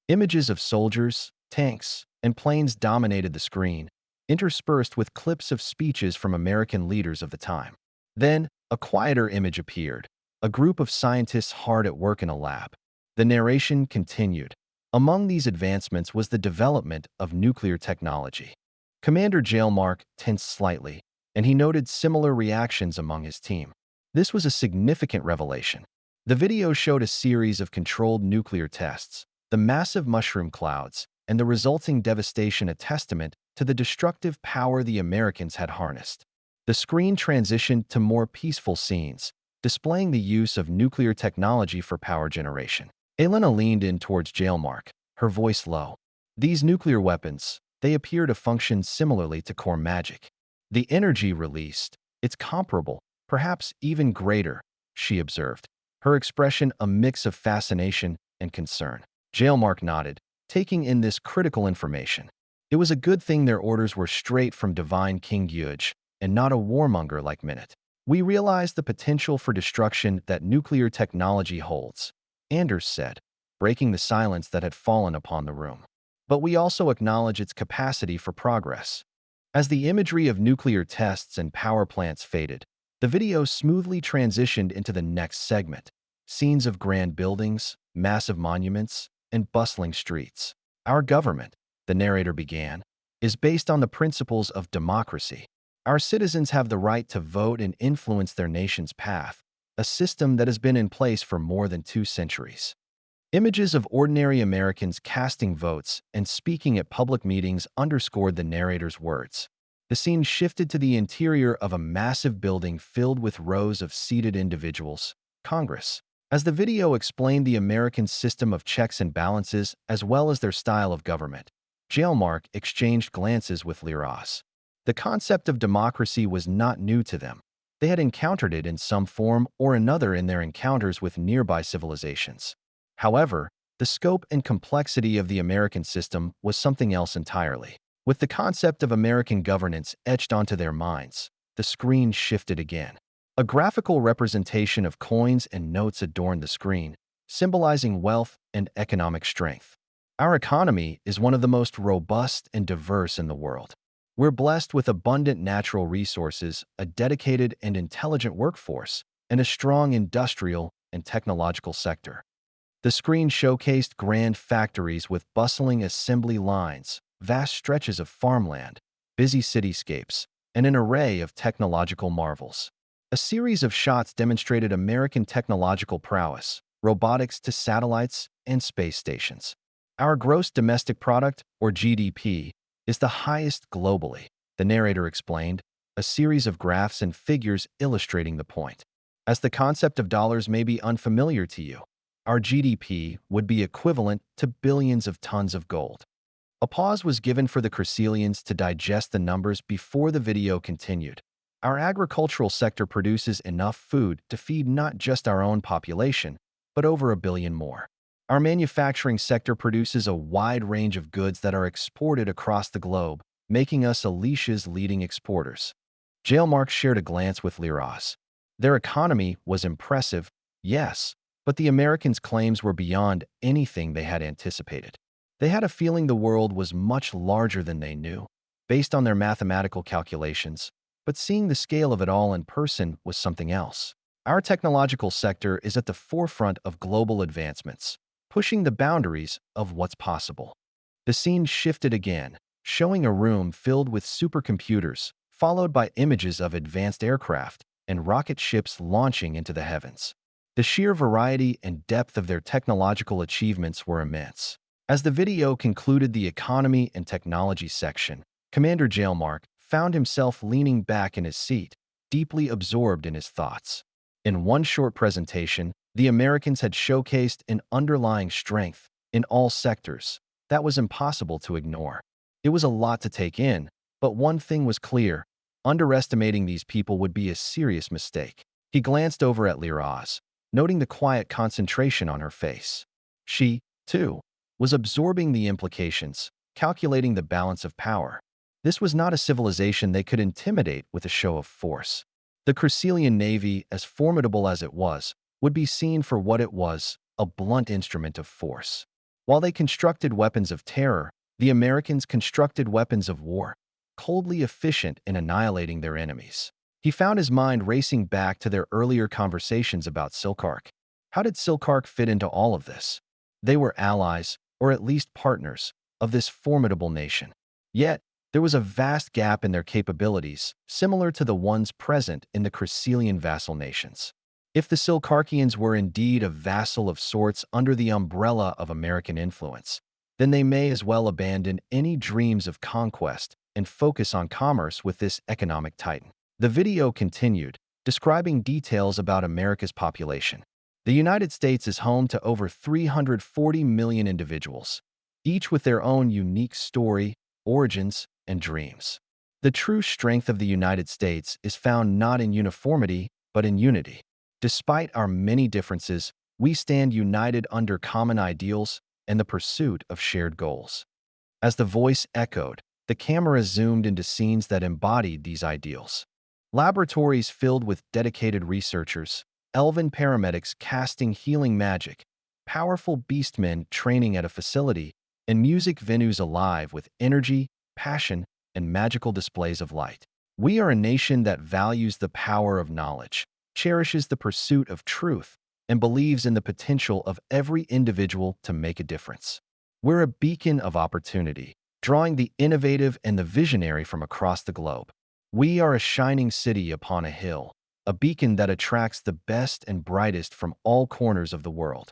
Speaker 1: Images of soldiers, tanks, and planes dominated the screen, interspersed with clips of speeches from American leaders of the time. Then, a quieter image appeared, a group of scientists hard at work in a lab. The narration continued. Among these advancements was the development of nuclear technology. Commander Jailmark tensed slightly, and he noted similar reactions among his team. This was a significant revelation. The video showed a series of controlled nuclear tests, the massive mushroom clouds, and the resulting devastation a testament to the destructive power the Americans had harnessed. The screen transitioned to more peaceful scenes, displaying the use of nuclear technology for power generation. Elena leaned in towards Jailmark, her voice low. These nuclear weapons, they appear to function similarly to core magic. The energy released, it's comparable, perhaps even greater, she observed, her expression a mix of fascination and concern. Jailmark nodded, taking in this critical information. It was a good thing their orders were straight from Divine King Yuj, and not a warmonger like Minute. We realize the potential for destruction that nuclear technology holds, Anders said, breaking the silence that had fallen upon the room. But we also acknowledge its capacity for progress. As the imagery of nuclear tests and power plants faded, the video smoothly transitioned into the next segment, scenes of grand buildings, massive monuments, and bustling streets. Our government, the narrator began, is based on the principles of democracy. Our citizens have the right to vote and influence their nation's path, a system that has been in place for more than 2 centuries. Images of ordinary Americans casting votes and speaking at public meetings underscored the narrator's words. The scene shifted to the interior of a massive building filled with rows of seated individuals, Congress. As the video explained the American system of checks and balances as well as their style of government, Jailmark exchanged glances with Liras. The concept of democracy was not new to them. They had encountered it in some form or another in their encounters with nearby civilizations. However, the scope and complexity of the American system was something else entirely. With the concept of American governance etched onto their minds, the screen shifted again. A graphical representation of coins and notes adorned the screen, symbolizing wealth and economic strength. Our economy is one of the most robust and diverse in the world. We're blessed with abundant natural resources, a dedicated and intelligent workforce, and a strong industrial and technological sector. The screen showcased grand factories with bustling assembly lines, vast stretches of farmland, busy cityscapes, and an array of technological marvels. A series of shots demonstrated American technological prowess, robotics to satellites and space stations. Our gross domestic product, or GDP, is the highest globally, the narrator explained, a series of graphs and figures illustrating the point. As the concept of dollars may be unfamiliar to you, our GDP would be equivalent to billions of tons of gold. A pause was given for the Crescelians to digest the numbers before the video continued. Our agricultural sector produces enough food to feed not just our own population, but over 1 billion more. Our manufacturing sector produces a wide range of goods that are exported across the globe, making us Alicia's leading exporters. Jailmark shared a glance with Liras. Their economy was impressive, yes, but the Americans' claims were beyond anything they had anticipated. They had a feeling the world was much larger than they knew, based on their mathematical calculations, but seeing the scale of it all in person was something else. Our technological sector is at the forefront of global advancements, pushing the boundaries of what's possible. The scene shifted again, showing a room filled with supercomputers, followed by images of advanced aircraft and rocket ships launching into the heavens. The sheer variety and depth of their technological achievements were immense. As the video concluded the economy and technology section, Commander Jailmark found himself leaning back in his seat, deeply absorbed in his thoughts. In one short presentation, the Americans had showcased an underlying strength in all sectors that was impossible to ignore. It was a lot to take in, but one thing was clear: underestimating these people would be a serious mistake. He glanced over at Liras, noting the quiet concentration on her face. She, too, was absorbing the implications, calculating the balance of power. This was not a civilization they could intimidate with a show of force. The Crescelian navy, as formidable as it was, would be seen for what it was, a blunt instrument of force. While they constructed weapons of terror, the Americans constructed weapons of war, coldly efficient in annihilating their enemies. He found his mind racing back to their earlier conversations about Silkark. How did Silkark fit into all of this? They were allies, or at least partners, of this formidable nation. Yet, there was a vast gap in their capabilities, similar to the ones present in the Crescelian vassal nations. If the Silkarkians were indeed a vassal of sorts under the umbrella of American influence, then they may as well abandon any dreams of conquest and focus on commerce with this economic titan. The video continued, describing details about America's population. The United States is home to over 340 million individuals, each with their own unique story, origins, and dreams. The true strength of the United States is found not in uniformity, but in unity. Despite our many differences, we stand united under common ideals and the pursuit of shared goals. As the voice echoed, the camera zoomed into scenes that embodied these ideals. Laboratories filled with dedicated researchers, elven paramedics casting healing magic, powerful beastmen training at a facility, and music venues alive with energy, passion, and magical displays of light. We are a nation that values the power of knowledge, cherishes the pursuit of truth, and believes in the potential of every individual to make a difference. We're a beacon of opportunity, drawing the innovative and the visionary from across the globe. We are a shining city upon a hill, a beacon that attracts the best and brightest from all corners of the world.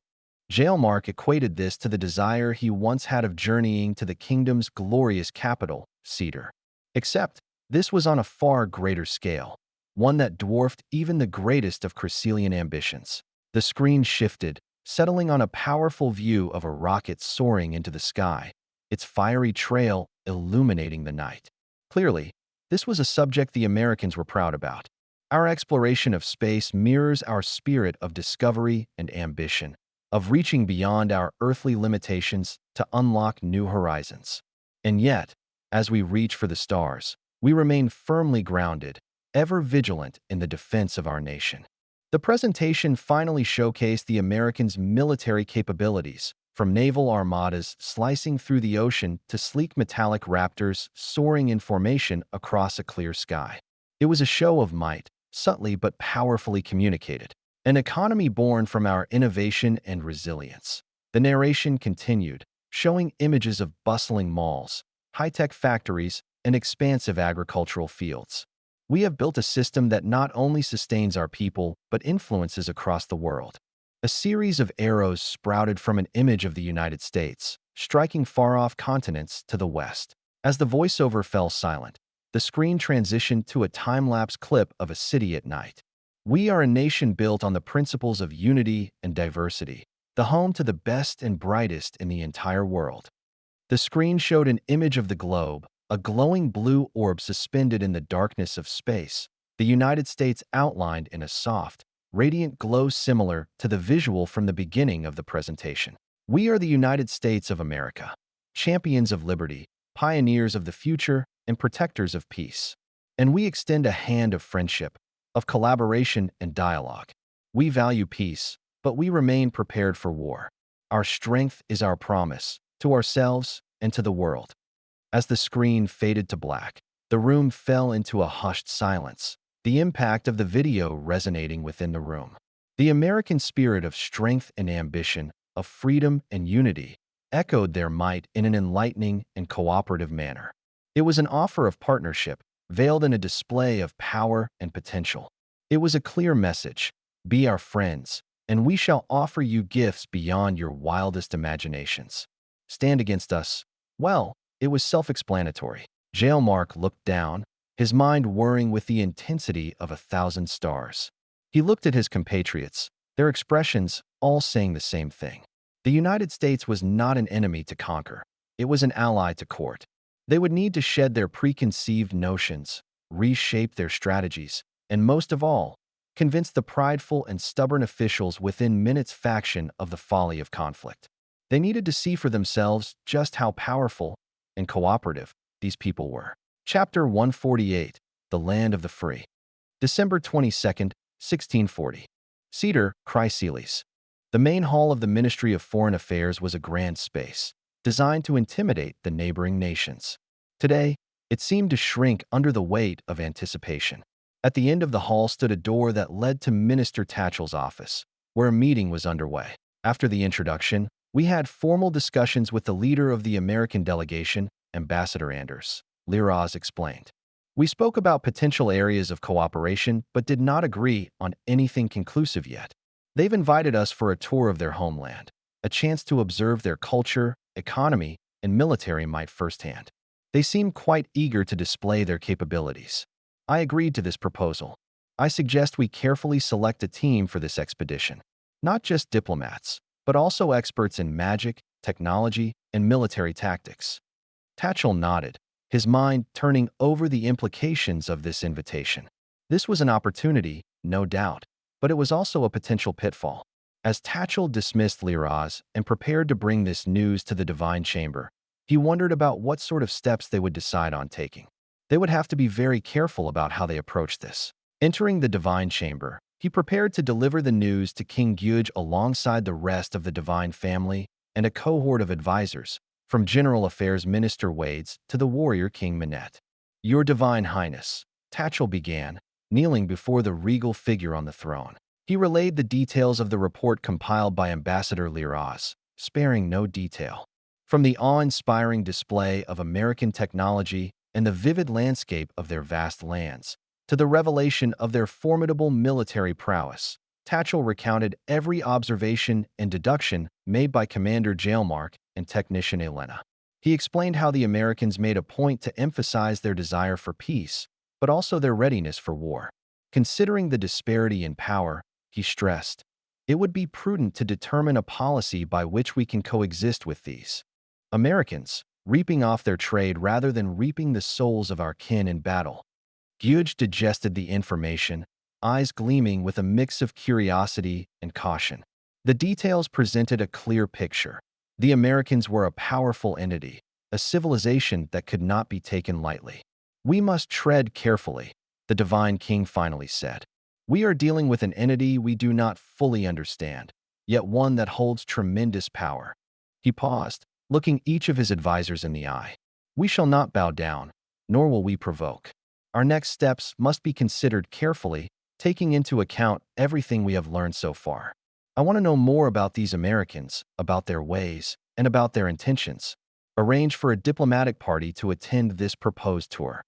Speaker 1: Jailmark equated this to the desire he once had of journeying to the kingdom's glorious capital, Cedar. Except, this was on a far greater scale, one that dwarfed even the greatest of Chrysalian ambitions. The screen shifted, settling on a powerful view of a rocket soaring into the sky, its fiery trail illuminating the night. Clearly, this was a subject the Americans were proud about. Our exploration of space mirrors our spirit of discovery and ambition, of reaching beyond our earthly limitations to unlock new horizons. And yet, as we reach for the stars, we remain firmly grounded, ever vigilant in the defense of our nation. The presentation finally showcased the Americans' military capabilities, from naval armadas slicing through the ocean to sleek metallic raptors soaring in formation across a clear sky. It was a show of might, subtly but powerfully communicated, an economy born from our innovation and resilience. The narration continued, showing images of bustling malls, high-tech factories, and expansive agricultural fields. We have built a system that not only sustains our people, but influences across the world. A series of arrows sprouted from an image of the United States, striking far-off continents to the west. As the voiceover fell silent, the screen transitioned to a time-lapse clip of a city at night. We are a nation built on the principles of unity and diversity, the home to the best and brightest in the entire world. The screen showed an image of the globe, a glowing blue orb suspended in the darkness of space, the United States outlined in a soft, radiant glow similar to the visual from the beginning of the presentation. We are the United States of America, champions of liberty, pioneers of the future, and protectors of peace. And we extend a hand of friendship, of collaboration and dialogue. We value peace, but we remain prepared for war. Our strength is our promise, to ourselves and to the world. As the screen faded to black, the room fell into a hushed silence, the impact of the video resonating within the room. The American spirit of strength and ambition, of freedom and unity, echoed their might in an enlightening and cooperative manner. It was an offer of partnership, veiled in a display of power and potential. It was a clear message: be our friends, and we shall offer you gifts beyond your wildest imaginations. Stand against us. Well, it was self-explanatory. Jailmark looked down, his mind whirring with the intensity of 1,000 stars. He looked at his compatriots, their expressions all saying the same thing. The United States was not an enemy to conquer. It was an ally to court. They would need to shed their preconceived notions, reshape their strategies, and most of all, convince the prideful and stubborn officials within Minute's faction of the folly of conflict. They needed to see for themselves just how powerful and cooperative these people were. Chapter 148, The Land of the Free. December 22nd, 1640. Cedar, Chrysalis. The main hall of the Ministry of Foreign Affairs was a grand space, designed to intimidate the neighboring nations. Today, it seemed to shrink under the weight of anticipation. At the end of the hall stood a door that led to Minister Tatchell's office, where a meeting was underway. After the introduction, we had formal discussions with the leader of the American delegation, Ambassador Anders, Liraz explained. We spoke about potential areas of cooperation but did not agree on anything conclusive yet. They've invited us for a tour of their homeland, a chance to observe their culture, economy, and military might firsthand. They seem quite eager to display their capabilities. I agreed to this proposal. I suggest we carefully select a team for this expedition, not just diplomats, but also experts in magic, technology, and military tactics. Tatchell nodded, his mind turning over the implications of this invitation. This was an opportunity, no doubt, but it was also a potential pitfall. As Tatchell dismissed Liraz and prepared to bring this news to the Divine Chamber, he wondered about what sort of steps they would decide on taking. They would have to be very careful about how they approach this. Entering the Divine Chamber, he prepared to deliver the news to King Gyuj alongside the rest of the Divine family and a cohort of advisors, from General Affairs Minister Wades to the warrior King Minette. Your Divine Highness, Tatchell began, kneeling before the regal figure on the throne. He relayed the details of the report compiled by Ambassador Liraz, sparing no detail. From the awe-inspiring display of American technology and the vivid landscape of their vast lands, to the revelation of their formidable military prowess, Tatchell recounted every observation and deduction made by Commander Jailmark and Technician Elena. He explained how the Americans made a point to emphasize their desire for peace, but also their readiness for war. Considering the disparity in power, he stressed, it would be prudent to determine a policy by which we can coexist with these Americans, reaping off their trade rather than reaping the souls of our kin in battle. Gyuj digested the information, eyes gleaming with a mix of curiosity and caution. The details presented a clear picture. The Americans were a powerful entity, a civilization that could not be taken lightly. We must tread carefully, the Divine King finally said. We are dealing with an entity we do not fully understand, yet one that holds tremendous power. He paused, looking each of his advisors in the eye. We shall not bow down, nor will we provoke. Our next steps must be considered carefully, taking into account everything we have learned so far. I want to know more about these Americans, about their ways, and about their intentions. Arrange for a diplomatic party to attend this proposed tour.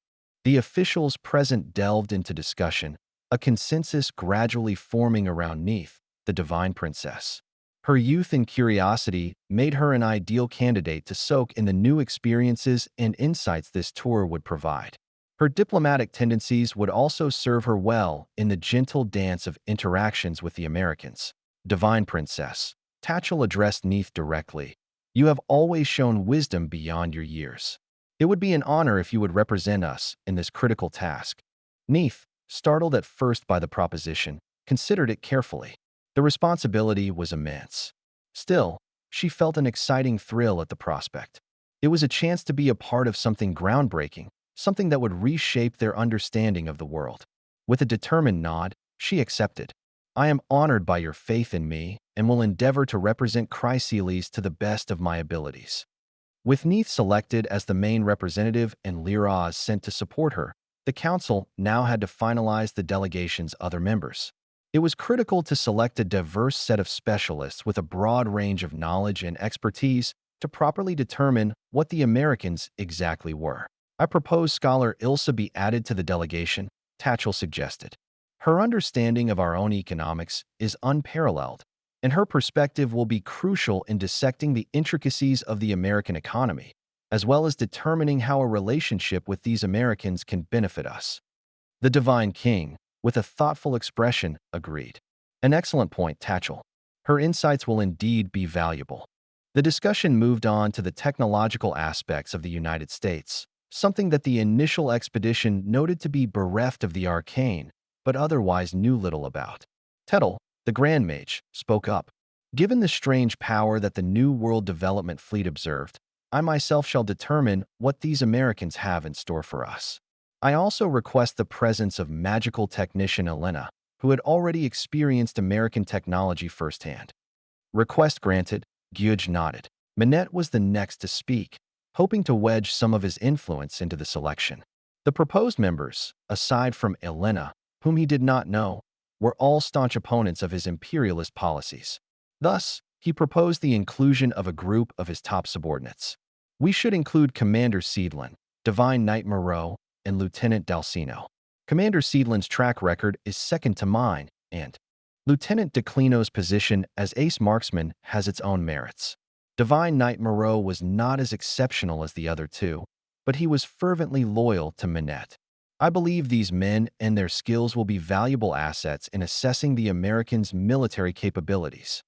Speaker 1: The officials present delved into discussion, a consensus gradually forming around Neith, the Divine Princess. Her youth and curiosity made her an ideal candidate to soak in the new experiences and insights this tour would provide. Her diplomatic tendencies would also serve her well in the gentle dance of interactions with the Americans. Divine Princess, Tatchell addressed Neith directly. You have always shown wisdom beyond your years. It would be an honor if you would represent us in this critical task. Neith, startled at first by the proposition, considered it carefully. The responsibility was immense. Still, she felt an exciting thrill at the prospect. It was a chance to be a part of something groundbreaking, something that would reshape their understanding of the world. With a determined nod, she accepted. I am honored by your faith in me and will endeavor to represent Chryseles to the best of my abilities. With Neith selected as the main representative and Liraz sent to support her, the council now had to finalize the delegation's other members. It was critical to select a diverse set of specialists with a broad range of knowledge and expertise to properly determine what the Americans exactly were. I propose Scholar Ilsa be added to the delegation, Tatchell suggested. Her understanding of our own economics is unparalleled, and her perspective will be crucial in dissecting the intricacies of the American economy, as well as determining how a relationship with these Americans can benefit us. The Divine King, with a thoughtful expression, agreed. An excellent point, Tatchell. Her insights will indeed be valuable. The discussion moved on to the technological aspects of the United States, something that the initial expedition noted to be bereft of the arcane, but otherwise knew little about. Tettle, the Grand Mage, spoke up. Given the strange power that the New World Development Fleet observed, I myself shall determine what these Americans have in store for us. I also request the presence of magical technician Elena, who had already experienced American technology firsthand. Request granted, Gyuj nodded. Minette was the next to speak, hoping to wedge some of his influence into the selection. The proposed members, aside from Elena, whom he did not know, were all staunch opponents of his imperialist policies. Thus, he proposed the inclusion of a group of his top subordinates. We should include Commander Seedlin, Divine Knight Moreau, and Lieutenant Dalcino. Commander Seedlin's track record is second to mine, and Lieutenant Declino's position as ace marksman has its own merits. Divine Knight Moreau was not as exceptional as the other two, but he was fervently loyal to Minette. I believe these men and their skills will be valuable assets in assessing the Americans' military capabilities.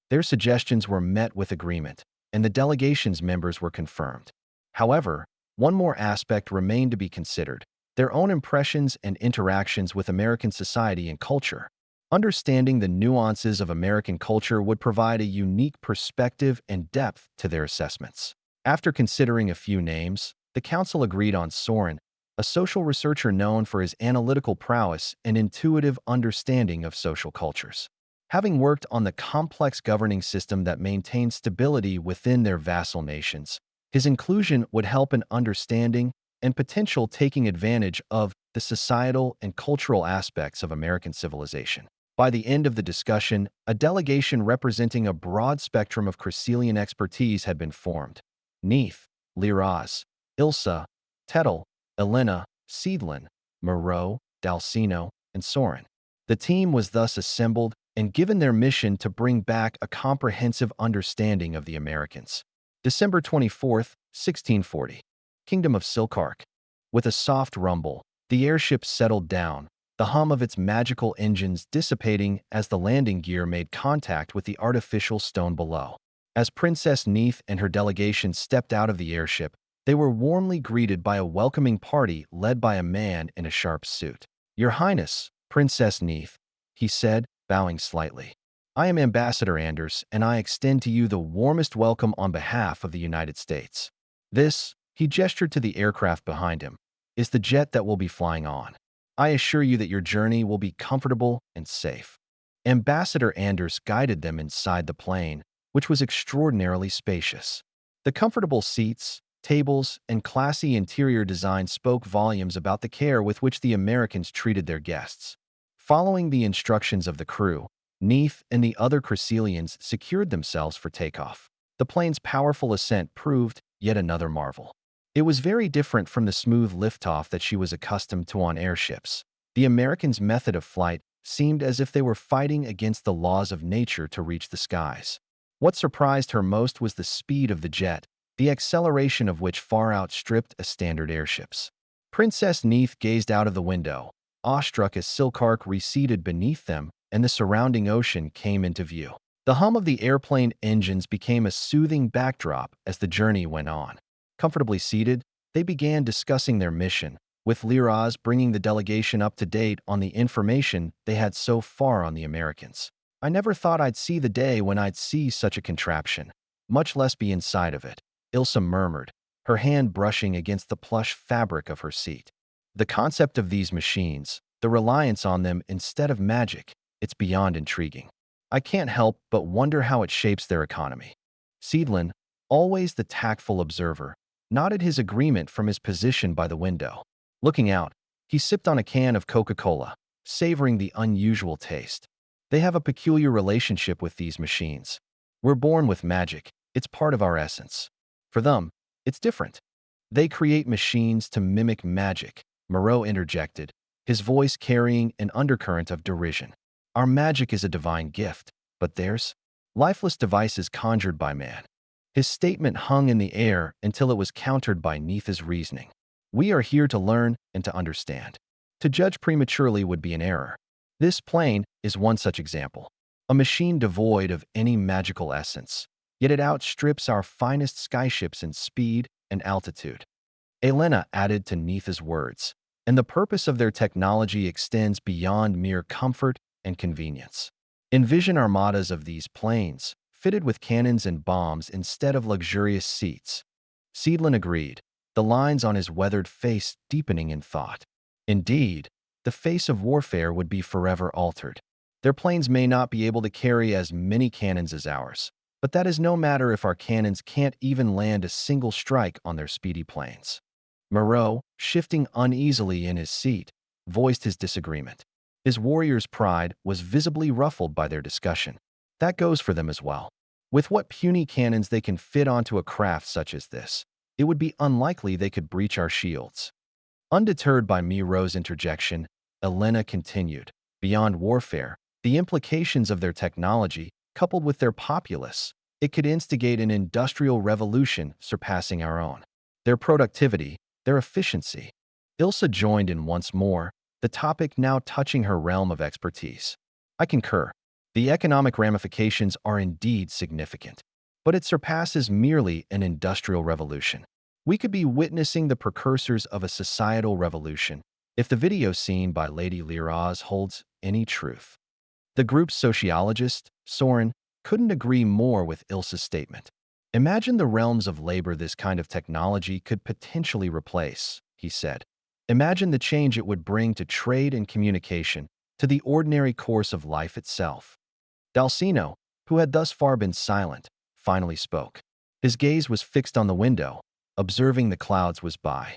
Speaker 1: Their suggestions were met with agreement, and the delegation's members were confirmed. However, one more aspect remained to be considered: their own impressions and interactions with American society and culture. Understanding the nuances of American culture would provide a unique perspective and depth to their assessments. After considering a few names, the council agreed on Soren, a social researcher known for his analytical prowess and intuitive understanding of social cultures. Having worked on the complex governing system that maintained stability within their vassal nations, his inclusion would help in understanding and potential taking advantage of the societal and cultural aspects of American civilization. By the end of the discussion, a delegation representing a broad spectrum of Chryselian expertise had been formed. Neith, Liraz, Ilsa, Tettle, Elena, Seedlin, Moreau, Dalcino, and Soren. The team was thus assembled, and given their mission to bring back a comprehensive understanding of the Americans. December 24th, 1640. Kingdom of Silkark. With a soft rumble, the airship settled down, the hum of its magical engines dissipating as the landing gear made contact with the artificial stone below. As Princess Neith and her delegation stepped out of the airship, they were warmly greeted by a welcoming party led by a man in a sharp suit. "Your Highness, Princess Neith," he said, bowing slightly. "I am Ambassador Anders, and I extend to you the warmest welcome on behalf of the United States. This," he gestured to the aircraft behind him, "is the jet that we'll be flying on. I assure you that your journey will be comfortable and safe." Ambassador Anders guided them inside the plane, which was extraordinarily spacious. The comfortable seats, tables, and classy interior design spoke volumes about the care with which the Americans treated their guests. Following the instructions of the crew, Neith and the other Crescelians secured themselves for takeoff. The plane's powerful ascent proved yet another marvel. It was very different from the smooth liftoff that she was accustomed to on airships. The Americans' method of flight seemed as if they were fighting against the laws of nature to reach the skies. What surprised her most was the speed of the jet, the acceleration of which far outstripped a standard airship's. Princess Neith gazed out of the window, awestruck as Silkark receded beneath them and the surrounding ocean came into view. The hum of the airplane engines became a soothing backdrop as the journey went on. Comfortably seated, they began discussing their mission, with Liraz bringing the delegation up to date on the information they had so far on the Americans. "I never thought I'd see the day when I'd see such a contraption, much less be inside of it," Ilsa murmured, her hand brushing against the plush fabric of her seat. "The concept of these machines, the reliance on them instead of magic, it's beyond intriguing. I can't help but wonder how it shapes their economy." Seidlin, always the tactful observer, nodded his agreement from his position by the window. Looking out, he sipped on a can of Coca-Cola, savoring the unusual taste. "They have a peculiar relationship with these machines. We're born with magic, it's part of our essence. For them, it's different. They create machines to mimic magic," Moreau interjected, his voice carrying an undercurrent of derision. "Our magic is a divine gift, but theirs? Lifeless devices conjured by man." His statement hung in the air until it was countered by Neith's reasoning. "We are here to learn and to understand. To judge prematurely would be an error. This plane is one such example. A machine devoid of any magical essence, yet it outstrips our finest skyships in speed and altitude." Elena added to Neith's words, "And the purpose of their technology extends beyond mere comfort and convenience. Envision armadas of these planes, fitted with cannons and bombs instead of luxurious seats." Seidlin agreed, the lines on his weathered face deepening in thought. "Indeed, the face of warfare would be forever altered. Their planes may not be able to carry as many cannons as ours, but that is no matter if our cannons can't even land a single strike on their speedy planes." Moreau, shifting uneasily in his seat, voiced his disagreement. His warrior's pride was visibly ruffled by their discussion. "That goes for them as well. With what puny cannons they can fit onto a craft such as this, it would be unlikely they could breach our shields." Undeterred by Moreau's interjection, Elena continued, "Beyond warfare, the implications of their technology, coupled with their populace, it could instigate an industrial revolution surpassing our own. Their productivity, their efficiency." Ilsa joined in once more, the topic now touching her realm of expertise. "I concur. The economic ramifications are indeed significant, but it surpasses merely an industrial revolution. We could be witnessing the precursors of a societal revolution if the video seen by Lady Liraz holds any truth." The group's sociologist, Soren, couldn't agree more with Ilsa's statement. "Imagine the realms of labor this kind of technology could potentially replace," he said. "Imagine the change it would bring to trade and communication, to the ordinary course of life itself." Dalcino, who had thus far been silent, finally spoke. His gaze was fixed on the window, observing the clouds whiz by.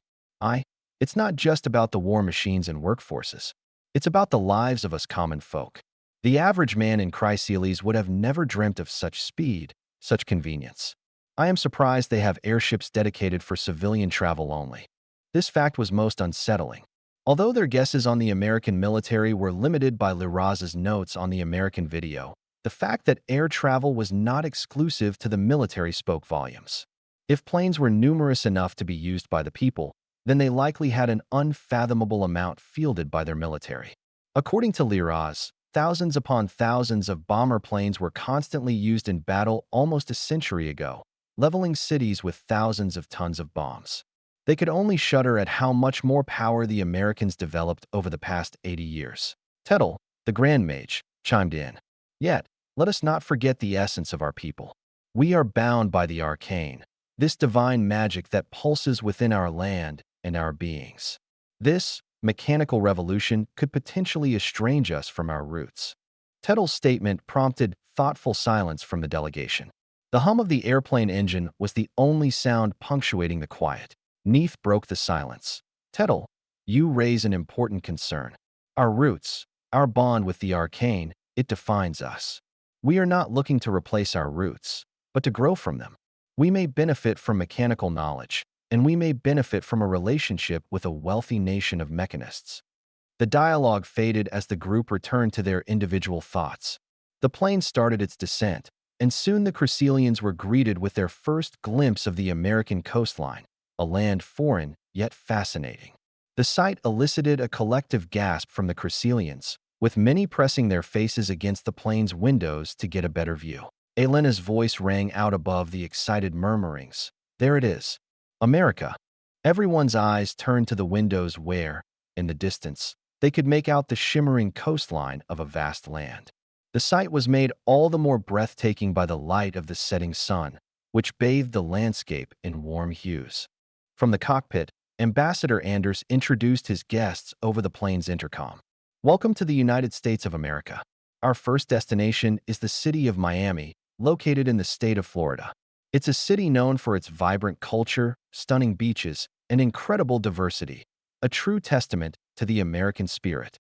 Speaker 1: It's not just about the war machines and workforces. It's about the lives of us common folk. The average man in Chryseles would have never dreamt of such speed, such convenience. I am surprised they have airships dedicated for civilian travel only. This fact was most unsettling. Although their guesses on the American military were limited by Liraz's notes on the American video, the fact that air travel was not exclusive to the military spoke volumes. If planes were numerous enough to be used by the people, then they likely had an unfathomable amount fielded by their military. According to Liraz, thousands upon thousands of bomber planes were constantly used in battle almost a century ago, leveling cities with thousands of tons of bombs. They could only shudder at how much more power the Americans developed over the past 80 years. Tettle, the Grand Mage, chimed in. Yet, let us not forget the essence of our people. We are bound by the arcane, this divine magic that pulses within our land and our beings. This mechanical revolution could potentially estrange us from our roots. Tettle's statement prompted thoughtful silence from the delegation. The hum of the airplane engine was the only sound punctuating the quiet. Neith broke the silence. Tettle, you raise an important concern. Our roots, our bond with the arcane, it defines us. We are not looking to replace our roots, but to grow from them. We may benefit from mechanical knowledge, and we may benefit from a relationship with a wealthy nation of mechanists. The dialogue faded as the group returned to their individual thoughts. The plane started its descent, and soon the Crescelians were greeted with their first glimpse of the American coastline, a land foreign yet fascinating. The sight elicited a collective gasp from the Crescelians, with many pressing their faces against the plane's windows to get a better view. Elena's voice rang out above the excited murmurings. There it is. America. Everyone's eyes turned to the windows where, in the distance, they could make out the shimmering coastline of a vast land. The sight was made all the more breathtaking by the light of the setting sun, which bathed the landscape in warm hues. From the cockpit, Ambassador Anders introduced his guests over the plane's intercom. Welcome to the United States of America. Our first destination is the city of Miami, located in the state of Florida. It's a city known for its vibrant culture, stunning beaches, and incredible diversity, a true testament to the American spirit.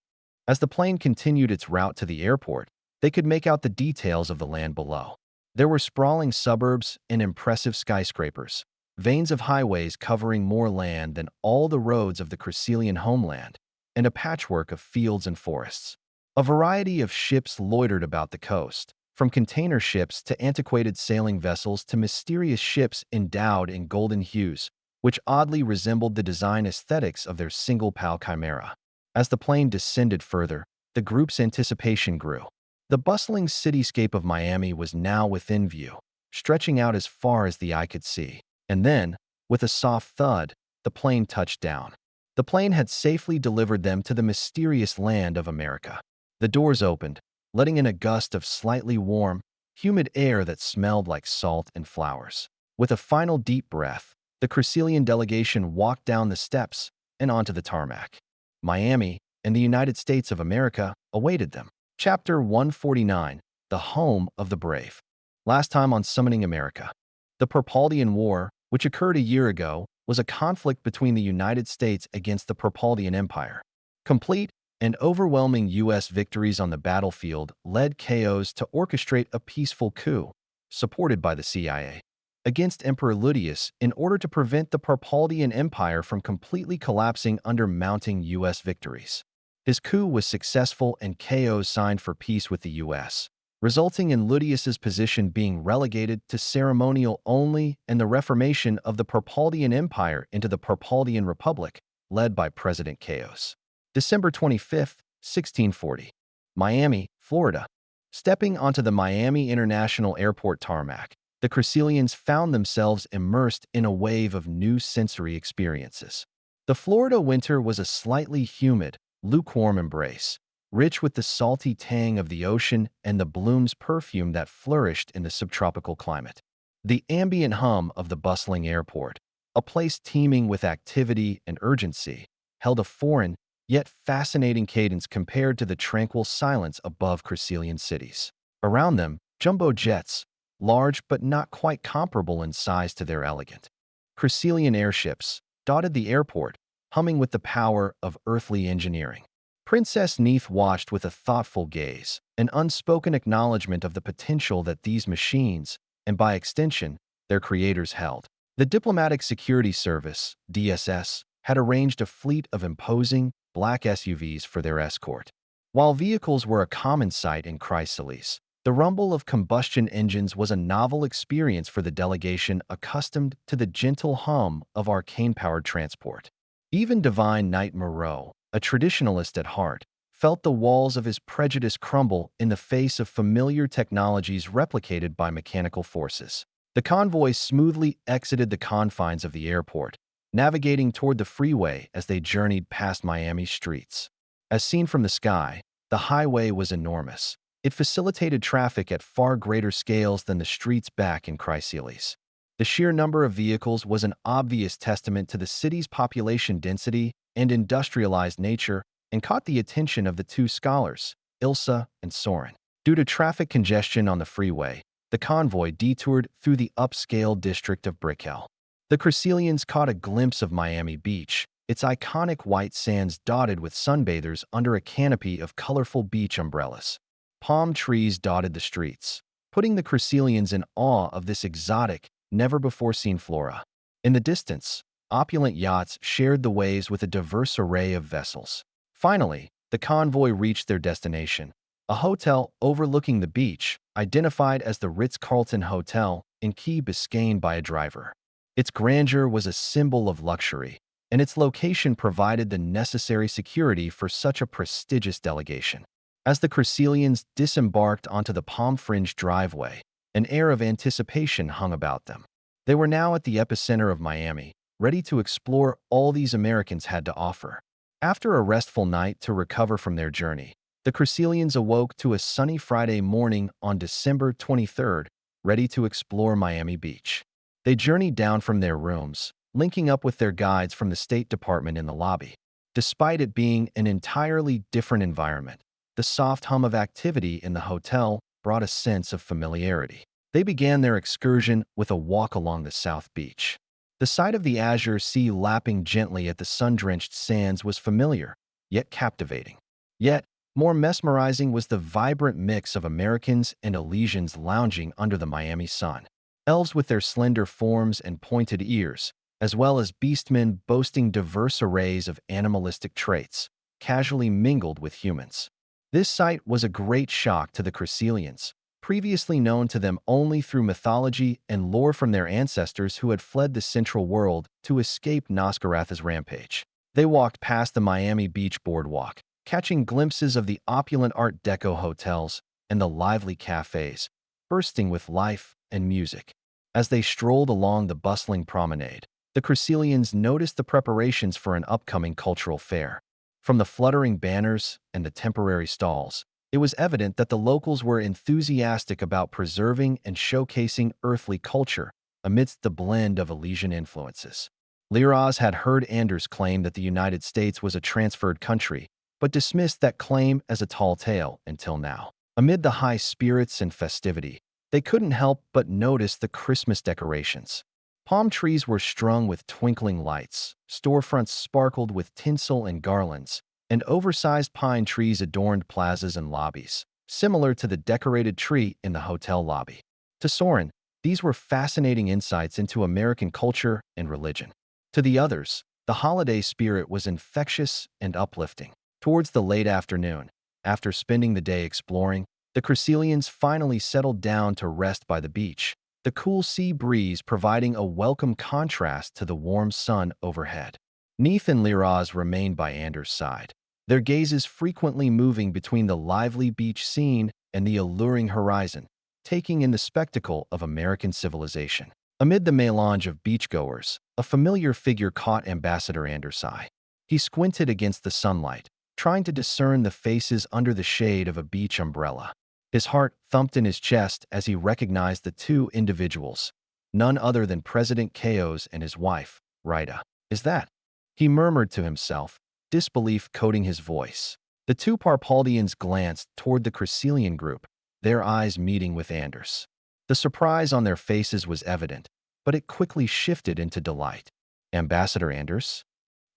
Speaker 1: As the plane continued its route to the airport, they could make out the details of the land below. There were sprawling suburbs and impressive skyscrapers, veins of highways covering more land than all the roads of the Crescelian homeland, and a patchwork of fields and forests. A variety of ships loitered about the coast, from container ships to antiquated sailing vessels to mysterious ships endowed in golden hues, which oddly resembled the design aesthetics of their single-prow chimera. As the plane descended further, the group's anticipation grew. The bustling cityscape of Miami was now within view, stretching out as far as the eye could see. And then, with a soft thud, the plane touched down. The plane had safely delivered them to the mysterious land of America. The doors opened, letting in a gust of slightly warm, humid air that smelled like salt and flowers. With a final deep breath, the Crescelian delegation walked down the steps and onto the tarmac. Miami and the United States of America awaited them. Chapter 149, The Home of the Brave. Last time on Summoning America. The Perpaldian War, which occurred a year ago, was a conflict between the United States against the Perpaldian Empire. Complete and overwhelming U.S. victories on the battlefield led Chaos to orchestrate a peaceful coup, supported by the CIA, against Emperor Ludius in order to prevent the Perpaldian Empire from completely collapsing under mounting U.S. victories. His coup was successful and Chaos signed for peace with the U.S., resulting in Ludius's position being relegated to ceremonial only and the reformation of the Perpaldian Empire into the Perpaldian Republic, led by President Chaos. December 25, 1640. Miami, Florida. Stepping onto the Miami International Airport tarmac, the Crescelians found themselves immersed in a wave of new sensory experiences. The Florida winter was a slightly humid, lukewarm embrace, rich with the salty tang of the ocean and the bloom's perfume that flourished in the subtropical climate. The ambient hum of the bustling airport, a place teeming with activity and urgency, held a foreign, yet fascinating cadence compared to the tranquil silence above Crescelian cities. Around them, jumbo jets, large but not quite comparable in size to their elegant Crescelian airships, dotted the airport, humming with the power of earthly engineering. Princess Neith watched with a thoughtful gaze, an unspoken acknowledgement of the potential that these machines, and by extension, their creators held. The Diplomatic Security Service, DSS, had arranged a fleet of imposing, black SUVs for their escort. While vehicles were a common sight in Chrysalis, the rumble of combustion engines was a novel experience for the delegation accustomed to the gentle hum of arcane-powered transport. Even Divine Knight Moreau, a traditionalist at heart, felt the walls of his prejudice crumble in the face of familiar technologies replicated by mechanical forces. The convoy smoothly exited the confines of the airport, navigating toward the freeway as they journeyed past Miami's streets. As seen from the sky, the highway was enormous. It facilitated traffic at far greater scales than the streets back in Chrysalis. The sheer number of vehicles was an obvious testament to the city's population density and industrialized nature, and caught the attention of the two scholars, Ilsa and Soren. Due to traffic congestion on the freeway, the convoy detoured through the upscale district of Brickell. The Chrysalians caught a glimpse of Miami Beach, its iconic white sands dotted with sunbathers under a canopy of colorful beach umbrellas. Palm trees dotted the streets, putting the Chrysalians in awe of this exotic, never-before-seen flora. In the distance, opulent yachts shared the waves with a diverse array of vessels. Finally, the convoy reached their destination, a hotel overlooking the beach, identified as the Ritz-Carlton Hotel in Key Biscayne by a driver. Its grandeur was a symbol of luxury, and its location provided the necessary security for such a prestigious delegation. As the Chrysalians disembarked onto the palm-fringed driveway, an air of anticipation hung about them. They were now at the epicenter of Miami, ready to explore all these Americans had to offer. After a restful night to recover from their journey, the Chrysalians awoke to a sunny Friday morning on December 23rd, ready to explore Miami Beach. They journeyed down from their rooms, linking up with their guides from the State Department in the lobby. Despite it being an entirely different environment, the soft hum of activity in the hotel brought a sense of familiarity. They began their excursion with a walk along the South Beach. The sight of the azure sea lapping gently at the sun-drenched sands was familiar, yet captivating. Yet, more mesmerizing was the vibrant mix of Americans and Elysians lounging under the Miami sun. Elves with their slender forms and pointed ears, as well as beastmen boasting diverse arrays of animalistic traits, casually mingled with humans. This sight was a great shock to the Chrysalians, previously known to them only through mythology and lore from their ancestors who had fled the Central World to escape Noscaratha's rampage. They walked past the Miami Beach boardwalk, catching glimpses of the opulent Art Deco hotels and the lively cafes, bursting with life and music. As they strolled along the bustling promenade, the Chrysalians noticed the preparations for an upcoming cultural fair. From the fluttering banners and the temporary stalls, it was evident that the locals were enthusiastic about preserving and showcasing earthly culture amidst the blend of Elysian influences. Liraz had heard Anders claim that the United States was a transferred country, but dismissed that claim as a tall tale until now. Amid the high spirits and festivity, they couldn't help but notice the Christmas decorations. Palm trees were strung with twinkling lights, storefronts sparkled with tinsel and garlands, and oversized pine trees adorned plazas and lobbies, similar to the decorated tree in the hotel lobby. To Soren, these were fascinating insights into American culture and religion. To the others, the holiday spirit was infectious and uplifting. Towards the late afternoon, after spending the day exploring, the Chrysalians finally settled down to rest by the beach, the cool sea breeze providing a welcome contrast to the warm sun overhead. Neith and Liraz remained by Anders' side, their gazes frequently moving between the lively beach scene and the alluring horizon, taking in the spectacle of American civilization. Amid the melange of beachgoers, a familiar figure caught Ambassador Anders' eye. He squinted against the sunlight, trying to discern the faces under the shade of a beach umbrella. His heart thumped in his chest as he recognized the two individuals, none other than President Chaos and his wife, Rita. "Is that?" he murmured to himself, disbelief coating his voice. The two Parpaldians glanced toward the Chrysalian group, their eyes meeting with Anders. The surprise on their faces was evident, but it quickly shifted into delight. "Ambassador Anders?"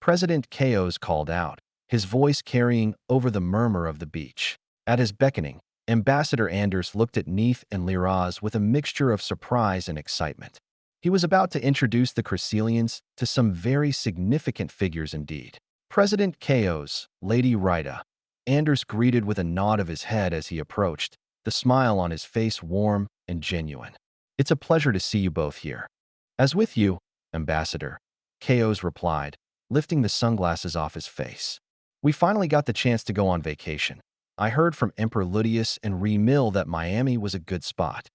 Speaker 1: President Chaos called out, his voice carrying over the murmur of the beach. At his beckoning, Ambassador Anders looked at Neith and Liraz with a mixture of surprise and excitement. He was about to introduce the Chrysalians to some very significant figures indeed. President Chaos, Lady Rita. Anders greeted with a nod of his head as he approached, the smile on his face warm and genuine. It's a pleasure to see you both here. As with you, Ambassador, Chaos replied, lifting the sunglasses off his face. We finally got the chance to go on vacation. I heard from Emperor Ludius and Mill that Miami was a good spot.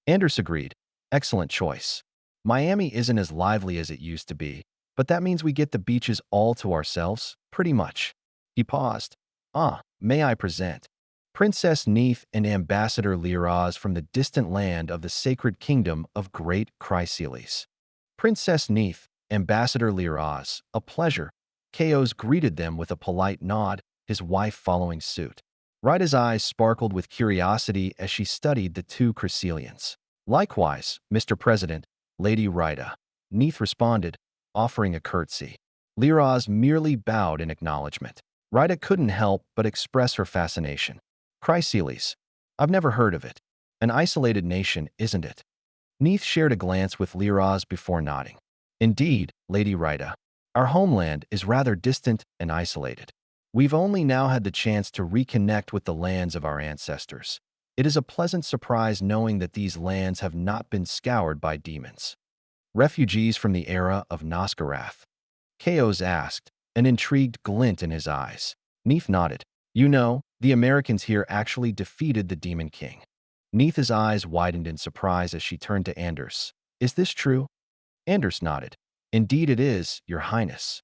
Speaker 1: Anders agreed. Excellent choice. Miami isn't as lively as it used to be, but that means we get the beaches all to ourselves, pretty much. He paused. May I present Princess Neith and Ambassador Liraz from the distant land of the sacred kingdom of Great Chryselis. Princess Neith, Ambassador Liraz, a pleasure. Chaos greeted them with a polite nod, his wife following suit. Rita's eyes sparkled with curiosity as she studied the two Chryselians. Likewise, Mr. President, Lady Rita, Neith responded, offering a curtsy. Liraz merely bowed in acknowledgement. Rita couldn't help but express her fascination. Chryselis. I've never heard of it. An isolated nation, isn't it? Neith shared a glance with Liraz before nodding. Indeed, Lady Rita. Our homeland is rather distant and isolated. We've only now had the chance to reconnect with the lands of our ancestors. It is a pleasant surprise knowing that these lands have not been scoured by demons. Refugees from the era of Nosgarath? Chaos asked, an intrigued glint in his eyes. Neith nodded. You know, the Americans here actually defeated the Demon King. Neith's eyes widened in surprise as she turned to Anders. Is this true? Anders nodded. Indeed it is, Your Highness.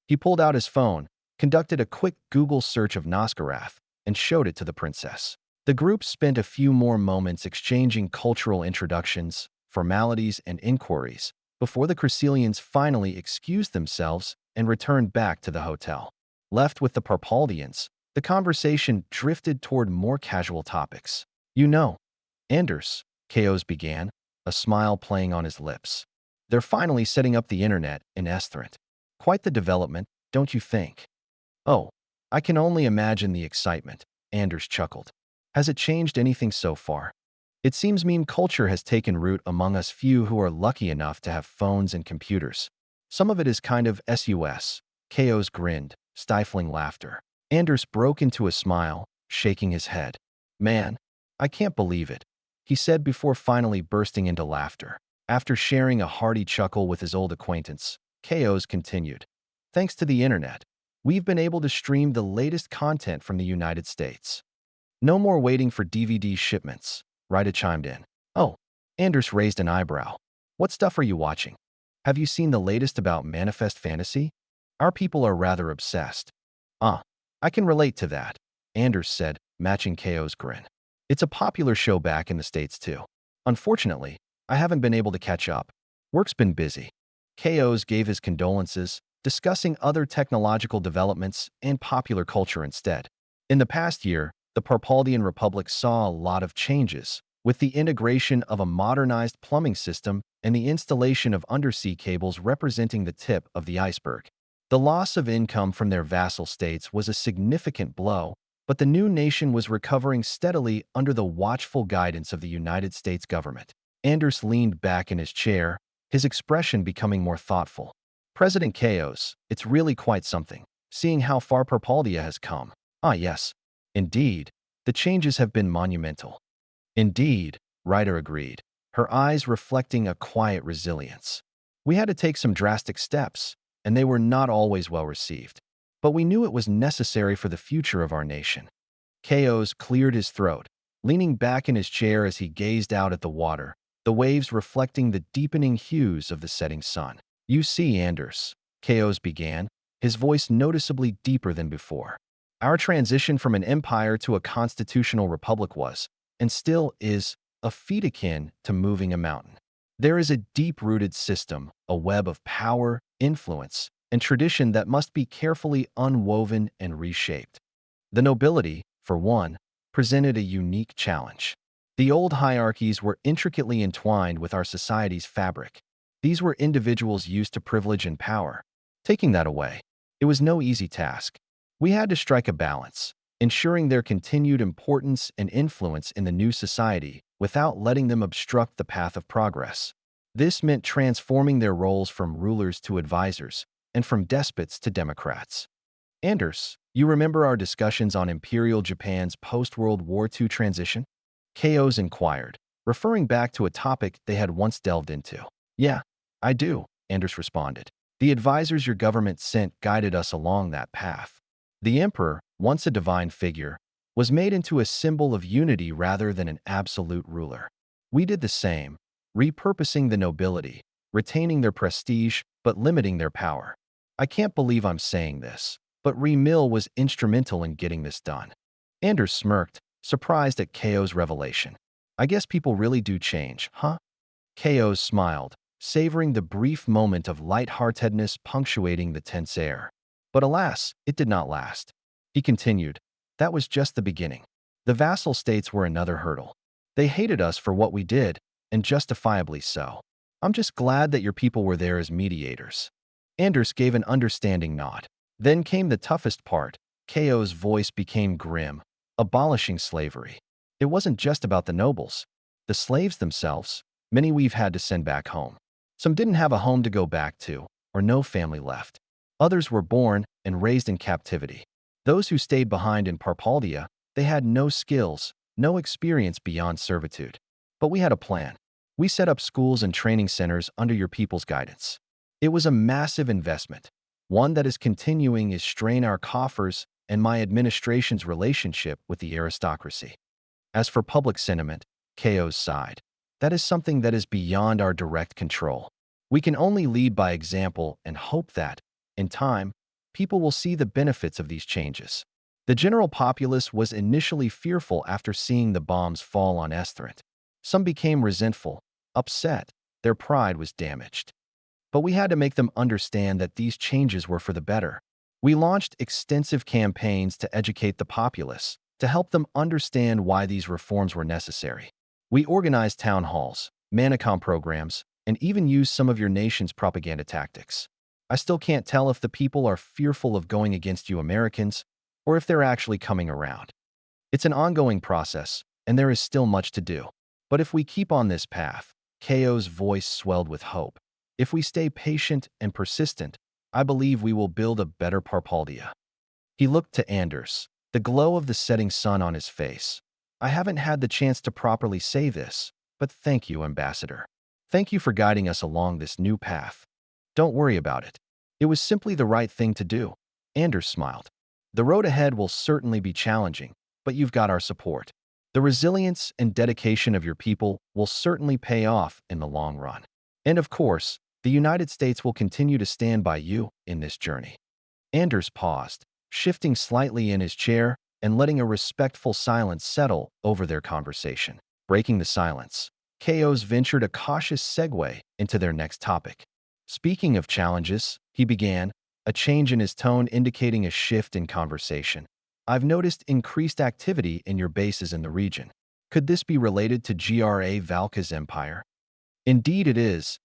Speaker 1: He pulled out his phone, conducted a quick Google search of Nosgarath, and showed it to the princess. The group spent a few more moments exchanging cultural introductions, formalities, and inquiries before the Chryselians finally excused themselves and returned back to the hotel. Left with the Parpaldians, the conversation drifted toward more casual topics. You know, Anders, Chaos began, a smile playing on his lips. They're finally setting up the internet in Estherant. Quite the development, don't you think? Oh, I can only imagine the excitement, Anders chuckled. Has it changed anything so far? It seems meme culture has taken root among us few who are lucky enough to have phones and computers. Some of it is kind of sus. Chaos grinned, stifling laughter. Anders broke into a smile, shaking his head. Man, I can't believe it, he said before finally bursting into laughter. After sharing a hearty chuckle with his old acquaintance, Chaos continued. Thanks to the internet, we've been able to stream the latest content from the United States. No more waiting for DVD shipments, Rita chimed in. Oh, Anders raised an eyebrow. What stuff are you watching? Have you seen the latest about Manifest Fantasy? Our people are rather obsessed. I can relate to that, Anders said, matching Chaos' grin. It's a popular show back in the States too. Unfortunately, I haven't been able to catch up. Work's been busy. Chaos gave his condolences, discussing other technological developments and popular culture instead. In the past year, the Parpaldian Republic saw a lot of changes, with the integration of a modernized plumbing system and the installation of undersea cables representing the tip of the iceberg. The loss of income from their vassal states was a significant blow, but the new nation was recovering steadily under the watchful guidance of the United States government. Anders leaned back in his chair, his expression becoming more thoughtful. President Chaos, it's really quite something, seeing how far Parpaldia has come. Yes. Indeed, the changes have been monumental. Indeed, Ryder agreed, her eyes reflecting a quiet resilience. We had to take some drastic steps, and they were not always well received. But we knew it was necessary for the future of our nation. Chaos cleared his throat, leaning back in his chair as he gazed out at the water, the waves reflecting the deepening hues of the setting sun. You see, Anders, Chaos began, his voice noticeably deeper than before. Our transition from an empire to a constitutional republic was, and still is, a feat akin to moving a mountain. There is a deep-rooted system, a web of power, influence, and tradition that must be carefully unwoven and reshaped. The nobility, for one, presented a unique challenge. The old hierarchies were intricately entwined with our society's fabric. These were individuals used to privilege and power. Taking that away, it was no easy task. We had to strike a balance, ensuring their continued importance and influence in the new society without letting them obstruct the path of progress. This meant transforming their roles from rulers to advisors, and from despots to democrats. Anders, you remember our discussions on Imperial Japan's post-World War II transition? Chaos inquired, referring back to a topic they had once delved into. Yeah, I do, Anders responded. The advisors your government sent guided us along that path. The emperor, once a divine figure, was made into a symbol of unity rather than an absolute ruler. We did the same, repurposing the nobility, retaining their prestige but limiting their power. I can't believe I'm saying this, but Mill was instrumental in getting this done. Anders smirked, surprised at Ko's revelation. I guess people really do change, huh? Ko smiled, savoring the brief moment of lightheartedness punctuating the tense air. But alas, it did not last. He continued, that was just the beginning. The vassal states were another hurdle. They hated us for what we did, and justifiably so. I'm just glad that your people were there as mediators. Anders gave an understanding nod. Then came the toughest part. Ko's voice became grim, abolishing slavery. It wasn't just about the nobles. The slaves themselves, many we've had to send back home. Some didn't have a home to go back to, or no family left. Others were born and raised in captivity. Those who stayed behind in Parpaldia, they had no skills, no experience beyond servitude. But we had a plan. We set up schools and training centers under your people's guidance. It was a massive investment, one that is continuing to strain our coffers and my administration's relationship with the aristocracy. As for public sentiment, Ko's sighed. That is something that is beyond our direct control. We can only lead by example and hope that, in time, people will see the benefits of these changes. The general populace was initially fearful after seeing the bombs fall on Estherant. Some became resentful, upset, their pride was damaged. But we had to make them understand that these changes were for the better. We launched extensive campaigns to educate the populace, to help them understand why these reforms were necessary. We organized town halls, Manicom programs, and even used some of your nation's propaganda tactics. I still can't tell if the people are fearful of going against you Americans, or if they're actually coming around. It's an ongoing process, and there is still much to do. But if we keep on this path, Ko's voice swelled with hope. If we stay patient and persistent, I believe we will build a better Parpaldia. He looked to Anders, the glow of the setting sun on his face. I haven't had the chance to properly say this, but thank you, Ambassador. Thank you for guiding us along this new path. Don't worry about it. It was simply the right thing to do. Anders smiled. The road ahead will certainly be challenging, but you've got our support. The resilience and dedication of your people will certainly pay off in the long run. And of course, the United States will continue to stand by you in this journey. Anders paused, shifting slightly in his chair and letting a respectful silence settle over their conversation. Breaking the silence, Ko's ventured a cautious segue into their next topic. Speaking of challenges, he began, a change in his tone indicating a shift in conversation. I've noticed increased activity in your bases in the region. Could this be related to GRA Valka's empire? Indeed it is,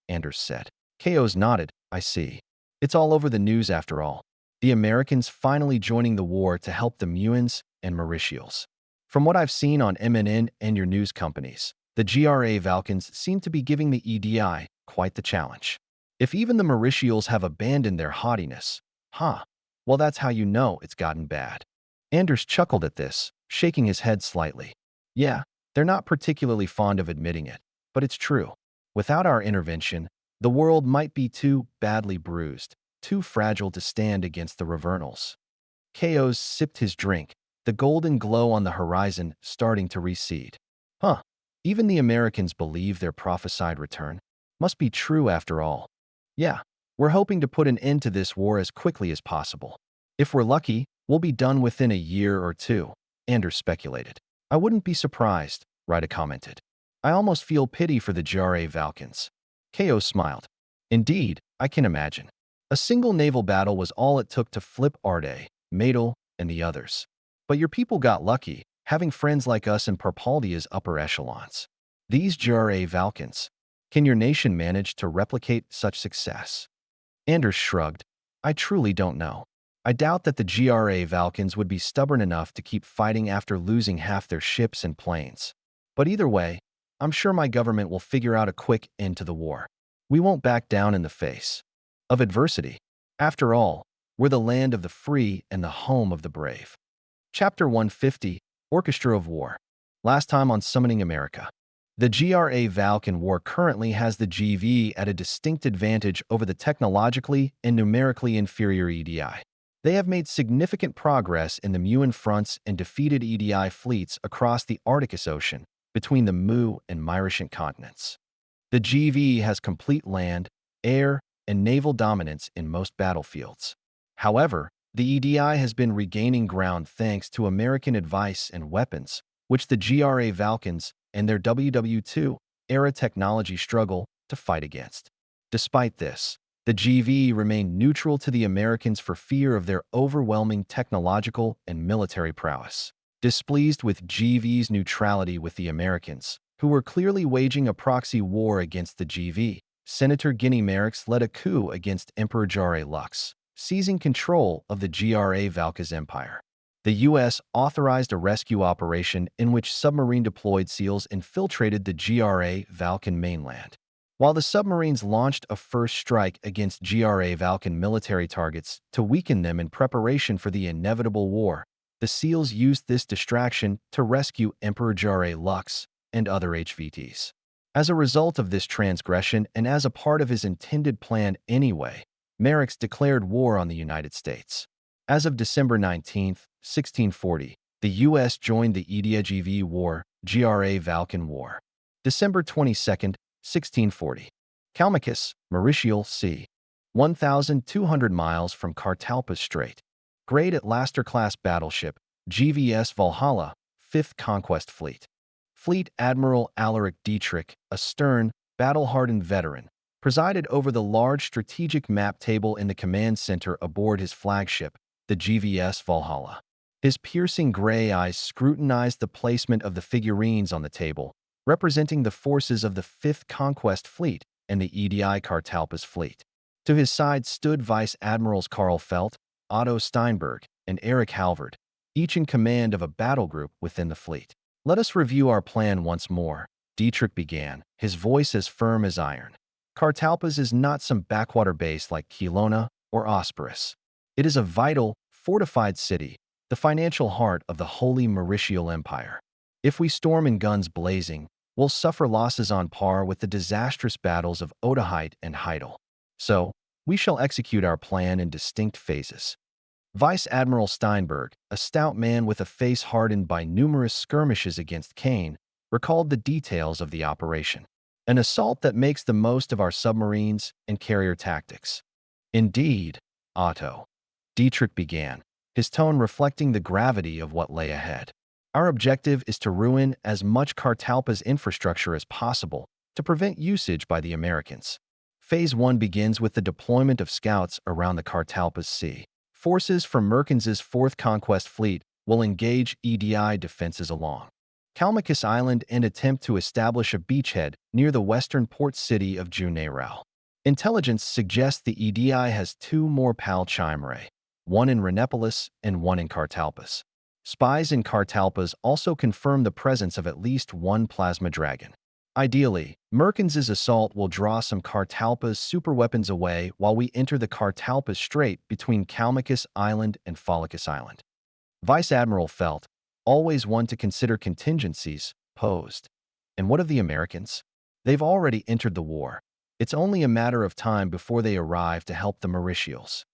Speaker 1: Anders said. Ko's nodded, I see. It's all over the news after all. The Americans finally joining the war to help the Muans and Mauritials. From what I've seen on MNN and your news companies, the GRA Valkans seem to be giving the EDI quite the challenge. If even the Mauritials have abandoned their haughtiness, well that's how you know it's gotten bad. Anders chuckled at this, shaking his head slightly. Yeah, they're not particularly fond of admitting it, but it's true. Without our intervention, the world might be too badly bruised, too fragile to stand against the Ravernals. Ko sipped his drink, the golden glow on the horizon starting to recede. Even the Americans believe their prophesied return. Must be true after all. Yeah, we're hoping to put an end to this war as quickly as possible. If we're lucky, we'll be done within a year or two, Anders speculated. I wouldn't be surprised, Rita commented. I almost feel pity for the GRA Valkans. Ko smiled. Indeed, I can imagine. A single naval battle was all it took to flip Arde, Madel, and the others. But your people got lucky, having friends like us in Parpaldia's upper echelons. These GRA Valkans. Can your nation manage to replicate such success? Anders shrugged. I truly don't know. I doubt that the GRA Valkans would be stubborn enough to keep fighting after losing half their ships and planes. But either way, I'm sure my government will figure out a quick end to the war. We won't back down in the face of adversity. After all, We're the land of the free and the home of the brave. Chapter 150, Orchestra of War. Last time on Summoning America. The GRA-Valkan War currently has the GV at a distinct advantage over the technologically and numerically inferior EDI. They have made significant progress in the Muon fronts and defeated EDI fleets across the Arctic Ocean between the Mu and Myrishan continents. The GV has complete land, air, and naval dominance in most battlefields. However, the EDI has been regaining ground thanks to American advice and weapons, which the GRA-Valkans and their WW2-era technology struggle to fight against. Despite this, the GV remained neutral to the Americans for fear of their overwhelming technological and military prowess. Displeased with GV's neutrality with the Americans, who were clearly waging a proxy war against the GV, Senator Guinea Merrickx led a coup against Emperor Jare Lux, seizing control of the GRA-Valkas Empire. The U.S. authorized a rescue operation in which submarine-deployed SEALs infiltrated the GRA-Valkan mainland. While the submarines launched a first strike against GRA-Valkan military targets to weaken them in preparation for the inevitable war, the SEALs used this distraction to rescue Emperor Jare Lux and other HVTs. As a result of this transgression and as a part of his intended plan anyway, Merrickx declared war on the United States. As of December 19, 1640, the U.S. joined the EDI-GV War, GRA-Valkan War. December 22, 1640. Kalmykas, Mauritial c. 1,200 miles from Kartalpa Strait. Great Atlaster-class battleship, GVS Valhalla, 5th Conquest Fleet. Fleet Admiral Alaric Dietrich, a stern, battle-hardened veteran, presided over the large strategic map table in the command center aboard his flagship, the GVS Valhalla. His piercing gray eyes scrutinized the placement of the figurines on the table, representing the forces of the 5th Conquest Fleet and the EDI Kartalpa's fleet. To his side stood Vice Admirals Karl Felt, Otto Steinberg, and Erich Halvard, each in command of a battle group within the fleet. Let us review our plan once more, Dietrich began, his voice as firm as iron. Kartalpa's is not some backwater base like Kelowna or Osporus. It is a vital, fortified city, the financial heart of the Holy Mauritial Empire. If we storm in guns blazing, we'll suffer losses on par with the disastrous battles of Otaheite and Heidel. So, we shall execute our plan in distinct phases. Vice Admiral Steinberg, a stout man with a face hardened by numerous skirmishes against Kane, recalled the details of the operation. An assault that makes the most of our submarines and carrier tactics. Indeed, Otto. Dietrich began, his tone reflecting the gravity of what lay ahead. Our objective is to ruin as much Kartalpa's infrastructure as possible to prevent usage by the Americans. Phase 1 begins with the deployment of scouts around the Kartalpa's sea. Forces from Merkins' 4th Conquest Fleet will engage EDI defenses along Kalmykas Island and attempt to establish a beachhead near the western port city of Juneirao. Intelligence suggests the EDI has 2 more PAL Chimerae, one in Rhenepolis and one in Kartalpas. Spies in Kartalpas also confirm the presence of at least one plasma dragon. Ideally, Merkins' assault will draw some Kartalpa's superweapons away while we enter the Kartalpa Strait between Kalmykas Island and Pholicus Island. Vice Admiral Felt, always one to consider contingencies, posed. And what of the Americans? They've already entered the war. It's only a matter of time before they arrive to help the Mauritials.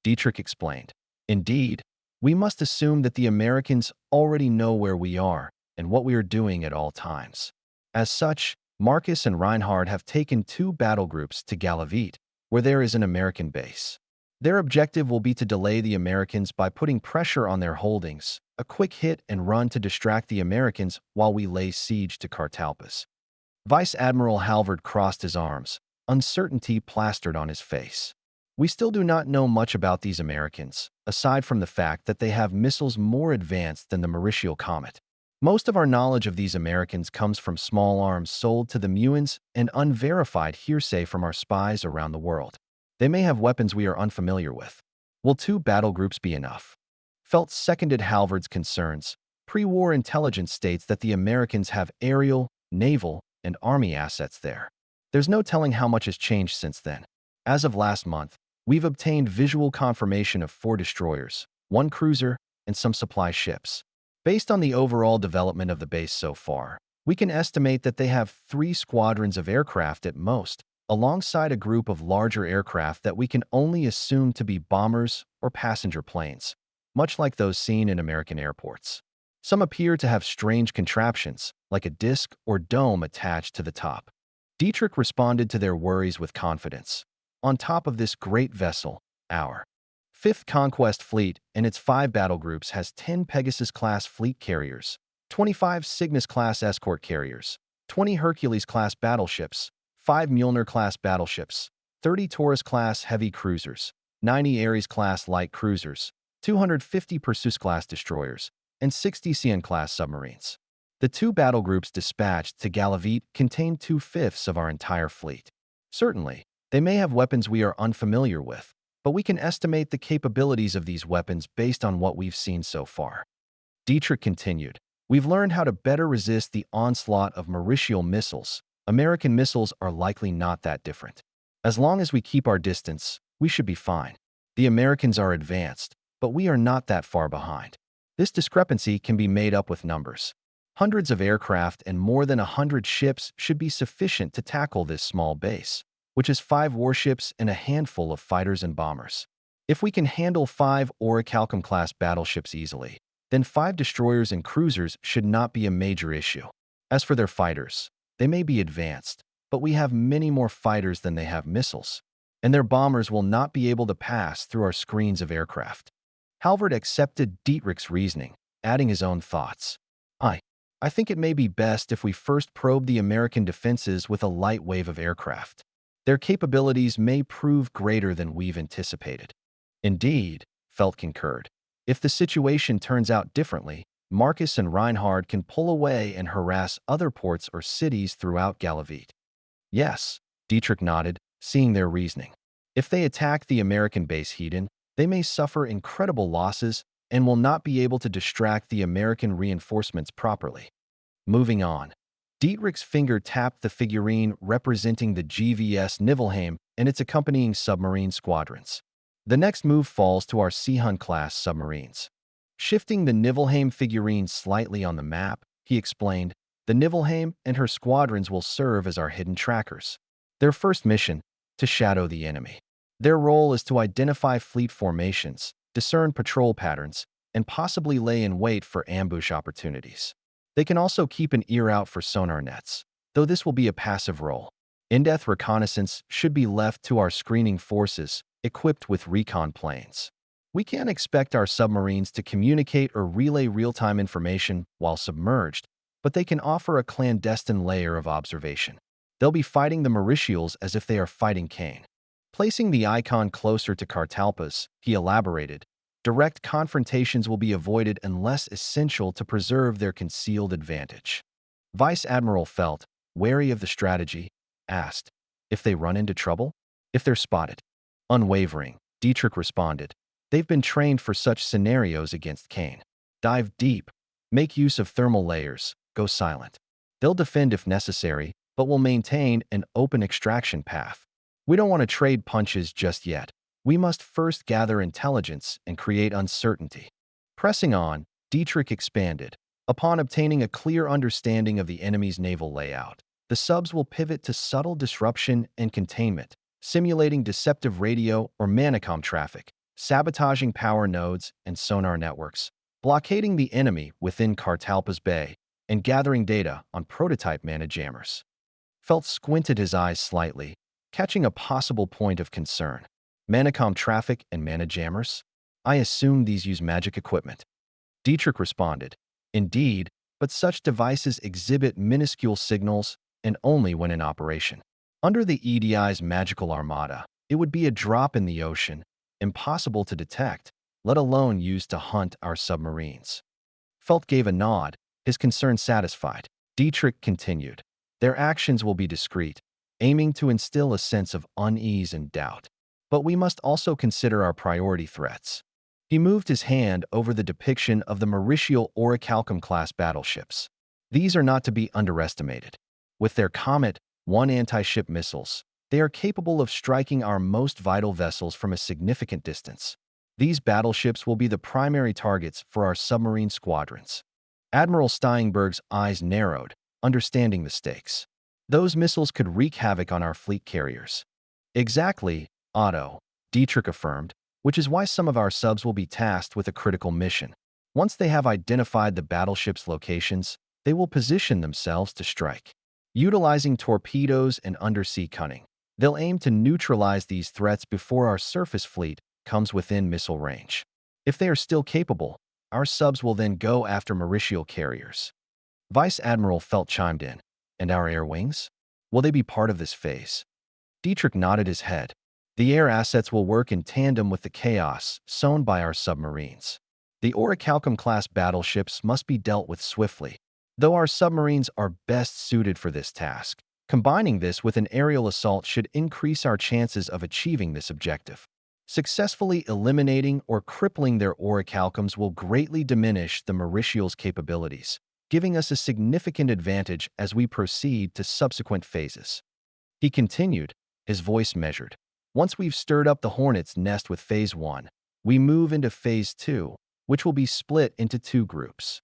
Speaker 1: Dietrich explained. Indeed, we must assume that the Americans already know where we are and what we are doing at all times. As such, Marcus and Reinhard have taken 2 battle groups to Galavit, where there is an American base. Their objective will be to delay the Americans by putting pressure on their holdings, a quick hit and run to distract the Americans while we lay siege to Kartalpas. Vice Admiral Halvard crossed his arms, uncertainty plastered on his face. We still do not know much about these Americans, aside from the fact that they have missiles more advanced than the Mauritial Comet. Most of our knowledge of these Americans comes from small arms sold to the Muons and unverified hearsay from our spies around the world. They may have weapons we are unfamiliar with. Will 2 battle groups be enough? Felt seconded Halvard's concerns. Pre-war intelligence states that the Americans have aerial, naval, and army assets there. There's no telling how much has changed since then. As of last month, We've obtained visual confirmation of 4 destroyers, 1 cruiser, and some supply ships. Based on the overall development of the base so far, we can estimate that they have 3 squadrons of aircraft at most, alongside a group of larger aircraft that we can only assume to be bombers or passenger planes, much like those seen in American airports. Some appear to have strange contraptions, like a disc or dome attached to the top. Dietrich responded to their worries with confidence. On top of this great vessel, our 5th Conquest Fleet and its 5 battle groups has 10 Pegasus-class fleet carriers, 25 Cygnus-class escort carriers, 20 Hercules-class battleships, 5 Mjolnir-class battleships, 30 Taurus-class heavy cruisers, 90 Ares-class light cruisers, 250 Perseus-class destroyers, and 60 Sion-class submarines. The 2 battle groups dispatched to Galavit contain 2/5 of our entire fleet. Certainly, they may have weapons we are unfamiliar with, but we can estimate the capabilities of these weapons based on what we've seen so far. Dietrich continued, we've learned how to better resist the onslaught of Mauritial missiles. American missiles are likely not that different. As long as we keep our distance, we should be fine. The Americans are advanced, but we are not that far behind. This discrepancy can be made up with numbers. Hundreds of aircraft and more than 100 ships should be sufficient to tackle this small base, which is 5 warships and a handful of fighters and bombers. If we can handle 5 Orichalcum-class battleships easily, then 5 destroyers and cruisers should not be a major issue. As for their fighters, they may be advanced, but we have many more fighters than they have missiles, and their bombers will not be able to pass through our screens of aircraft. Halvard accepted Dietrich's reasoning, adding his own thoughts. I think it may be best if we first probe the American defenses with a light wave of aircraft. Their capabilities may prove greater than we've anticipated. Indeed, Felt concurred. If the situation turns out differently, Marcus and Reinhard can pull away and harass other ports or cities throughout Galavit. Yes, Dietrich nodded, seeing their reasoning. If they attack the American base Hedon, they may suffer incredible losses and will not be able to distract the American reinforcements properly. Moving on. Dietrich's finger tapped the figurine representing the GVS Niflheim and its accompanying submarine squadrons. The next move falls to our Seehund-class submarines. Shifting the Niflheim figurine slightly on the map, he explained, the Niflheim and her squadrons will serve as our hidden trackers. Their first mission, to shadow the enemy. Their role is to identify fleet formations, discern patrol patterns, and possibly lay in wait for ambush opportunities. They can also keep an ear out for sonar nets, though this will be a passive role. In-depth reconnaissance should be left to our screening forces, equipped with recon planes. We can't expect our submarines to communicate or relay real-time information while submerged, but they can offer a clandestine layer of observation. They'll be fighting the Mauritials as if they are fighting Cain. Placing the icon closer to Cartalpas, he elaborated, direct confrontations will be avoided unless essential to preserve their concealed advantage. Vice Admiral Felt, wary of the strategy, asked, if they run into trouble? If they're spotted? Unwavering, Dietrich responded, they've been trained for such scenarios against Cain. Dive deep, make use of thermal layers, go silent. They'll defend if necessary, but will maintain an open extraction path. We don't want to trade punches just yet. We must first gather intelligence and create uncertainty. Pressing on, Dietrich expanded. Upon obtaining a clear understanding of the enemy's naval layout, the subs will pivot to subtle disruption and containment, simulating deceptive radio or manacom traffic, sabotaging power nodes and sonar networks, blockading the enemy within Cartalpas Bay, and gathering data on prototype mana-jammers. Felt squinted his eyes slightly, catching a possible point of concern. Manacom traffic and mana-jammers? I assume these use magic equipment. Dietrich responded, indeed, but such devices exhibit minuscule signals and only when in operation. Under the EDI's magical armada, it would be a drop in the ocean, impossible to detect, let alone used to hunt our submarines. Felt gave a nod, his concern satisfied. Dietrich continued, their actions will be discreet, aiming to instill a sense of unease and doubt. But we must also consider our priority threats. He moved his hand over the depiction of the Mauritial Orichalcum-class battleships. These are not to be underestimated. With their Comet 1 anti-ship missiles, They are capable of striking our most vital vessels from a significant distance. These battleships will be the primary targets for our submarine squadrons. Admiral Steinberg's eyes narrowed, understanding the stakes. Those missiles could wreak havoc on our fleet carriers. Exactly, Otto, Dietrich affirmed, which is why some of our subs will be tasked with a critical mission. Once they have identified the battleship's locations, they will position themselves to strike. Utilizing torpedoes and undersea cunning, they'll aim to neutralize these threats before our surface fleet comes within missile range. If they are still capable, our subs will then go after Mauritial carriers. Vice Admiral Felt chimed in. And our air wings? Will they be part of this phase? Dietrich nodded his head. The air assets will work in tandem with the chaos sown by our submarines. The Orichalcum-class battleships must be dealt with swiftly, though our submarines are best suited for this task. Combining this with an aerial assault should increase our chances of achieving this objective. Successfully eliminating or crippling their orichalcums will greatly diminish the Mauritial's capabilities, giving us a significant advantage as we proceed to subsequent phases. He continued, his voice measured. Once we've stirred up the hornet's nest with Phase 1, we move into Phase 2, which will be split into 2 groups.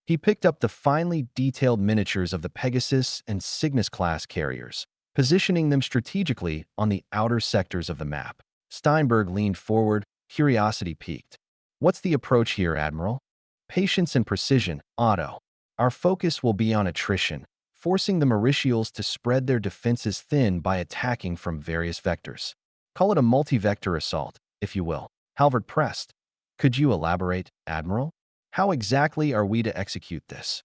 Speaker 1: He picked up the finely detailed miniatures of the Pegasus and Cygnus-class carriers, positioning them strategically on the outer sectors of the map. Steinberg leaned forward, curiosity piqued. What's the approach here, Admiral? Patience and precision, Otto. Our focus will be on attrition, forcing the Mauritials to spread their defenses thin by attacking from various vectors. Call it a multi-vector assault, if you will. Halvard pressed. Could you elaborate, Admiral? How exactly are we to execute this?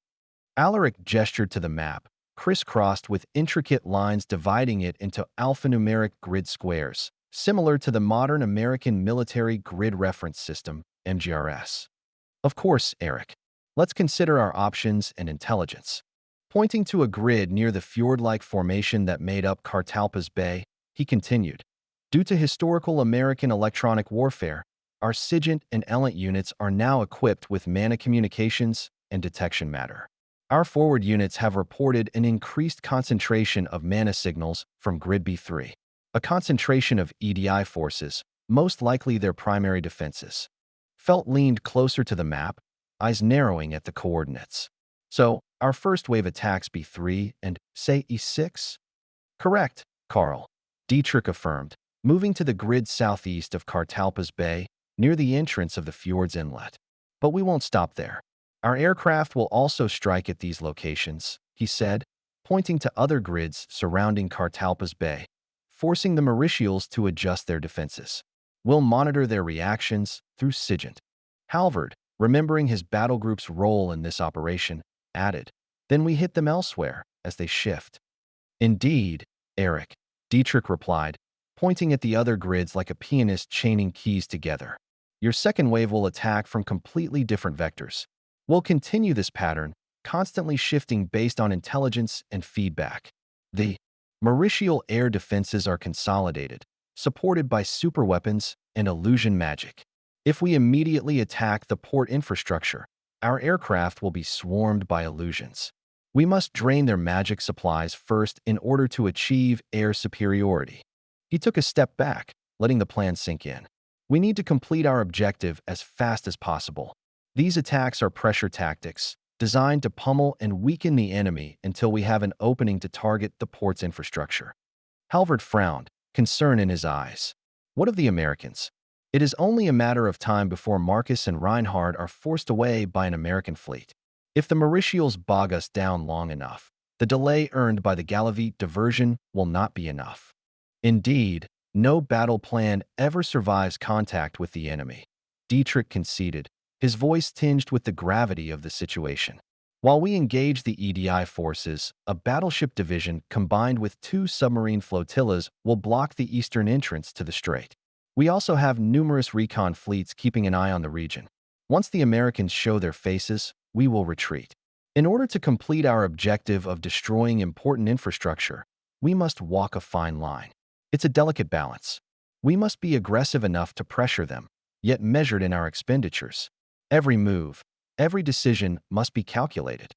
Speaker 1: Alaric gestured to the map, crisscrossed with intricate lines dividing it into alphanumeric grid squares, similar to the modern American military grid reference system, MGRS. Of course, Eric. Let's consider our options and intelligence. Pointing to a grid near the fjord-like formation that made up Cartalpa's Bay, he continued. Due to historical American electronic warfare, our SIGINT and ELINT units are now equipped with mana communications and detection matter. Our forward units have reported an increased concentration of mana signals from Grid B3, a concentration of EDI forces, most likely their primary defenses. Felt leaned closer to the map, eyes narrowing at the coordinates. So, our first wave attacks B3 and, say, E6? Correct, Carl. Dietrich affirmed, moving to the grid southeast of Cartalpa's Bay, near the entrance of the fjord's inlet. But we won't stop there. Our aircraft will also strike at these locations, he said, pointing to other grids surrounding Cartalpa's Bay, forcing the Mauritials to adjust their defenses. We'll monitor their reactions through SIGINT. Halvard, remembering his battle group's role in this operation, added, then we hit them elsewhere as they shift. Indeed, Eric, Dietrich replied, pointing at the other grids like a pianist chaining keys together. Your second wave will attack from completely different vectors. We'll continue this pattern, constantly shifting based on intelligence and feedback. The Mauritial air defenses are consolidated, supported by superweapons and illusion magic. If we immediately attack the port infrastructure, our aircraft will be swarmed by illusions. We must drain their magic supplies first in order to achieve air superiority. He took a step back, letting the plan sink in. We need to complete our objective as fast as possible. These attacks are pressure tactics, designed to pummel and weaken the enemy until we have an opening to target the port's infrastructure. Halvard frowned, concern in his eyes. What of the Americans? It is only a matter of time before Marcus and Reinhard are forced away by an American fleet. If the Mauritials bog us down long enough, the delay earned by the Galavite diversion will not be enough. Indeed, no battle plan ever survives contact with the enemy, Dietrich conceded, his voice tinged with the gravity of the situation. While we engage the EDI forces, a battleship division combined with 2 submarine flotillas will block the eastern entrance to the strait. We also have numerous recon fleets keeping an eye on the region. Once the Americans show their faces, we will retreat. In order to complete our objective of destroying important infrastructure, we must walk a fine line. It's a delicate balance. We must be aggressive enough to pressure them, yet measured in our expenditures. Every move, every decision must be calculated.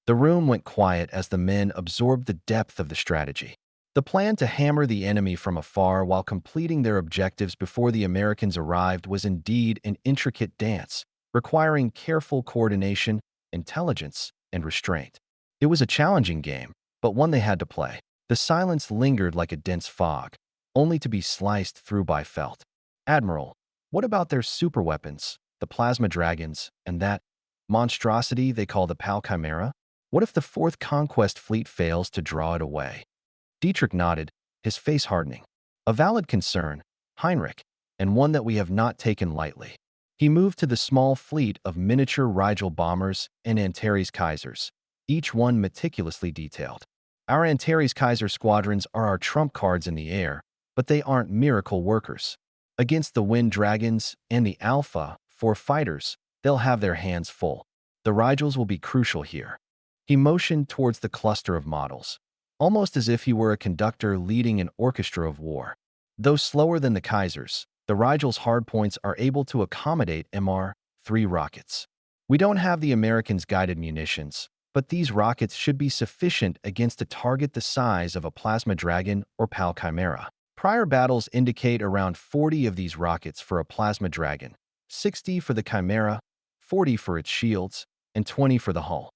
Speaker 1: The room went quiet as the men absorbed the depth of the strategy. The plan to hammer the enemy from afar while completing their objectives before the Americans arrived was indeed an intricate dance, requiring careful coordination, intelligence, and restraint. It was a challenging game, but one they had to play. The silence lingered like a dense fog, only to be sliced through by felt. Admiral, what about their superweapons, the plasma dragons, and that monstrosity they call the Pal Chimera? What if the Fourth Conquest Fleet fails to draw it away? Dietrich nodded, his face hardening. A valid concern, Heinrich, and one that we have not taken lightly. He moved to the small fleet of miniature Rigel bombers and Antares Kaisers, each one meticulously detailed. Our Antares Kaiser squadrons are our trump cards in the air, but they aren't miracle workers. Against the Wind Dragons and the Alpha 4 fighters, they'll have their hands full. The Rigels will be crucial here. He motioned towards the cluster of models, almost as if he were a conductor leading an orchestra of war. Though slower than the Kaisers, the Rigel's hardpoints are able to accommodate MR-3 rockets. We don't have the Americans' guided munitions, but these rockets should be sufficient against a target the size of a plasma dragon or Pal Chimera. Prior battles indicate around 40 of these rockets for a plasma dragon, 60 for the Chimera, 40 for its shields, and 20 for the hull.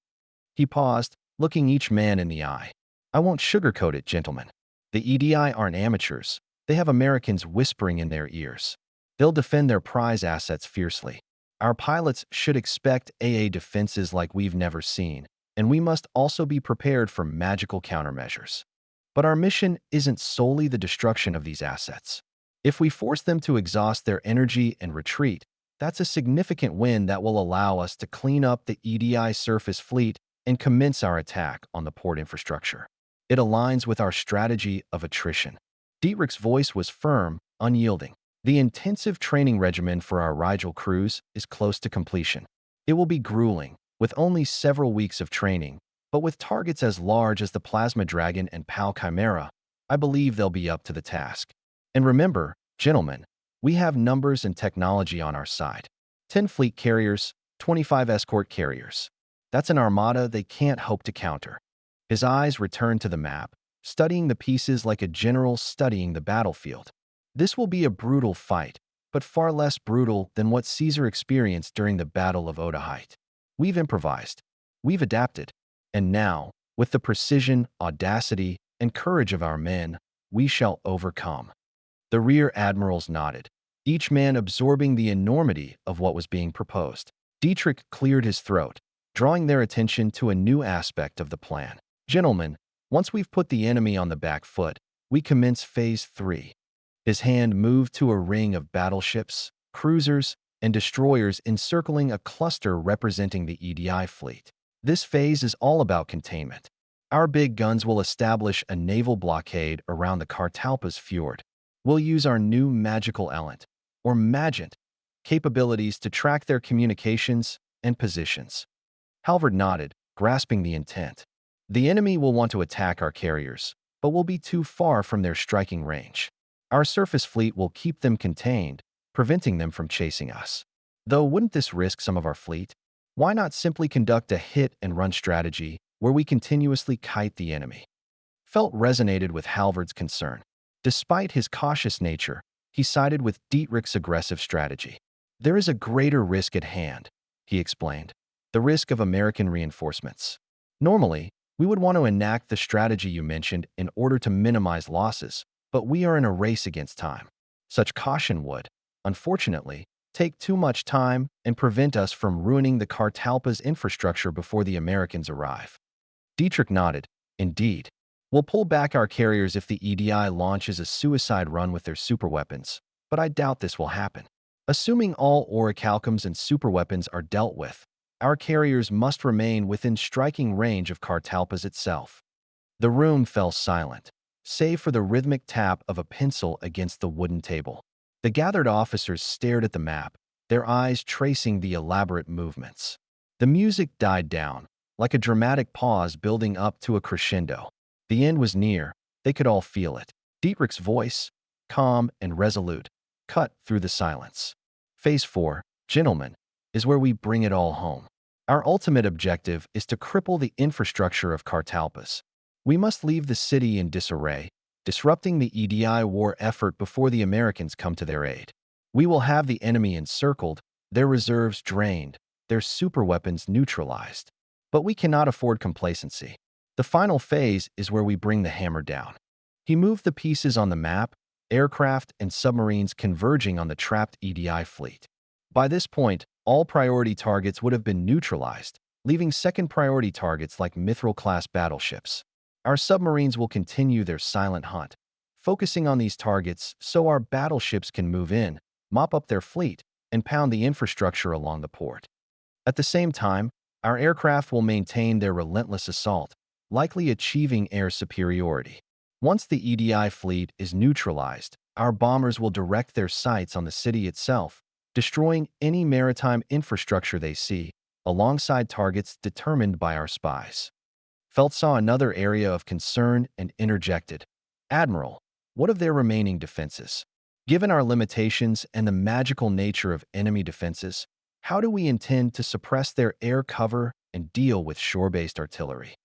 Speaker 1: He paused, looking each man in the eye. I won't sugarcoat it, gentlemen. The EDI aren't amateurs. They have Americans whispering in their ears. They'll defend their prize assets fiercely. Our pilots should expect AA defenses like we've never seen, and we must also be prepared for magical countermeasures. But our mission isn't solely the destruction of these assets. If we force them to exhaust their energy and retreat, that's a significant win that will allow us to clean up the EDI surface fleet and commence our attack on the port infrastructure. It aligns with our strategy of attrition. Dietrich's voice was firm, unyielding. The intensive training regimen for our Rigel crews is close to completion. It will be grueling, with only several weeks of training, but with targets as large as the Plasma Dragon and Pal Chimera, I believe they'll be up to the task. And remember, gentlemen, we have numbers and technology on our side. 10 fleet carriers, 25 escort carriers. That's an armada they can't hope to counter. His eyes returned to the map, studying the pieces like a general studying the battlefield. This will be a brutal fight, but far less brutal than what Caesar experienced during the Battle of Otaheite. We've improvised. We've adapted. And now, with the precision, audacity, and courage of our men, we shall overcome. The rear admirals nodded, each man absorbing the enormity of what was being proposed. Dietrich cleared his throat, drawing their attention to a new aspect of the plan. Gentlemen, once we've put the enemy on the back foot, we commence Phase 3. His hand moved to a ring of battleships, cruisers, and destroyers encircling a cluster representing the EDI fleet. This phase is all about containment. Our big guns will establish a naval blockade around the Cartalpa's fjord. We'll use our new magical element, or magent, capabilities to track their communications and positions. Halvard nodded, grasping the intent. The enemy will want to attack our carriers, but will be too far from their striking range. Our surface fleet will keep them contained, preventing them from chasing us. Though wouldn't this risk some of our fleet? Why not simply conduct a hit-and-run strategy where we continuously kite the enemy? Felt resonated with Halvard's concern. Despite his cautious nature, he sided with Dietrich's aggressive strategy. There is a greater risk at hand, he explained. The risk of American reinforcements. Normally, we would want to enact the strategy you mentioned in order to minimize losses, but we are in a race against time. Such caution would, unfortunately, take too much time and prevent us from ruining the Cartalpa's infrastructure before the Americans arrive. Dietrich nodded. Indeed. We'll pull back our carriers if the EDI launches a suicide run with their superweapons, but I doubt this will happen. Assuming all orichalcums and superweapons are dealt with, our carriers must remain within striking range of Cartalpa's itself. The room fell silent, save for the rhythmic tap of a pencil against the wooden table. The gathered officers stared at the map, their eyes tracing the elaborate movements. The music died down, like a dramatic pause building up to a crescendo. The end was near, they could all feel it. Dietrich's voice, calm and resolute, cut through the silence. Phase 4, gentlemen, is where we bring it all home. Our ultimate objective is to cripple the infrastructure of Cartalpa's. We must leave the city in disarray, disrupting the EDI war effort before the Americans come to their aid. We will have the enemy encircled, their reserves drained, their superweapons neutralized. But we cannot afford complacency. The final phase is where we bring the hammer down. He moved the pieces on the map, aircraft and submarines converging on the trapped EDI fleet. By this point, all priority targets would have been neutralized, leaving second-priority targets like Mithril-class battleships. Our submarines will continue their silent hunt, focusing on these targets so our battleships can move in, mop up their fleet, and pound the infrastructure along the port. At the same time, our aircraft will maintain their relentless assault, likely achieving air superiority. Once the EDI fleet is neutralized, our bombers will direct their sights on the city itself, destroying any maritime infrastructure they see, alongside targets determined by our spies. Felt saw another area of concern and interjected, "Admiral, what of their remaining defenses? Given our limitations and the magical nature of enemy defenses, how do we intend to suppress their air cover and deal with shore-based artillery?"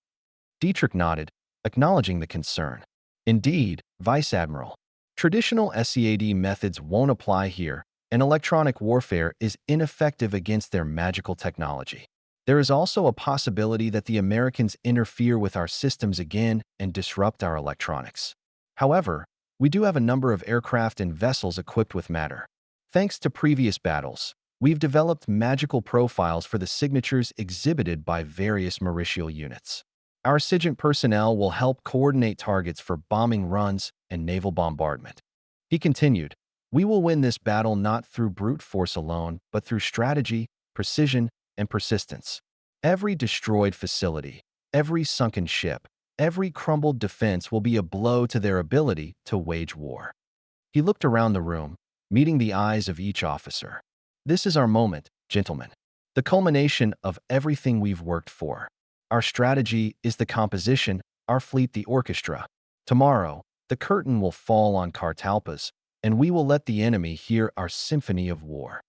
Speaker 1: Dietrich nodded, acknowledging the concern. "Indeed, Vice Admiral. Traditional SEAD methods won't apply here, and electronic warfare is ineffective against their magical technology. There is also a possibility that the Americans interfere with our systems again and disrupt our electronics. However, we do have a number of aircraft and vessels equipped with matter. Thanks to previous battles, we've developed magical profiles for the signatures exhibited by various Mauritial units. Our SIGINT personnel will help coordinate targets for bombing runs and naval bombardment." He continued, "We will win this battle not through brute force alone, but through strategy, precision, and persistence. Every destroyed facility, every sunken ship, every crumbled defense will be a blow to their ability to wage war." He looked around the room, meeting the eyes of each officer. "This is our moment, gentlemen. The culmination of everything we've worked for. Our strategy is the composition, our fleet the orchestra. Tomorrow, the curtain will fall on Cartalpas, and we will let the enemy hear our symphony of war."